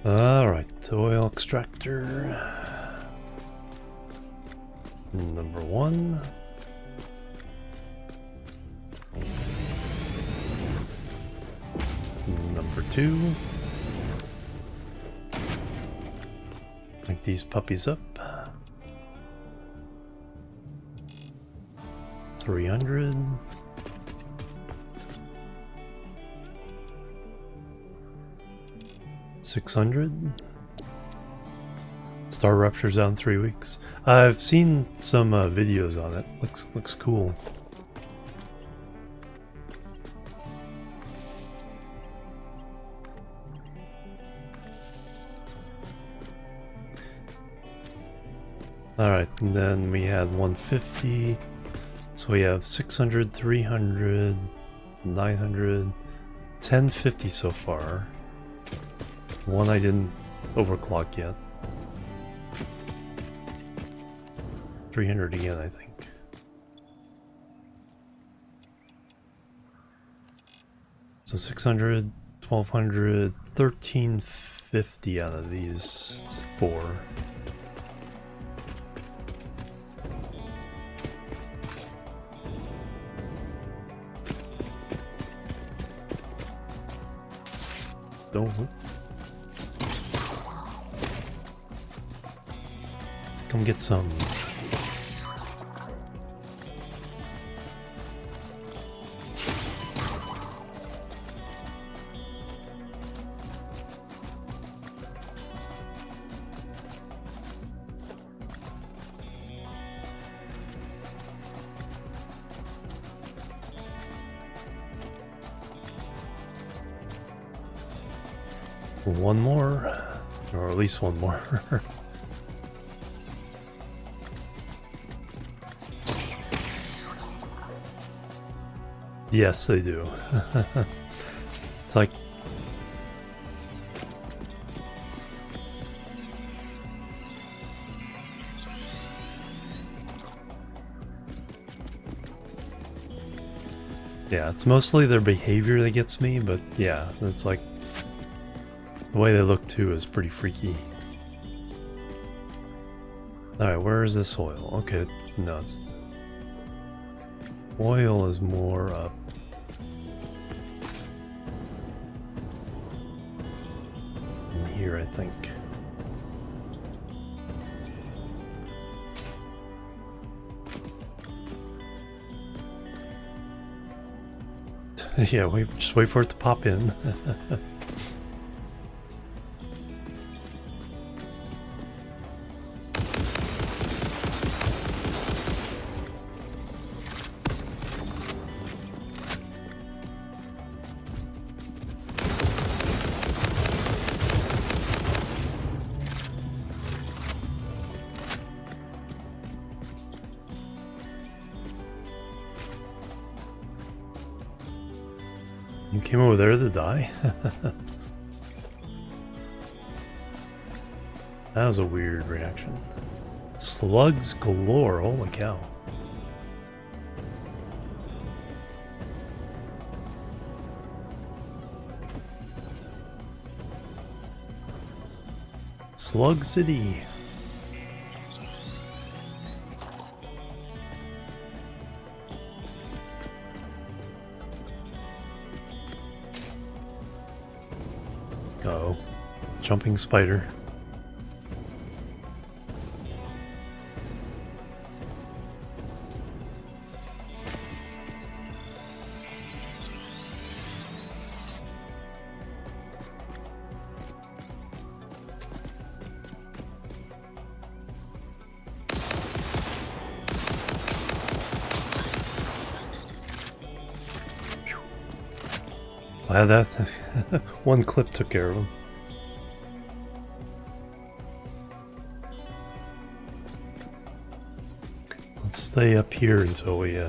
[SPEAKER 1] Alright, oil extractor. Number 1. Number 2. Pick these puppies up. 300. $600. Star Rupture's out in 3 weeks. I've seen some videos on it. Looks cool. Alright, and then we had 150. So we have 600, 300, 900, 1050 so far. One I didn't overclock yet. 300 again, I think. So 600, 1200, 1350 out of these 4. Don't. Come get some. One more, or at least one more. Yes, they do. It's like... Yeah, it's mostly their behavior that gets me, but yeah, it's like... The way they look too is pretty freaky. Alright, where is this oil? Okay, no, it's... Oil is more up. In here, I think. Yeah, just wait for it to pop in. You came over there to die? That was a weird reaction. Slugs galore, holy cow. Slug City. Uh-oh. Jumping spider. Glad that one clip took care of him. Let's stay up here until we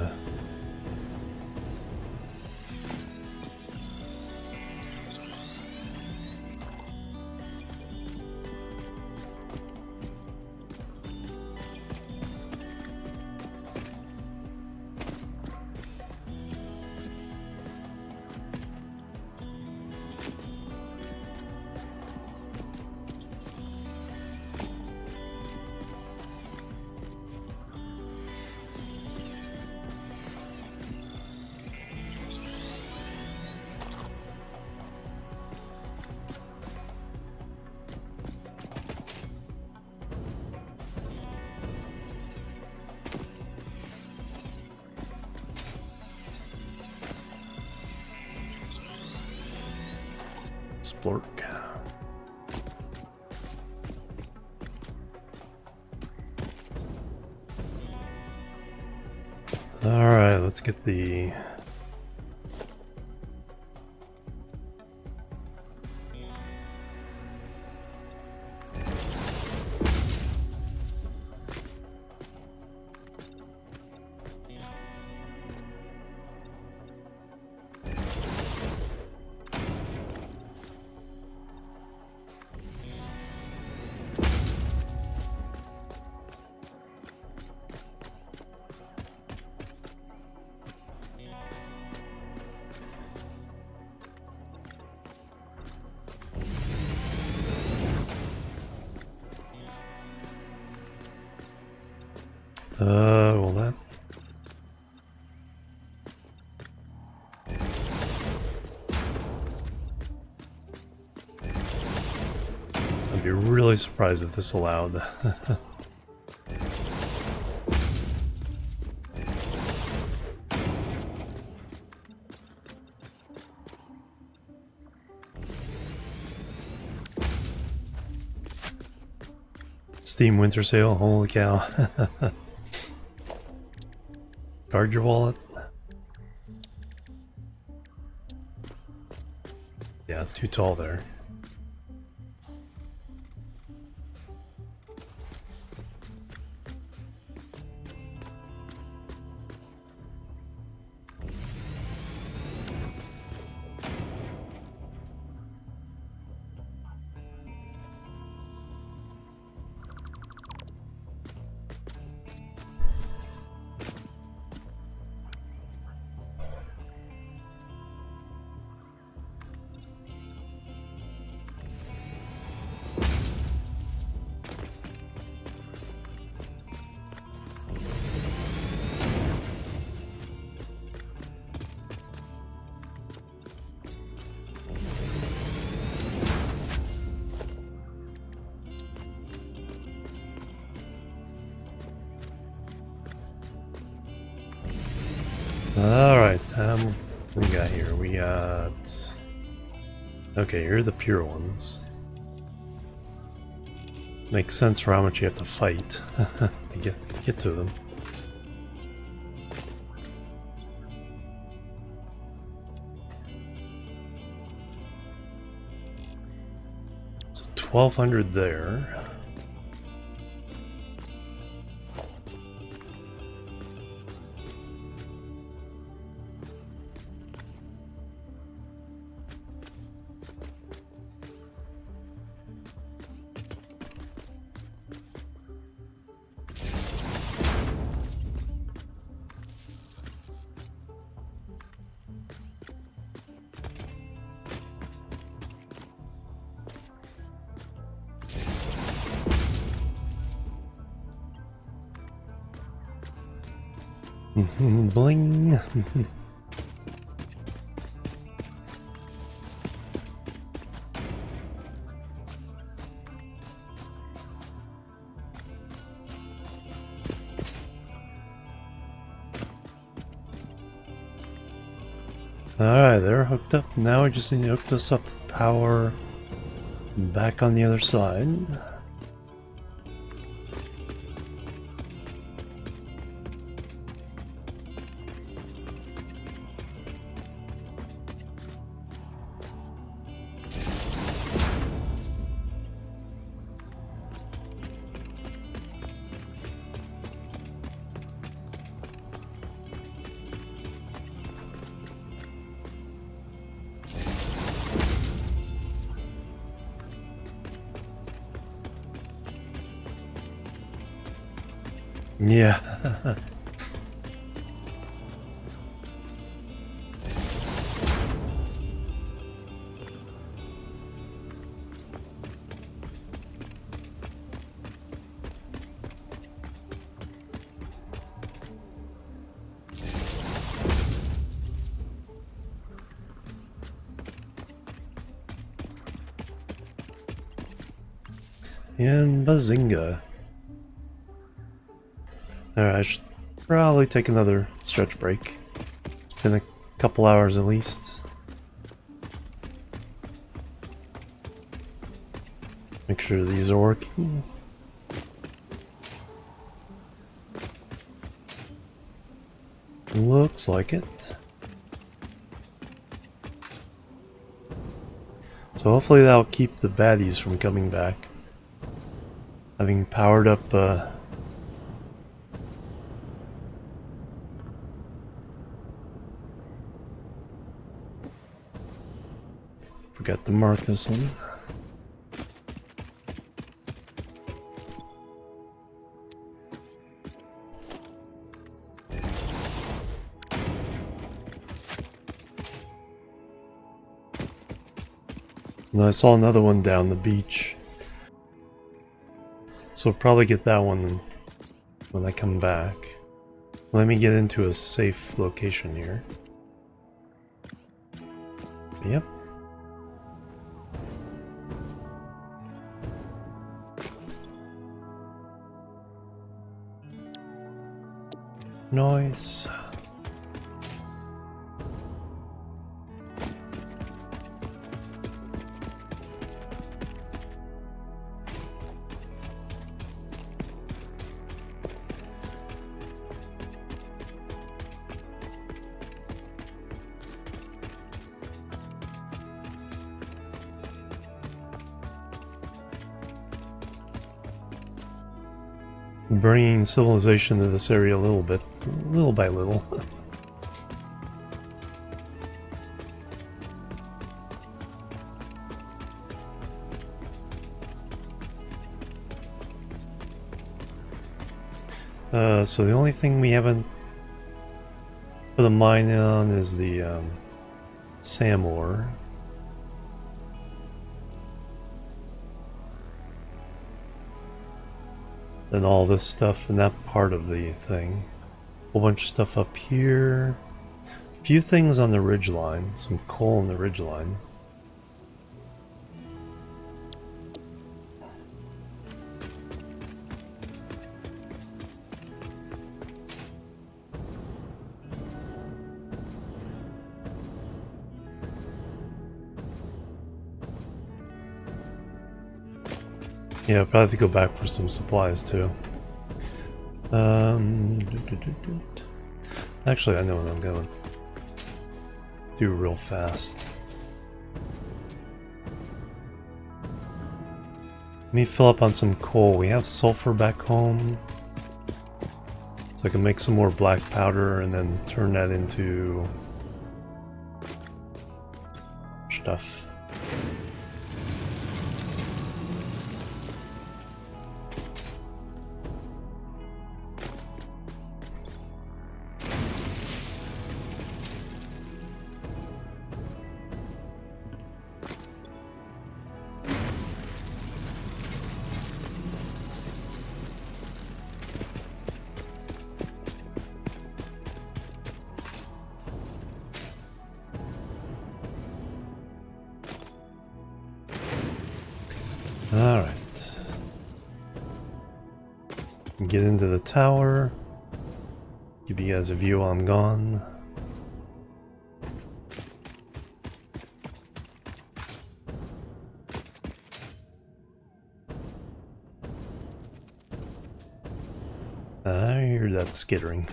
[SPEAKER 1] splork. Alright, let's get the... well that... I'd be really surprised if this allowed. Steam Winter Sale, holy cow. Guard your wallet. Yeah, too tall there. Alright, what do we got here? We got... Okay, here are the pure ones. Makes sense for how much you have to fight to get to them. So 1,200 there. Bling. Alright, they're hooked up. Now we just need to hook this up to power back on the other side. Yeah. And bazinga. Alright, I should probably take another stretch break. It's been a couple hours at least. Make sure these are working. Looks like it. So hopefully that'll keep the baddies from coming back. Having powered up forgot to mark this one. And I saw another one down the beach. So we'll probably get that one when I come back. Let me get into a safe location here. Yep. Noise. Bringing civilization to this area a little bit, little by little. So the only thing we haven't put a mine on is the SAM ore. And all this stuff in that part of the thing. Whole bunch of stuff up here. A few things on the ridgeline. Some coal on the ridgeline. Yeah, I'll probably have to go back for some supplies too. Actually, I know what I'm going to do real fast. Let me fill up on some coal. We have sulfur back home. So I can make some more black powder and then turn that into stuff. Alright. Get into the tower. Give you guys a view while I'm gone. I hear that skittering.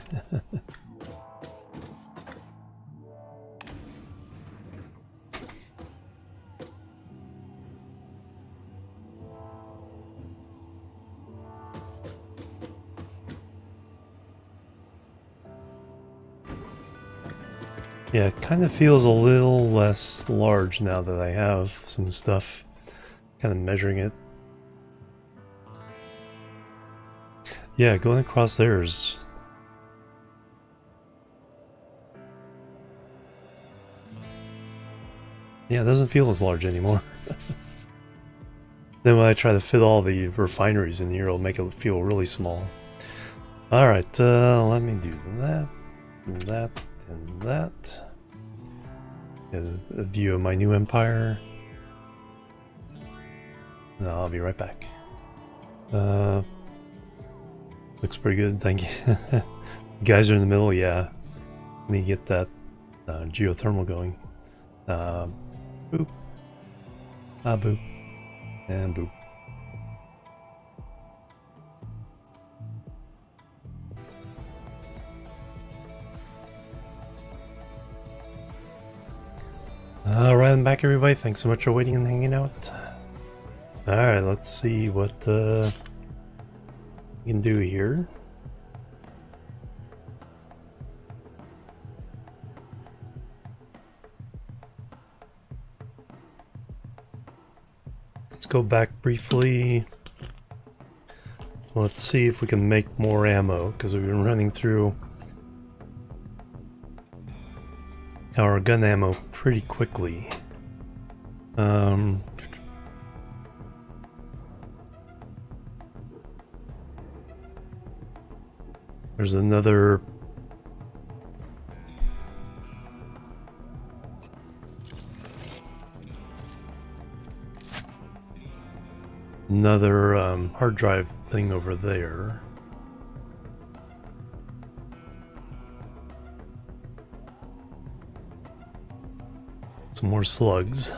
[SPEAKER 1] Yeah, it kind of feels a little less large now that I have some stuff kind of measuring it. Yeah, going across there is... Yeah, it doesn't feel as large anymore. Then when I try to fit all the refineries in here, it'll make it feel really small. Alright, let me do that, and that, and that. Get a view of my new empire. No, I'll be right back. Looks pretty good, thank you. You guys are in the middle, yeah. Let me get that geothermal going. Boop. Boop. And boop. Alright, I'm back everybody. Thanks so much for waiting and hanging out. Alright, let's see what we can do here. Let's go back briefly. Let's see if we can make more ammo, because we've been running through our gun ammo pretty quickly. There's another hard drive thing over there. Some more slugs.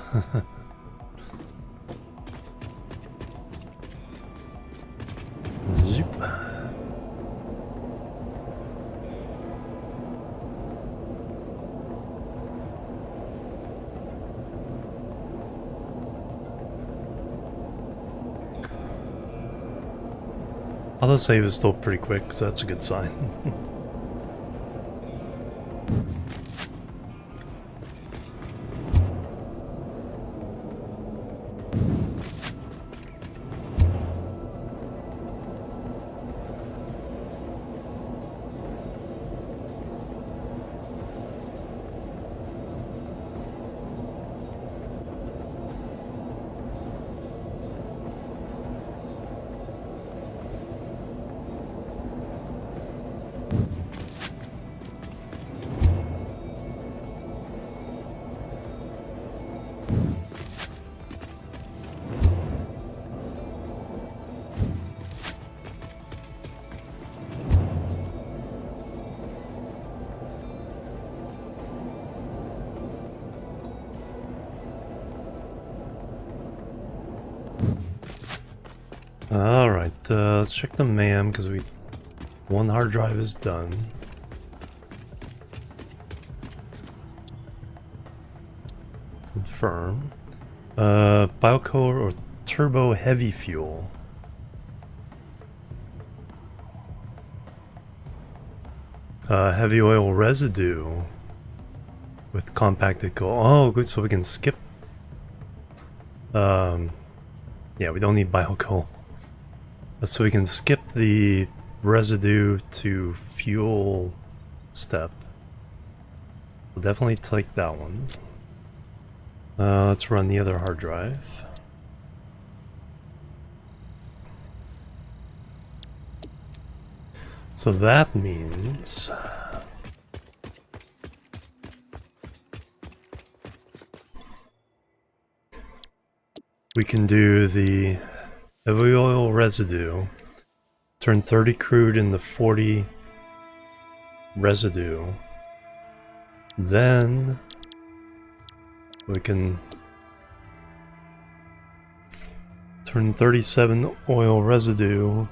[SPEAKER 1] Zoop. Auto save is still pretty quick, so that's a good sign. Alright, let's check the MAM because one hard drive is done. Confirm. Biocore or turbo heavy fuel. Heavy oil residue with compacted coal. Oh, good, so we can skip. Yeah, we don't need biocoal. So we can skip the residue to fuel step. We'll definitely take that one. Let's run the other hard drive. So that means we can do the heavy oil residue, turn 30 crude into 40 residue, then we can turn 37 oil residue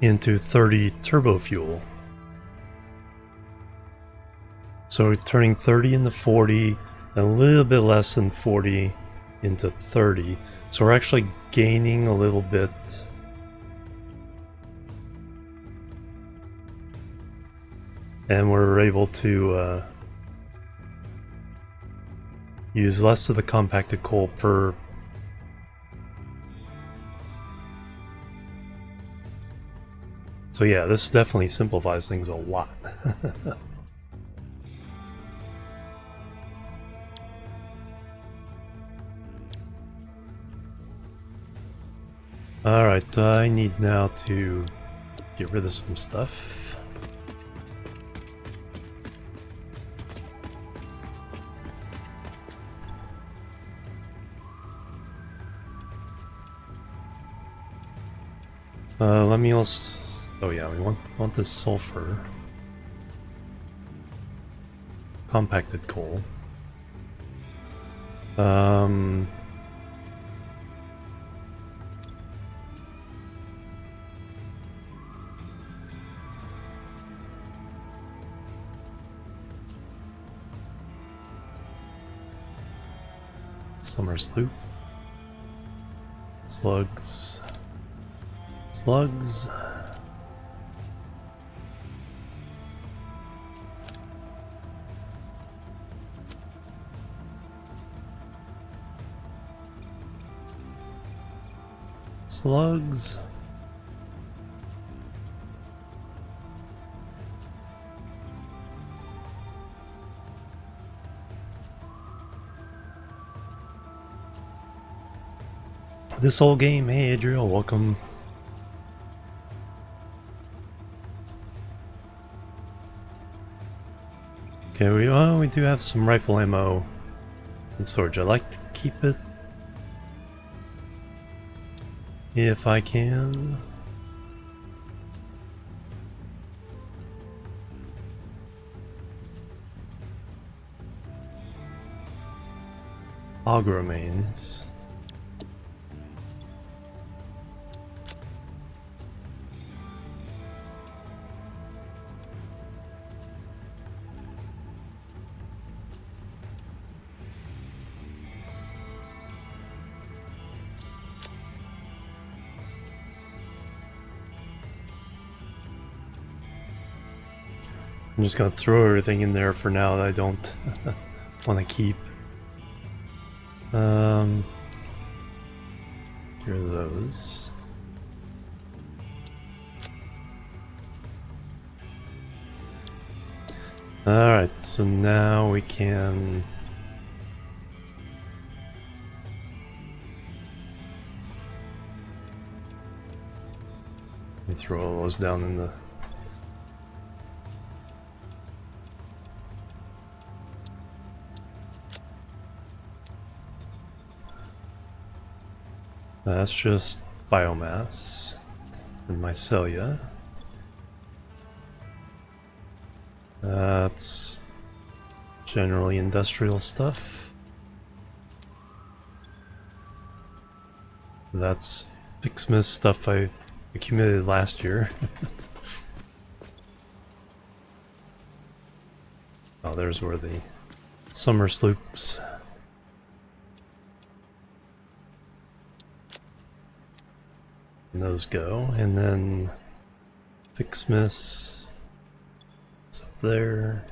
[SPEAKER 1] into 30 turbo fuel. So we're turning 30 into 40, a little bit less than 40 into 30. So we're actually gaining a little bit. And we're able to use less of the compacted coal per. So yeah, this definitely simplifies things a lot. Alright, I need now to get rid of some stuff. Let me also... Oh yeah, we want this sulfur. Compacted coal. Summer sloop. Slugs. Slugs. Slugs. This whole game, hey Adriel, welcome. Okay, we do have some rifle ammo in storage. I like to keep it if I can. Hog remains. I'm just gonna throw everything in there for now that I don't want to keep. Here are those. Alright, so now we can... Let me throw all those down in the... That's just biomass and mycelia. That's Generally industrial stuff. That's Fixsmith stuff I accumulated last year. Oh, there's where the summer sloops. And those go, and then Fixsmiths. It's up there.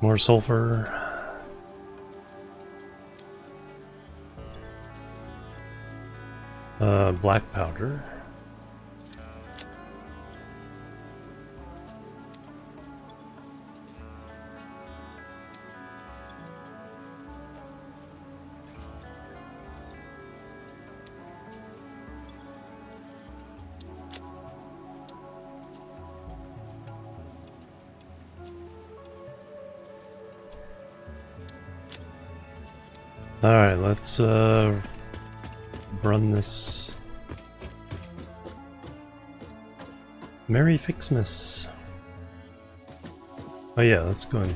[SPEAKER 1] More sulfur. Black powder. Alright, let's run this Merry Fixmas. Oh yeah, let's go in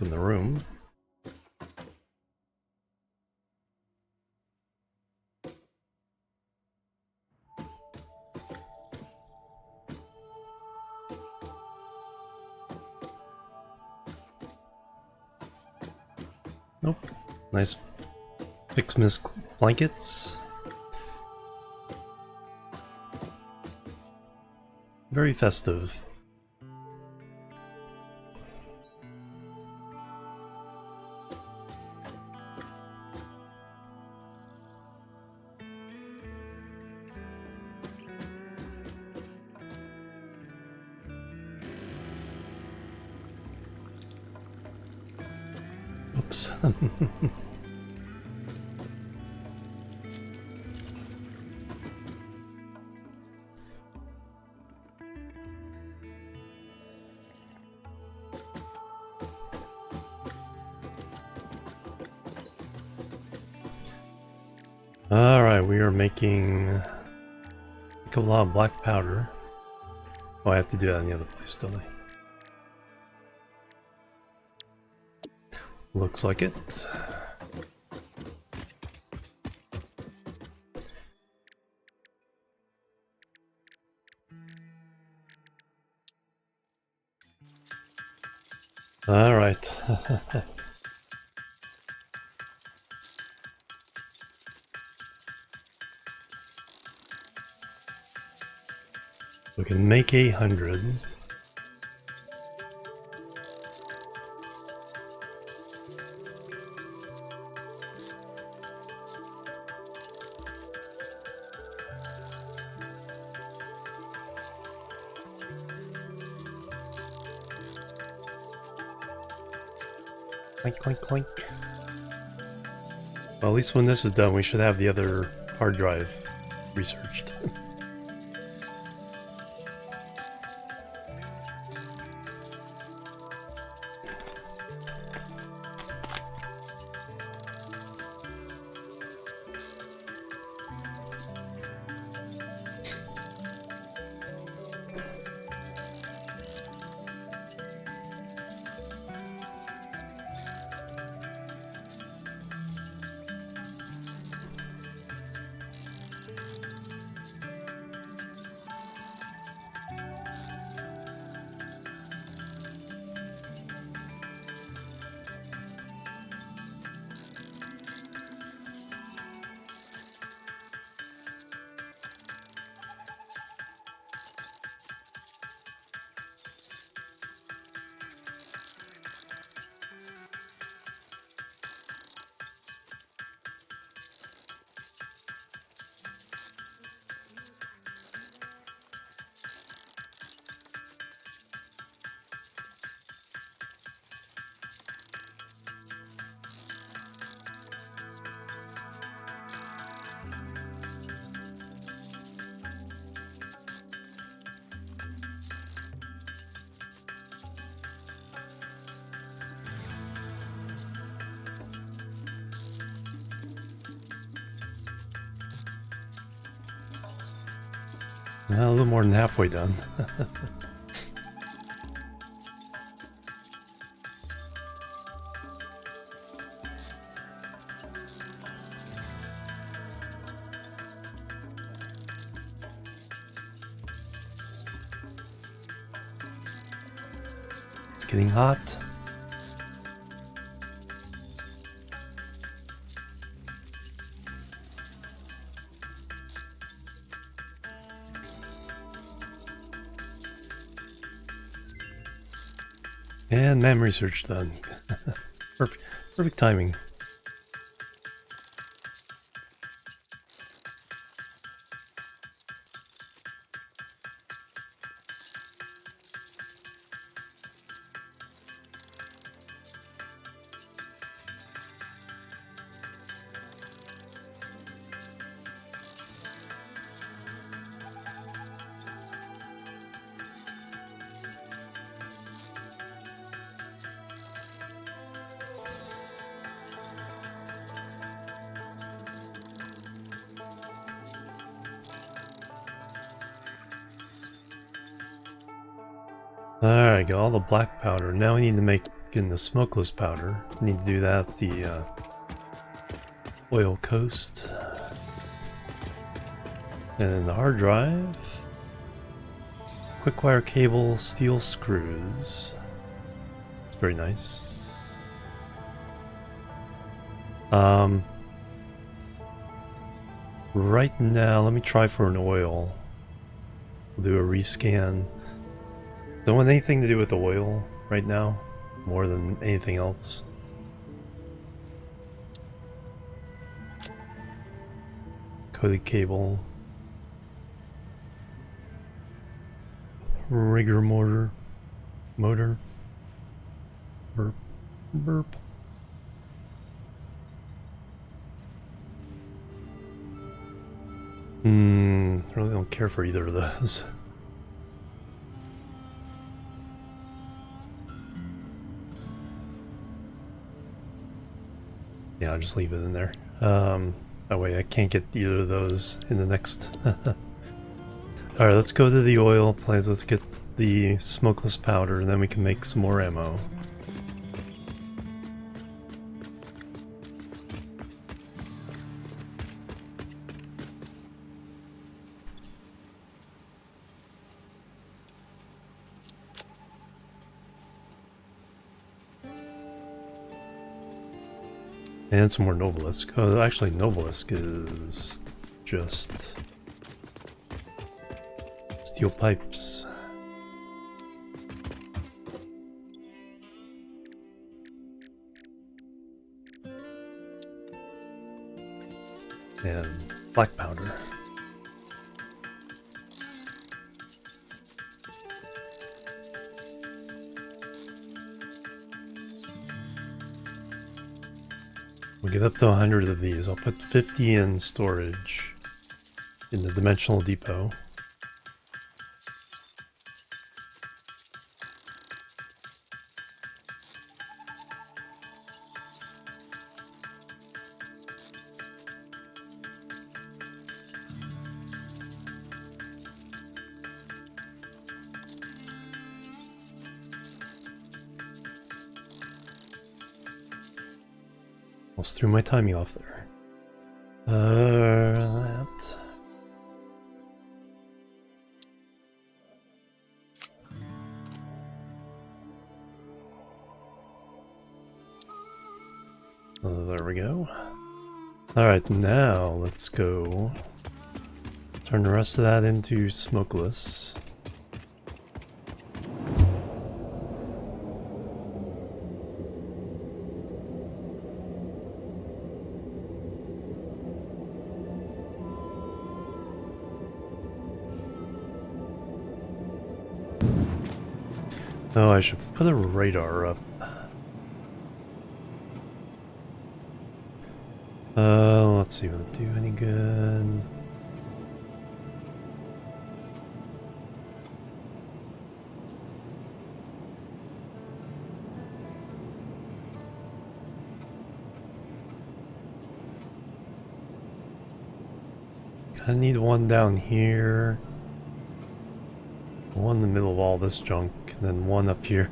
[SPEAKER 1] the room. Nope. Nice Fixmas blankets. Very festive. Oops. Alright, we are making a lot of black powder. Oh, I have to do that in the other place, don't I? Looks like it. Alright. We can make 100. Clink, clink, clink. Well, at least when this is done, we should have the other hard drive researched. A little more than halfway done. It's getting hot. And memory search done. Perfect timing. Alright, got all the black powder. Now we need to make in the smokeless powder. Need to do that at the oil coast. And then the hard drive. Quick wire cable, steel screws. It's very nice. Right now, let me try for an oil. We'll do a rescan. Don't want anything to do with oil right now, more than anything else. Coated cable. Rigger motor. Burp. Burp. Really don't care for either of those. Yeah, I'll just leave it in there. That way I can't get either of those in the next. Alright, let's go to the oil plants. Let's get the smokeless powder, and then we can make some more ammo. And some more Noblisk. Oh, actually, Noblisk is just steel pipes. And black powder. We'll get up to 100 of these. I'll put 50 in storage in the dimensional depot. Almost threw my timing off there. That. There we go. Alright, now let's go turn the rest of that into smokeless. Oh, I should put a radar up. Let's see, will it do any good? I need one down here. one in the middle of all this junk, and then one up here.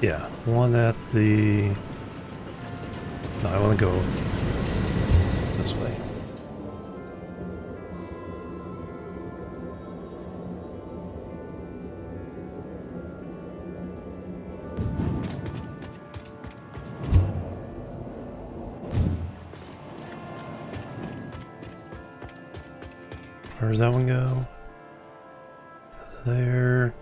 [SPEAKER 1] Yeah, one at the... No, I want to go this way. Where does that one go? There.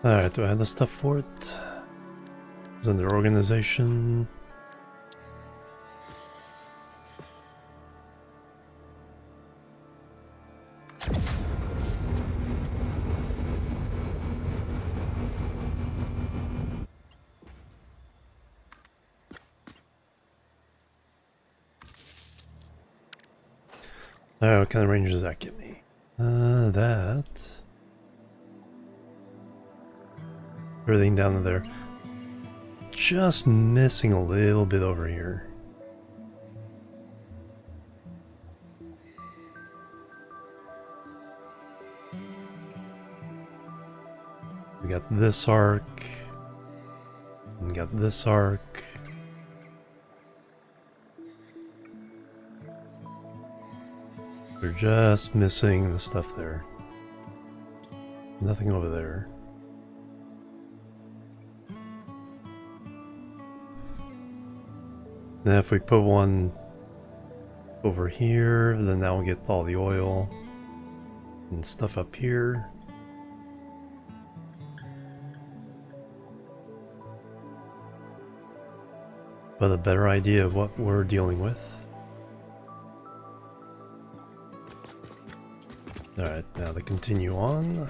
[SPEAKER 1] Alright, do I have the stuff for it? It's under organization. Alright, what kind of range does that get me? That... Everything down to there. Just missing a little bit over here. We got this arc. And we got this arc. We're just missing the stuff there. Nothing over there. Then if we put one over here, then now we get all the oil and stuff up here. But a better idea of what we're dealing with. Alright, now to continue on.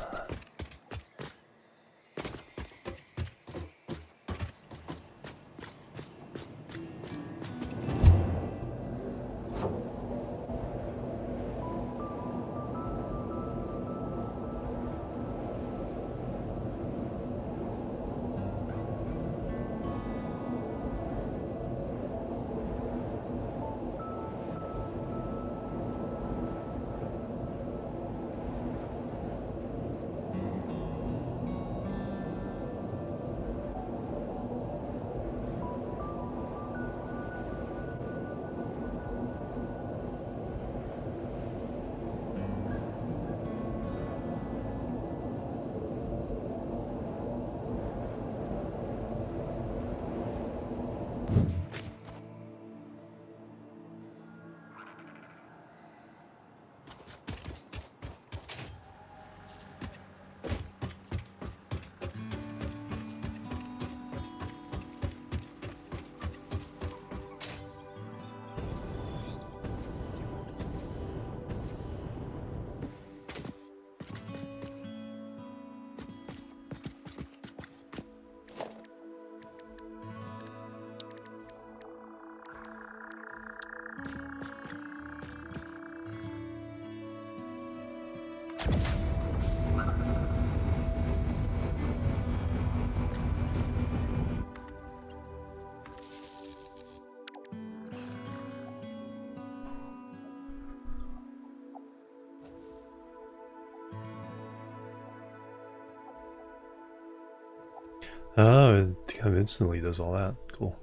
[SPEAKER 1] Oh, it kind of instantly does all that. Cool.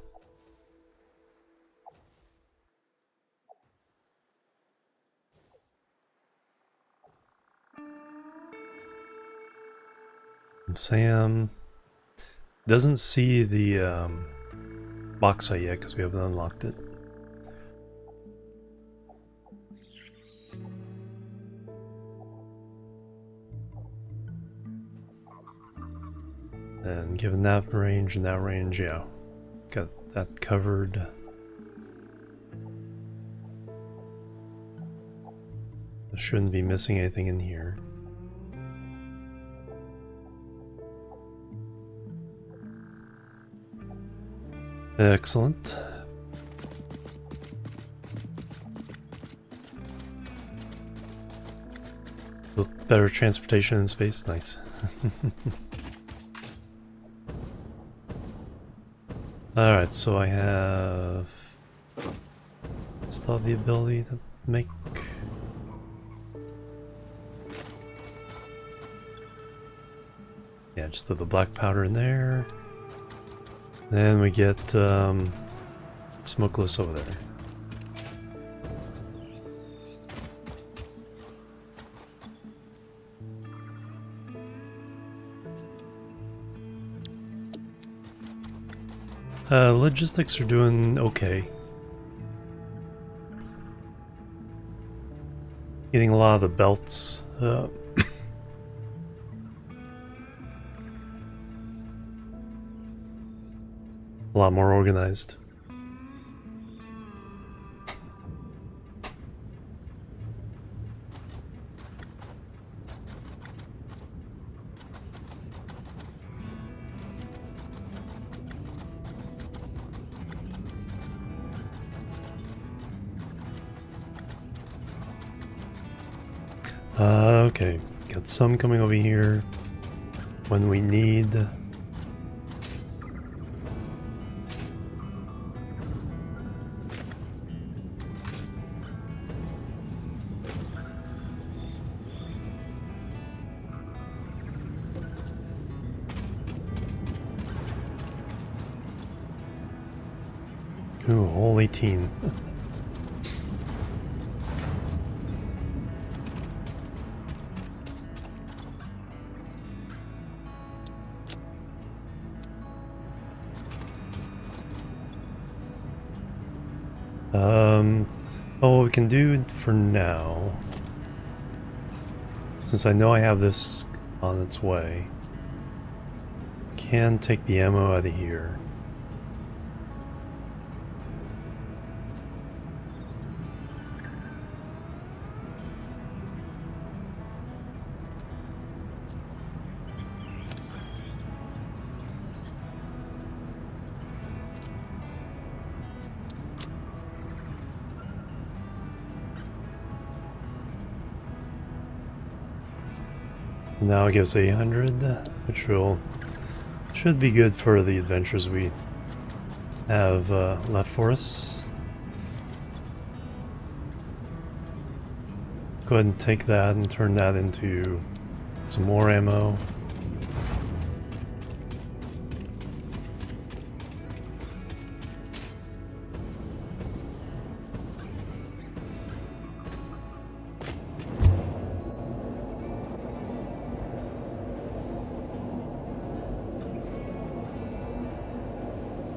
[SPEAKER 1] Sam doesn't see the box site yet because we haven't unlocked it. And given that range and that range, yeah, got that covered. I shouldn't be missing anything in here. Excellent. Better transportation in space, nice. Alright, so I still have the ability to make... Yeah, just throw the black powder in there. Then we get smokeless over there. Logistics are doing okay. Getting a lot of the belts. A lot more organized. Okay, got some coming over here when we need. Ooh, all 18. Well, what we can do for now, since I know I have this on its way, can take the ammo out of here. Now it gives 800, which should be good for the adventures we have left for us. Go ahead and take that and turn that into some more ammo.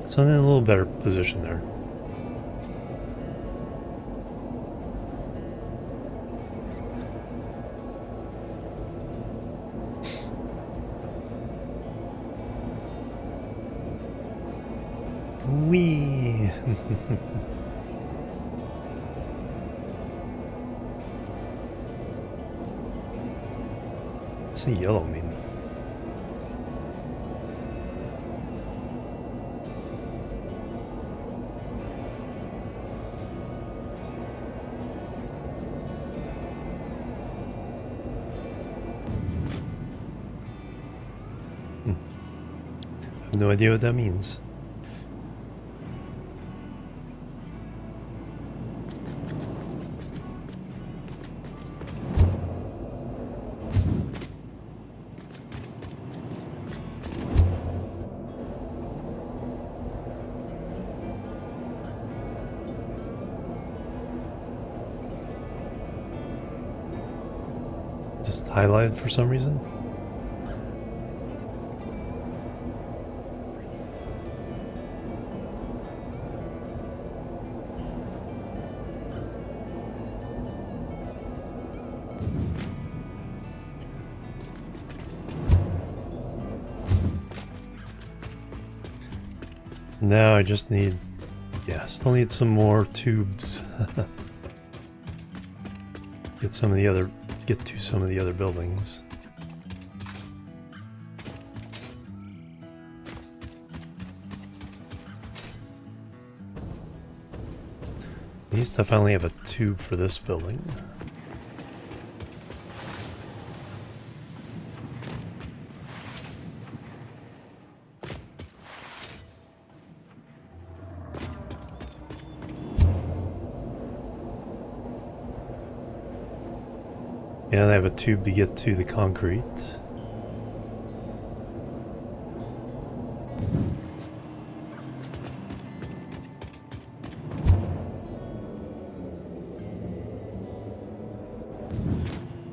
[SPEAKER 1] So I'm in a little better position there. Whee! What's the yellow mean? I have no idea what that means. highlighted for some reason. Now I just need, yeah, still need some more tubes. Get to some of the other buildings. At least I finally have a tube for this building. And I have a tube to get to the concrete.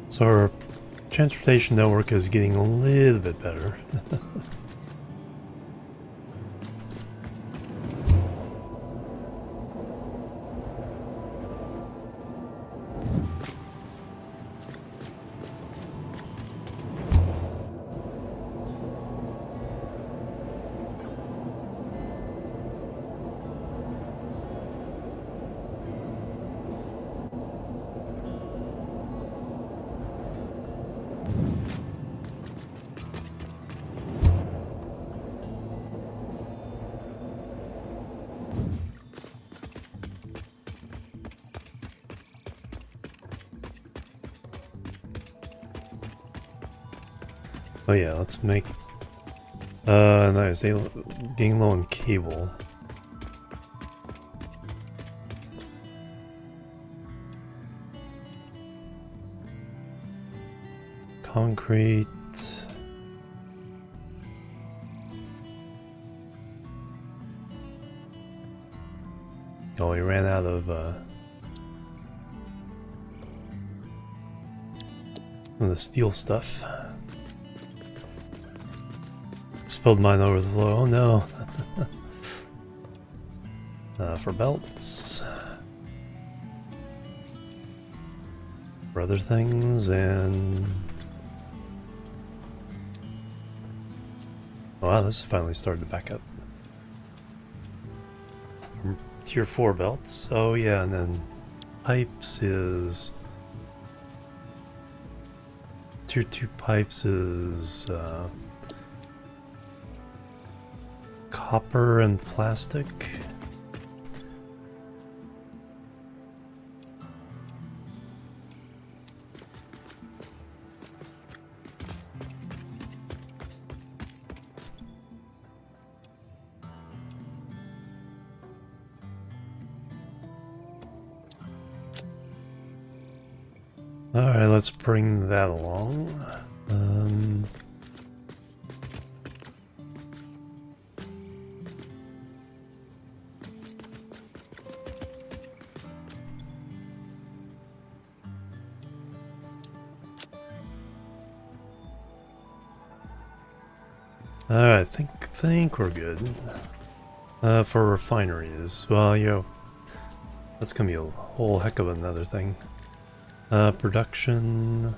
[SPEAKER 1] So our transportation network is getting a little bit better. Oh yeah, let's make... nice, getting low on cable. Concrete... Oh, we ran out of, the steel stuff. Spilled mine over the floor. Oh no. For belts. For other things, and... Wow, this has finally started to back up. Tier 4 belts. Oh yeah, and then pipes is... Tier 2 pipes is... copper and plastic. Alright, let's bring that along. Alright, think we're good. For refineries, well, you know, that's gonna be a whole heck of another thing. Production,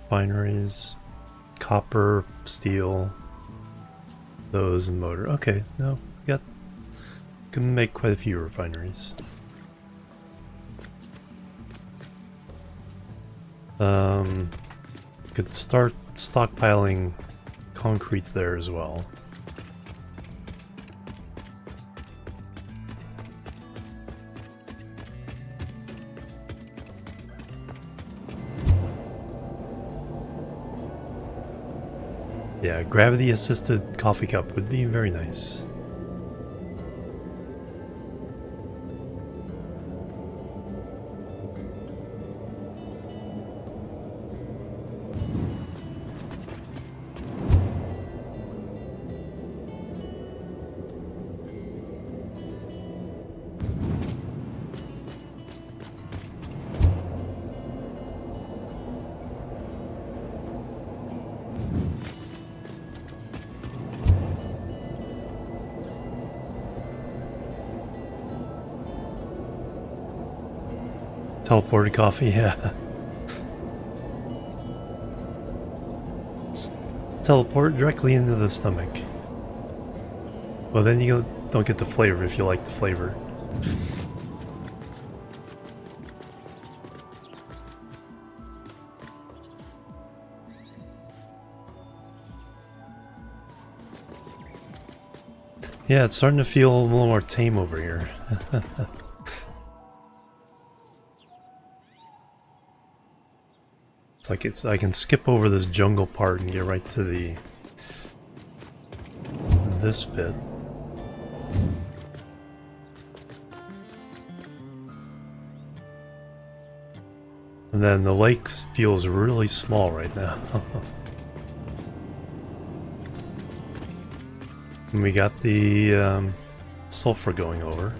[SPEAKER 1] refineries, copper, steel, those, and motor. Okay, no, we can make quite a few refineries. Could start stockpiling concrete there as well. Yeah, gravity-assisted coffee cup would be very nice. Teleported coffee, yeah. Just teleport directly into the stomach. Well, then you don't get the flavor if you like the flavor. Yeah, it's starting to feel a little more tame over here. It's like I can skip over this jungle part and get right to this bit. And then the lake feels really small right now. And we got the sulfur going over.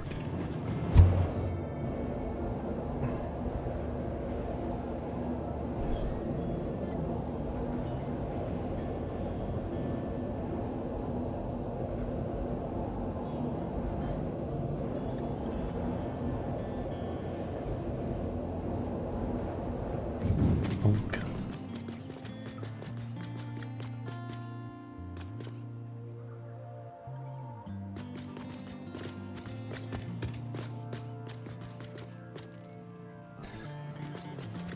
[SPEAKER 1] Okay.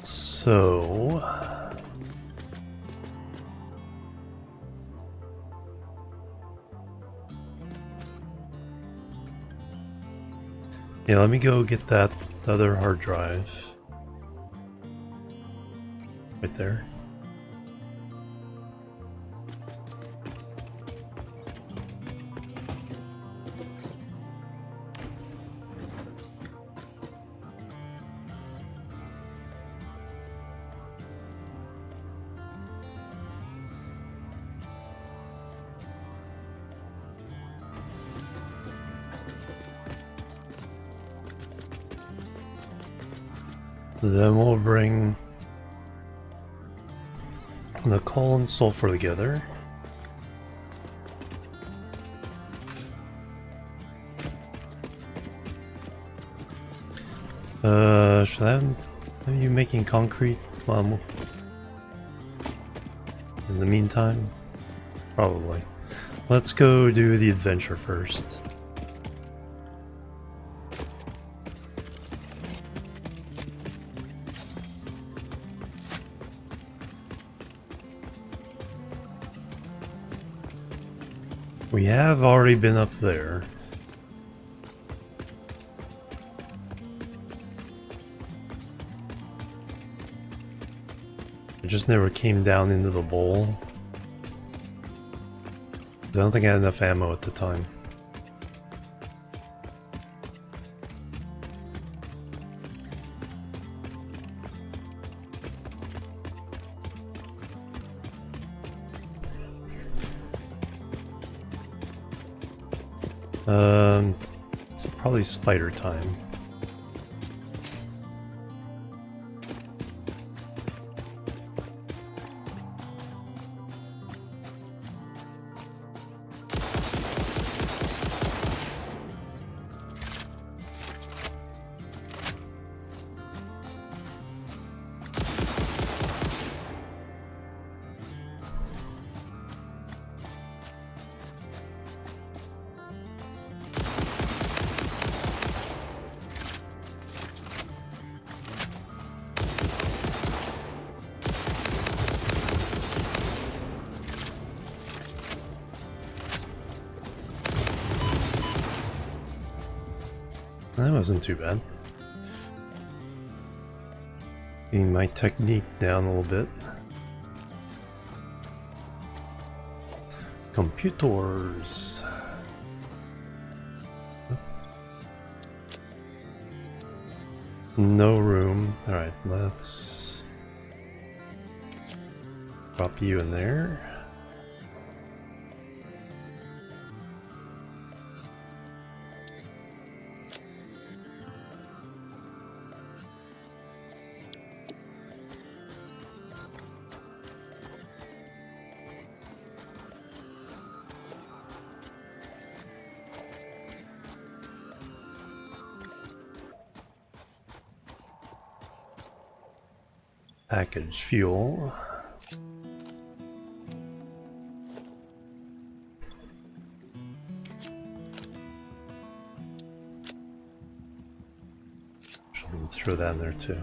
[SPEAKER 1] So yeah, let me go get that other hard drive right there. Then we'll bring the coal and sulfur together. Should I have you making concrete in the meantime? Probably. Let's go do the adventure first. We have already been up there. I just never came down into the bowl. I don't think I had enough ammo at the time. It's probably spider time. That wasn't too bad. Getting my technique down a little bit. Computers. No room. Alright, let's drop you in there. Package fuel. Should throw that in there too.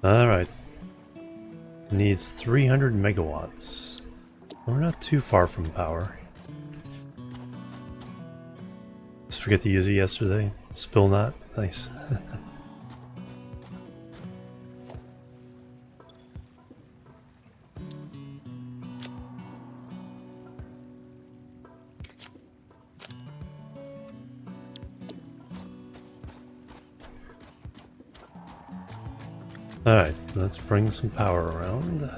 [SPEAKER 1] Alright. Needs 300 megawatts. We're not too far from power. Just forget to use it yesterday. Spill not. Nice. Alright, let's bring some power around.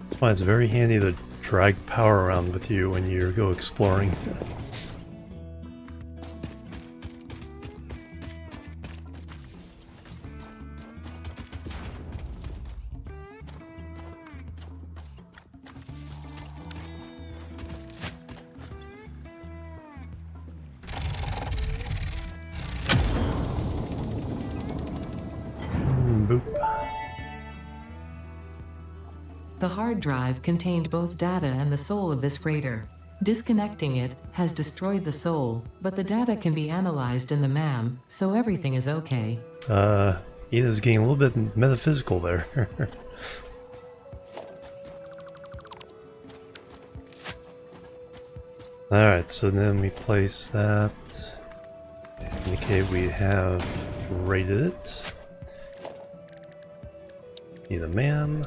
[SPEAKER 1] That's why it's very handy to drag power around with you when you go exploring. Boop.
[SPEAKER 4] The hard drive contained both data and the soul of this freighter. Disconnecting it has destroyed the soul, but the data can be analyzed in the MAM, so everything is okay.
[SPEAKER 1] Ida's getting a little bit metaphysical there. Alright, so then we place that. Indicate we have rated it. Need a MAM.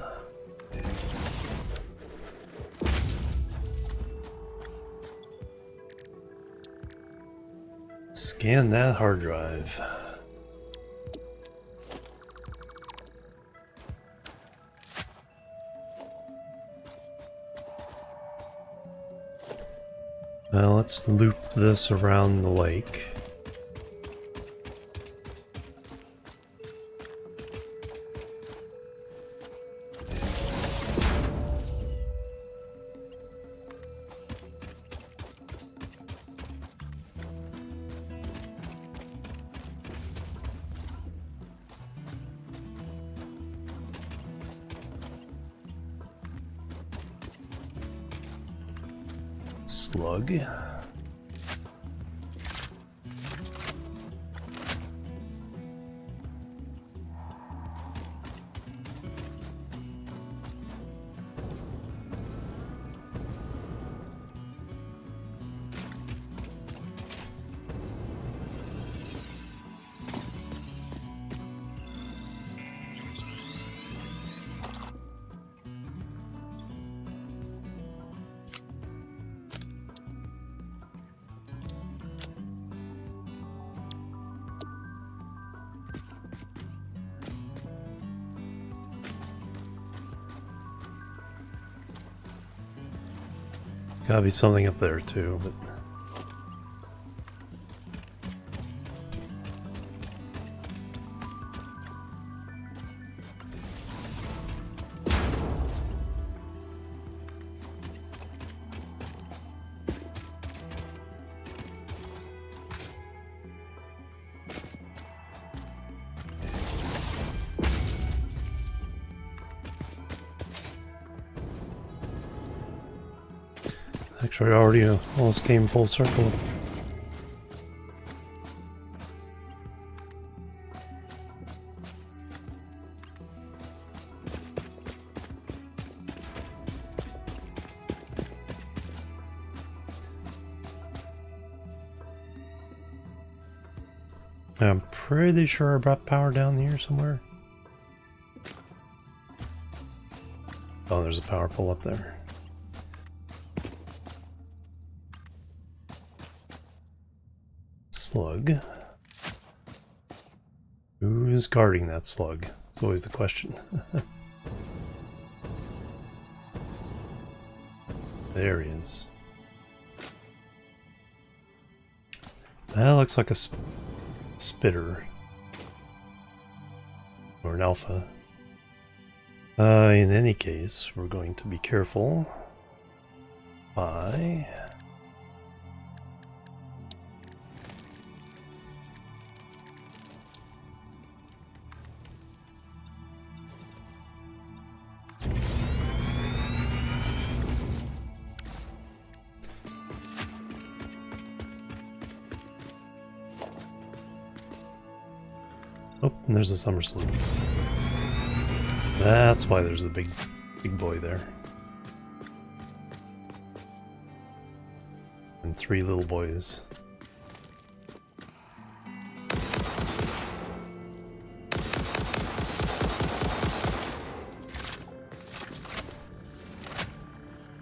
[SPEAKER 1] Scan that hard drive. Well, let's loop this around the lake. Slug. Gotta be something up there too, but actually, I already almost came full circle. I'm pretty sure I brought power down here somewhere. Oh, there's a power pole up there. slug. Who's guarding that slug? It's always the question. There he is. That looks like a spitter. Or an alpha. In any case, we're going to be careful by... Oh, and there's a summer sloop. That's why there's a big boy there. And 3 little boys.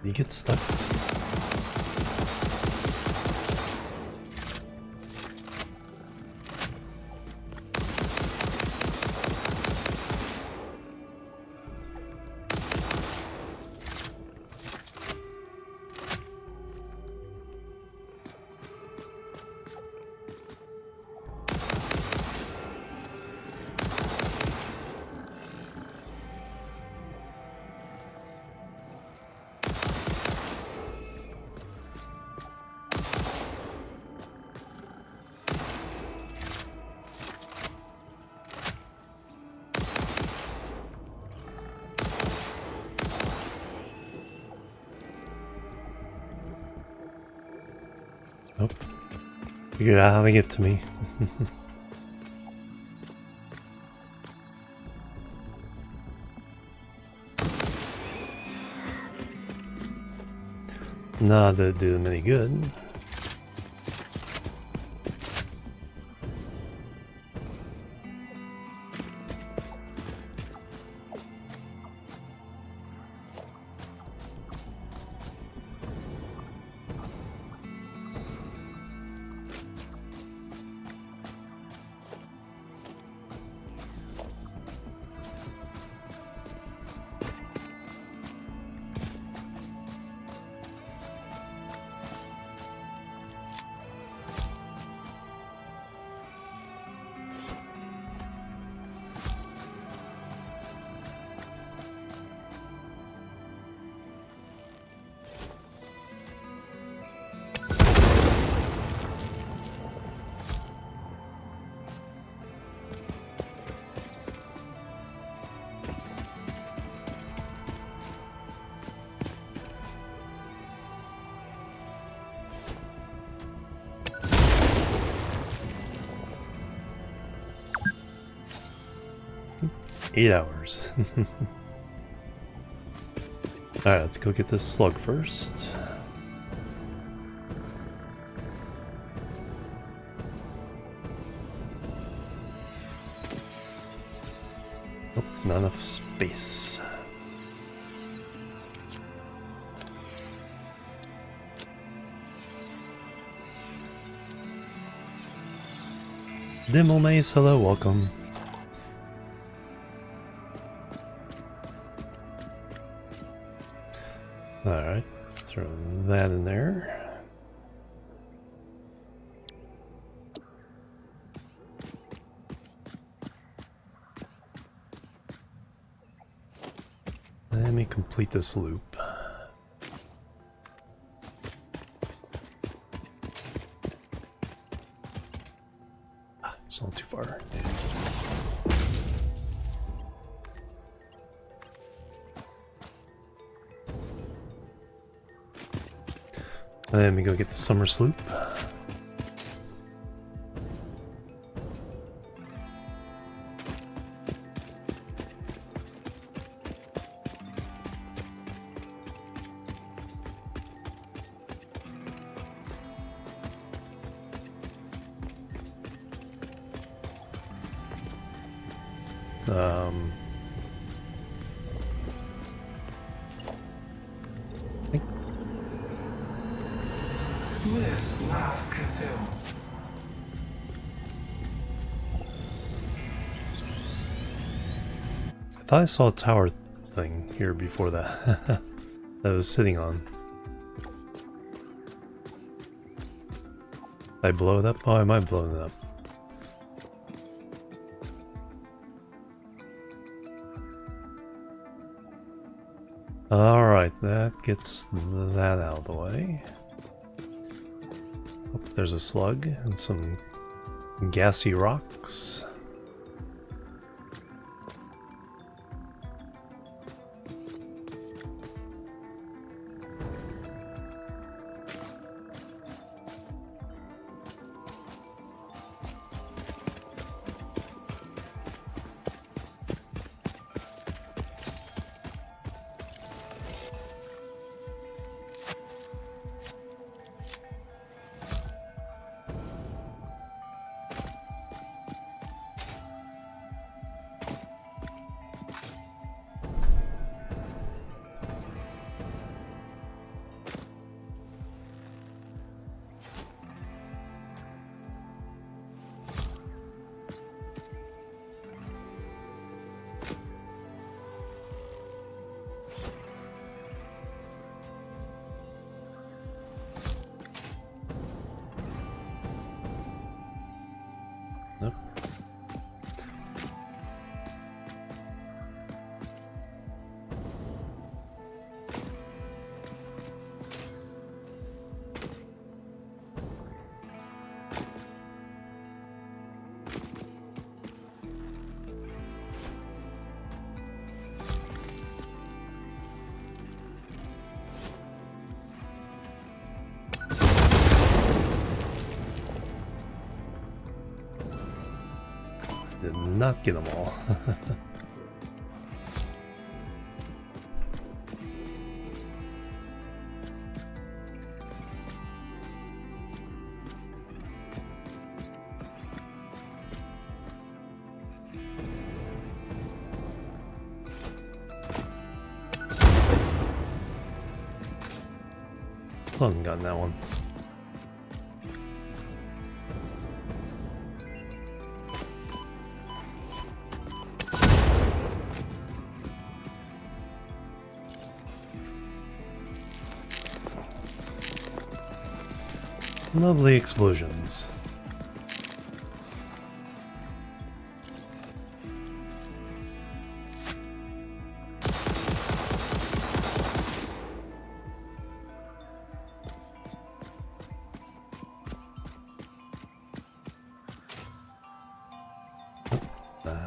[SPEAKER 1] You get stuck. Nope. Figured out how to get to me. Not that it did him any good. Eight hours. Alright, let's go get this slug first. Oh, not enough space. Demo Mace, hello, welcome. Alright, throw that in there. Let me complete this loop. Ah, it's not too far. Let me go get the summer sloop.
[SPEAKER 5] Live, laugh, consume.
[SPEAKER 1] thought I saw a tower thing here before that. That I was sitting on. Did I blow it up? Oh, I might have blown it up. Alright, that gets that out of the way. Oh, there's a slug and some gassy rocks. Nope. Did not get them all. Still haven't gotten that one. Lovely explosions.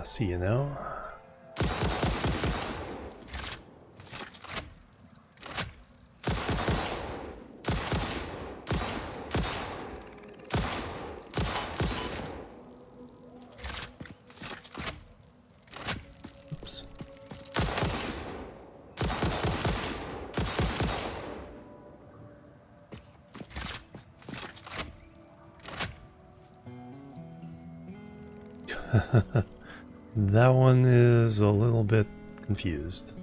[SPEAKER 1] See you now. Oops. That one is a little bit confused.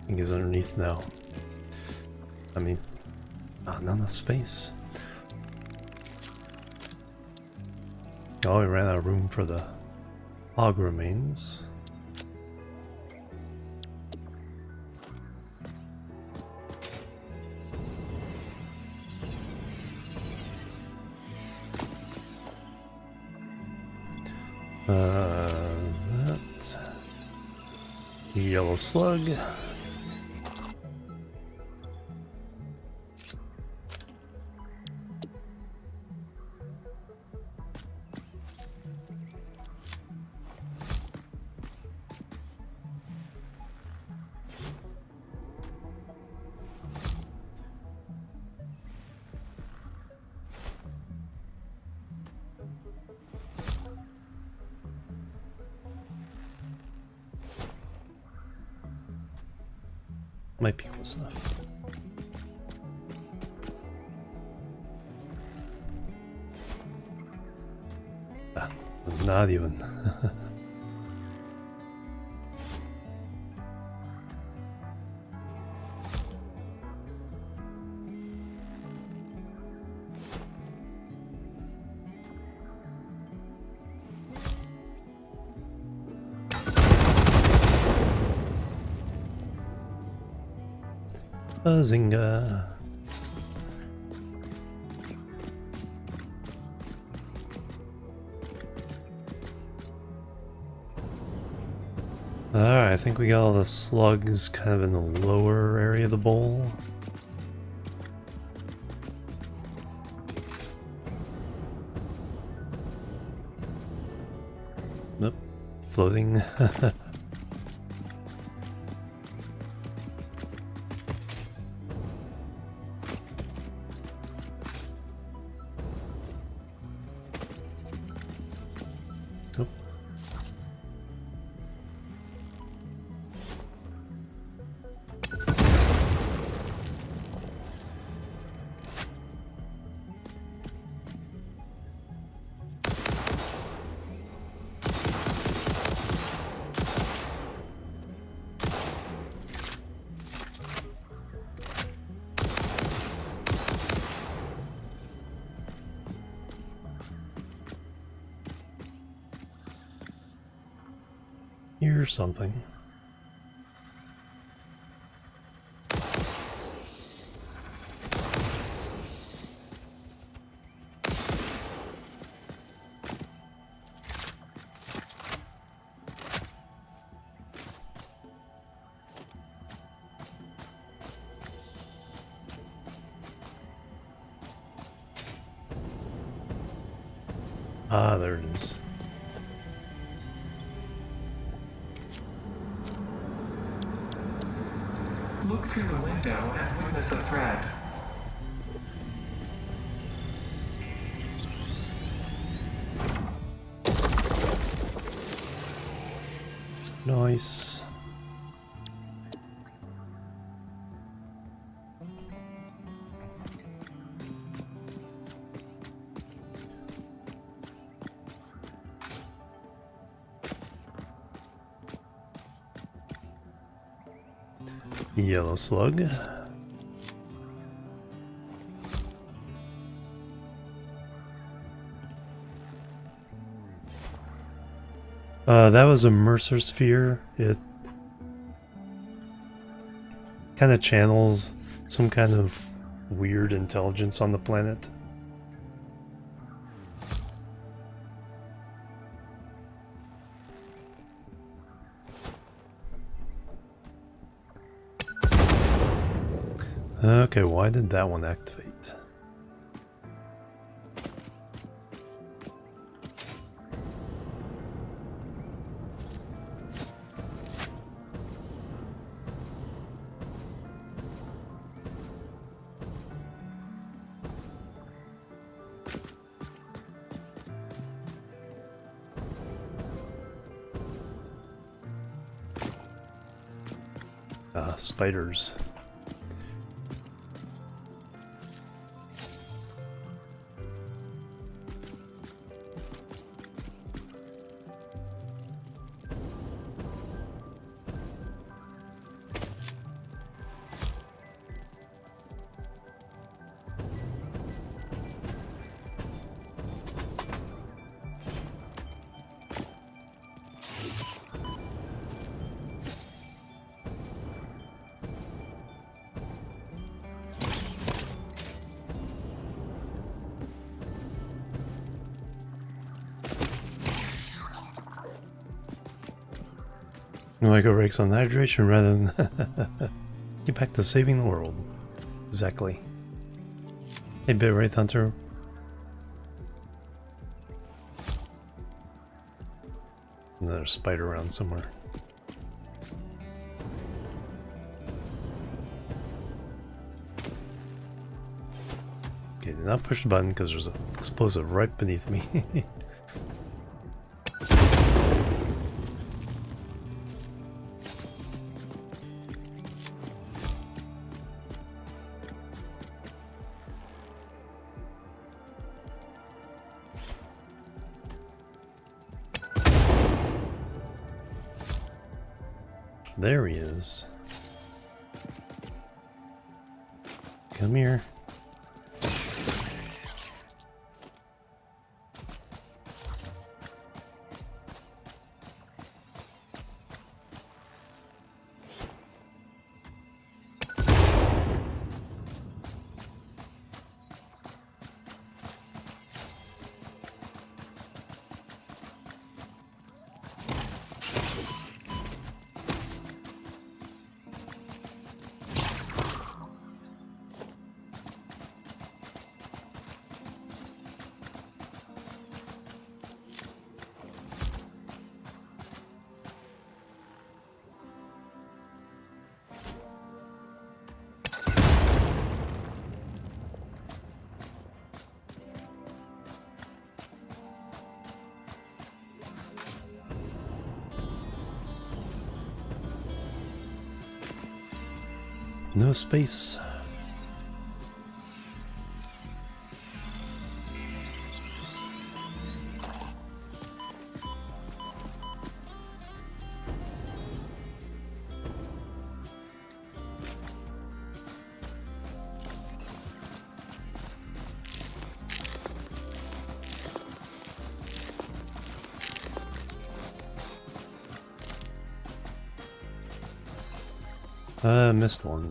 [SPEAKER 1] I think he's underneath now. I mean, not enough space. Oh, we ran out of room for the hog remains. That yellow slug. Might be close enough. Ah, not even. Bazinga. Alright, I think we got all the slugs kind of in the lower area of the bowl. Nope. Floating. Nope. Here's something. Ah, there it is.
[SPEAKER 5] Look through the window and witness a thread.
[SPEAKER 1] Nice. Yellow slug. That was a Mercer sphere. It kind of channels some kind of weird intelligence on the planet. Okay, why did that one activate? Spiders. Like a race on hydration rather than get back to saving the world. Exactly. Hey, bit right, Hunter. Another spider around somewhere. Okay, do not push the button because there's an explosive right beneath me. There he is. Come here. No space. Missed one.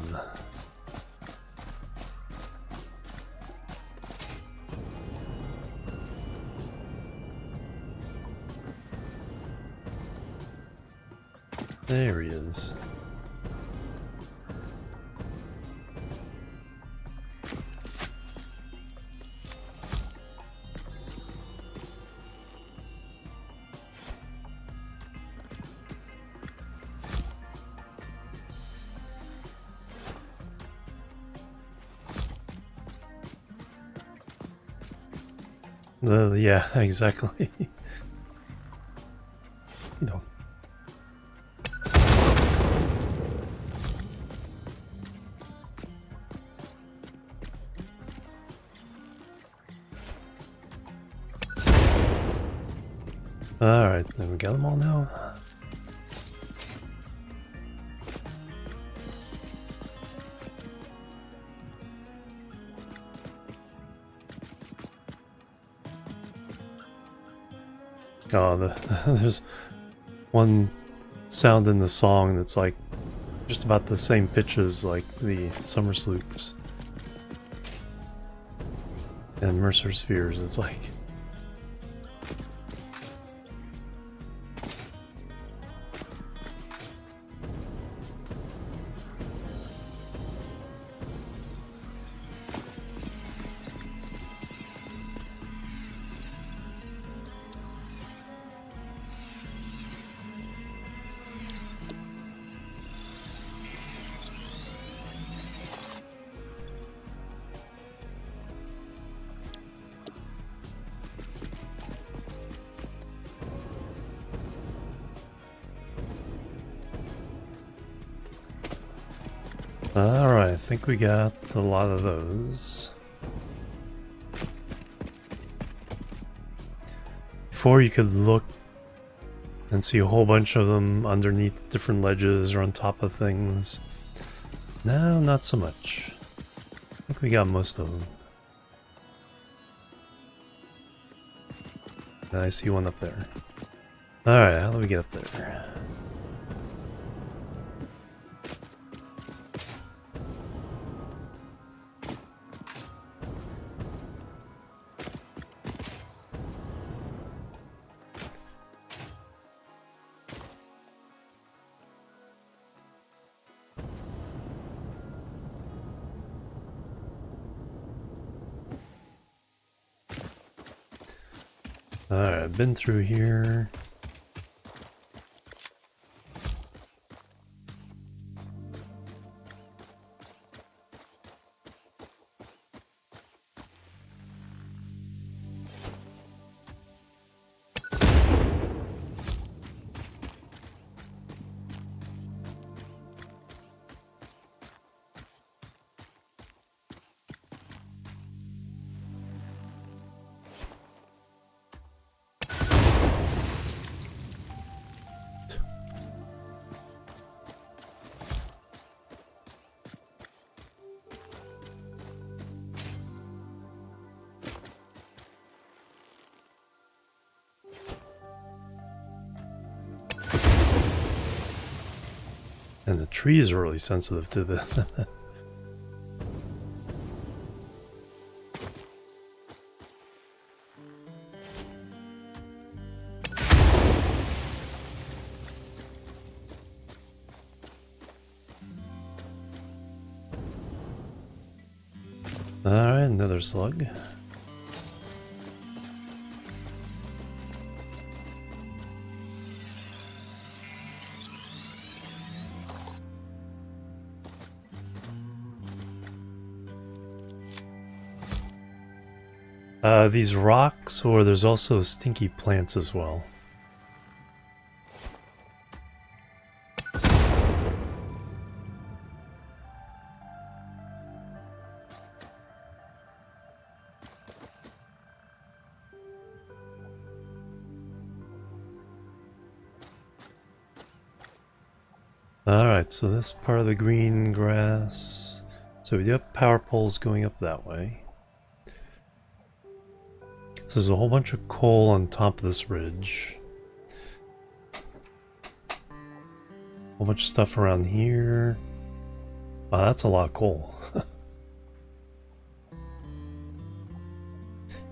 [SPEAKER 1] There he is. Yeah, exactly. You know. Alright, then we got them all now. Oh, there's one sound in the song that's like just about the same pitch as like the Summer Sloops and Mercer Spheres. It's like alright, I think we got a lot of those. Before you could look and see a whole bunch of them underneath different ledges or on top of things. No, not so much. I think we got most of them. I see one up there. Alright, how do we get up there? Alright, I've been through here. And the trees are really sensitive to the... Alright, another slug. These rocks, or there's also stinky plants as well. Alright, so this part of the green grass. So we do have power poles going up that way. So there's a whole bunch of coal on top of this ridge. A whole bunch of stuff around here. Wow, that's a lot of coal.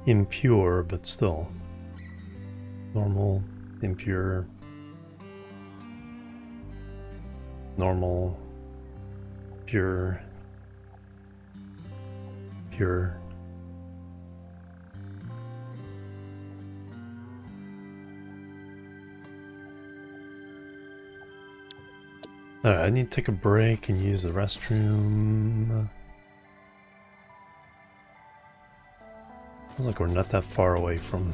[SPEAKER 1] Impure, but still. Normal, impure. Normal, pure, pure. Alright, I need to take a break and use the restroom. Feels like we're not that far away from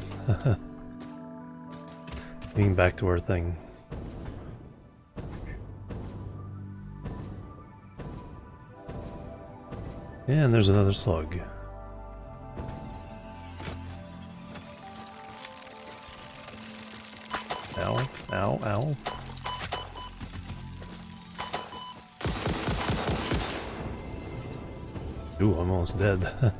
[SPEAKER 1] being back to our thing. And there's another slug. Ow, ow, ow. Ooh, I'm almost dead.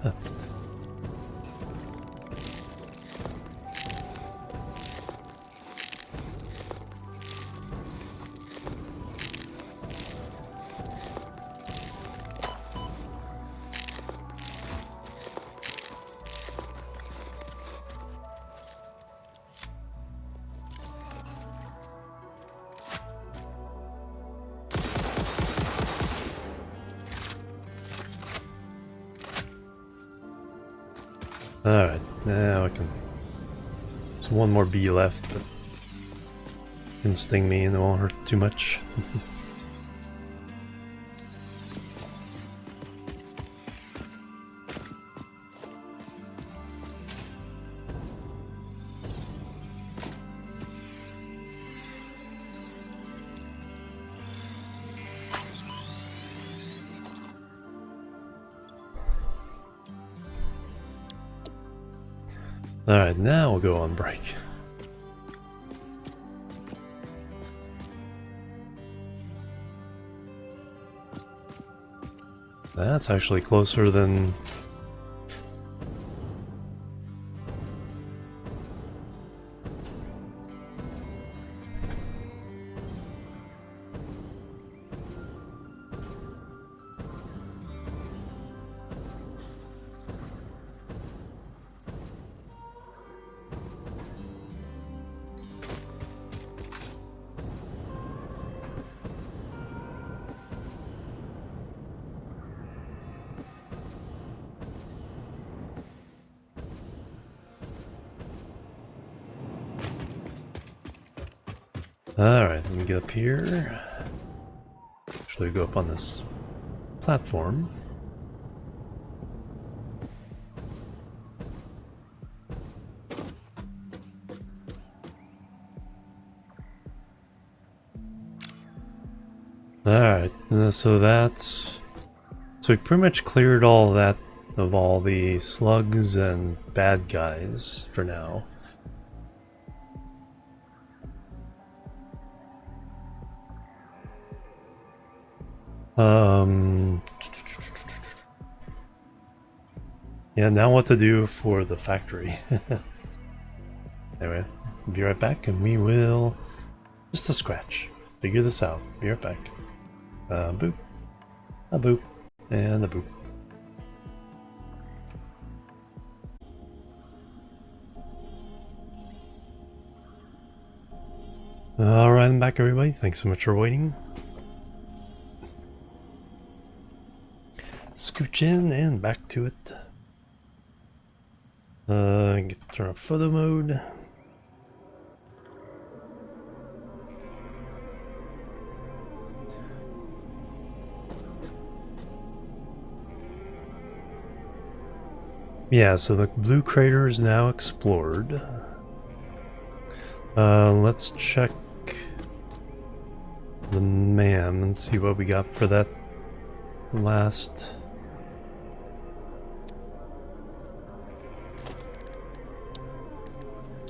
[SPEAKER 1] Alright, now I can... There's one more bee left, but can sting me and it won't hurt too much. Alright, now we'll go on break. That's actually closer than... Alright, let me get up here. Actually go up on this platform. Alright, so that's... So we pretty much cleared all that of all the slugs and bad guys for now. Yeah, now what to do for the factory. Anyway, be right back and we will... Just a scratch. Figure this out. Be right back. A boop. A boop. And a boop. Alright, I'm back everybody. Thanks so much for waiting. Scooch in and back to it. Turn off photo mode. Yeah, so the blue crater is now explored. Let's check the MAM and see what we got for that last.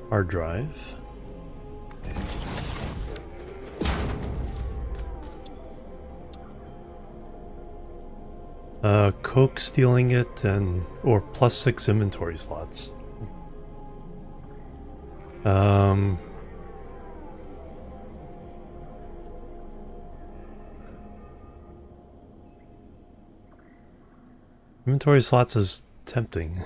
[SPEAKER 1] Hard drive. Coke stealing it or +6 inventory slots. Inventory slots is tempting.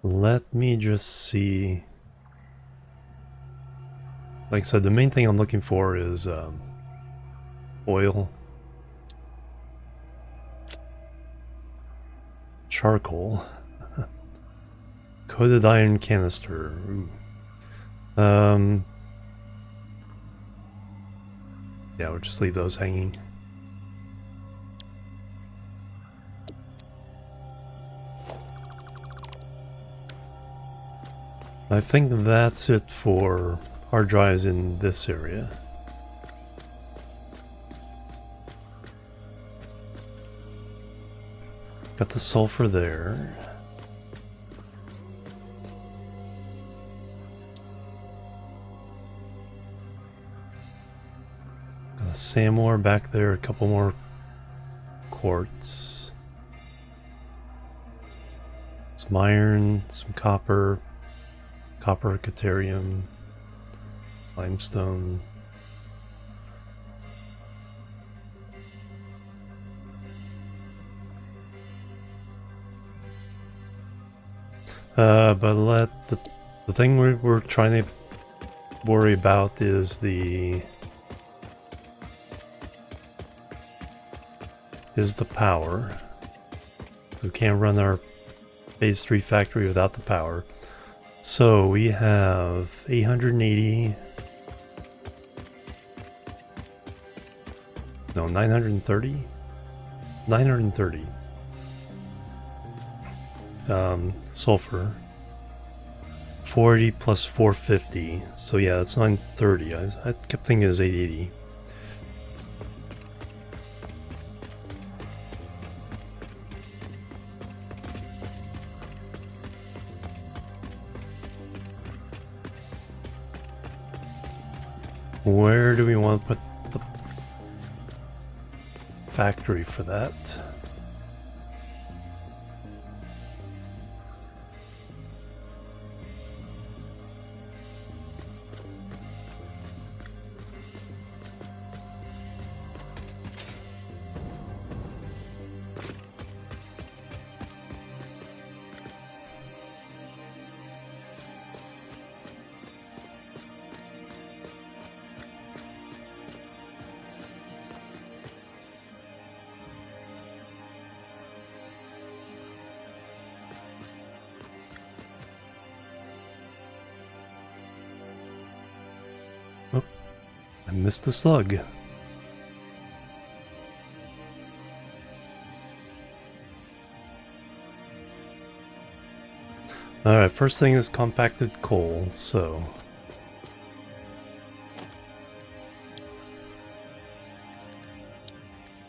[SPEAKER 1] Let me just see. Like I said, the main thing I'm looking for is oil, charcoal, coated iron canister. Ooh. Yeah, we'll just leave those hanging. I think that's it for hard drives in this area. Got the sulfur there. Got the sand ore back there, a couple more quartz. Some iron, some copper, caterium, limestone. But the thing we're trying to worry about is the power. So we can't run our phase 3 factory without the power. So we have 880. No, 930. 930. Sulfur. 40 plus 450. So yeah, that's 930. I kept thinking it was 880. Where do we want to put the factory for that? I missed the slug. Alright, first thing is compacted coal, so...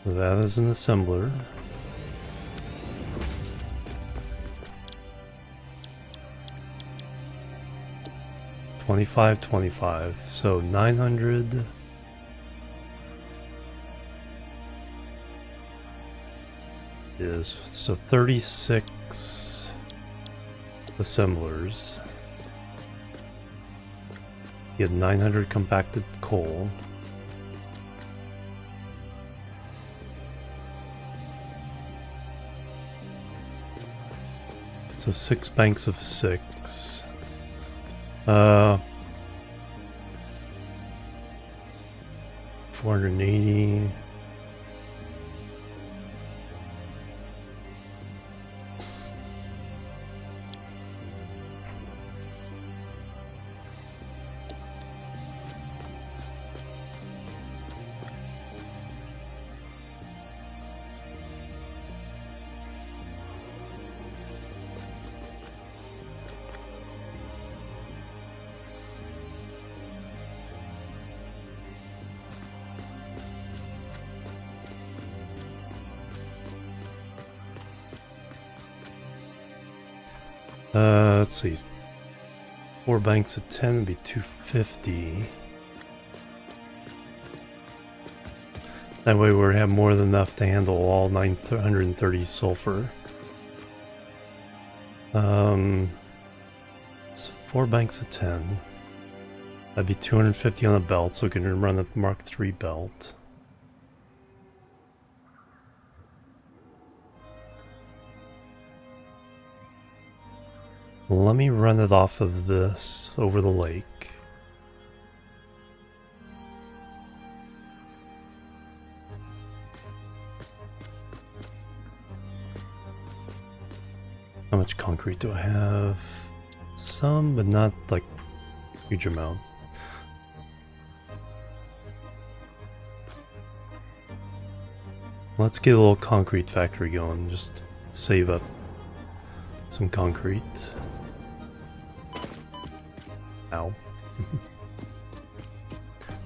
[SPEAKER 1] that is an assembler. $25, so 900 is so 36 assemblers. Get 900 compacted coal. So 6 banks of 6. 480. Let's see. 4 banks of 10 would be 250. That way we have more than enough to handle all 930 sulfur. It's 4 banks of 10. That'd be 250 on a belt, so we can run a Mark III belt. Let me run it off of this over the lake. How much concrete do I have? Some, but not like a huge amount. Let's get a little concrete factory going, just save up some concrete. Ow.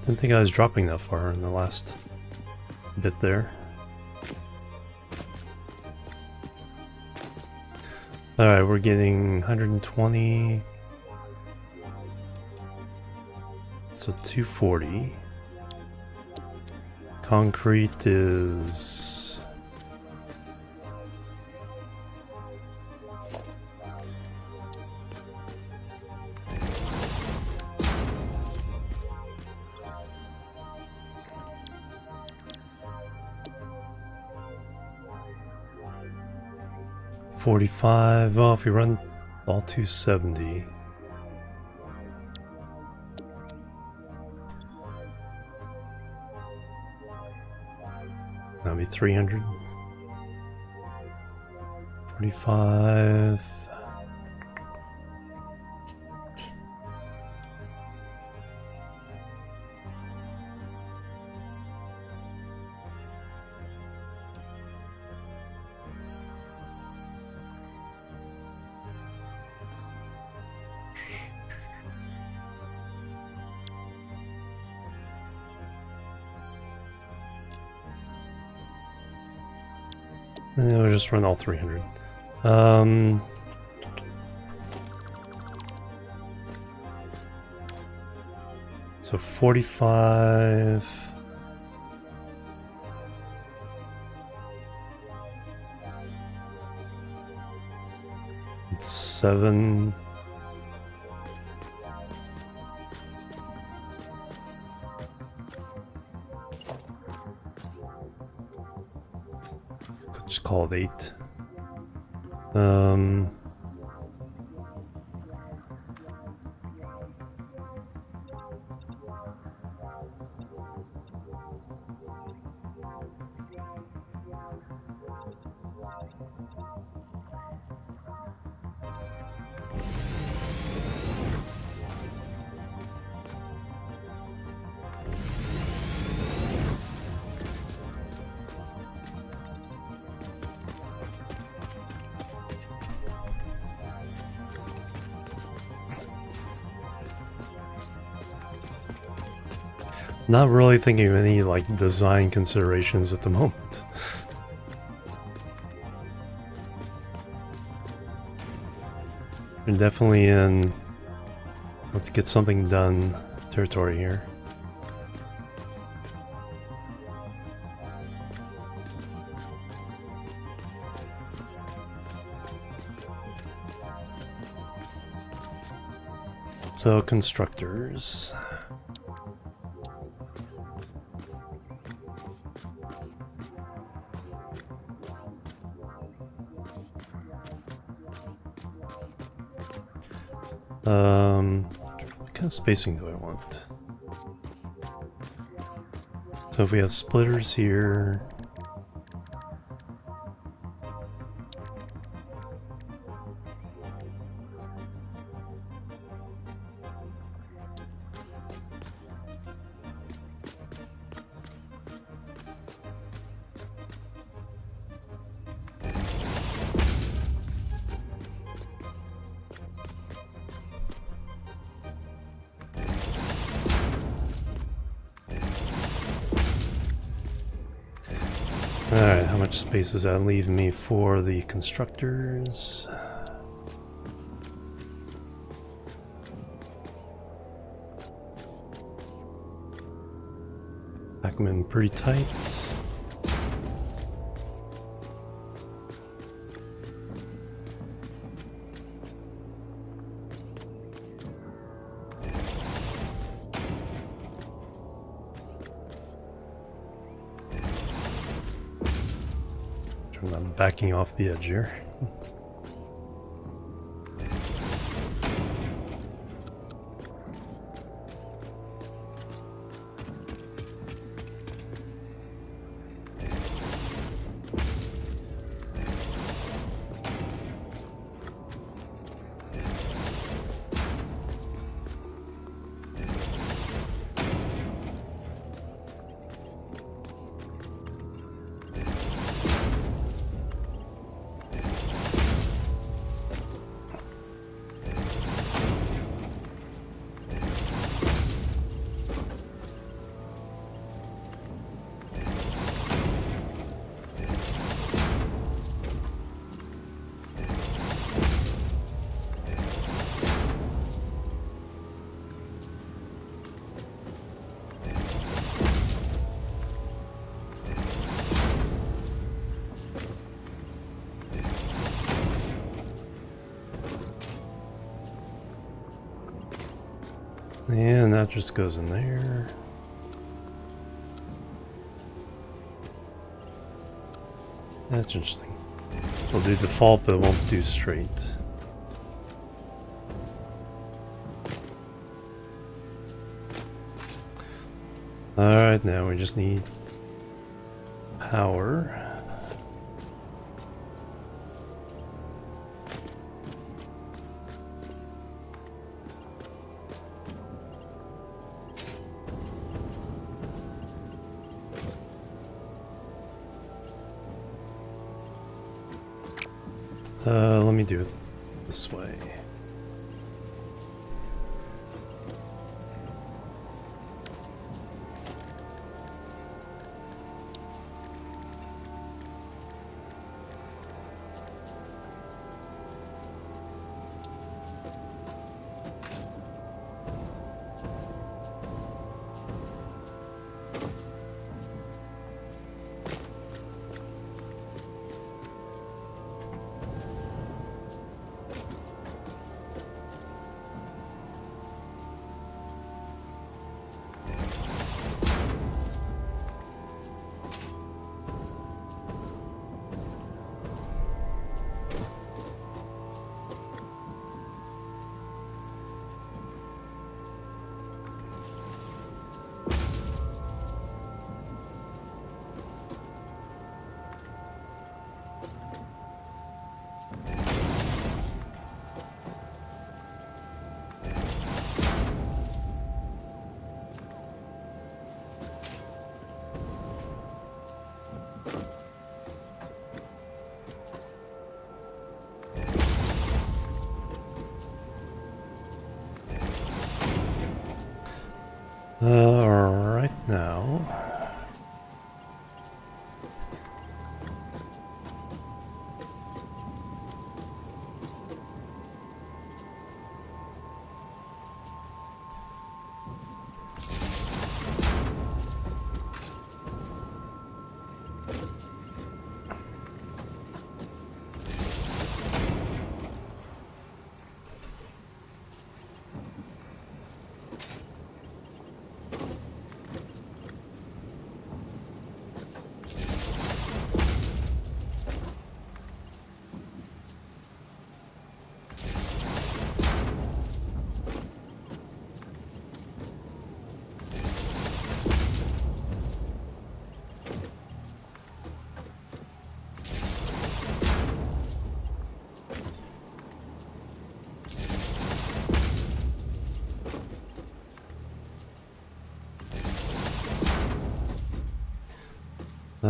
[SPEAKER 1] Didn't think I was dropping that far in the last bit there. Alright, we're getting 120. So 240. Concrete is... $45. Well, if we run all 270. That'll be 300. 45. And then we'll just run all 300. So 45. It's 7. Just call it 8. Not really thinking of any like design considerations at the moment. We're definitely in let's get something done territory here. So, constructors. What kind of spacing do I want? So if we have splitters here, alright, how much space does that leave me for the constructors? Pack them in pretty tight. I'm backing off the edge here. And that just goes in there. That's interesting. It'll do default, but it won't do straight. Alright, now we just need power. Let me do it this way. Right now.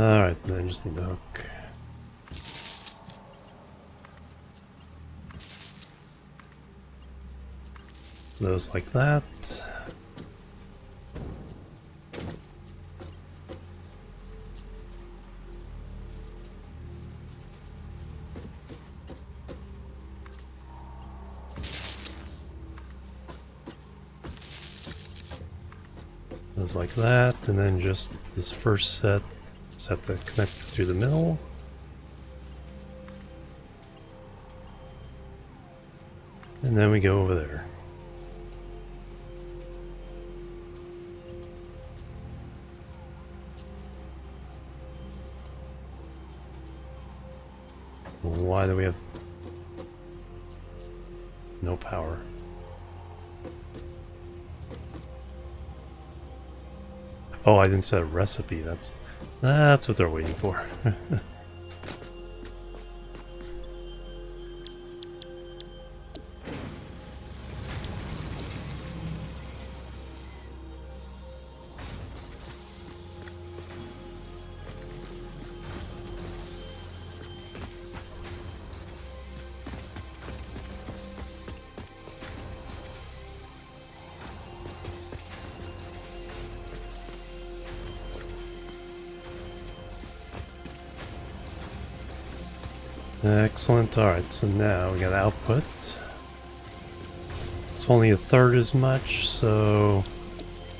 [SPEAKER 1] Alright, then I just need the hook. Those like that. Those like that, and then just this first set, just have to connect through the middle. And then we go over there. Why do we have no power? Oh, I didn't set a recipe. That's what they're waiting for. Excellent. Alright, so now we got output. It's only a third as much, so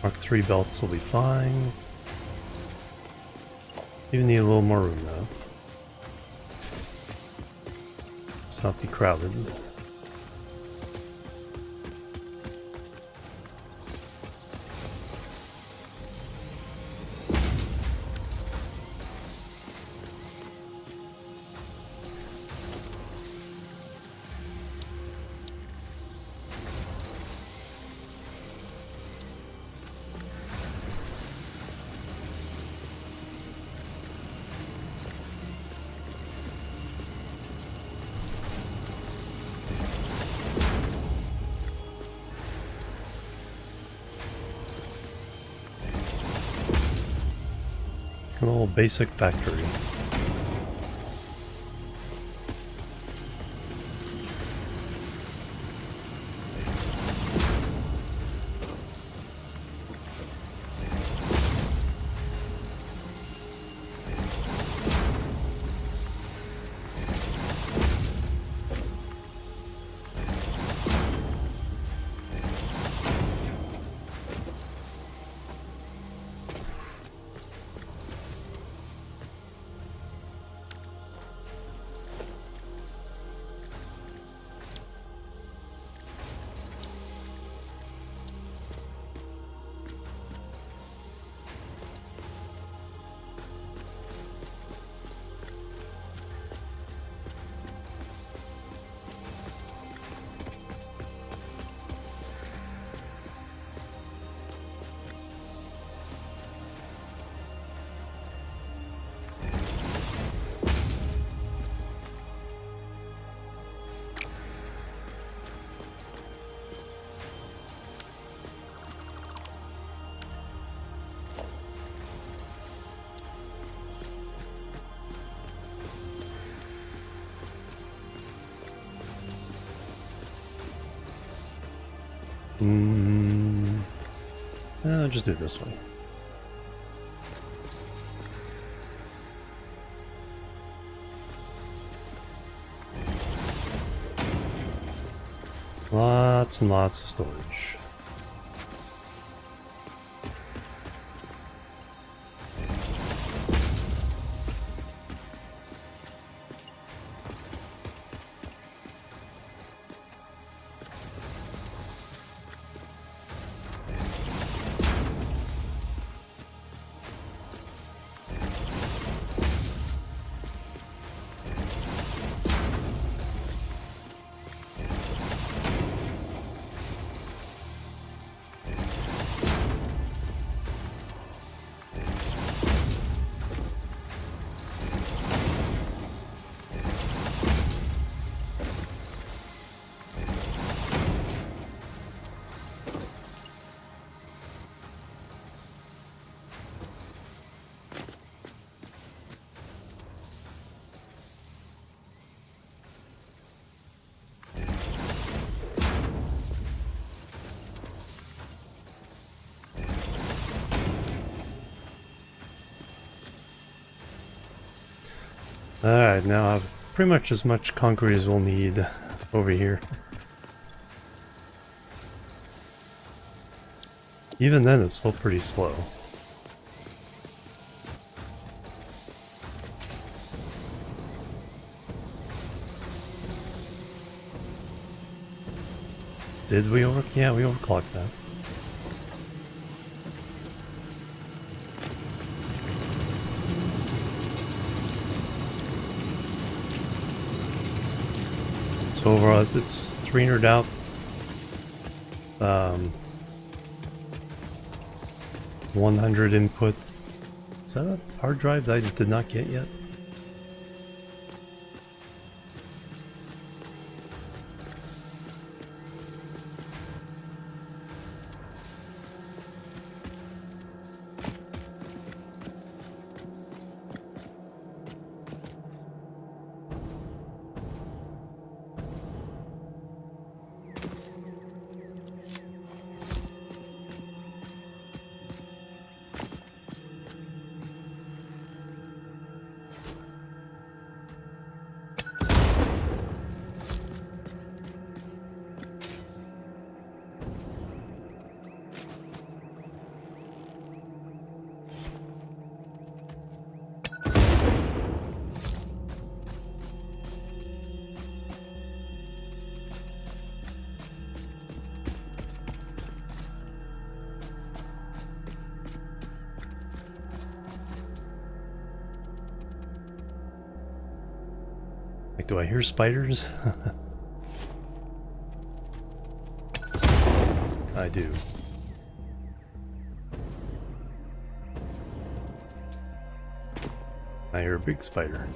[SPEAKER 1] Mark III belts will be fine. Even need a little more room though. Let's not be crowded. An old basic factory. I'll just do it this way. Lots and lots of storage. Alright, now I have pretty much as much concrete as we'll need over here. Even then, it's still pretty slow. Did we yeah, we overclocked that. So overall, it's 300 out. 100 input. Is that a hard drive that I did not get yet? Like, do I hear spiders? I do. I hear a big spider.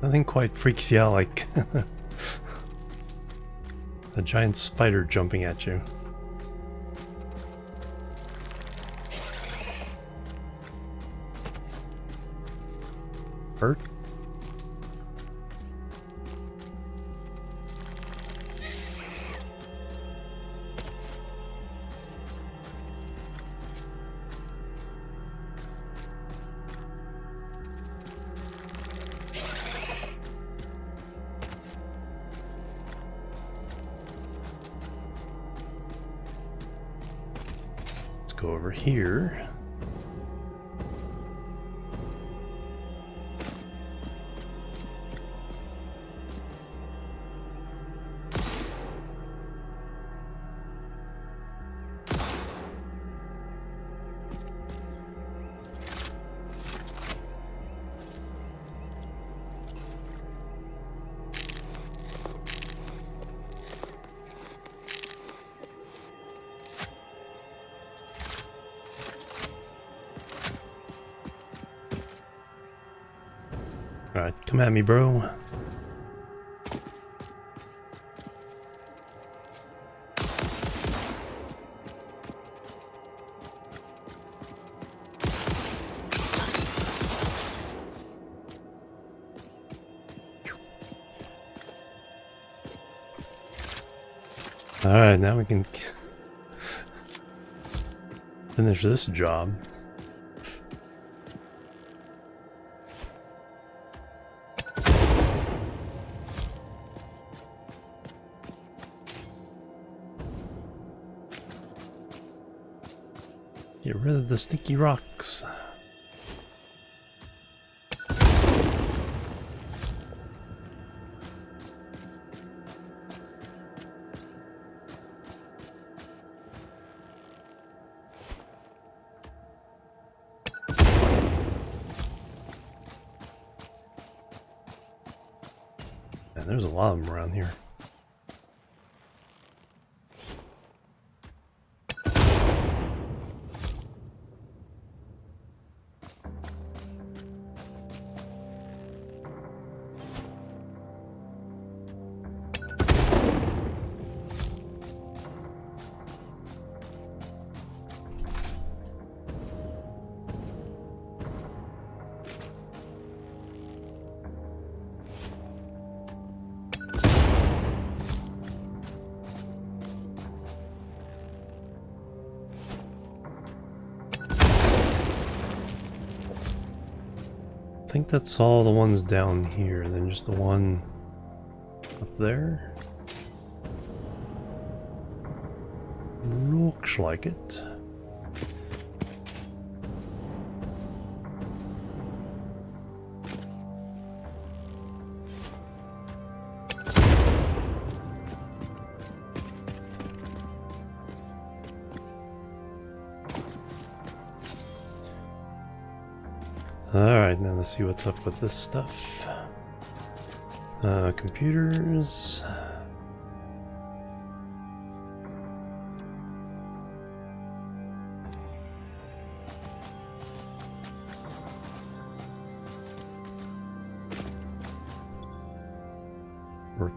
[SPEAKER 1] Nothing quite freaks you out like a giant spider jumping at you. Hurt? Go over here. Alright, come at me, bro. Alright, now we can finish this job. Get rid of the sticky rocks. there's a lot of them around here. I think that's all the ones down here, and then just the one up there. Looks like it. Alright, now let's see what's up with this stuff. Computers. Or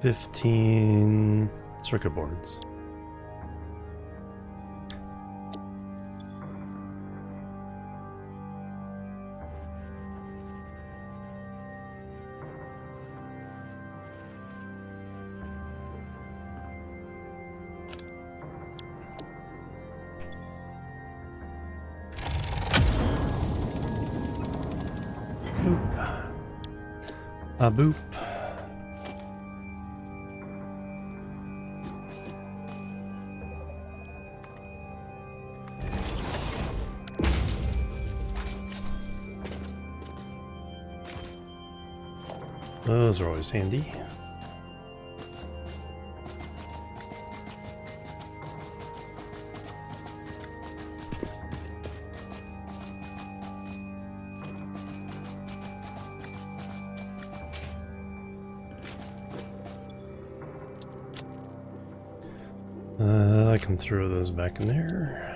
[SPEAKER 1] 15 circuit boards. A boop. Those are always handy. I can throw those back in there.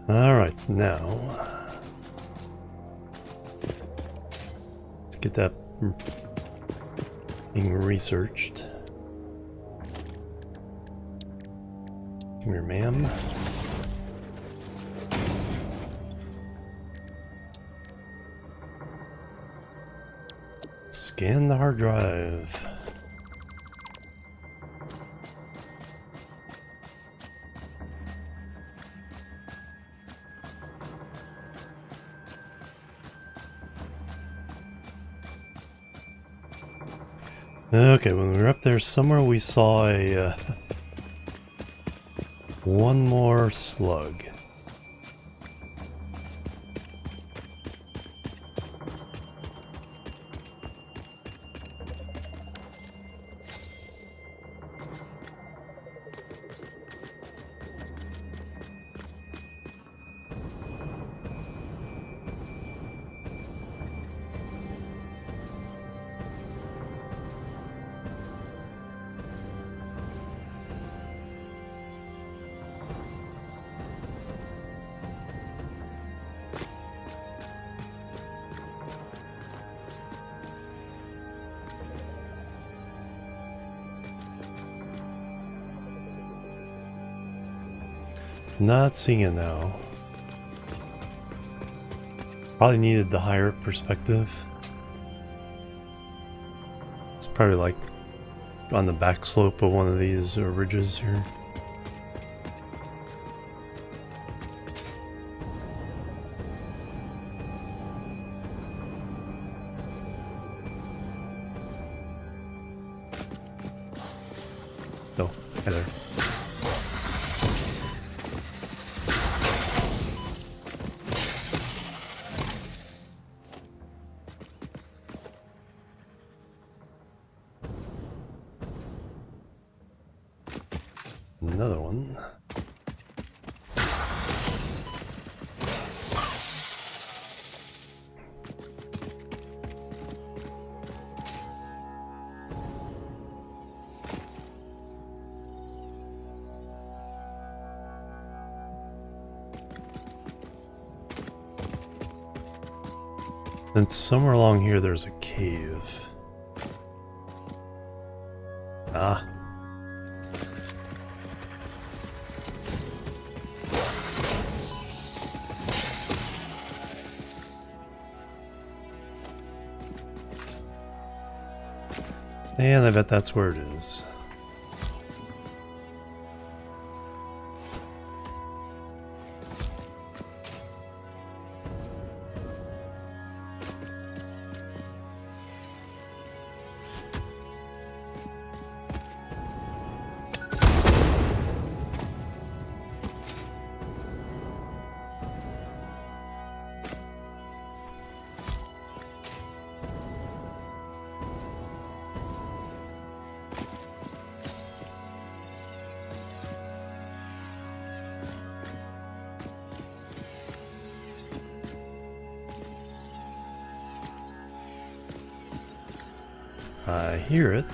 [SPEAKER 1] All right, now get that being researched. Come here, ma'am. Scan the hard drive. Okay, when we were up there somewhere we saw a one more slug. Not seeing it now. Probably needed the higher perspective. It's probably like on the back slope of one of these ridges here. No, hi there. Another one. And somewhere along here there's a cave. Ah. And I bet that's where it is. I hear it.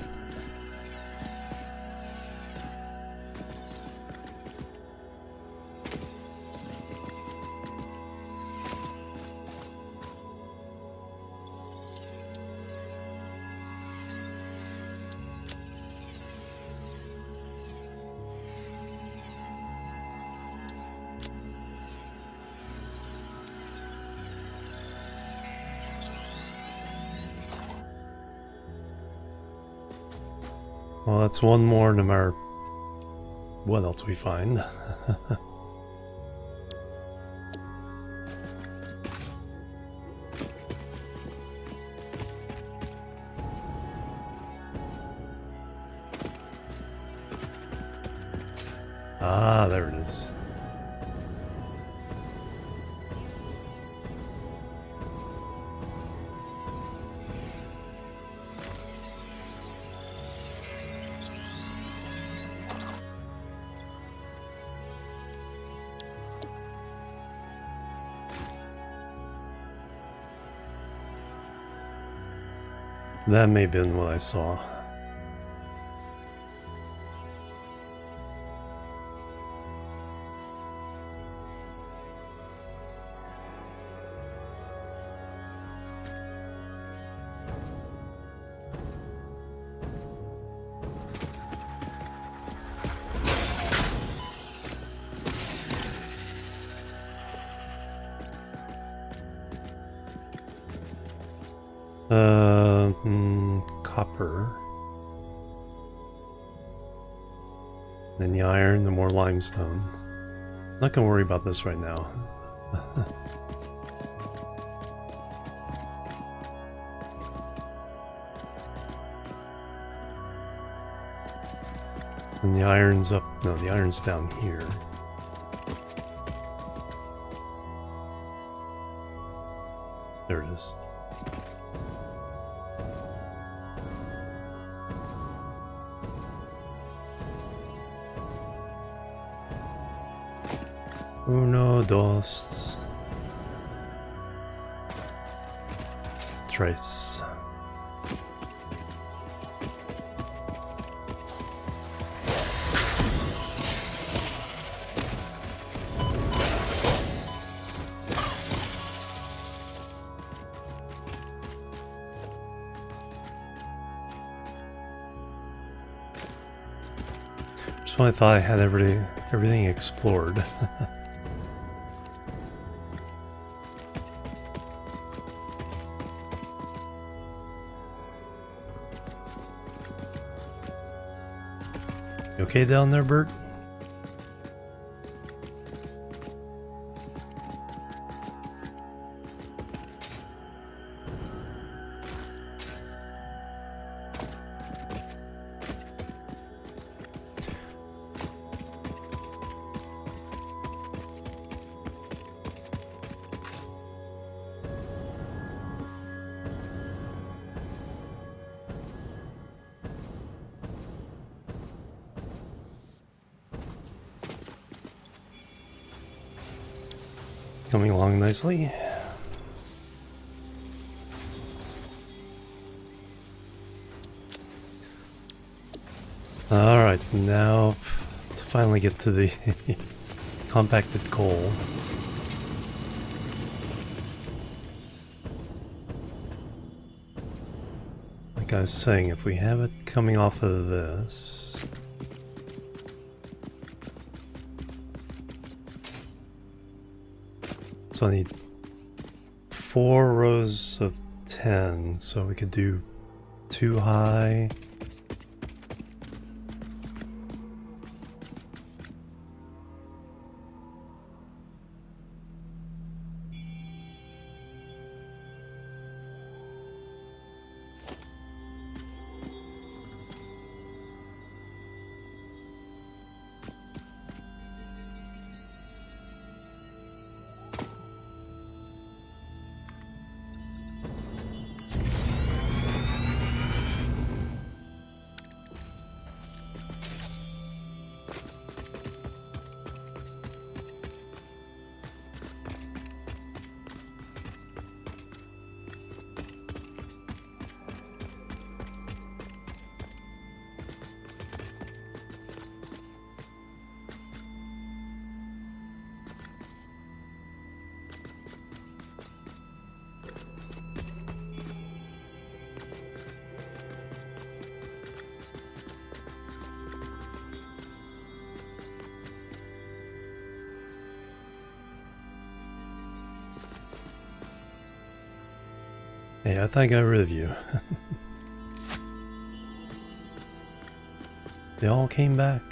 [SPEAKER 1] Well, that's one more no matter what else we find. Ah, there it is. That may have been what I saw. Copper. Then the iron, the more limestone. Not gonna worry about this right now. And the iron's up. No, the iron's down here. There it is. Uno, dos, tres. Just when I thought I had everything explored. You okay down there, Bert? Coming along nicely. Alright, now to finally get to the compacted coal. Like I was saying, if we have it coming off of this... So I need 4 rows of 10, so we could do 2 high. Hey, I thought I got rid of you. They all came back.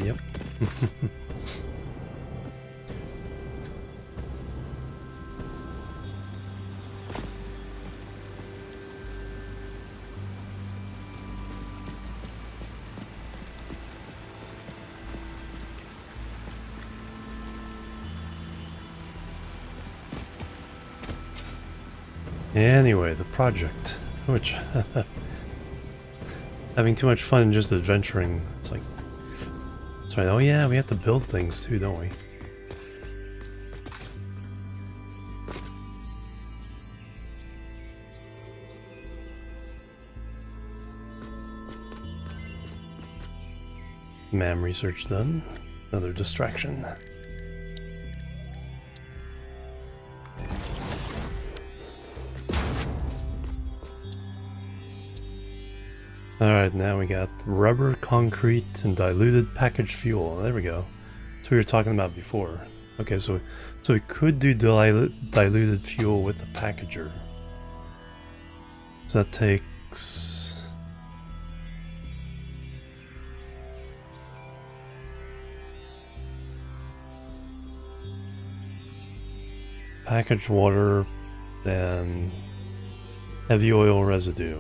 [SPEAKER 1] Yep. Anyway, the project, which having too much fun just adventuring. It's like, that's right. Oh yeah, we have to build things too, don't we? MAM research done. Another distraction. Alright, now we got rubber, concrete, and diluted packaged fuel. There we go. That's what we were talking about before. Okay, so we could do diluted fuel with the packager. So that takes... packaged water, then heavy oil residue.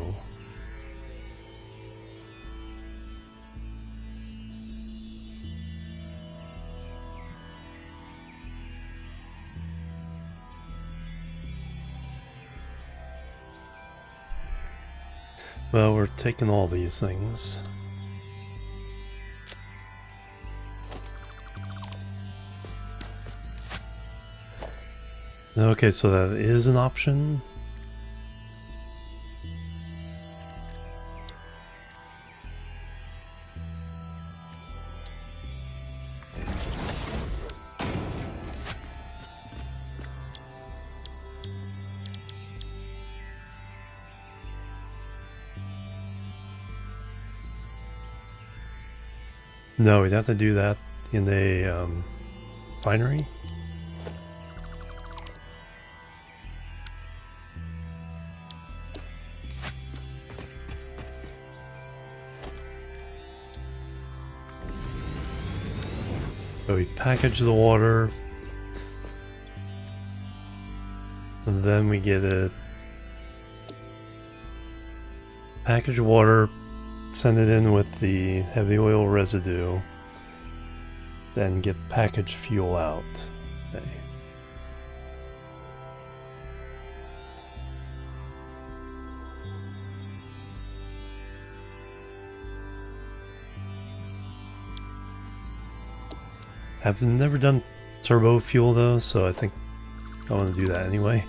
[SPEAKER 1] Well, we're taking all these things. Okay, so that is an option. No, we'd have to do that in a binary. So we package the water, and then we get it package of water, send it in with the heavy oil residue, then get packaged fuel out. Okay. I've never done turbo fuel though, so I think I want to do that anyway.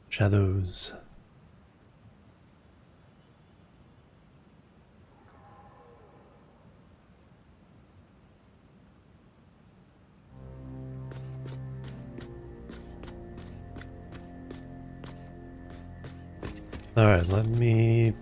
[SPEAKER 1] Shadows. Alright, let me...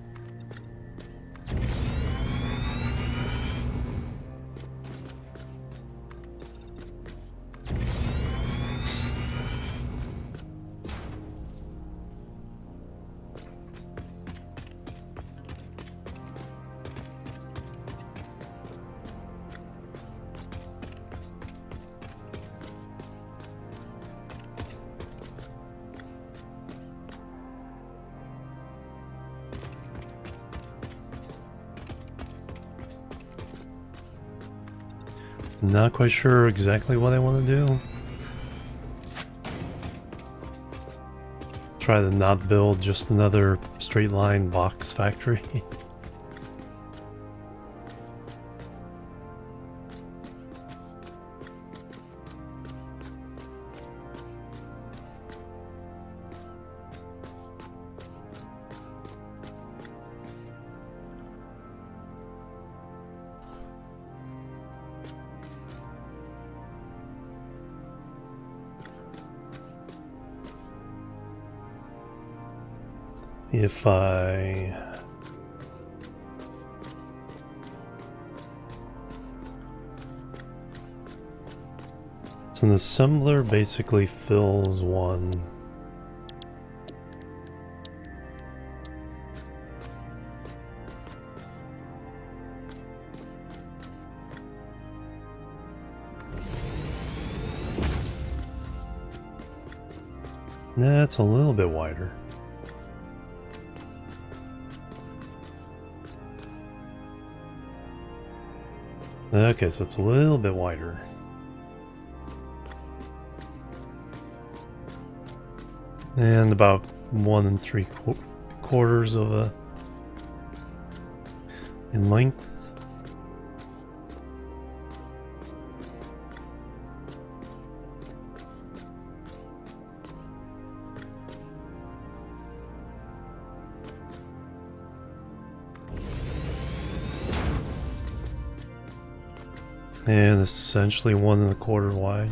[SPEAKER 1] Not quite sure exactly what I want to do. Try to not build just another straight line box factory. If I... So an assembler basically fills one. That's a little bit wider. Okay, so it's a little bit wider. And about 1 3/4 of a in length. And essentially 1 1/4 wide.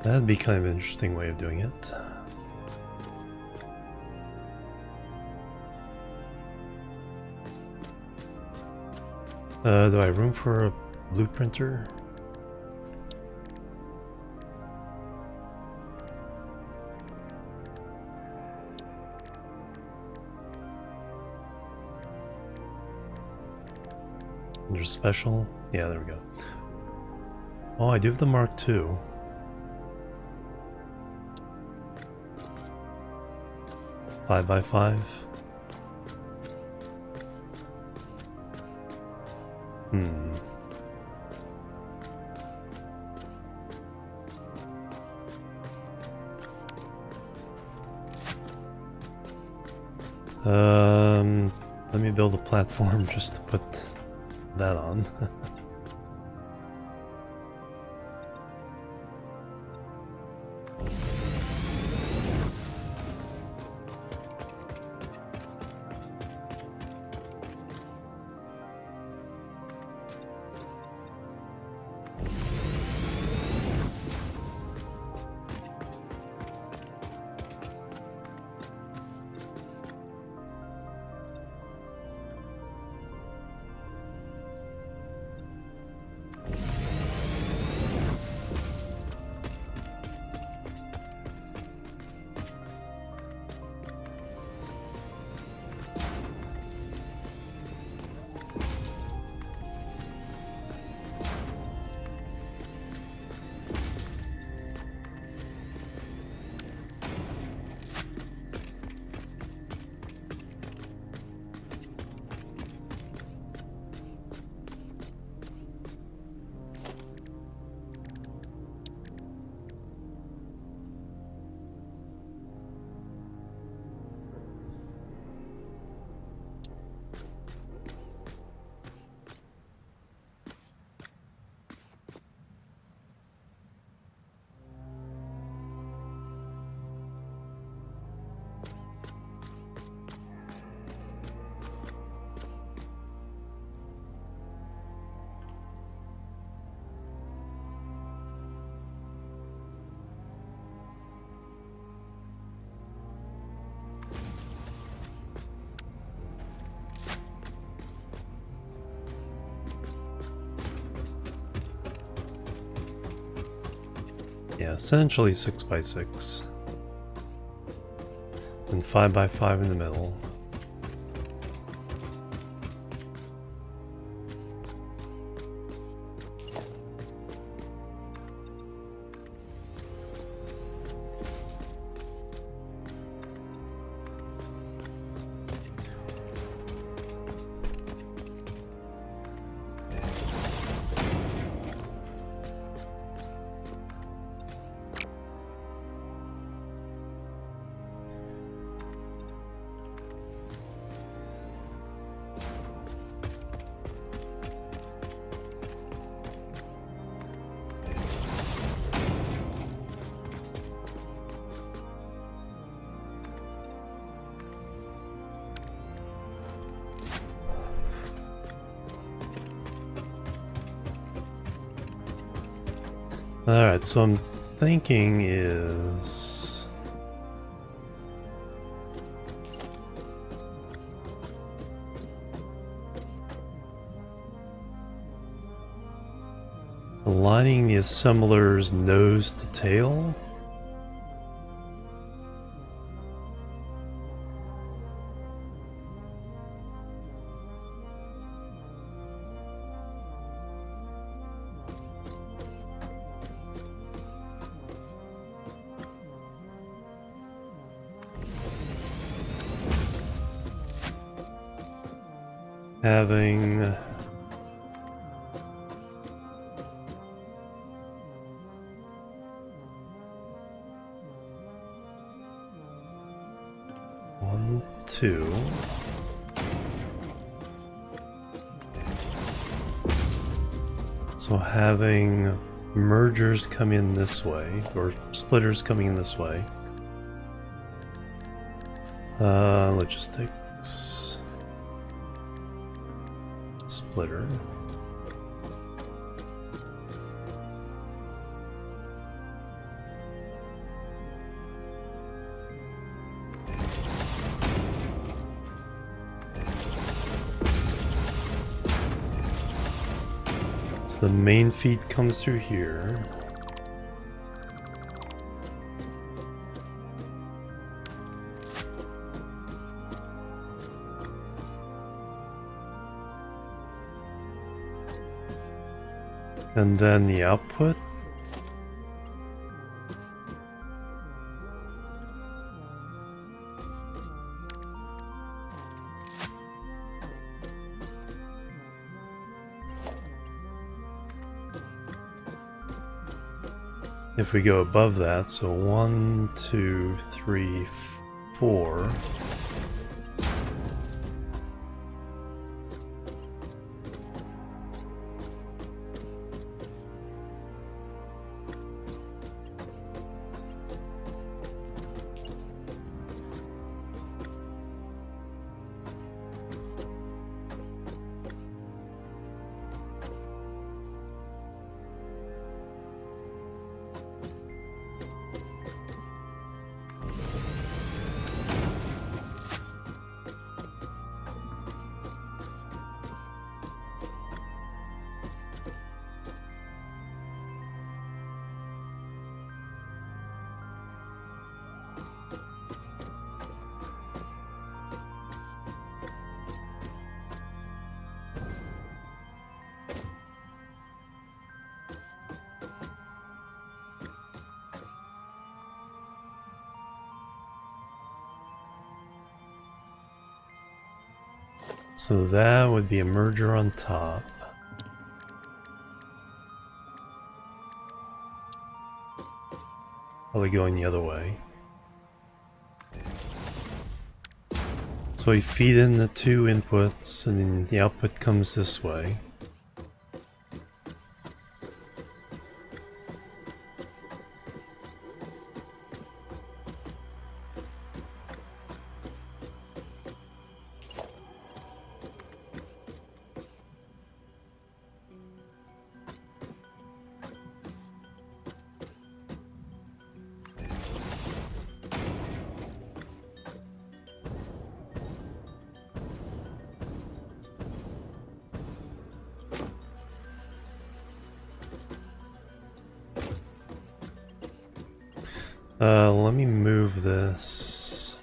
[SPEAKER 1] That'd be kind of an interesting way of doing it. Do I have room for a blue printer? Under special? Yeah, there we go. Oh, I do have the Mark II. Five by 5. Let me build a platform just to put that on. Yeah, essentially 6x6. And 5x5 in the middle. Alright, so I'm thinking is... aligning the assembler's nose to tail? Having one, two. So having mergers come in this way, or splitters coming in this way. Logistics. Splitter. So the main feed comes through here. And then the output. if we go above that, so 1, 2, 3, 4. So that would be a merger on top. Probably going the other way. So we feed in the 2 inputs and then the output comes this way. Let me move this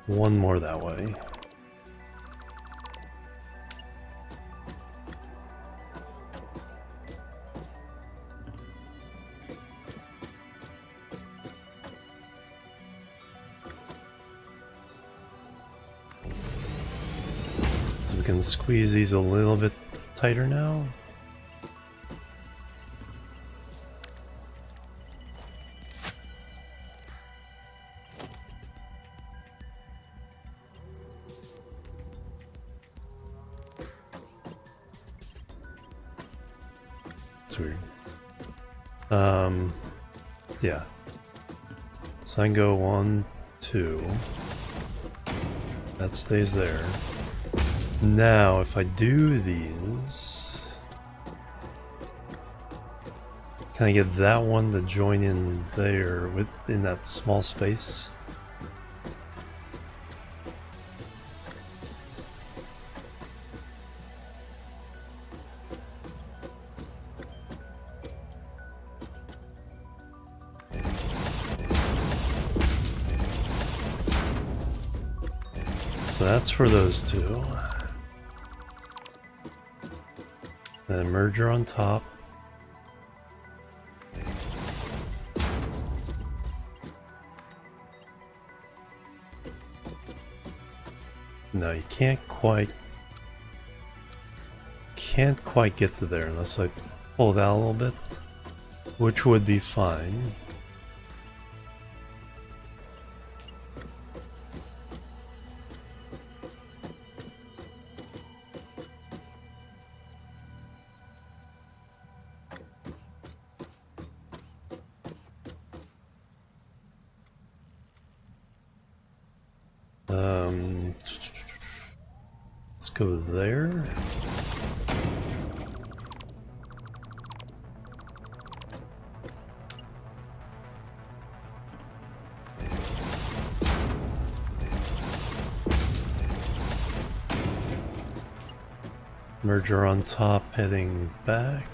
[SPEAKER 1] one more that way. So we can squeeze these a little bit tighter now. Weird. Yeah. So I can go 1, 2. That stays there. Now, if I do these, can I get that one to join in there within that small space? So that's for those 2. Then merger on top. No, you can't quite get to there unless I pull it out a little bit, which would be fine. Let's go there. Merger on top, heading back.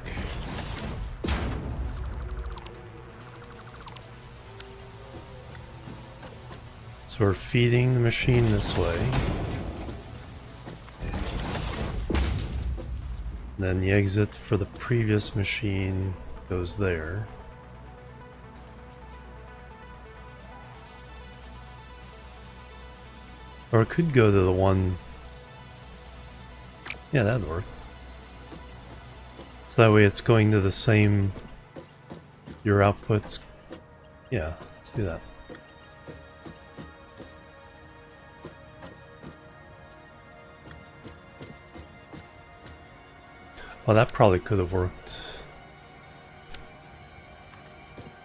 [SPEAKER 1] So we're feeding the machine this way. Then the exit for the previous machine goes there. Or it could go to the one... Yeah, that'd work. So that way it's going to the same your outputs. Yeah, let's do that. Well, that probably could have worked.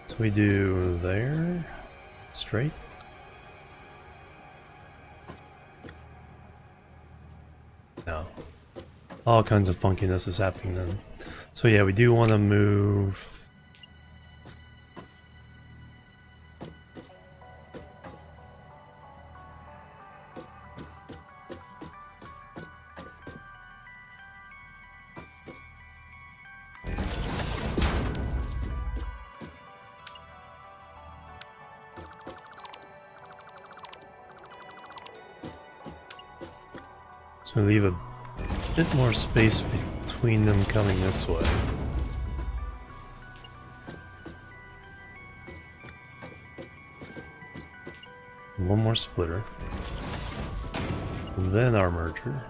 [SPEAKER 1] So we do there, straight. No. All kinds of funkiness is happening then. So yeah, we do want to move. So leave a bit more space between them coming this way. One more splitter. And then our merger.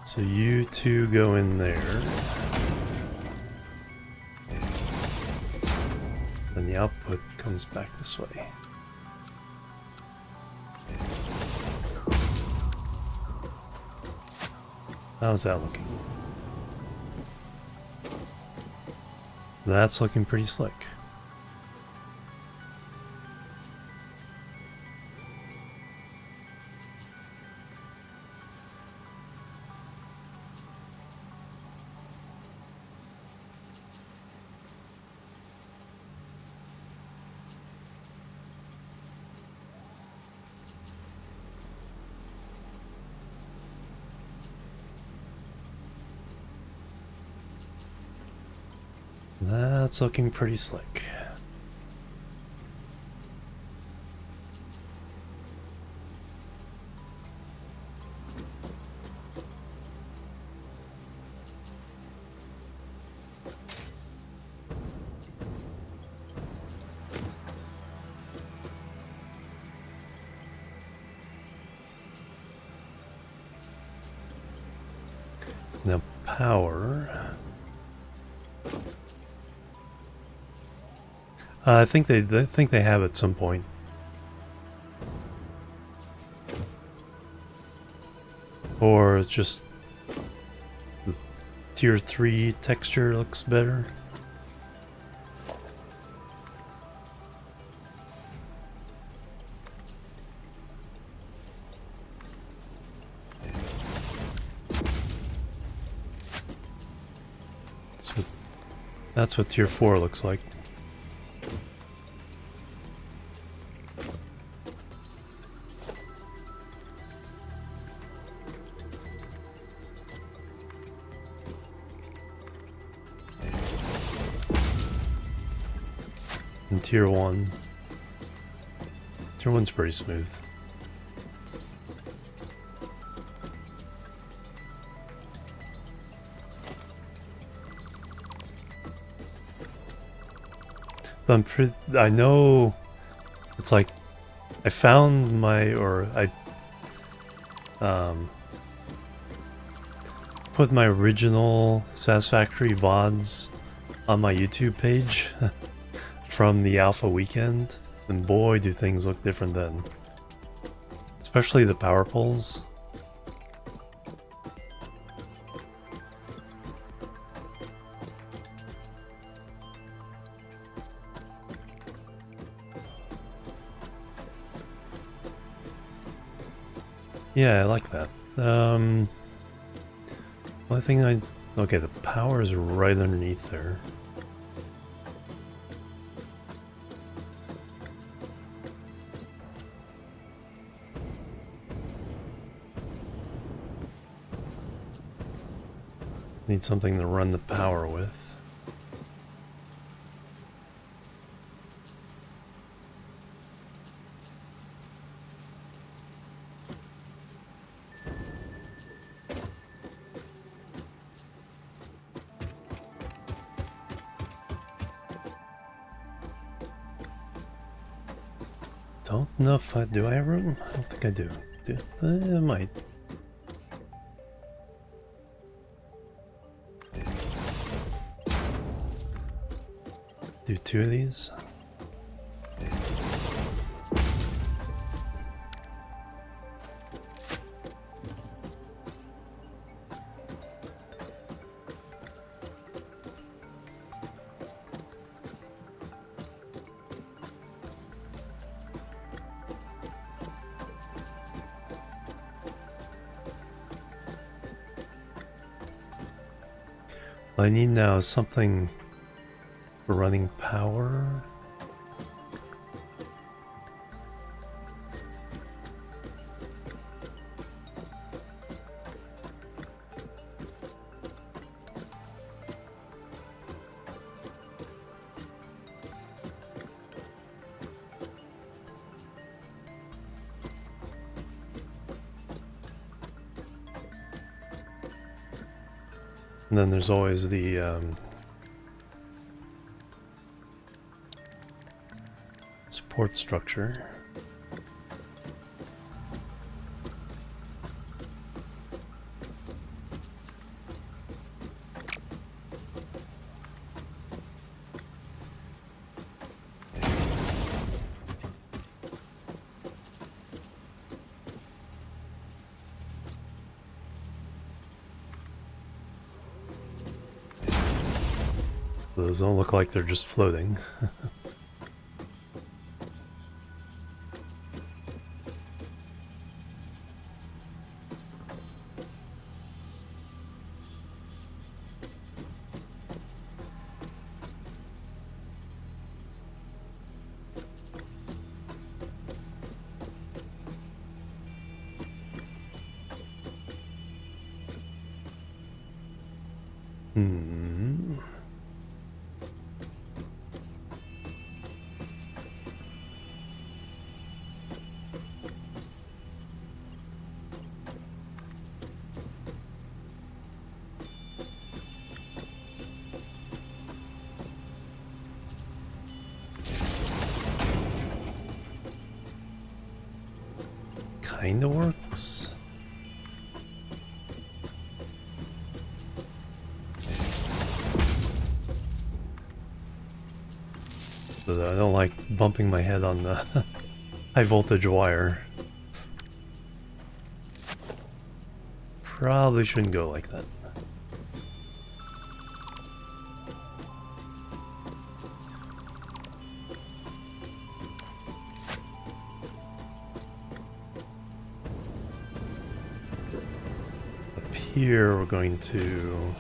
[SPEAKER 1] So you two go in there. Then the output comes back this way. How's that looking? That's looking pretty slick. That's looking pretty slick. Now power. I think they have at some point. Or it's just the tier 3 texture looks better. That's what tier 4 looks like. And tier 1. Tier 1's pretty smooth. I know it's like I found my, or I put my original Satisfactory VODs on my YouTube page from the alpha weekend, and boy do things look different then. Especially the power poles. Yeah, I like that. Only thing okay, the power is right underneath there. Need something to run the power with. Don't know if do I have room? I don't think I do. to. It might. Do 2 of these. What I need now is something for running power. And then there's always the support structure. Those don't look like they're just floating. Kinda works. But I don't like bumping my head on the high voltage wire. Probably shouldn't go like that. Here we're going to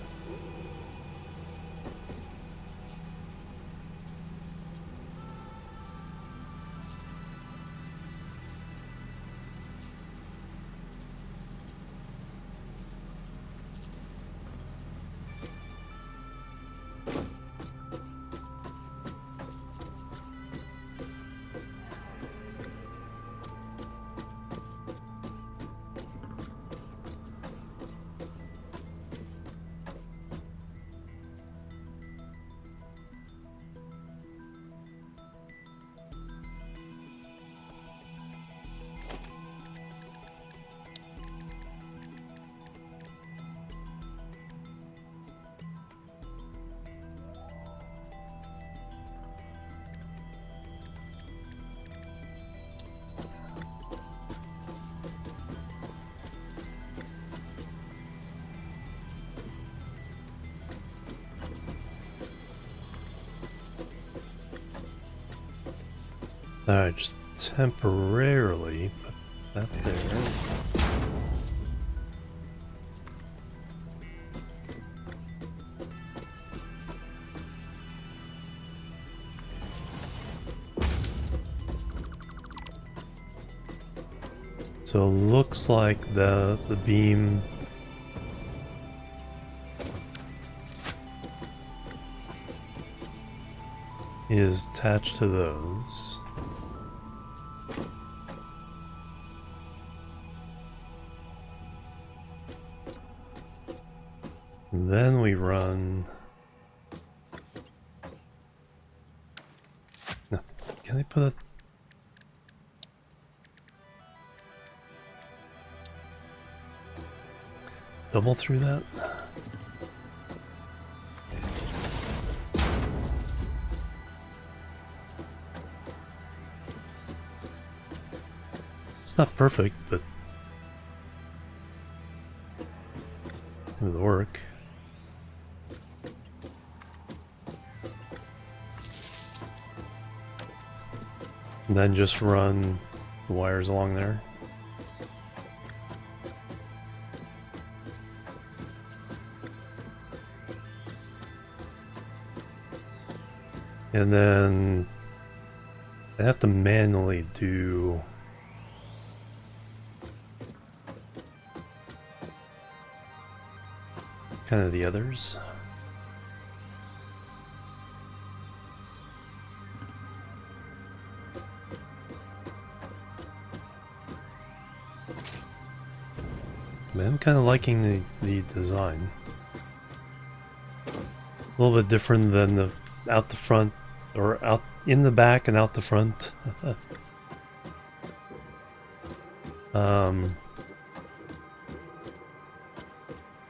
[SPEAKER 1] just temporarily put that there. So it looks like the beam is attached to those. Then we run. No, can I put a? double through that? It's not perfect, but it would work. And then just run the wires along there. And then I have to manually do kind of the others. But I'm kind of liking the design. A little bit different than the out the front, or out in the back and out the front.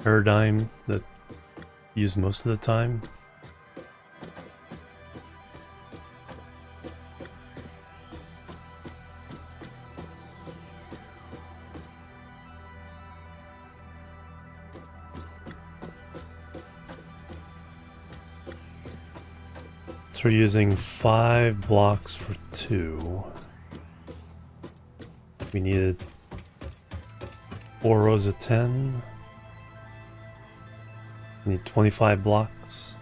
[SPEAKER 1] Paradigm that used most of the time. So we're using 5 blocks for 2. We needed 4 rows of 10. We need 25 blocks.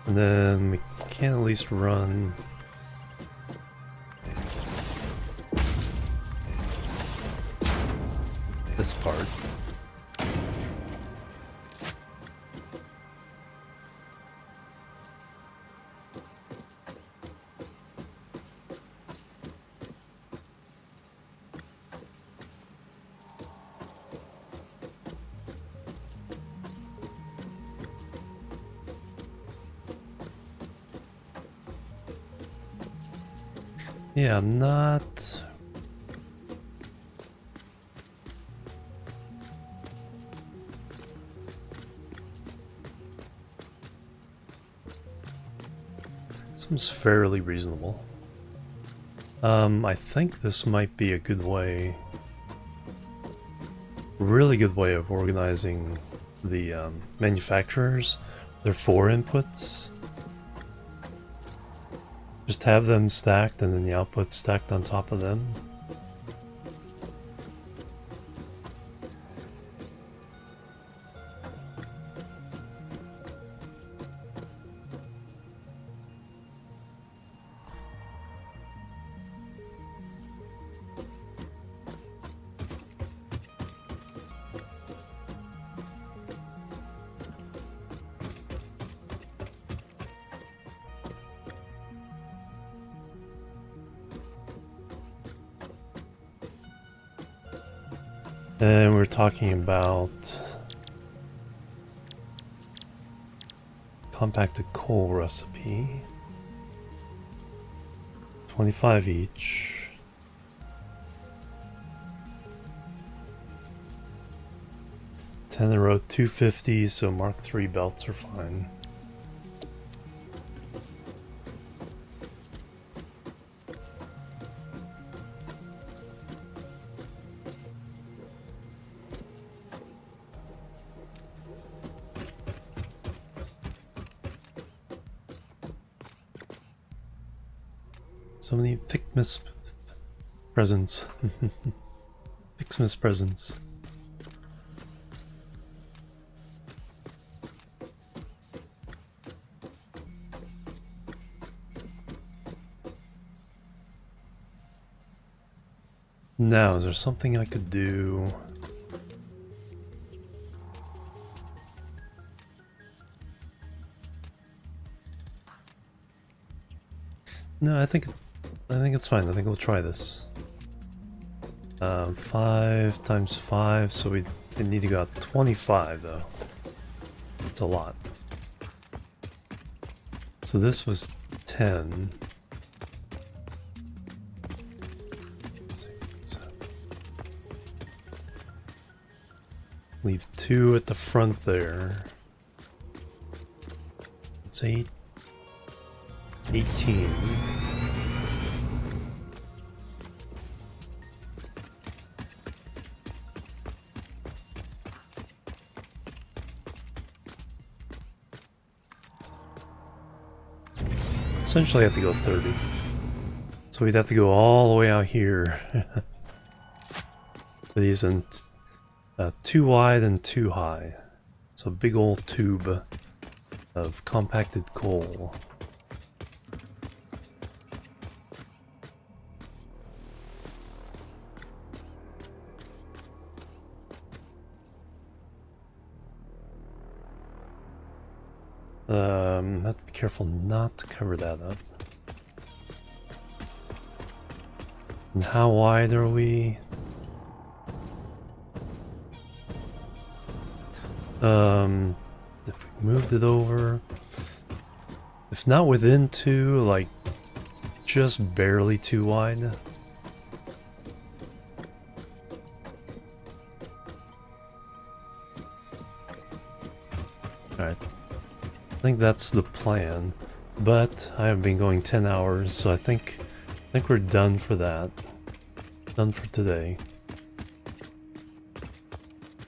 [SPEAKER 1] And then we can at least run this part. Yeah, I'm not... Seems fairly reasonable. I think this might be a good way... really good way of organizing the manufacturers. Their 4 inputs. Just have them stacked and then the output stacked on top of them. And we're talking about compacted coal recipe. 25 each. Ten in a row, 250, so Mark III belts are fine. So many Thickmas presents. Thickmas presents. Now, is there something I could do? No, I think it's fine. I think we'll try this. 5 times 5, so we need to go out 25 though. That's a lot. So this was 10. Leave 2 at the front there. It's 8. 18. Essentially I have to go 30. So we'd have to go all the way out here. For these, and 2 wide and 2 high. So big old tube of compacted coal. Have to be careful not to cover that up. And how wide are we? If we moved it over, if not within 2, like just barely too wide. Alright. I think that's the plan, but I have been going 10 hours, so I think we're done for that. Done for today.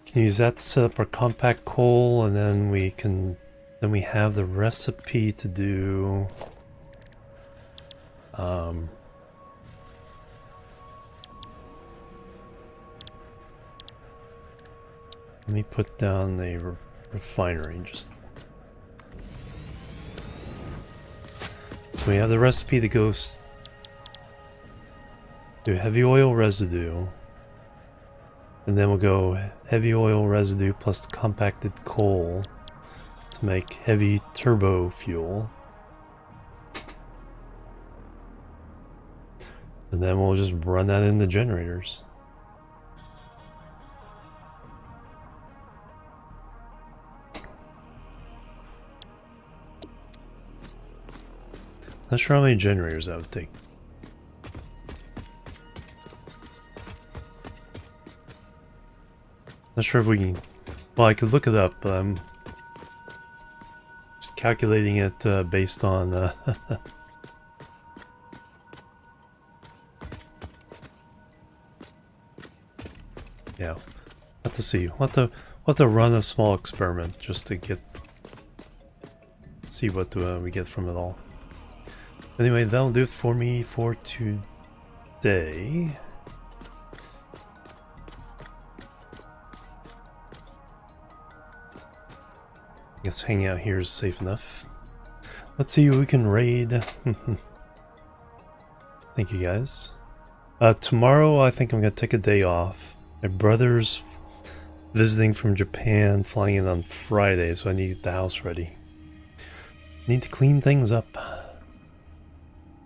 [SPEAKER 1] Can use that to set up our compact coal, and then we have the recipe to do let me put down a refinery. Just so we have the recipe that goes to heavy oil residue, and then we'll go heavy oil residue plus compacted coal to make heavy turbo fuel, and then we'll just run that in the generators. Not sure how many generators that would take. Not sure if we can. Well, I could look it up, but I'm just calculating it based on. Yeah, have to see. We'll have to run a small experiment just to see what we get from it all. Anyway, that'll do it for me for today. I guess hanging out here is safe enough. Let's see who we can raid. Thank you guys. Tomorrow I think I'm gonna take a day off. My brother's visiting from Japan, flying in on Friday, so I need to get the house ready. Need to clean things up.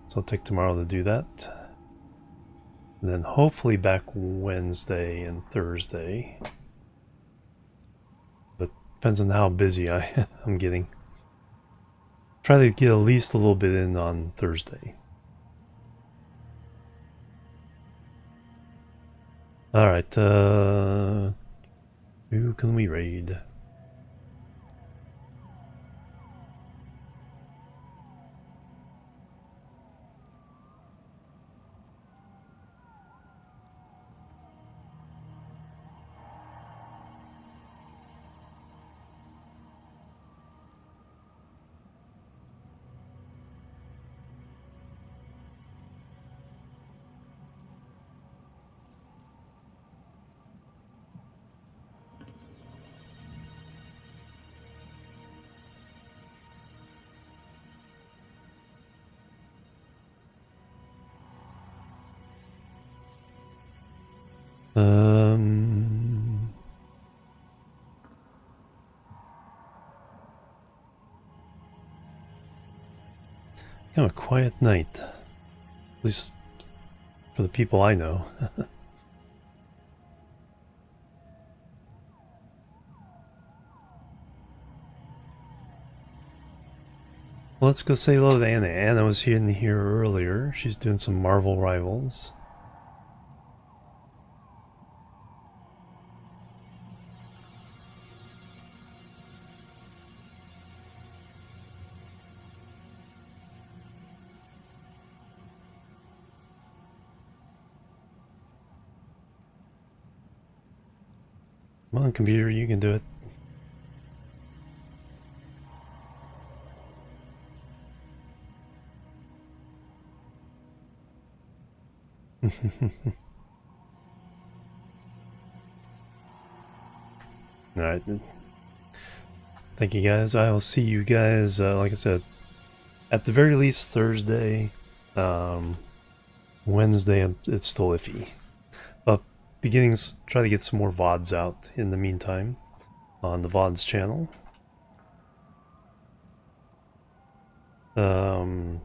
[SPEAKER 1] So I'll take tomorrow to do that. And then hopefully back Wednesday and Thursday. But depends on how busy I'm getting. Try to get at least a little bit in on Thursday. Alright, who can we raid? Kind of a quiet night. At least for the people I know. Let's go say hello to Anna. Anna was in here earlier. She's doing some Marvel Rivals. Come on, computer, you can do it. Alright. Thank you guys. I'll see you guys, like I said, at the very least Thursday. Wednesday, it's still iffy. Beginnings, try to get some more VODs out in the meantime on the VODs channel. And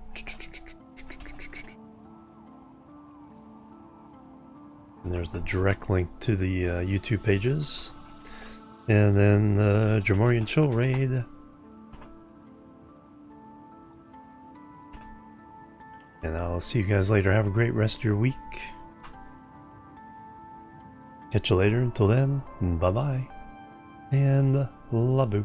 [SPEAKER 1] there's the direct link to the YouTube pages. And then Jimorian Chill Raid. And I'll see you guys later. Have a great rest of your week. Catch you later. Until then, bye-bye. And la boop.